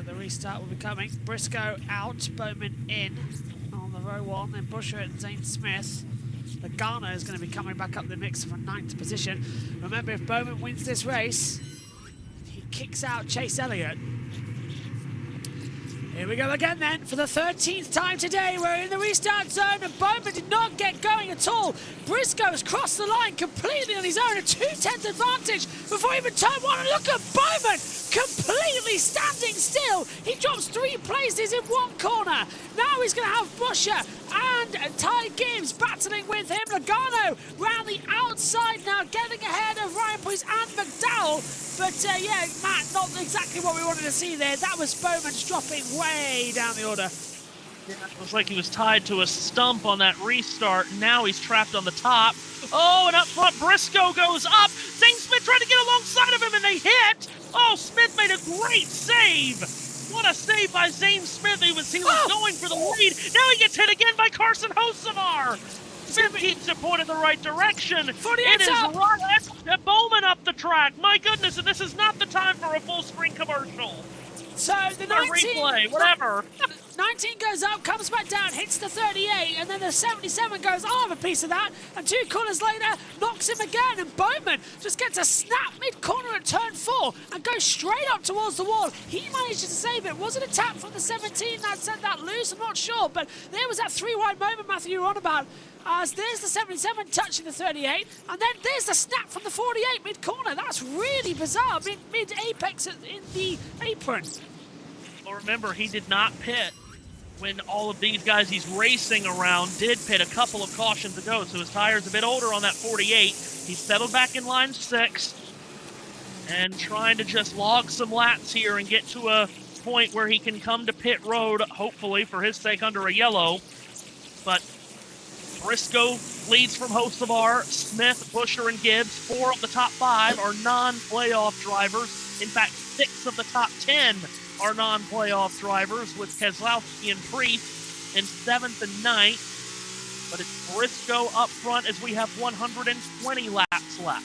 The restart will be coming. Briscoe out, Bowman in on the row 1, then Busher and Zane Smith. Logano is going to be coming back up the mix for 9th position. Remember, if Bowman wins this race, he kicks out Chase Elliott. Here we go again then, for the 13th time today. We're in the restart zone and Bowman did not get going at all. Briscoe has crossed the line completely on his own, a 2/10 advantage before even turn 1. And look at Bowman completely standing still. He drops 3 places in 1 corner. Now he's going to have Busher and Ty Gibbs battling with him. Logano round the outside now, getting ahead of Ryan Boyce and McDowell. But yeah, Matt, not exactly what we wanted to see there. That was Bowman's dropping way down the order. Yeah, it was like he was tied to a stump on that restart. Now he's trapped on the top. Oh, and up front, Briscoe goes up. Zane Smith tried to get alongside of him, and they hit. Oh, Smith made a great save. What a save by Zane Smith. He was going for the lead. Now he gets hit again by Carson Hocevar. Smith keeps it pointed in the right direction. It is right. Bowman up the track. My goodness, and this is not the time for a full screen commercial. So the 19, replay, whatever. 19 goes up, comes back down, hits the 38, and then the 77 goes, I'll have a piece of that, and 2 corners later, knocks him again, and Bowman just gets a snap mid-corner at turn 4, and goes straight up towards the wall. He manages to save it. Was it a tap from the 17 that sent that loose? I'm not sure, but there was that 3-wide moment, Matthew, you were on about. As there's the 77 touching the 38, and then there's the snap from the 48 mid-corner. That's really bizarre, mid-apex in the apron. Well, remember, he did not pit when all of these guys he's racing around did pit a couple of cautions ago, so his tire's a bit older on that 48. He's settled back in line 6 and trying to just log some laps here and get to a point where he can come to pit road, hopefully, for his sake, under a yellow. But Briscoe leads from Hocevar, Smith, Busher, and Gibbs. 4 of the top 5 are non-playoff drivers. In fact, 6 of the top 10 are non-playoff drivers, with Keselowski and Priest in 7th and 9th. But it's Briscoe up front as we have 120 laps left.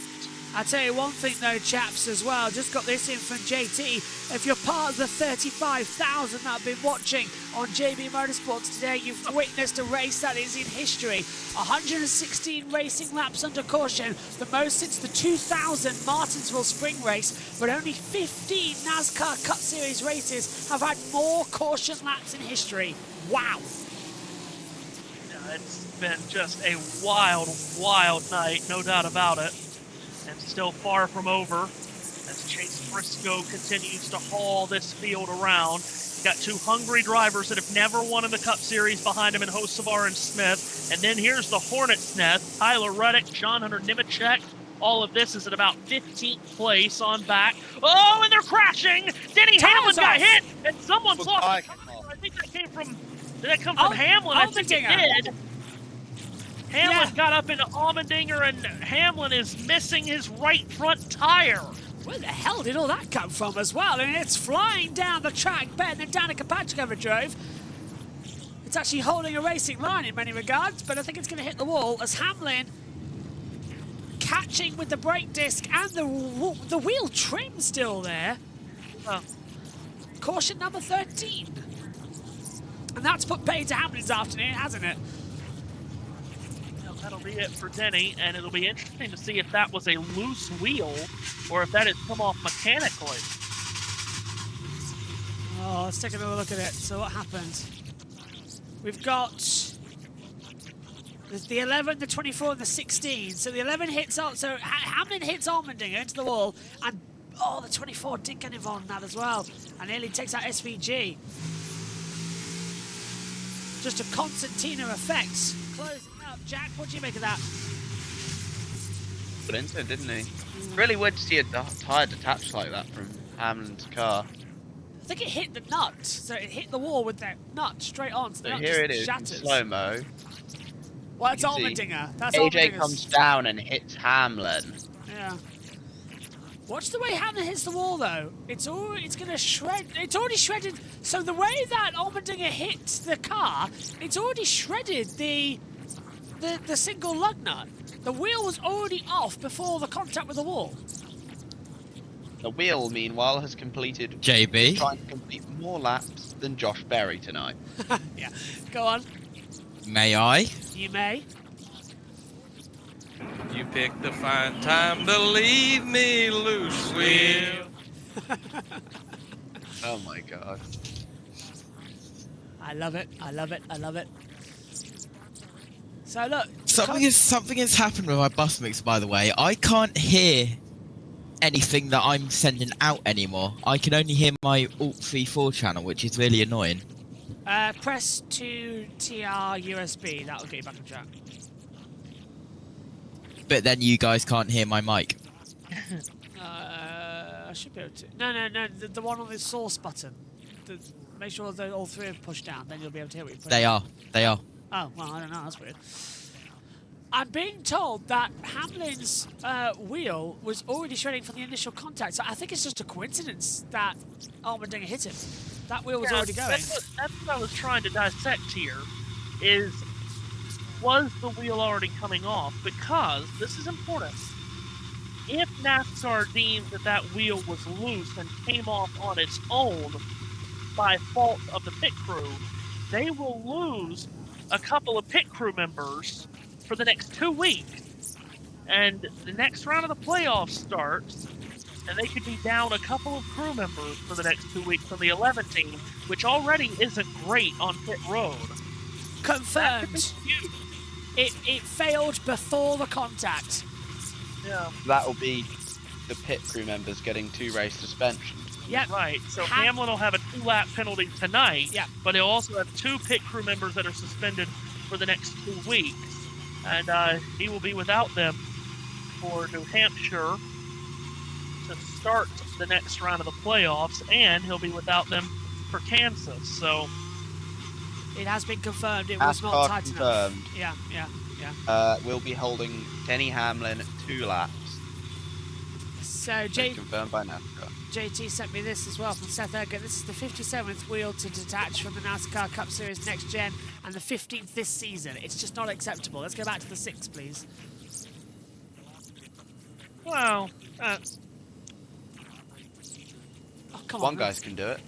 I'll tell you one thing though, chaps, as well. Just got this in from JT. If you're part of the 35,000 that have been watching on JB Motorsports today, you've witnessed a race that is in history. 116 racing laps under caution, the most since the 2000 Martinsville Spring Race, but only 15 NASCAR Cup Series races have had more caution laps in history. Wow. Yeah, it's been just a wild, wild night, no doubt about it. And still far from over as Chase Briscoe continues to haul this field around. He's got 2 hungry drivers that have never won in the Cup Series behind him in Hocevar and Smith. And then here's the Hornet's Nest, Tyler Reddick, John Hunter Nemechek. All of this is at about 15th place on back. Oh, and they're crashing! Denny Hamlin got hit, and someone's lost. I think that came from, did that come from Hamlin? I think it did. Hamlin got up into Allmendinger, and Hamlin is missing his right front tire. Where the hell did all that come from as well? I mean, it's flying down the track better than Danica Patrick drove. It's actually holding a racing line in many regards, but I think it's going to hit the wall as Hamlin catching with the brake disc and the wheel trim still there. Caution number 13. And that's put paid to Hamlin's afternoon, hasn't it? That'll be it for Denny, and it'll be interesting to see if that was a loose wheel or if that had come off mechanically. Oh, let's take another look at it. So what happened? We've got the 11, the 24, and the 16. So the 11 hits, so Hamlin hits Allmendinger into the wall, and the 24 did get involved in that as well, and nearly takes out SVG. Just a concertina effect. Closing up. Jack, what do you make of that? Put into it, didn't he? Really weird to see a tyre detached like that from Hamlin's car. I think it hit the nut, so it hit the wall with that nut straight on. So here it is in slow-mo. Well, it's Allmendinger. That's AJ Allmendinger's. comes down and hits Hamlin. Yeah. Watch the way Hamlin hits the wall, though. It's gonna shred. It's already shredded. So the way that Allmendinger hits the car, it's already shredded the single lug nut. The wheel was already off before the contact with the wall. The wheel, meanwhile, has completed JB trying to complete more laps than Josh Berry tonight. Yeah, go on. May I? You may. You picked the fine time to leave me loose, Will. Oh my god. I love it. I love it. I love it. So look. Something has happened with my bus mix, by the way. I can't hear anything that I'm sending out anymore. I can only hear my Alt 3.4 channel, which is really annoying. Press 2TR USB. That will get you back on track. But then you guys can't hear my mic. I should be able to. No. The one on the source button. Make sure that all three are pushed down. Then you'll be able to hear what you put. They are. Oh, well, I don't know. That's weird. I'm being told that Hamlin's wheel was already shredding for the initial contact, so I think it's just a coincidence that Allmendinger hit him. That wheel was already going. That's what I was trying to dissect here, is was the wheel already coming off? Because, this is important, if NASCAR deemed that wheel was loose and came off on its own by fault of the pit crew, they will lose a couple of pit crew members for the next 2 weeks. And the next round of the playoffs starts, and they could be down a couple of crew members for the next 2 weeks from the 11 team, which already isn't great on pit road. Confirmed. It failed before the contact. Yeah. That will be the pit crew members getting 2 race suspension. Yeah, right. So Hamlin will have a 2-lap penalty tonight, but he'll also have 2 pit crew members that are suspended for the next 2 weeks. And he will be without them for New Hampshire to start the next round of the playoffs, and he'll be without them for Kansas. So it has been confirmed. It was not tight enough. Yeah. We'll be holding Denny Hamlin 2 laps. So confirmed by NASCAR. JT sent me this as well from Seth Ergen. This is the 57th wheel to detach from the NASCAR Cup Series Next Gen and the 15th this season. It's just not acceptable. Let's go back to the 6th, please. Well, One guys can do it.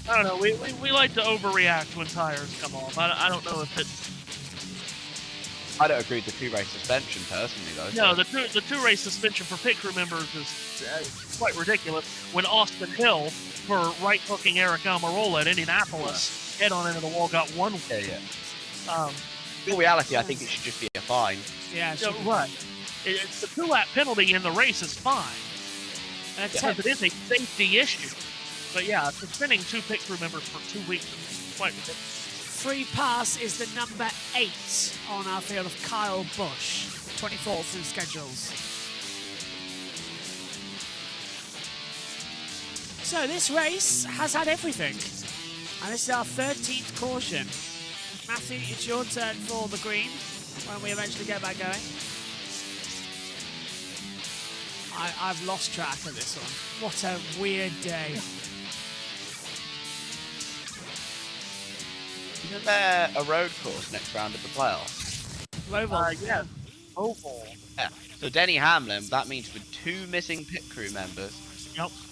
I don't know. We like to overreact when tires come off. I don't know if it's. I don't agree with the 2 race suspension personally, though. No, the two race suspension for pit crew members is quite ridiculous. When Austin Hill, for right hooking Eric Almirola at Indianapolis, head on into the wall, got 1. Yeah. In reality, I think it should just be a fine. Yeah, right. It's the 2-lap penalty in the race is fine. Because it is a safety issue. But yeah, suspending 2 pit crew members for 2 weeks is quite ridiculous. Free pass is the number 8 on our field of Kyle Busch, 24th in schedules. So this race has had everything, and this is our 13th caution. Matthew, it's your turn for the green when we eventually get back going. I've lost track of this one. What a weird day. Isn't there a road course next round of the playoffs? Roval. Yeah. Oval. Yeah. So Denny Hamlin, that means with 2 missing pit crew members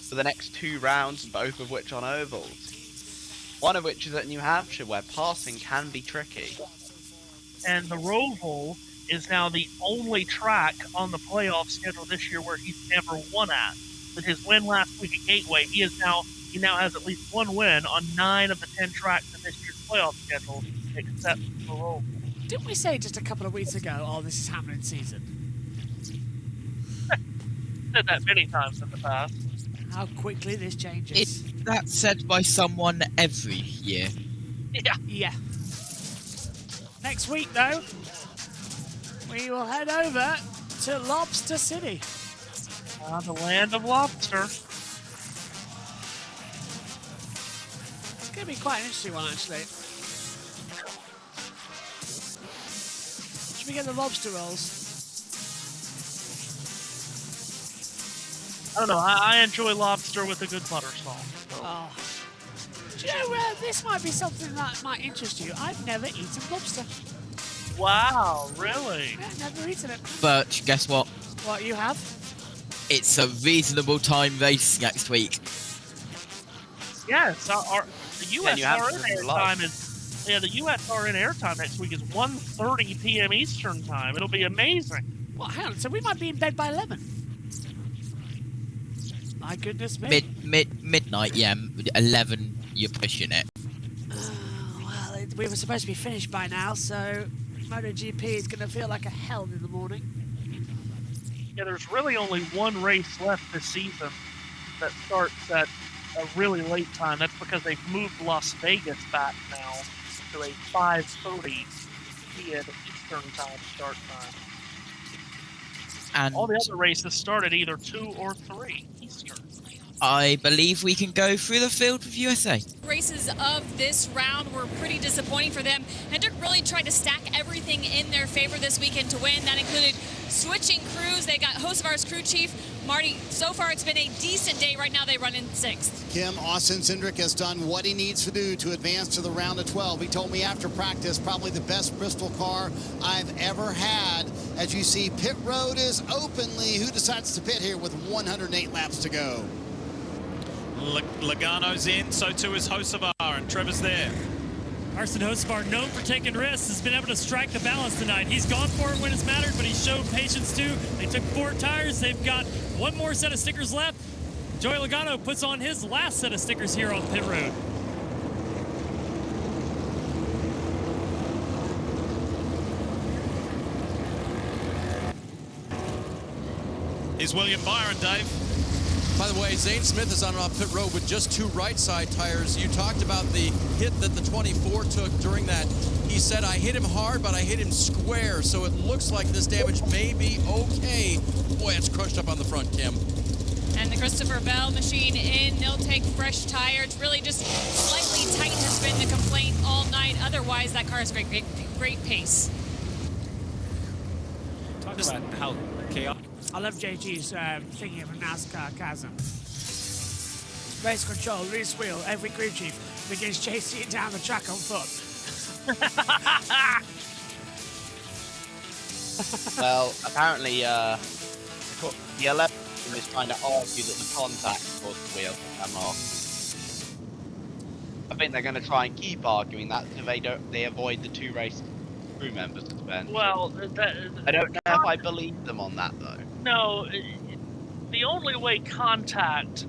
for the next 2 rounds, both of which on ovals. One of which is at New Hampshire, where passing can be tricky. And the Roval is now the only track on the playoff schedule this year where he's never won at. With his win last week at Gateway, he now has at least 1 win on 9 of the 10 tracks in this year's playoff schedule, except the Roval. Didn't we say just a couple of weeks ago, oh, this is Hamlin's season? Said that many times in the past. How quickly this changes. That's said by someone every year. Yeah. Next week, though, we will head over to Lobster City. The land of lobster. It's going to be quite an interesting one, actually. Should we get the lobster rolls? I don't know. I enjoy lobster with a good butter sauce. So. Oh. Do you know, this might be something that might interest you. I've never eaten lobster. Wow, really? Yeah, never eaten it. But guess what? What, you have? It's a reasonable time race next week. Yes, the you have USRN to airtime is the USRN airtime next week is 1:30 p.m. Eastern time. It'll be amazing. Well, hang on. So we might be in bed by 11. My goodness me. Midnight, yeah. 11, you're pushing it. Well, we were supposed to be finished by now, so MotoGP is going to feel like a hell in the morning. Yeah, there's really only one race left this season that starts at a really late time. That's because they've moved Las Vegas back now to a 5:30 p.m. Eastern time start time. And all the other races start at either 2 or 3 Eastern. I believe we can go through the field with USA. Races of this round were pretty disappointing for them. Hendrick really tried to stack everything in their favor this weekend to win. That included switching crews. They got Hocevar's crew chief, Marty. So far, it's been a decent day. Right now, they run in 6th. Kim, Austin Cindric has done what he needs to do to advance to the round of 12. He told me after practice, probably the best Bristol car I've ever had. As you see, pit road is openly. Who decides to pit here with 108 laps to go? Logano's in, so too is Hocevar, and Trevor's there. Carson Hocevar, known for taking risks, has been able to strike the balance tonight. He's gone for it when it's mattered, but he showed patience too. They took 4 tires. They've got one more set of stickers left. Joey Logano puts on his last set of stickers here on pit road. Here's William Byron, Dave. By the way, Zane Smith is on and off pit road with just 2 right side tires. You talked about the hit that the 24 took during that. He said, I hit him hard, but I hit him square, so it looks like this damage may be okay. Boy, it's crushed up on the front, Kim. And the Christopher Bell machine in. They'll take fresh tires. Really just slightly tight has been the complaint all night. Otherwise, that car is great pace. Talk about how chaotic. I love JG's thinking of a NASCAR chasm. Race control, loose wheel, every crew chief begins chasing it down the track on foot. Well, apparently, the 11 is trying to argue that the contact caused the wheel to come off. I think they're going to try and keep arguing that so they avoid the 2 race crew members suspension. Well, I don't know if I believe them on that though. No, the only way contact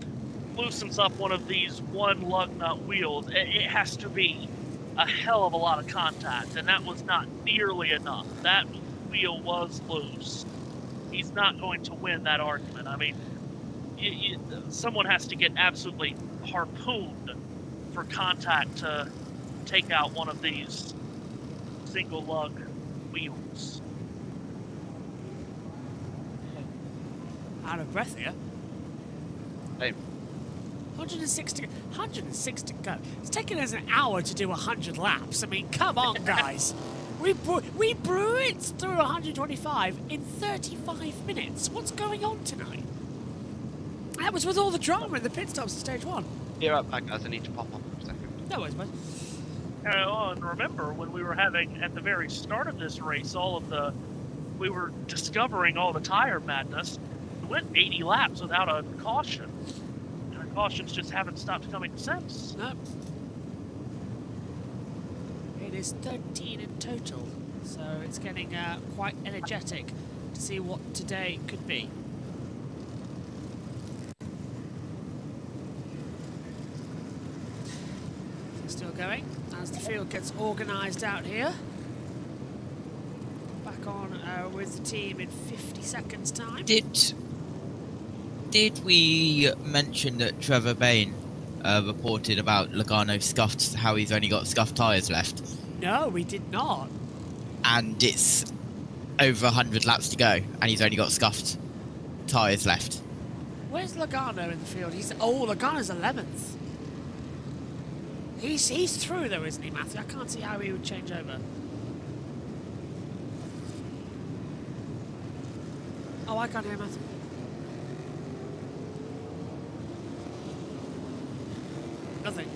loosens up one of these one lug nut wheels, it has to be a hell of a lot of contact, and that was not nearly enough. That wheel was loose. He's not going to win that argument. I mean, someone has to get absolutely harpooned for contact to take out one of these single lug wheels. Out of breath here. Hey. 160 go. It's taken us an hour to do 100 laps. I mean, come on, guys. We bruised through 125 in 35 minutes. What's going on tonight? That was with all the drama in the pit stops at stage 1. Be right back, guys. I need to pop up for a second. No worries, bud. And remember when we were having, at the very start of this race, we were discovering all the tire madness. We went 80 laps without a caution. And the cautions just haven't stopped coming since. Nope. It is 13 in total, so it's getting quite energetic to see what today could be. Still going as the field gets organised out here. Back on with the team in 50 seconds time. Did we mention that Trevor Bain reported about Logano scuffed, how he's only got scuffed tyres left? No, we did not. And it's over 100 laps to go, and he's only got scuffed tyres left. Where's Logano in the field? Logano's 11th. He's through though, isn't he, Matthew? I can't see how he would change over. Oh, I can't hear Matthew. Nothing.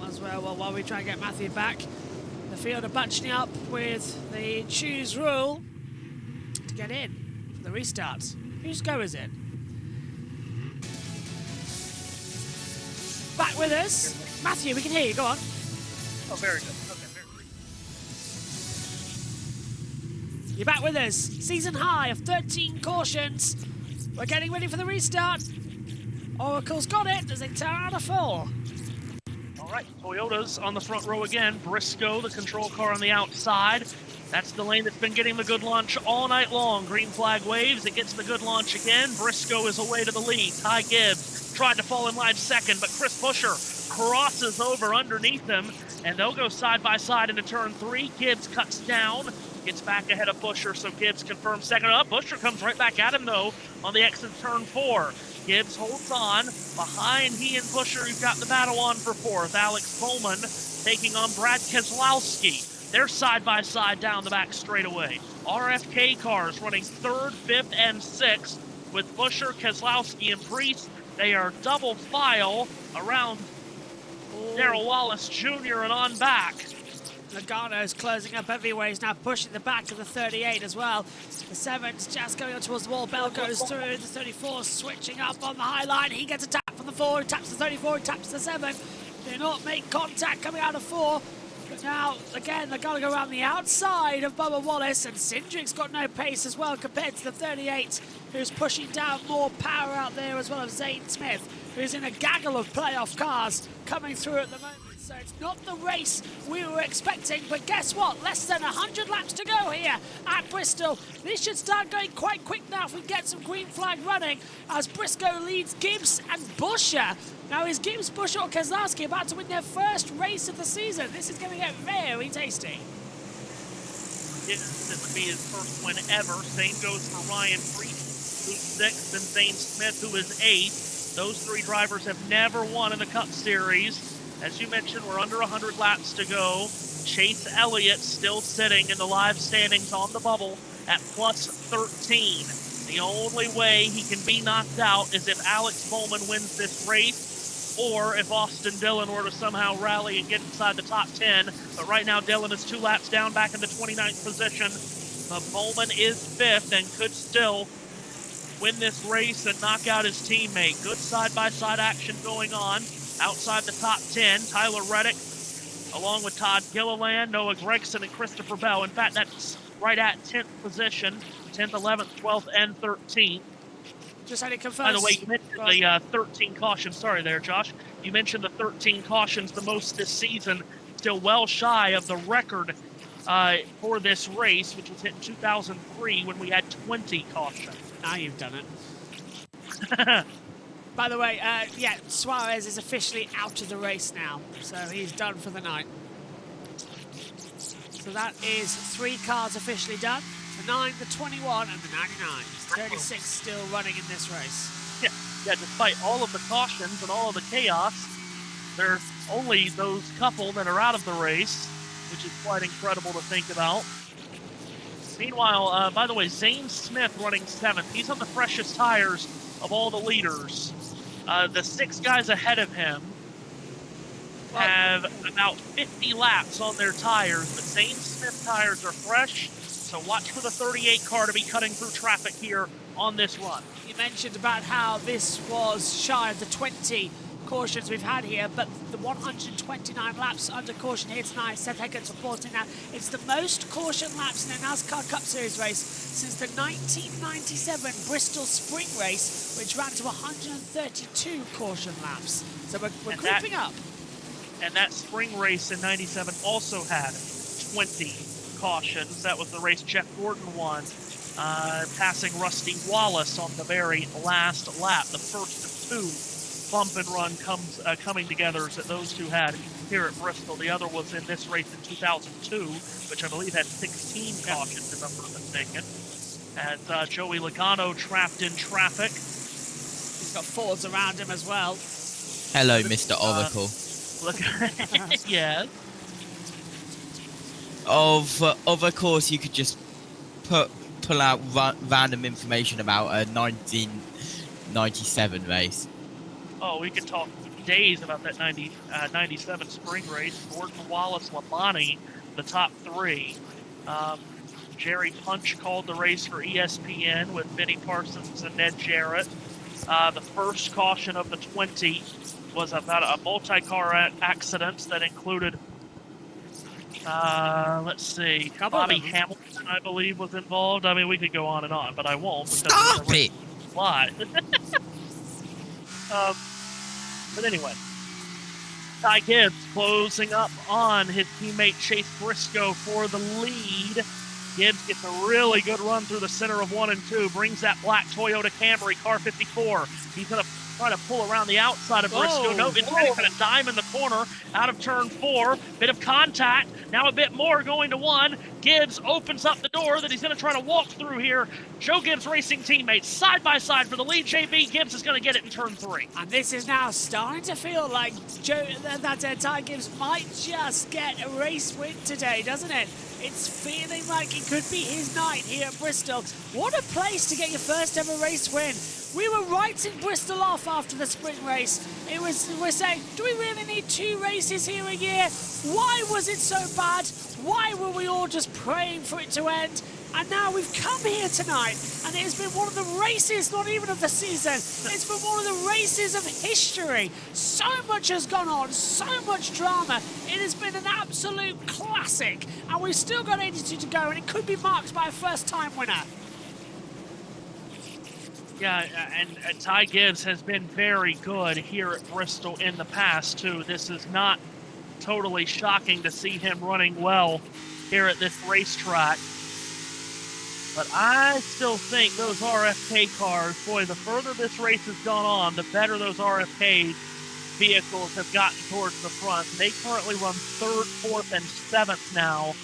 As well, while we try and get Matthew back, the field are bunching up with the choose rule to get in for the restart. Whose go is it? Back with us. Matthew, we can hear you. Go on. Oh, very good. Okay, very good. You're back with us. Season high of 13 cautions. We're getting ready for the restart. Oracle's got it as they turn out a 4. All right, Toyota's on the front row again. Briscoe, the control car on the outside. That's the lane that's been getting the good launch all night long. Green flag waves, it gets the good launch again. Briscoe is away to the lead. Ty Gibbs tried to fall in line second, but Chris Buescher crosses over underneath him, and they'll go side by side into turn 3. Gibbs cuts down, gets back ahead of Buescher, so Gibbs confirms second up. Buescher comes right back at him, though, on the exit of turn 4. Gibbs holds on. Behind he and Buescher, you've got the battle on for 4th. Alex Bowman taking on Brad Keselowski. They're side by side down the back straightaway. RFK cars running 3rd, 5th, and 6th with Buescher, Keselowski, and Priest. They are double file around Darrell Wallace Jr. and on back. Logano's closing up everywhere. He's now pushing the back of the 38 as well. The 7's just going on towards the wall. Bell goes through. The 34 switching up on the high line. He gets a tap from the 4. He taps the 34. He taps the 7. They not make contact coming out of 4. But now, again, they're going to go around the outside of Bubba Wallace. And Cindric's got no pace as well compared to the 38, who's pushing down more power out there, as well as Zane Smith, who's in a gaggle of playoff cars coming through at the moment. So it's not the race we were expecting, but guess what? Less than 100 laps to go here at Bristol. This should start going quite quick now if we get some green flag running, as Briscoe leads Gibbs and Buescher. Now is Gibbs, Buescher or Keselowski about to win their first race of the season? This is going to get very tasty. This would be his first win ever. Same goes for Ryan Priest, who's 6th, and Zane Smith, who is 8th. Those 3 drivers have never won in the Cup Series. As you mentioned, we're under 100 laps to go. Chase Elliott still sitting in the live standings on the bubble at plus 13. The only way he can be knocked out is if Alex Bowman wins this race, or if Austin Dillon were to somehow rally and get inside the top 10. But right now, Dillon is 2 laps down, back in the 29th position. But Bowman is 5th and could still win this race and knock out his teammate. Good side-by-side action going on. Outside the top 10, Tyler Reddick, along with Todd Gilliland, Noah Gregson, and Christopher Bell. In fact, that's right at 10th position, 10th, 11th, 12th, and 13th. Just had it confirmed. By the way, you mentioned the 13 cautions. Sorry there, Josh. You mentioned the 13 cautions, the most this season, still well shy of the record for this race, which was hit in 2003 when we had 20 cautions. Now you've done it. By the way, yeah, Suarez is officially out of the race now, so he's done for the night. So that is 3 cars officially done. The 9, the 21, and the 99. 36 still running in this race. Yeah, despite all of the cautions and all of the chaos, there's only those couple that are out of the race, which is quite incredible to think about. Meanwhile, by the way, Zane Smith running 7th. He's on the freshest tires of all the leaders. The 6 guys ahead of him have about 50 laps on their tires, but Zane Smith tires are fresh, so watch for the 38 car to be cutting through traffic here on this run. You mentioned about how this was shy of the 20 cautions we've had here, but the 129 laps under caution here tonight. Seth Heckert's reporting that it's the most caution laps in a NASCAR Cup Series race since the 1997 Bristol Spring Race, which ran to 132 caution laps. So we're creeping up. And that spring race in 97 also had 20 cautions. That was the race Jeff Gordon won, passing Rusty Wallace on the very last lap, the first of 2 bump and run coming together that those 2 had here at Bristol. The other was in this race in 2002, which I believe had 16 cautions, if I'm not mistaken. As Joey Logano trapped in traffic. He's got Fords around him as well. Hello, Mr. Oracle. Look, yes. Of course, you could just pull out random information about a 1997 race. Oh, we could talk days about that 97 spring race. Gordon Wallace, Labonte, the top three. Jerry Punch called the race for ESPN with Benny Parsons and Ned Jarrett. The first caution of the 20 was about a multi-car accident that included, let's see, Bobby Hamilton, I believe, was involved. I mean, we could go on and on, but I won't. Stop it! A lot. But anyway, Ty Gibbs closing up on his teammate Chase Briscoe for the lead. Gibbs gets a really good run through the center of 1 and 2, brings that black Toyota Camry, car 54. He's going to try to pull around the outside of Briscoe. No, instead he's going to dime in the corner out of turn 4. Bit of contact. Now a bit more going to 1. Gibbs opens up the door that he's going to try to walk through here. Joe Gibbs Racing teammates side by side for the lead. JB Gibbs is going to get it in turn 3. And this is now starting to feel like Ty Gibbs might just get a race win today, doesn't it? It's feeling like it could be his night here at Bristol. What a place to get your first ever race win. We were writing Bristol off after the spring race. We're saying, do we really need 2 races here a year? Why was it so bad? Why were we all just praying for it to end? And now we've come here tonight, and it has been one of the races, not even of the season, it's been one of the races of history. So much has gone on, so much drama. It has been an absolute classic, and we've still got 82 to go, and it could be marked by a first-time winner. Yeah, and Ty Gibbs has been very good here at Bristol in the past, too. This is not totally shocking to see him running well here at this racetrack. But I still think those RFK cars, boy, the further this race has gone on, the better those RFK vehicles have gotten towards the front. They currently run 3rd, 4th, and 7th now.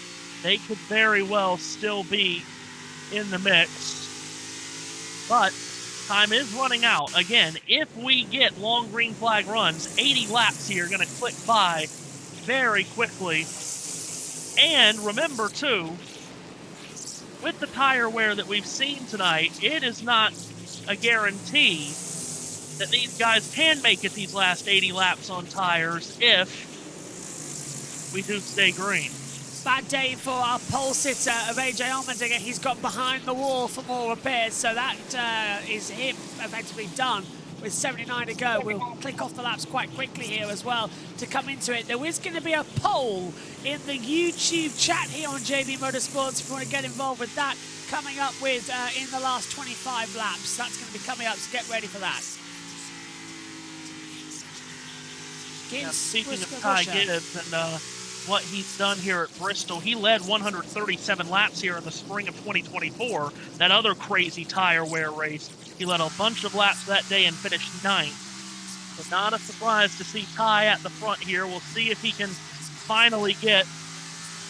They could very well still be in the mix. But time is running out. Again, if we get long green flag runs, 80 laps here are going to click by very quickly. And remember, too, with the tire wear that we've seen tonight, it is not a guarantee that these guys can make it these last 80 laps on tires if we do stay green. Bad day for our pole sitter of AJ Allmendinger. He's got behind the wall for more repairs, so that is him effectively done. With 79 to go, we'll click off the laps quite quickly here as well to come into it. There is going to be a poll in the YouTube chat here on JB Motorsports if you want to get involved with that, coming up with in the last 25 laps. That's going to be coming up, so get ready for that. Now, speaking of Ty Gibbs and what he's done here at Bristol, he led 137 laps here in the spring of 2024, that other crazy tire wear race. He led a bunch of laps that day and finished 9th. So not a surprise to see Ty at the front here. We'll see if he can finally get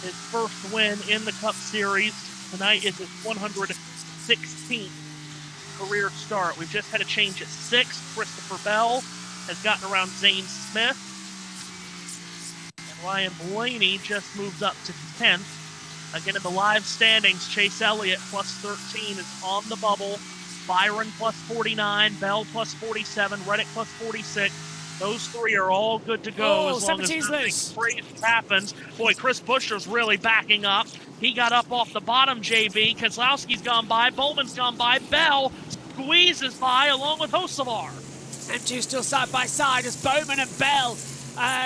his first win in the Cup Series. Tonight is his 116th career start. We've just had a change at 6th. Christopher Bell has gotten around Zane Smith. And Ryan Blaney just moved up to 10th. Again, in the live standings, Chase Elliott plus 13 is on the bubble. Byron plus 49, Bell plus 47, Reddick plus 46. Those 3 are all good to go as long as nothing crazy happens. Boy, Chris Buescher's really backing up. He got up off the bottom, JB. Keselowski's gone by. Bowman's gone by. Bell squeezes by along with Hocevar. And 2 still side by side as Bowman and Bell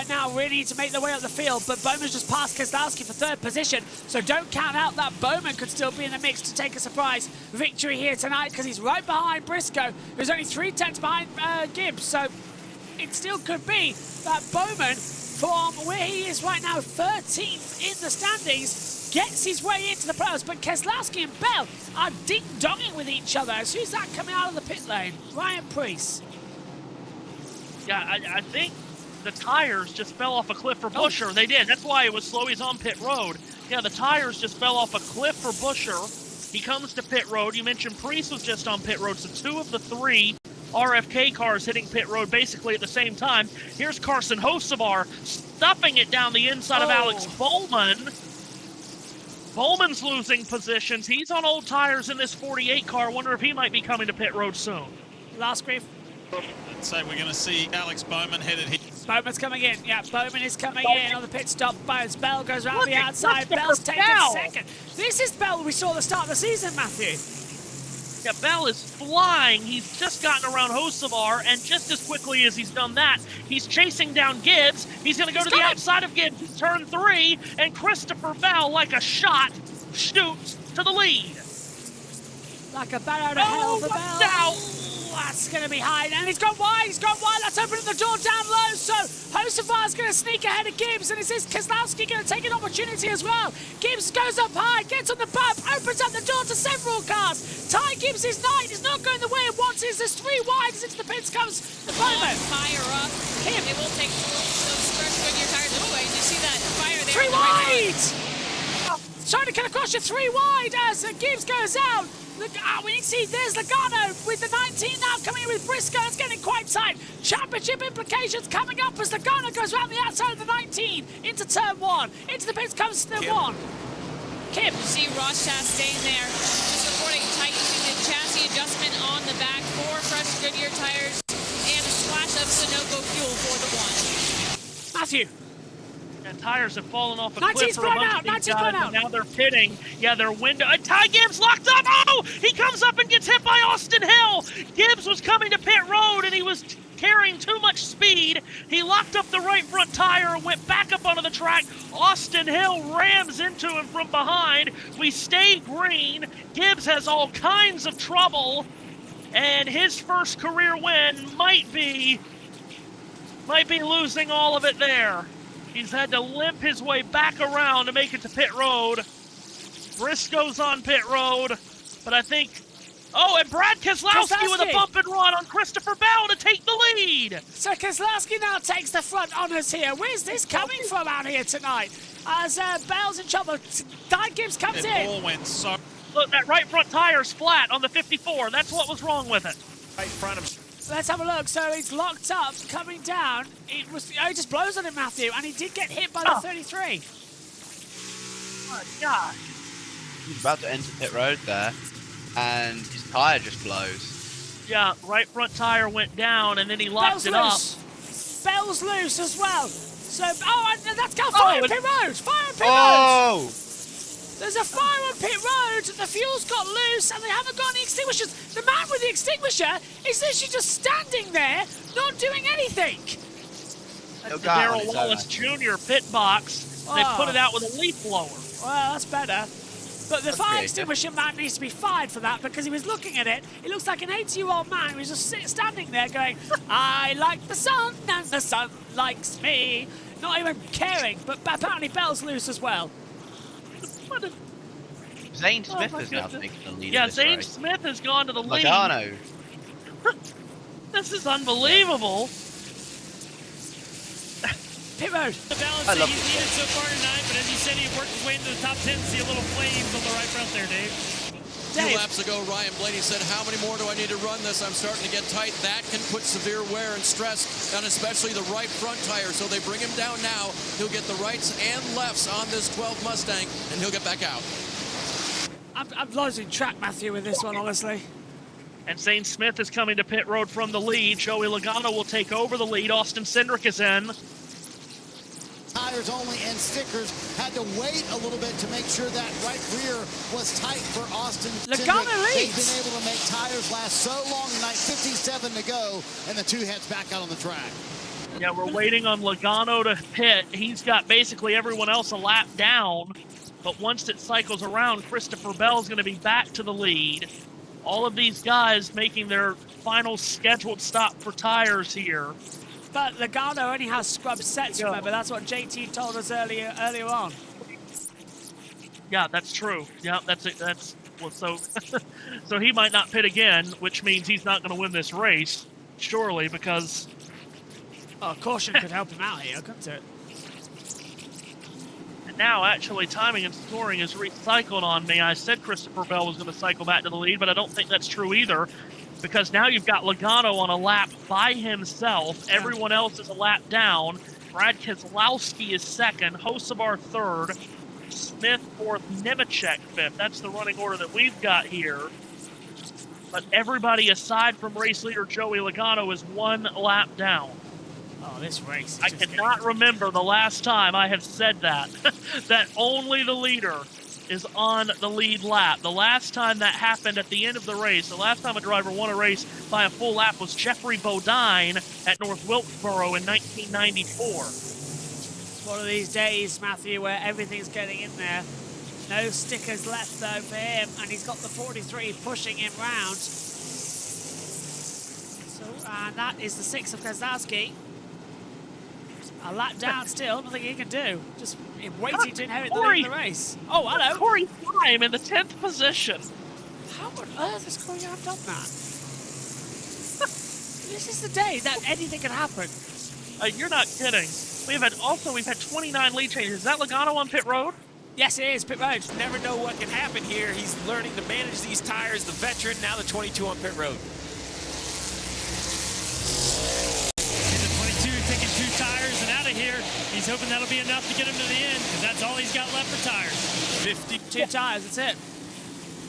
now really need to make their way up the field, but Bowman's just passed Keselowski for 3rd position, so don't count out that Bowman could still be in the mix to take a surprise victory here tonight, because he's right behind Briscoe, who's only 3 tenths behind Gibbs, so it still could be that Bowman, from where he is right now, 13th in the standings, gets his way into the playoffs, but Keselowski and Bell are ding-donging with each other. So who's that coming out of the pit lane? Ryan Preece. Yeah, I think the tires just fell off a cliff for Buescher. They did. That's why it was slow. He's on pit road. Yeah, the tires just fell off a cliff for Buescher. He comes to pit road. You mentioned Preece was just on pit road, so 2 of the 3 RFK cars hitting pit road basically at the same time. Here's Carson Hocevar stuffing it down the inside of Alex Bowman. Bowman's losing positions. He's on old tires in this 48 car. Wonder if he might be coming to pit road soon. Last green Let's say we're going to see Alex Bowman headed here. Bowman's coming in. Yeah, Bowman is coming in on the pit stop. Bell goes around the outside. Bell's taking second. This is Bell we saw at the start of the season, Matthew. Yeah, Bell is flying. He's just gotten around Hocevar, and just as quickly as he's done that, he's chasing down Gibbs. He's going to go to the outside of Gibbs, turn 3, and Christopher Bell, like a shot, shoots to the lead. Like a bat out of hell for Bell. That's going to be high, and he's gone wide, that's opening the door down low, so Hocevar's going to sneak ahead of Gibbs, and is this Keselowski going to take an opportunity as well? Gibbs goes up high, gets on the bump, opens up the door to several cars. Ty Gibbs is 9, he's not going the way it wants, there's 3 wide, as into the pits comes the Bowman. Fire up, Kim. It will take those stretch Goodyear tires away. Did you see that fire there? 3 wide! Trying to cut across you, 3 wide as Gibbs goes out. We see there's Logano with the 19 now coming in with Briscoe. It's getting quite tight. Championship implications coming up as Logano goes around the outside of the 19 into turn 1. Into the pits comes the 1. Kim. You see Ross Chastain there. Just reporting tightening chassis adjustment on the back. 4 fresh Goodyear tires and a splash of Sunoco fuel for the 1. Matthew. And tires have fallen off a cliff for a bunch of these 90's guys, and now they're pitting. Yeah, their window. Ty Gibbs locked up. Oh, he comes up and gets hit by Austin Hill. Gibbs was coming to pit road, and he was carrying too much speed. He locked up the right front tire and went back up onto the track. Austin Hill rams into him from behind. We stay green. Gibbs has all kinds of trouble, and his first career win might be losing all of it there. He's had to limp his way back around to make it to pit road. Briscoe's on pit road, but I think... Oh, and Brad Keselowski with a bump and run on Christopher Bell to take the lead. So Keselowski now takes the front honours here. Where's this coming from out here tonight? As Bell's in trouble, Ty Gibbs comes in. All went so... Look, that right front tire's flat on the 54. That's what was wrong with it. Right front of... Let's have a look. So he's locked up, coming down. He just blows on him, Matthew, and he did get hit by the 33. Oh, my God. He's about to enter pit road there, and his tyre just blows. Yeah, right front tire went down, and then he locked it up. Bell's loose as well. So, and that's got fire on pit road. Fire on pit road. There's a fire on pit road, the fuel's got loose, and they haven't got any extinguishers. The man with the extinguisher is literally just standing there, not doing anything. That's the Darrell Wallace Jr. pit box. They put it out with a leaf blower. Well, that's better. But the fire extinguisher man needs to be fired for that, because he was looking at it. He looks like an 80-year-old man who was just standing there going, I like the sun, and the sun likes me. Not even caring, but apparently Bell's loose as well. Zane Smith is now taking the lead. Yeah, Zane Smith has gone to the lead. Logano. This is unbelievable. Pit road. The balance that he's needed so far tonight, but as you said, he worked his way into the top 10. See a little flames on the right front there, Dave. A few laps ago, Ryan Blaney said, how many more do I need to run this? I'm starting to get tight. That can put severe wear and stress on especially the right front tire. So they bring him down now. He'll get the rights and lefts on this 12 Mustang, and he'll get back out. I'm losing track, Matthew, with this one, honestly. And Zane Smith is coming to pit road from the lead. Joey Logano will take over the lead. Austin Cindric is in. Tires only and stickers had to wait a little bit to make sure that right rear was tight for Austin Logano Cindric. leads. They've been able to make tires last so long tonight, 57 to go, and the 2 heads back out on the track. Yeah, we're waiting on Logano to pit. He's got basically everyone else a lap down. But once it cycles around, Christopher Bell's going to be back to the lead. All of these guys making their final scheduled stop for tires here. But Logano only has scrub sets, remember? That's what JT told us earlier on. Yeah, that's true. Yeah, that's it. Well, so so he might not pit again, which means he's not going to win this race, surely, because... Oh, caution could help him out here. I'll come to it. And now, actually, timing and scoring is recycled on me. I said Christopher Bell was going to cycle back to the lead, but I don't think that's true either, because now you've got Logano on a lap by himself. Everyone else is a lap down. Brad Keselowski is second. Hocevar third. Smith fourth. Nemechek fifth. That's the running order that we've got here. but everybody aside from race leader Joey Logano is 1 lap down. Oh, this race. I cannot remember the last time I have said that, that only the leader is on the lead lap. The last time that happened at the end of the race, the last time a driver won a race by a full lap was Jeffrey Bodine at North Wilkesboro in 1994. It's one of these days, Matthew, where everything's getting in there. No stickers left, though, for him, and he's got the 43 pushing him round. So, and that is the 6 of Kozlowski. A lap down still, nothing he can do. Just waiting to inherit the lead of the race. Oh, hello. Corey Prime in the 10th position. How on earth has Corey Prime done that? This is the day that anything can happen. You're not kidding. We've had 29 lead changes. Is that Logano on pit road? Yes, it is. Pit road. Never know what can happen here. He's learning to manage these tires. The veteran, now the 22 on pit road. Taking 2 tires and out of here. He's hoping that'll be enough to get him to the end, because that's all he's got left for tires. 52 tires, that's it.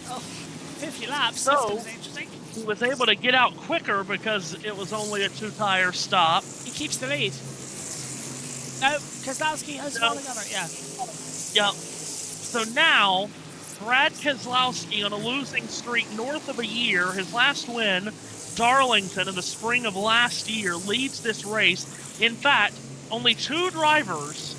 Oh, 50 laps, so that's interesting. He was able to get out quicker because it was only a 2-tire stop. He keeps the lead. No, Kozlowski has fallen over it, yeah. Yeah. So now, Brad Keselowski on a losing streak north of a year, his last win, Darlington in the spring of last year, leads this race. In fact, only 2 drivers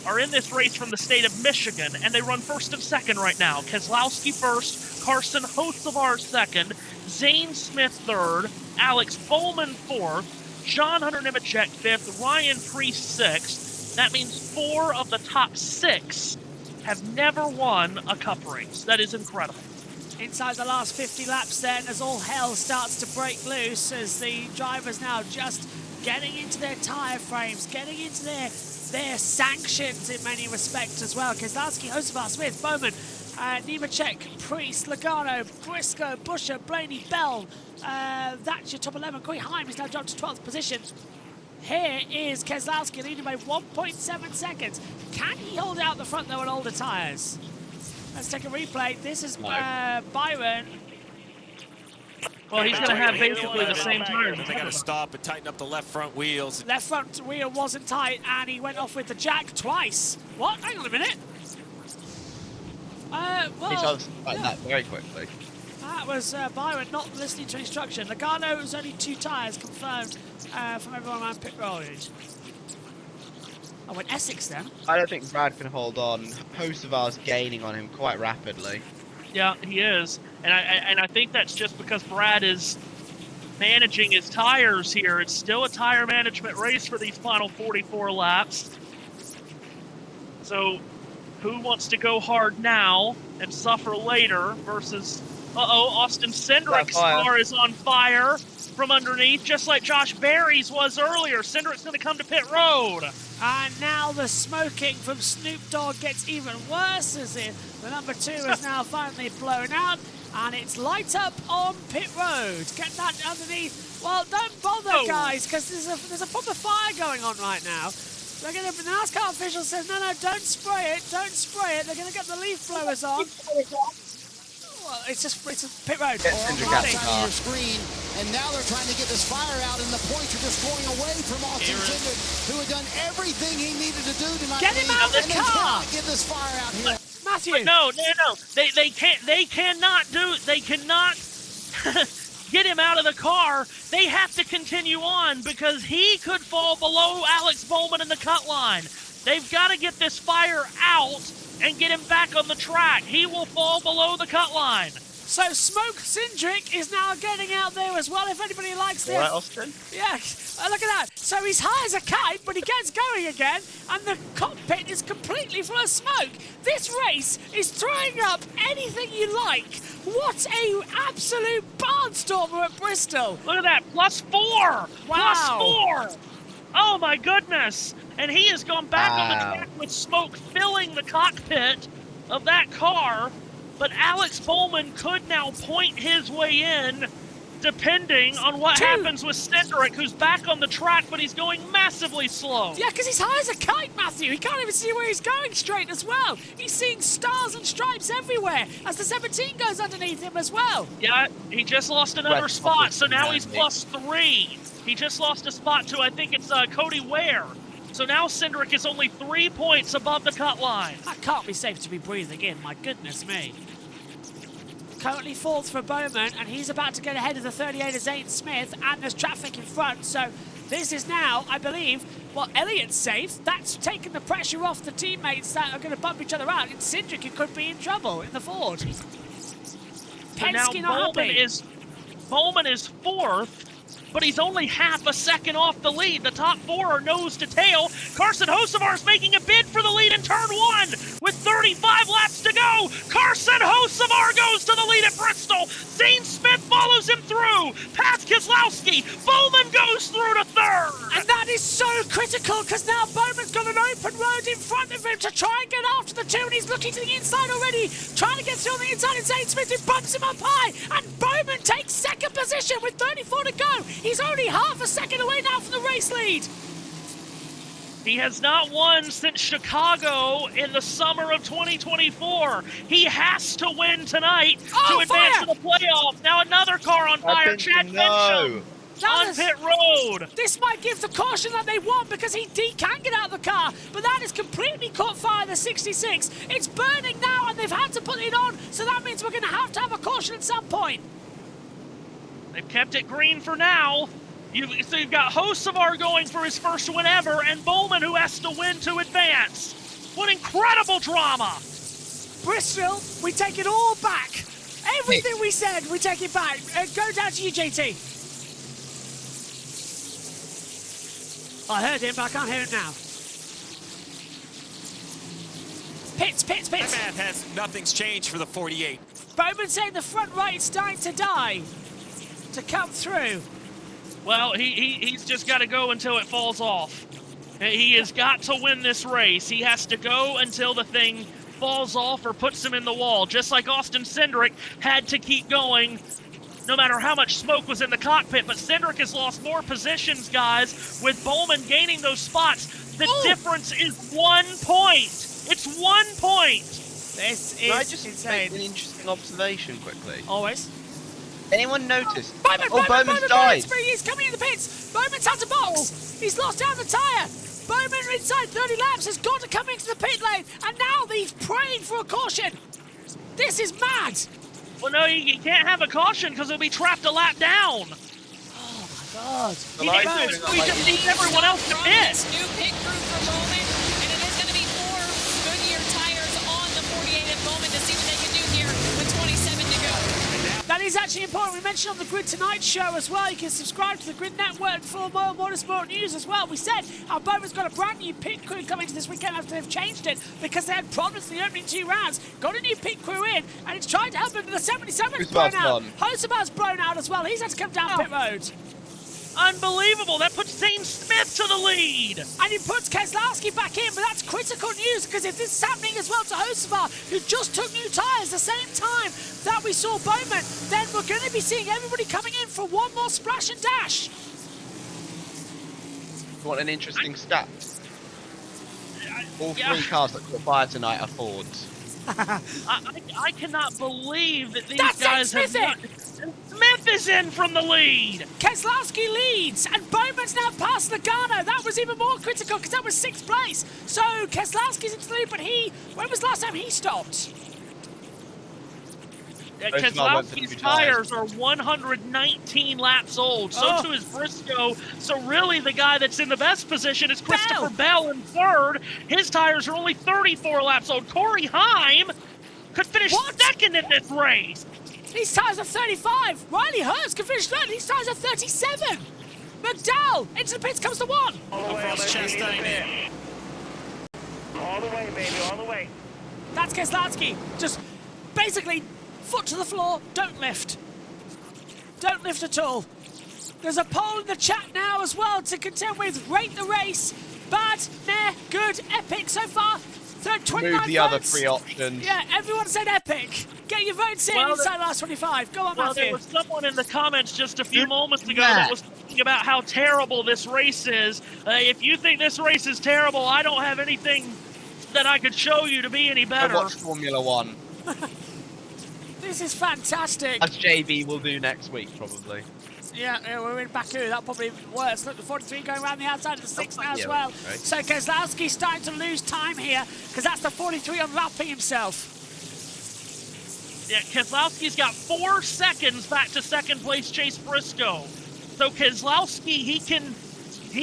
are in this race from the state of Michigan, and they run first and second right now. Keselowski first, Carson Hocevar second, Zane Smith third, Alex Bowman fourth, John Hunter Nemechek fifth, Ryan Preece sixth. That means 4 of the top 6 have never won a Cup race. That is incredible. Inside the last 50 laps then, as all hell starts to break loose, as the drivers now just getting into their tyre frames, getting into their sanctions in many respects as well. Keselowski, Hocevar, Smith, Bowman, Nemechek, Preece, Logano, Briscoe, Busher, Blaney, Bell. That's your top 11. Corey Heim is now dropped to 12th position. Here is Keselowski leading by 1.7 seconds. Can he hold out the front though on older tyres? Let's take a replay. This is Byron. Well, he's going to have basically the same tires. They got to stop and tighten up the left front wheels. Left front wheel wasn't tight, and he went off with the jack twice. What? Hang on a minute. Well, He does that very quickly. That was Byron not listening to instruction. Logano was only 2 tyres confirmed from everyone around pit road. I went Essex then. I don't think Brad can hold on. Hocevar's gaining on him quite rapidly. Yeah, he is. And I think that's just because Brad is managing his tires here. It's still a tire management race for these final 44 laps. So who wants to go hard now and suffer later versus... Austin Cindric's car is on fire from underneath, just like Josh Berry's was earlier. Cindric's going to come to pit road. And now the smoking from Snoop Dogg gets even worse as the number 2 is now finally blown out. And it's light up on pit road. Get that underneath. Well, don't bother, guys, because there's a proper fire going on right now. The NASCAR official says, no, don't spray it. Don't spray it. They're going to get the leaf blowers on. Well, it's a pit road. On your screen, and now they're trying to get this fire out, and the points are just going away from Austin Cindric, who had done everything he needed to do tonight. Get him out of the car! Get this fire out here. Matthew. No. They cannot get him out of the car. They have to continue on because he could fall below Alex Bowman in the cut line. They've got to get this fire out and get him back on the track. He will fall below the cut line. So Smoke Cindric is now getting out there as well, if anybody likes this. All right, Austin? Yeah, look at that. So he's high as a kite, but he gets going again, and the cockpit is completely full of smoke. This race is throwing up anything you like. What a absolute barnstormer at Bristol. Look at that, +4. Wow. +4. Oh, my goodness. And he has gone back on the track with smoke filling the cockpit of that car. But Alex Bowman could now point his way in depending on what happens with Cindric, who's back on the track, but he's going massively slow. Yeah, because he's high as a kite, Matthew. He can't even see where he's going straight as well. He's seeing stars and stripes everywhere as the 17 goes underneath him as well. Yeah, he just lost another spot, so now he's +3. He just lost a spot to, I think it's Cody Ware. So now Cindric is only 3 points above the cut line. That can't be safe to be breathing in, my goodness me. Currently 4th for Bowman, and he's about to get ahead of the 38 of Zane Smith, and there's traffic in front, so this is now, I believe, well, Elliott's safe. That's taken the pressure off the teammates that are going to bump each other out. And Cindric, it could be in trouble in the Ford. So now Bowman is 4th, but he's only half a second off the lead. The top 4 are nose to tail. Carson Hocevar is making a bid for the lead in turn 1 with 35 laps to go. Carson Hocevar goes to the lead at Bristol. Zane Smith follows him through. Past Keselowski. Bowman goes through to 3rd. And that is so critical because now Bowman's got an open road in front of him to try and get after the 2, and he's looking to the inside already, trying to get through on the inside, and Zane Smith who bumps him up high, and Bowman takes 2nd position with 34 to go. He's only half a second away now from the race lead. He has not won since Chicago in the summer of 2024. He has to win tonight to advance to the playoffs. Now another car on fire. Chad Bensham on pit road. This might give the caution that they want because he can get out of the car, but that has completely caught fire, the 66. It's burning now, and they've had to put it on, so that means we're going to have a caution at some point. They've kept it green for now. So you've got Hocevar going for his first win ever, and Bowman who has to win to advance. What incredible drama! Bristol, we take it all back. Everything we said, we take it back. Go down to you, JT. I heard him, but I can't hear it now. Pits. My man has nothing's changed for the 48. Bowman saying the front right is starting to die. To come through. Well, he's just got to go until it falls off. He has got to win this race. He has to go until the thing falls off or puts him in the wall, just like Austin Cindric had to keep going no matter how much smoke was in the cockpit. But Cindric has lost more positions, guys, with Bowman gaining those spots. The difference is 1 point. It's 1 point. This is Can I just insane. make an interesting observation quickly? Always. Anyone noticed? Bowman's died. He's coming in the pits. Bowman's had to box. He's lost down the tyre. Bowman inside 30 laps has got to come into the pit lane, and now he's praying for a caution. This is mad. Well, no, you can't have a caution because he'll be trapped a lap down. Oh my God. We just need everyone else to pit. New pit crew for Bowman, and it is going to be 4 Goodyear tires on the 48 at Bowman to see what they can do here with 27 to go. That is actually important. We mentioned on the Grid Tonight show as well. You can subscribe to the Grid Network for more motorsport news as well. We said our Bowman's got a brand new pit crew coming to this weekend after they've changed it because they had problems in the opening 2 rounds. Got a new pit crew in, and it's trying to help him. But the 77's blown out. Hocevar's blown out as well. He's had to come down pit road. Unbelievable. That puts Zane Smith to the lead. And it puts Keselowski back in, but that's critical news because if this is happening as well to Hocevar, who just took new tyres the same time that we saw Bowman, then we're going to be seeing everybody coming in for one more splash and dash. You want an interesting stat? All 3 cars that caught fire tonight are Fords. I cannot believe that these guys have not... Smith is in from the lead. Keselowski leads, and Bowman's now past Logano. That was even more critical because that was 6th place. So Keselowski's into the lead, but when was the last time he stopped? Keselowski's tires are 119 laps old. So too is Briscoe. So really the guy that's in the best position is Christopher Bell in 3rd. His tires are only 34 laps old. Corey Heim could finish 2nd in this race. These tires are 35. Riley Hurst could finish 3rd. These tires are 37. McDowell into the pits comes to 1. All the way, Chastain. All the way, baby, all the way. That's Keselowski. Just basically foot to the floor, don't lift. Don't lift at all. There's a poll in the chat now as well to contend with. Rate the race. Bad, meh, good, epic so far. 29 Move the other votes. 3 options. Yeah, everyone said epic. Get your votes in inside the last 25. Go on, Well, Matthew. there was someone in the comments just a few moments ago that was talking about how terrible this race is. If you think this race is terrible, I don't have anything that I could show you to be any better. Watch Formula 1. This is fantastic. As JB will do next week, probably. Yeah, we're in Baku. That probably works. Look, the 43 going around the outside of the 6 now as well. Right. So Keselowski's starting to lose time here because that's the 43 unwrapping himself. Yeah, Keselowski's got 4 seconds back to second place Chase Briscoe. So Keselowski, he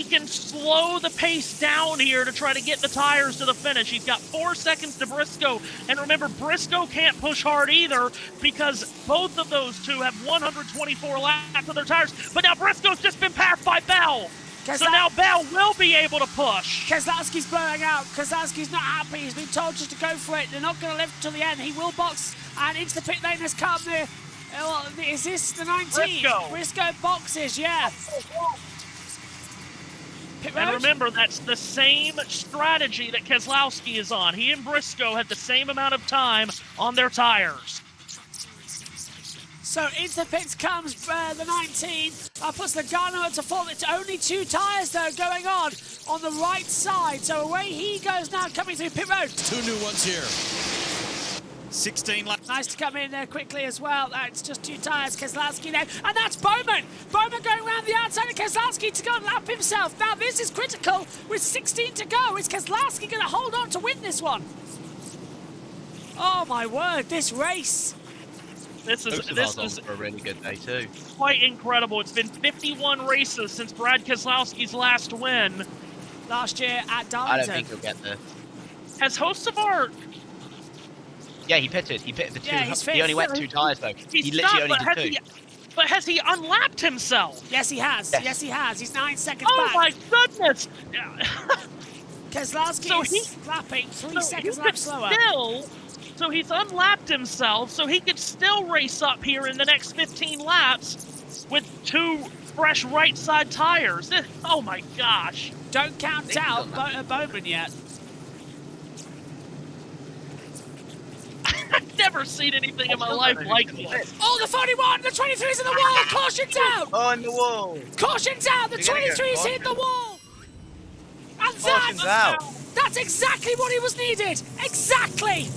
can slow the pace down here to try to get the tires to the finish. He's got 4 seconds to Briscoe. And remember, Briscoe can't push hard either because both of those two have 124 laps of their tires. But now Briscoe's just been passed by Bell. So now Bell will be able to push. Keselowski's blowing out. Keselowski's not happy. He's been told just to go for it. They're not going to live till the end. He will box and into the pit lane has come there. Is this the 19? Briscoe boxes, yeah. And remember, that's the same strategy that Keselowski is on. He and Briscoe had the same amount of time on their tires. So into the pits comes the 19. Puts Logano to fault. It's only 2 tyres, though, going on the right side. So away he goes now, coming through pit road. 2 new ones here. 16 laps. Nice to come in there quickly as well. It's just 2 tyres. Keselowski there. And that's Bowman. Bowman going around the outside of Keselowski to go and lap himself. Now this is critical with 16 to go. Is Keselowski going to hold on to win this one? Oh, my word. This race. This is a really good day, too. Quite incredible. It's been 51 races since Brad Keselowski's last win. Last year at Darlington. I don't think he'll get there. Has Hocevar... Yeah, he pitted. He pitted the 2. Yeah, he's he only went 2 tyres, though. He literally only did 2. But has he unlapped himself? Yes, he has. Yes, he has. He's 9 seconds back. Oh, my goodness. Keselowski's lapping 3 seconds lap slower. So he's unlapped himself, so he could still race up here in the next 15 laps with 2 fresh right side tires. Oh my gosh. Don't count out Bowman yet. I've never seen anything in my life like this. Oh, the 41, the 23's in the wall. Caution's out. Oh, in the wall. Caution's out. The 23's hit the wall. And that's exactly what he was needed. Exactly.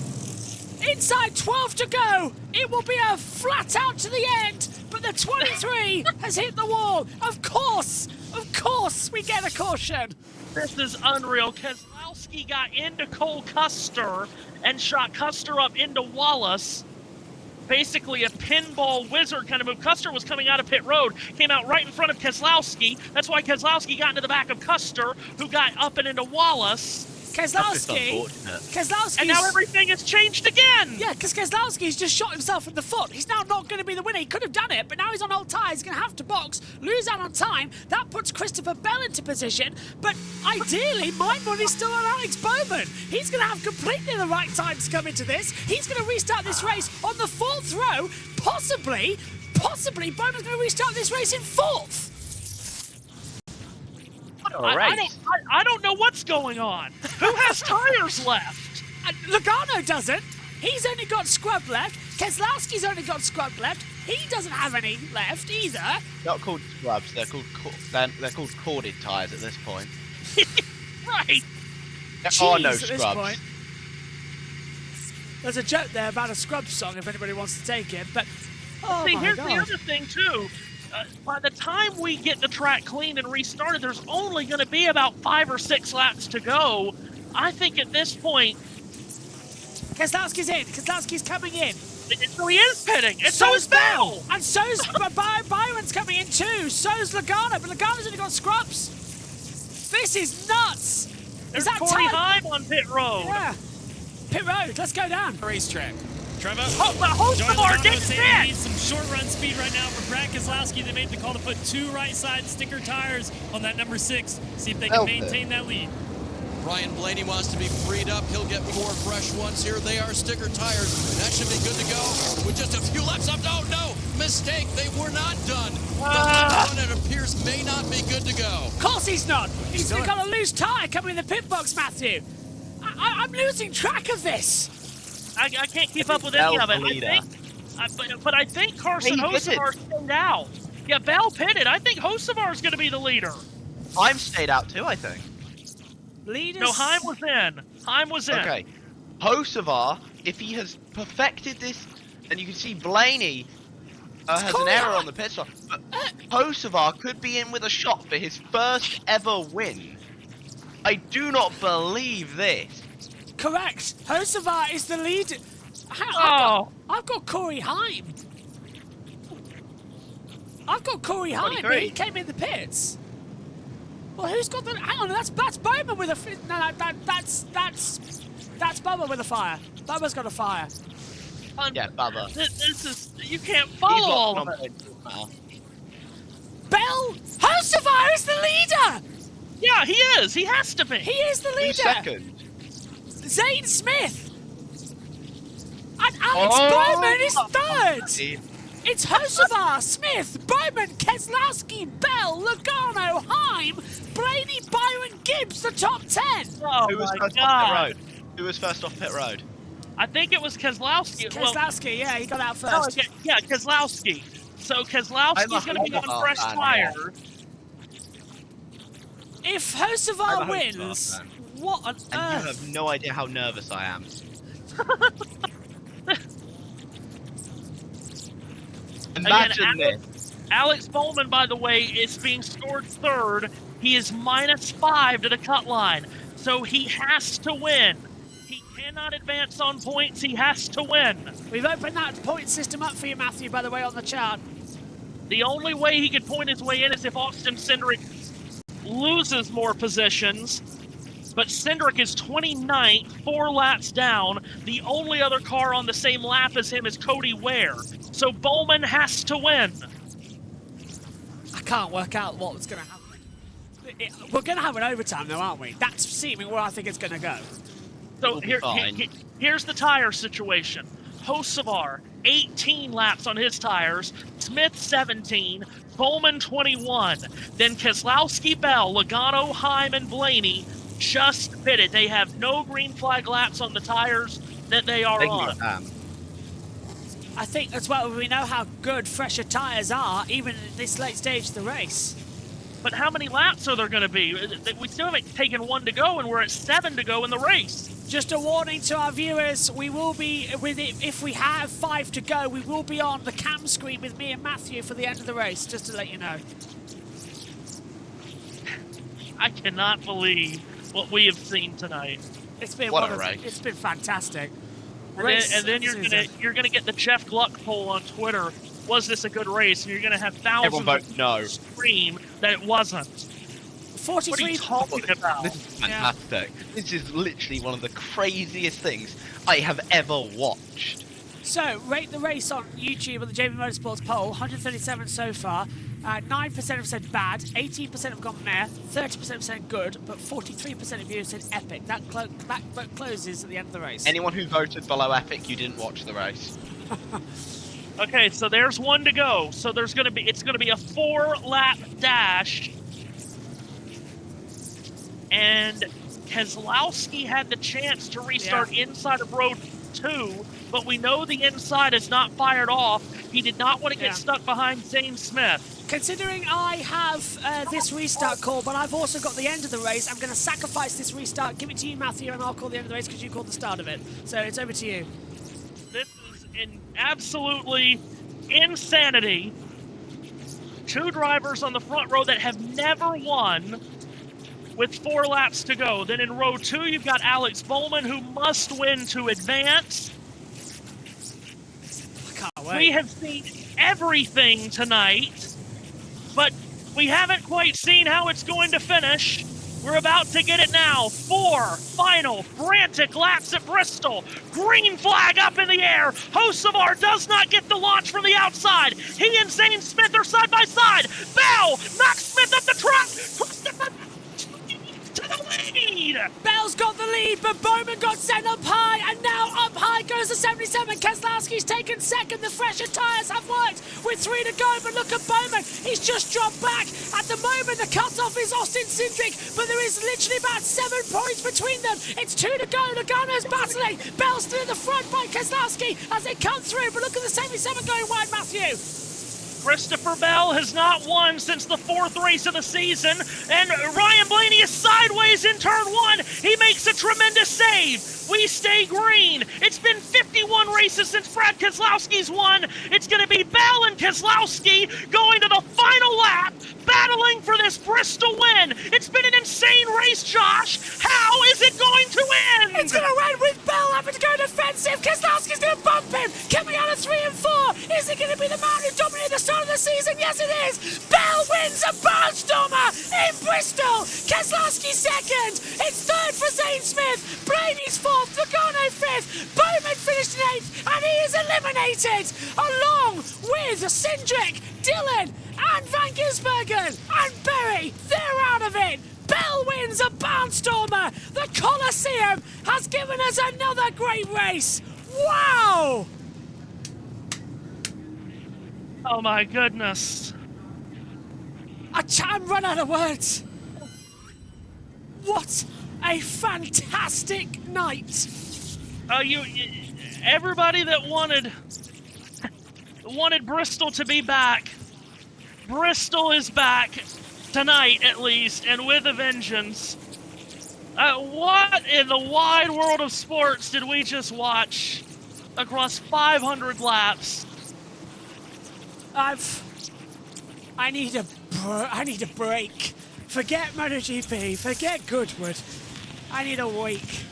Inside 12 to go. It will be a flat out to the end. But the 23 has hit the wall. Of course, we get a caution. This is unreal. Keselowski got into Cole Custer and shot Custer up into Wallace. Basically a pinball wizard kind of move. Custer was coming out of pit road, came out right in front of Keselowski. That's why Keselowski got into the back of Custer, who got up and into Wallace. Keselowski, and now everything has changed again. Yeah, because Keselowski's just shot himself in the foot. He's now not going to be the winner. He could have done it, but now he's on old tyres. He's going to have to box, lose out on time. That puts Christopher Bell into position. But ideally, my money's still on Alex Bowman. He's going to have completely the right time to come into this. He's going to restart this race on the 4th row. Possibly, Bowman's going to restart this race in 4th. I don't know what's going on. Who has tires left? Logano doesn't. He's only got scrub left. Keselowski's only got scrub left. He doesn't have any left either. Not called scrubs. They're called corded tyres at this point. Right. There are no scrubs. There's a joke there about a scrub song if anybody wants to take it, but here's the other thing too. By the time we get the track clean and restarted, there's only going to be about 5 or 6 laps to go. I think at this point... Keselowski's in. Keselowski's coming in. So he is pitting. And so's Bell. And so's Byron's coming in too. So's Logano. But Logano's only got scrubs. This is nuts. There's Corey Heim on pit road. Yeah. Pit road. Let's go down. Racetrack. Trevor, Hocevar gets they need some short run speed right now for Brad Keselowski. They made the call to put 2 right side sticker tires on that number 6. See if they can maintain that lead. Ryan Blaney wants to be freed up. He'll get 4 fresh ones here. They are sticker tires. That should be good to go with just a few laps up. Oh, no, mistake. They were not done. The last one, it appears, may not be good to go. Of course he's not. He's got a loose tire coming in the pit box, Matthew. I'm losing track of this. I can't keep up with any of it. But I think Carson Hocevar stayed out. Yeah, Bell pitted. I think Hocevar's going to be the leader. I'm stayed out too, I think. Leaders. No, Heim was in. Heim was in. Okay. Hocevar, if he has perfected this, and you can see Blaney has an error on the pit stop, but Hocevar could be in with a shot for his first ever win. I do not believe this. Correct. Hocevar is the leader. I've got Corey Heim. I've got Corey Heim, but he came in the pits. Well, who's got the? Hang on, that's Bowman with a. No, that's Bubba with a fire. Bubba's got a fire. Yeah, Bubba. This is you can't follow all of it. Bell Hocevar is the leader. Yeah, he is. He has to be. He is the leader. Who's second? Zane Smith. And Alex Bowman is third. It's Hocevar, Smith, Bowman, Keselowski, Bell, Logano, Heim, Blaney, Byron, Gibbs, the top 10. Oh, Who was my first God. off pit road? Who was first off pit road? I think it was Keselowski. Keselowski, yeah, he got out first. Yeah, Keselowski. So Keselowski's going to be on fresh tires. If Hocevar wins, what on earth? And you have no idea how nervous I am. Imagine this. Alex Bowman, by the way, is being scored third. He is -5 to the cut line, so he has to win. He cannot advance on points. He has to win. We've opened that point system up for you, Matthew, by the way, on the chart. The only way he could point his way in is if Austin Cindric loses more positions. But Cindric is 29th, 4 laps down. The only other car on the same lap as him is Cody Ware. So Bowman has to win. I can't work out what's going to happen. We're going to have an overtime, though, aren't we? That's seeming where I think it's going to go. So here's the tire situation. Hocevar, 18 laps on his tires. Smith, 17. Bowman, 21. Then Keselowski, Bell, Logano, Heim, and Blaney just pitted. They have no green flag laps on the tires that they are on. I think as well, we know how good fresher tyres are, even at this late stage of the race. But how many laps are there going to be? We still haven't taken 1 to go, and we're at 7 to go in the race. Just a warning to our viewers, we will be, with it, if we have 5 to go, we will be on the cam screen with me and Matthew for the end of the race, just to let you know. I cannot believe what we have seen tonight. It's been it's been fantastic. And then you're gonna get the Jeff Gluck poll on Twitter. Was this a good race? And you're gonna have thousands scream that it wasn't. 43. What are you talking about? This is fantastic. Yeah. This is literally one of the craziest things I have ever watched. So, rate the race on YouTube on the JB Motorsports poll. 137 so far. 9% have said bad, 18% have gone meh, 30% have said good, but 43% of you have said epic. That vote closes at the end of the race. Anyone who voted below epic, you didn't watch the race. Okay, so there's 1 to go. So it's gonna be a 4-lap dash. And Keselowski had the chance to restart inside of road 2, but we know the inside is not fired off. He did not want to get stuck behind Zane Smith. Considering I have this restart call, but I've also got the end of the race, I'm going to sacrifice this restart, give it to you, Matthew, and I'll call the end of the race because you called the start of it. So it's over to you. This is absolutely insanity. 2 drivers on the front row that have never won with 4 laps to go. Then in row 2, you've got Alex Bowman, who must win to advance. I can't wait. We have seen everything tonight, but we haven't quite seen how it's going to finish. We're about to get it now. 4 final frantic laps at Bristol. Green flag up in the air. Hocevar does not get the launch from the outside. He and Zane Smith are side by side. Bell knocks Smith up the truck. To the lead! Bell's got the lead, but Bowman got sent up high, and now up high goes the 77. Keselowski's taken second. The fresher tyres have worked with 3 to go, but look at Bowman. He's just dropped back. At the moment, the cut-off is Austin Cindric, but there is literally about 7 points between them. It's 2 to go. Logano's battling. Bell's still in the front by Keselowski as they come through, but look at the 77 going wide, Matthew. Christopher Bell has not won since the 4th race of the season, and Ryan Blaney is sideways in turn 1. He makes a tremendous save. We stay green. It's been 51 races since Brad Keselowski's won. It's going to be Bell and Keselowski going to the final lap, battling for this Bristol win. It's been an insane race, Josh. How is it going to end? It's going to end with Bell having to go defensive. Keselowski's going to bump him. Coming out of 3 and 4. Is it going to be the man who dominated the start of the season? Yes, it is. Bell wins a barnstormer in Bristol. Keselowski second. It's third for Zane Smith. Blaney's fourth. Logano fifth. Bowman finished in 8th, and he is eliminated along with Cindric, Dillon, and Van Gisbergen and Berry. They're out of it. Bell wins a barnstormer. The Coliseum has given us another great race. Wow! Oh my goodness. I'm run out of words. What a fantastic night. Everybody that wanted Bristol to be back. Bristol is back tonight, at least, and with a vengeance. What in the wide world of sports did we just watch across 500 laps? I need a break. Forget MotoGP, forget Goodwood. I need a week.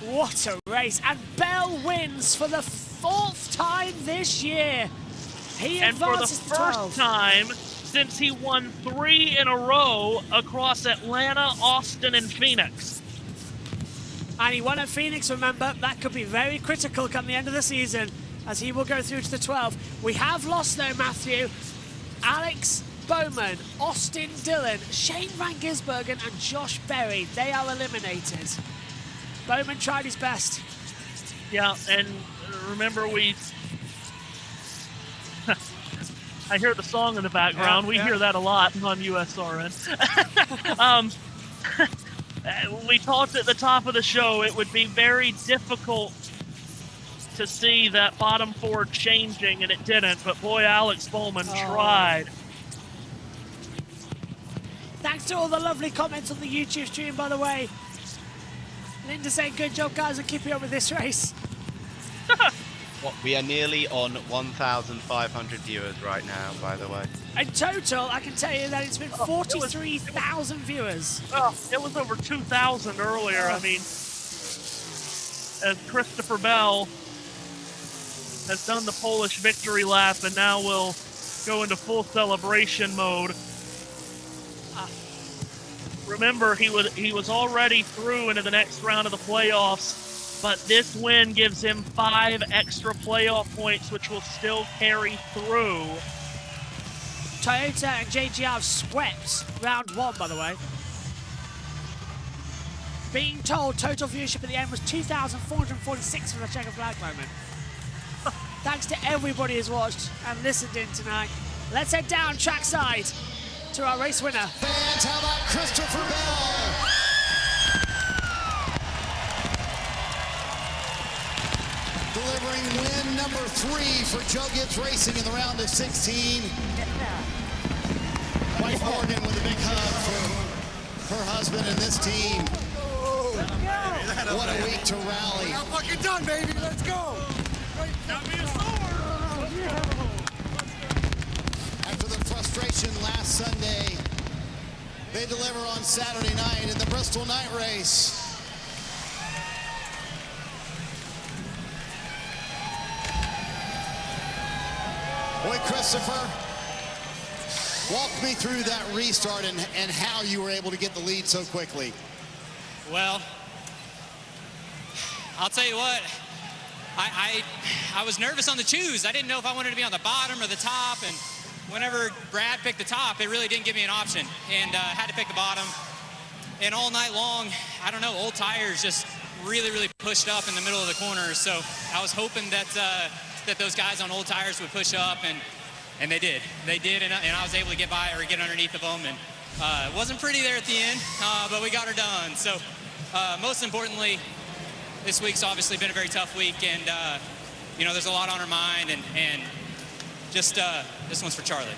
What a race. And Bell wins for the 4th time this year. He and for the advances to 12. first time since he won 3 in a row across Atlanta, Austin, and Phoenix. And he won at Phoenix, remember. That could be very critical come the end of the season, as he will go through to the 12. We have lost, though, Matthew. Alex Bowman, Austin Dillon, Shane Van Gisbergen, and Josh Berry. They are eliminated. Bowman tried his best. Yeah, and remember I hear the song in the background. We hear that a lot on USRN. We talked at the top of the show it would be very difficult to see that bottom 4 changing, and it didn't. But boy, Alex Bowman tried. Thanks to all the lovely comments on the YouTube stream, by the way. Linda saying, good job, guys, and keep up with this race. We are nearly on 1,500 viewers right now, by the way. In total, I can tell you that it's been 43,000 viewers. Oh, it was over 2,000 earlier. I mean, as Christopher Bell has done the Polish victory lap and now will go into full celebration mode. Remember, he was already through into the next round of the playoffs, but this win gives him 5 extra playoff points, which will still carry through. Toyota and JGR have swept round 1, by the way. Being told total viewership at the end was 2,446 for the checkered flag moment. Thanks to everybody who's watched and listened in tonight. Let's head down trackside to our race winner. Fans, how about Christopher Bell? Delivering win number 3 for Joe Gibbs Racing in the round of 16. Wife Morgan with a big hug for her husband and this team. What a week to rally. We're not fucking done, baby. Let's go. After the frustration last Sunday, they deliver on Saturday night in the Bristol night race. Boy, Christopher, walk me through that restart and how you were able to get the lead so quickly. Well, I'll tell you what, I was nervous on the choose. I didn't know if I wanted to be on the bottom or the top, and whenever Brad picked the top, it really didn't give me an option, and I had to pick the bottom. And all night long, I don't know, old tires just really pushed up in the middle of the corners, so I was hoping that that those guys on old tires would push up, and they did. They did, and I was able to get by or get underneath of them. And it wasn't pretty there at the end, but we got her done. So most importantly, this week's obviously been a very tough week, and you know, there's a lot on our mind, and just this one's for Charlie.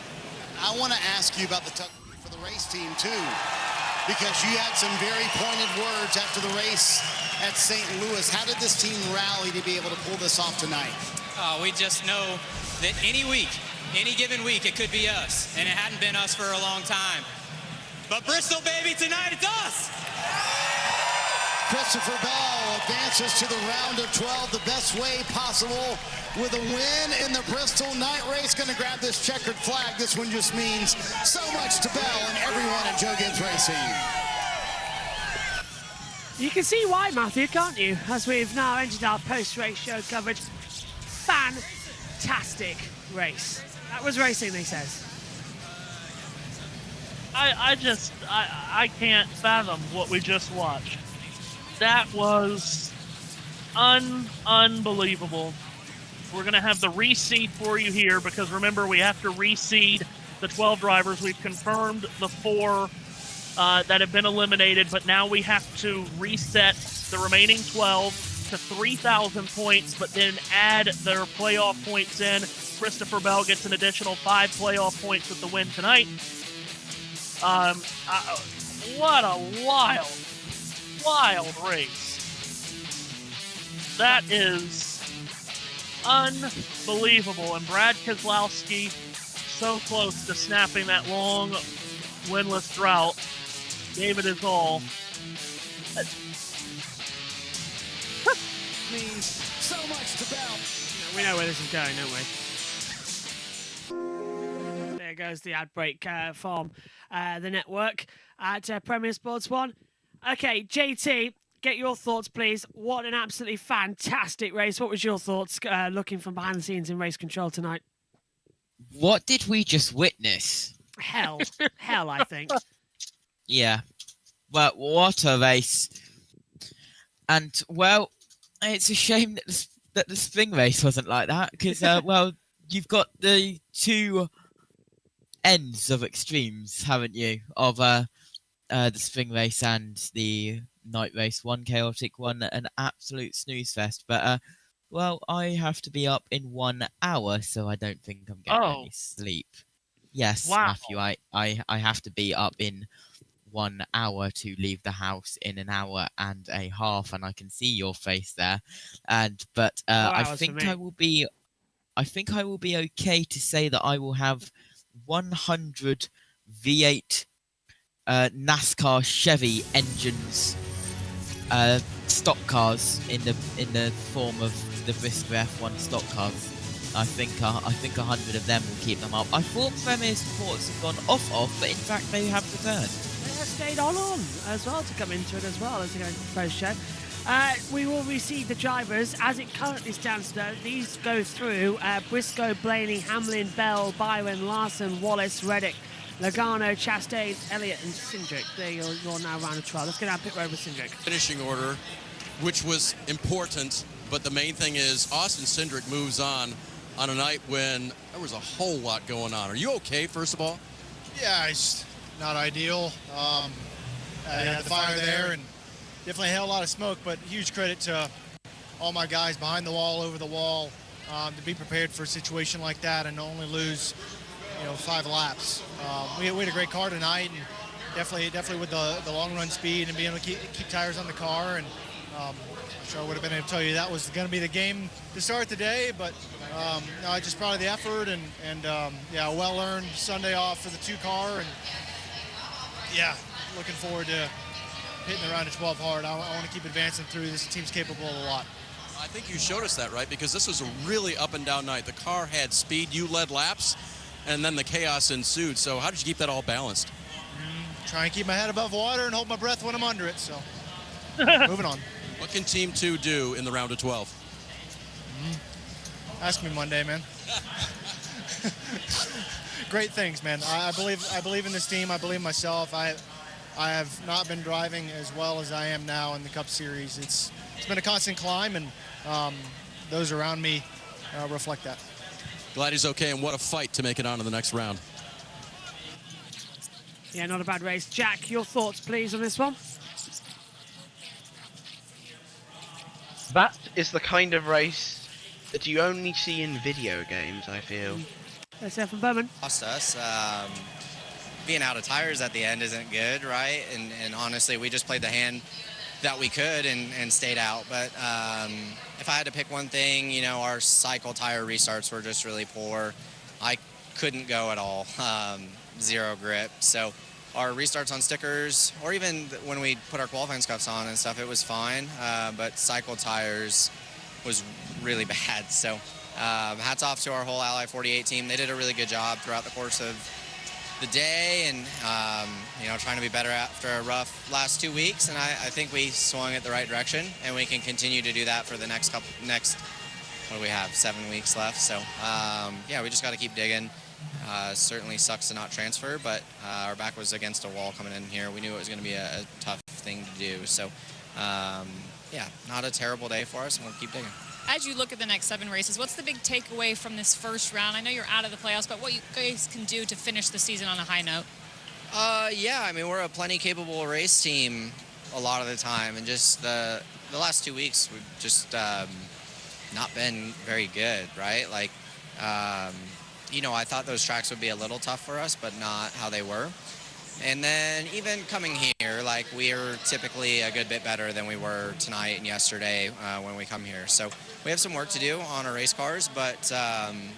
I want to ask you about the tough week for the race team too, because you had some very pointed words after the race at St. Louis. How did this team rally to be able to pull this off tonight? We just know that any week, any given week, it could be us, and it hadn't been us for a long time. But Bristol, baby, tonight it's us! Christopher Bell advances to the round of 12 the best way possible with a win in the Bristol night race. Going to grab this checkered flag. This one just means so much to Bell and everyone at Joe Gibbs Racing. You can see why, Matthew, can't you? As we've now ended our post-race show coverage. Fantastic race. That was racing, he says. I can't fathom what we just watched. That was unbelievable. We're going to have the reseed for you here because, remember, we have to reseed the 12 drivers. We've confirmed the 4 that have been eliminated, but now we have to reset the remaining 12 to 3,000 points, but then add their playoff points in. Christopher Bell gets an additional 5 playoff points with the win tonight. What a wild race. That is unbelievable. And Brad Keselowski, so close to snapping that long winless drought, gave it his all. Means so much to Bell. We know where this is going, don't we? There goes the ad break from the network at Premier Sports 1. Okay, JT, get your thoughts, please. What an absolutely fantastic race. What was your thoughts looking from behind the scenes in race control tonight? What did we just witness? Hell, I think. Yeah. Well, what a race. And, well, it's a shame that the spring race wasn't like that, because, well, you've got the 2 ends of extremes, haven't you, of the spring race and the night race. One chaotic, one an absolute snooze fest. But, well, I have to be up in 1 hour, so I don't think I'm getting any sleep. Yes, wow. Matthew, I have to be up in 1 hour to leave the house in an hour and a half, and I can see your face there. But I think I will be okay to say that I will have 100 V8 NASCAR Chevy engines, stock cars in the form of the Bristol F1 stock cars. I think 100 of them will keep them up. I thought Premier Sports had gone off, but in fact they have returned. They have stayed on as well to come into it as well as they go into the post-show. We will receive the drivers as it currently stands though. These go through Briscoe, Blaney, Hamlin, Bell, Byron, Larson, Wallace, Reddick, Logano, Chastain, Elliott and Cindric. There you're now round of 12. Let's get our pit road with Cindric. Finishing order, which was important, but the main thing is Austin Cindric moves on a night when there was a whole lot going on. Are you okay, first of all? Yeah, it's not ideal. I had the fire there and definitely had a lot of smoke, but huge credit to all my guys behind the wall, over the wall, to be prepared for a situation like that and only lose, 5 laps. We had a great car tonight, and definitely with the long run speed and being able to keep tires on the car. And I'm sure I would have been able to tell you that was going to be the game to start the day, but no, just proud of the effort and yeah, well earned Sunday off for the 2 car, and yeah, looking forward to hitting the round of 12 hard. I want to keep advancing through. This team's capable of a lot. I think you showed us that, right? Because this was a really up and down night. The car had speed, you led laps, and then the chaos ensued. So how did you keep that all balanced? Try and keep my head above water and hold my breath when I'm under it. So moving on. What can Team 2 do in the round of 12? Ask me Monday, man. Great things, man. I believe in this team. I believe in myself. I have not been driving as well as I am now in the Cup Series. It's been a constant climb, and those around me reflect that. Glad he's okay, and what a fight to make it on to the next round. Yeah, not a bad race. Jack, your thoughts, please, on this one? That is the kind of race that you only see in video games, I feel. Let's hear from Bowman. Lost us. Being out of tires at the end isn't good, right? And honestly, we just played the hand that we could and stayed out. But if I had to pick one thing, you know, our cycle tire restarts were just really poor. I couldn't go at all. Zero grip. So our restarts on stickers, or even when we put our qualifying scuffs on and stuff, it was fine. But cycle tires was really bad. So hats off to our whole Ally 48 team. They did a really good job throughout the course of the day, and you know, trying to be better after a rough last 2 weeks. And I think we swung it the right direction, and we can continue to do that for the next what do we have, 7 weeks left. So yeah, we just got to keep digging. Certainly sucks to not transfer, but our back was against a wall coming in here. We knew it was going to be a tough thing to do. So yeah, not a terrible day for us, and we'll keep digging. As you look at the next 7 races, what's the big takeaway from this first round? I know you're out of the playoffs, but what you guys can do to finish the season on a high note? Yeah, I mean, we're a plenty capable race team a lot of the time, and just the last 2 weeks we've just not been very good, right? Like, you know, I thought those tracks would be a little tough for us, but not how they were. And then even coming here, like, we're typically a good bit better than we were tonight and yesterday when we come here. So we have some work to do on our race cars, but,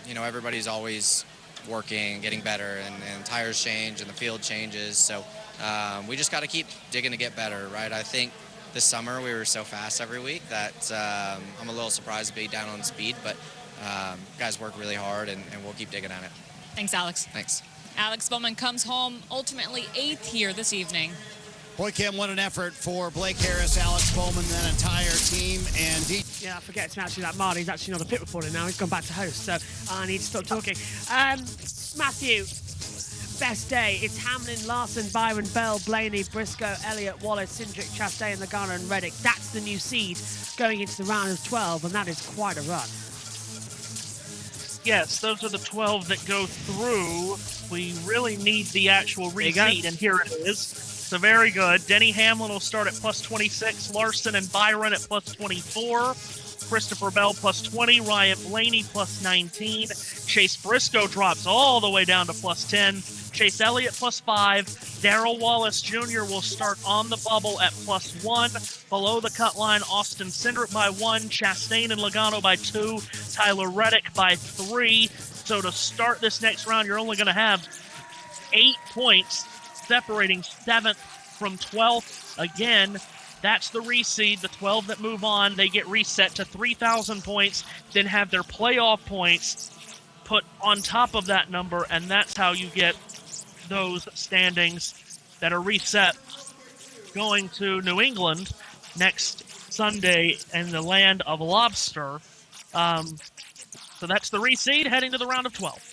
you know, everybody's always working, getting better, and tires change and the field changes. So we just got to keep digging to get better, right? I think this summer we were so fast every week that I'm a little surprised to be down on speed, but guys work really hard, and we'll keep digging at it. Thanks, Alex. Thanks. Alex Bowman comes home ultimately 8th here this evening. Boy, Kim, what an effort for Blake Harris, Alex Bowman, that entire team, and Yeah, I forget to mention that Marty's actually not a pit reporter now. He's gone back to host, so I need to stop talking. Matthew, best day. It's Hamlin, Larson, Byron, Bell, Blaney, Briscoe, Elliott, Wallace, Cindric, Chastain, Logano, and Reddick. That's the new seed going into the round of 12, and that is quite a run. Yes, those are the 12 that go through. We really need the actual reseed, and here it is. So very good. Denny Hamlin will start at plus 26, Larson and Byron at plus 24, Christopher Bell plus 20, Ryan Blaney plus 19, Chase Briscoe drops all the way down to plus 10, Chase Elliott plus 5, Darrell Wallace Jr. will start on the bubble at plus 1, below the cut line, Austin Cindric by 1, Chastain and Logano by 2, Tyler Reddick by 3. So to start this next round, you're only going to have 8 points separating 7th from 12th. Again, that's the reseed. The 12 that move on, they get reset to 3,000 points, then have their playoff points put on top of that number, and that's how you get those standings that are reset going to New England next Sunday in the land of lobster. So that's the reseed heading to the round of 12.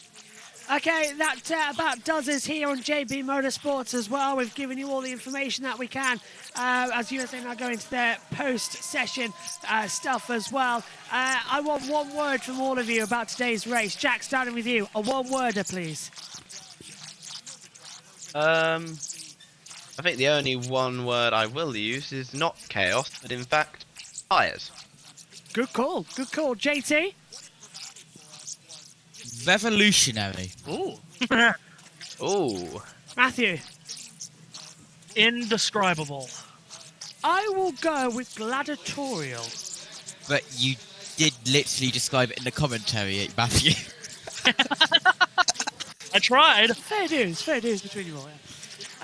Okay, that about does us here on JB Motorsports as well. We've given you all the information that we can as USA now go into their post-session stuff as well. I want one word from all of you about today's race. Jack, starting with you. A one-worder, please. I think the only one word I will use is not chaos, but in fact, tires. Good call. Good call. JT? Revolutionary. Ooh. Ooh. Matthew? Indescribable. I will go with gladiatorial. But you did literally describe it in the commentary, Matthew. I tried. Fair dues between you all. Yeah.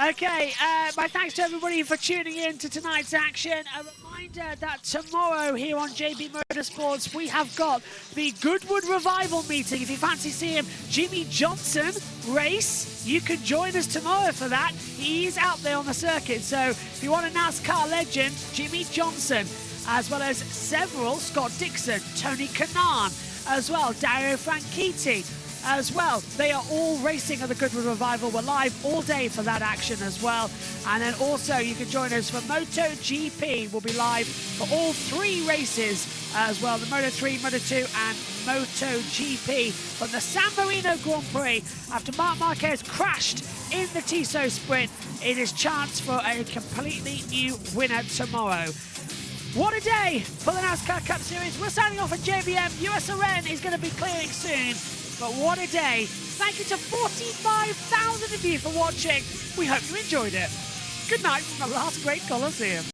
Okay, my thanks to everybody for tuning in to tonight's action. A reminder that tomorrow here on JB Motorsports, we have got the Goodwood Revival meeting. If you fancy seeing Jimmy Johnson race, you can join us tomorrow for that. He's out there on the circuit, so if you want a NASCAR legend, Jimmy Johnson, as well as several, Scott Dixon, Tony Kanaan, as well, Dario Franchitti, as well. They are all racing at the Goodwood Revival. We're live all day for that action as well. And then also you can join us for MotoGP. We'll be live for all 3 races as well. The Moto3, Moto2 and MotoGP from the San Marino Grand Prix. After Marc Marquez crashed in the Tissot Sprint, it is chance for a completely new winner tomorrow. What a day for the NASCAR Cup Series. We're signing off at JBM. USRN is going to be clearing soon. But what a day. Thank you to 45,000 of you for watching. We hope you enjoyed it. Good night from the last great Coliseum.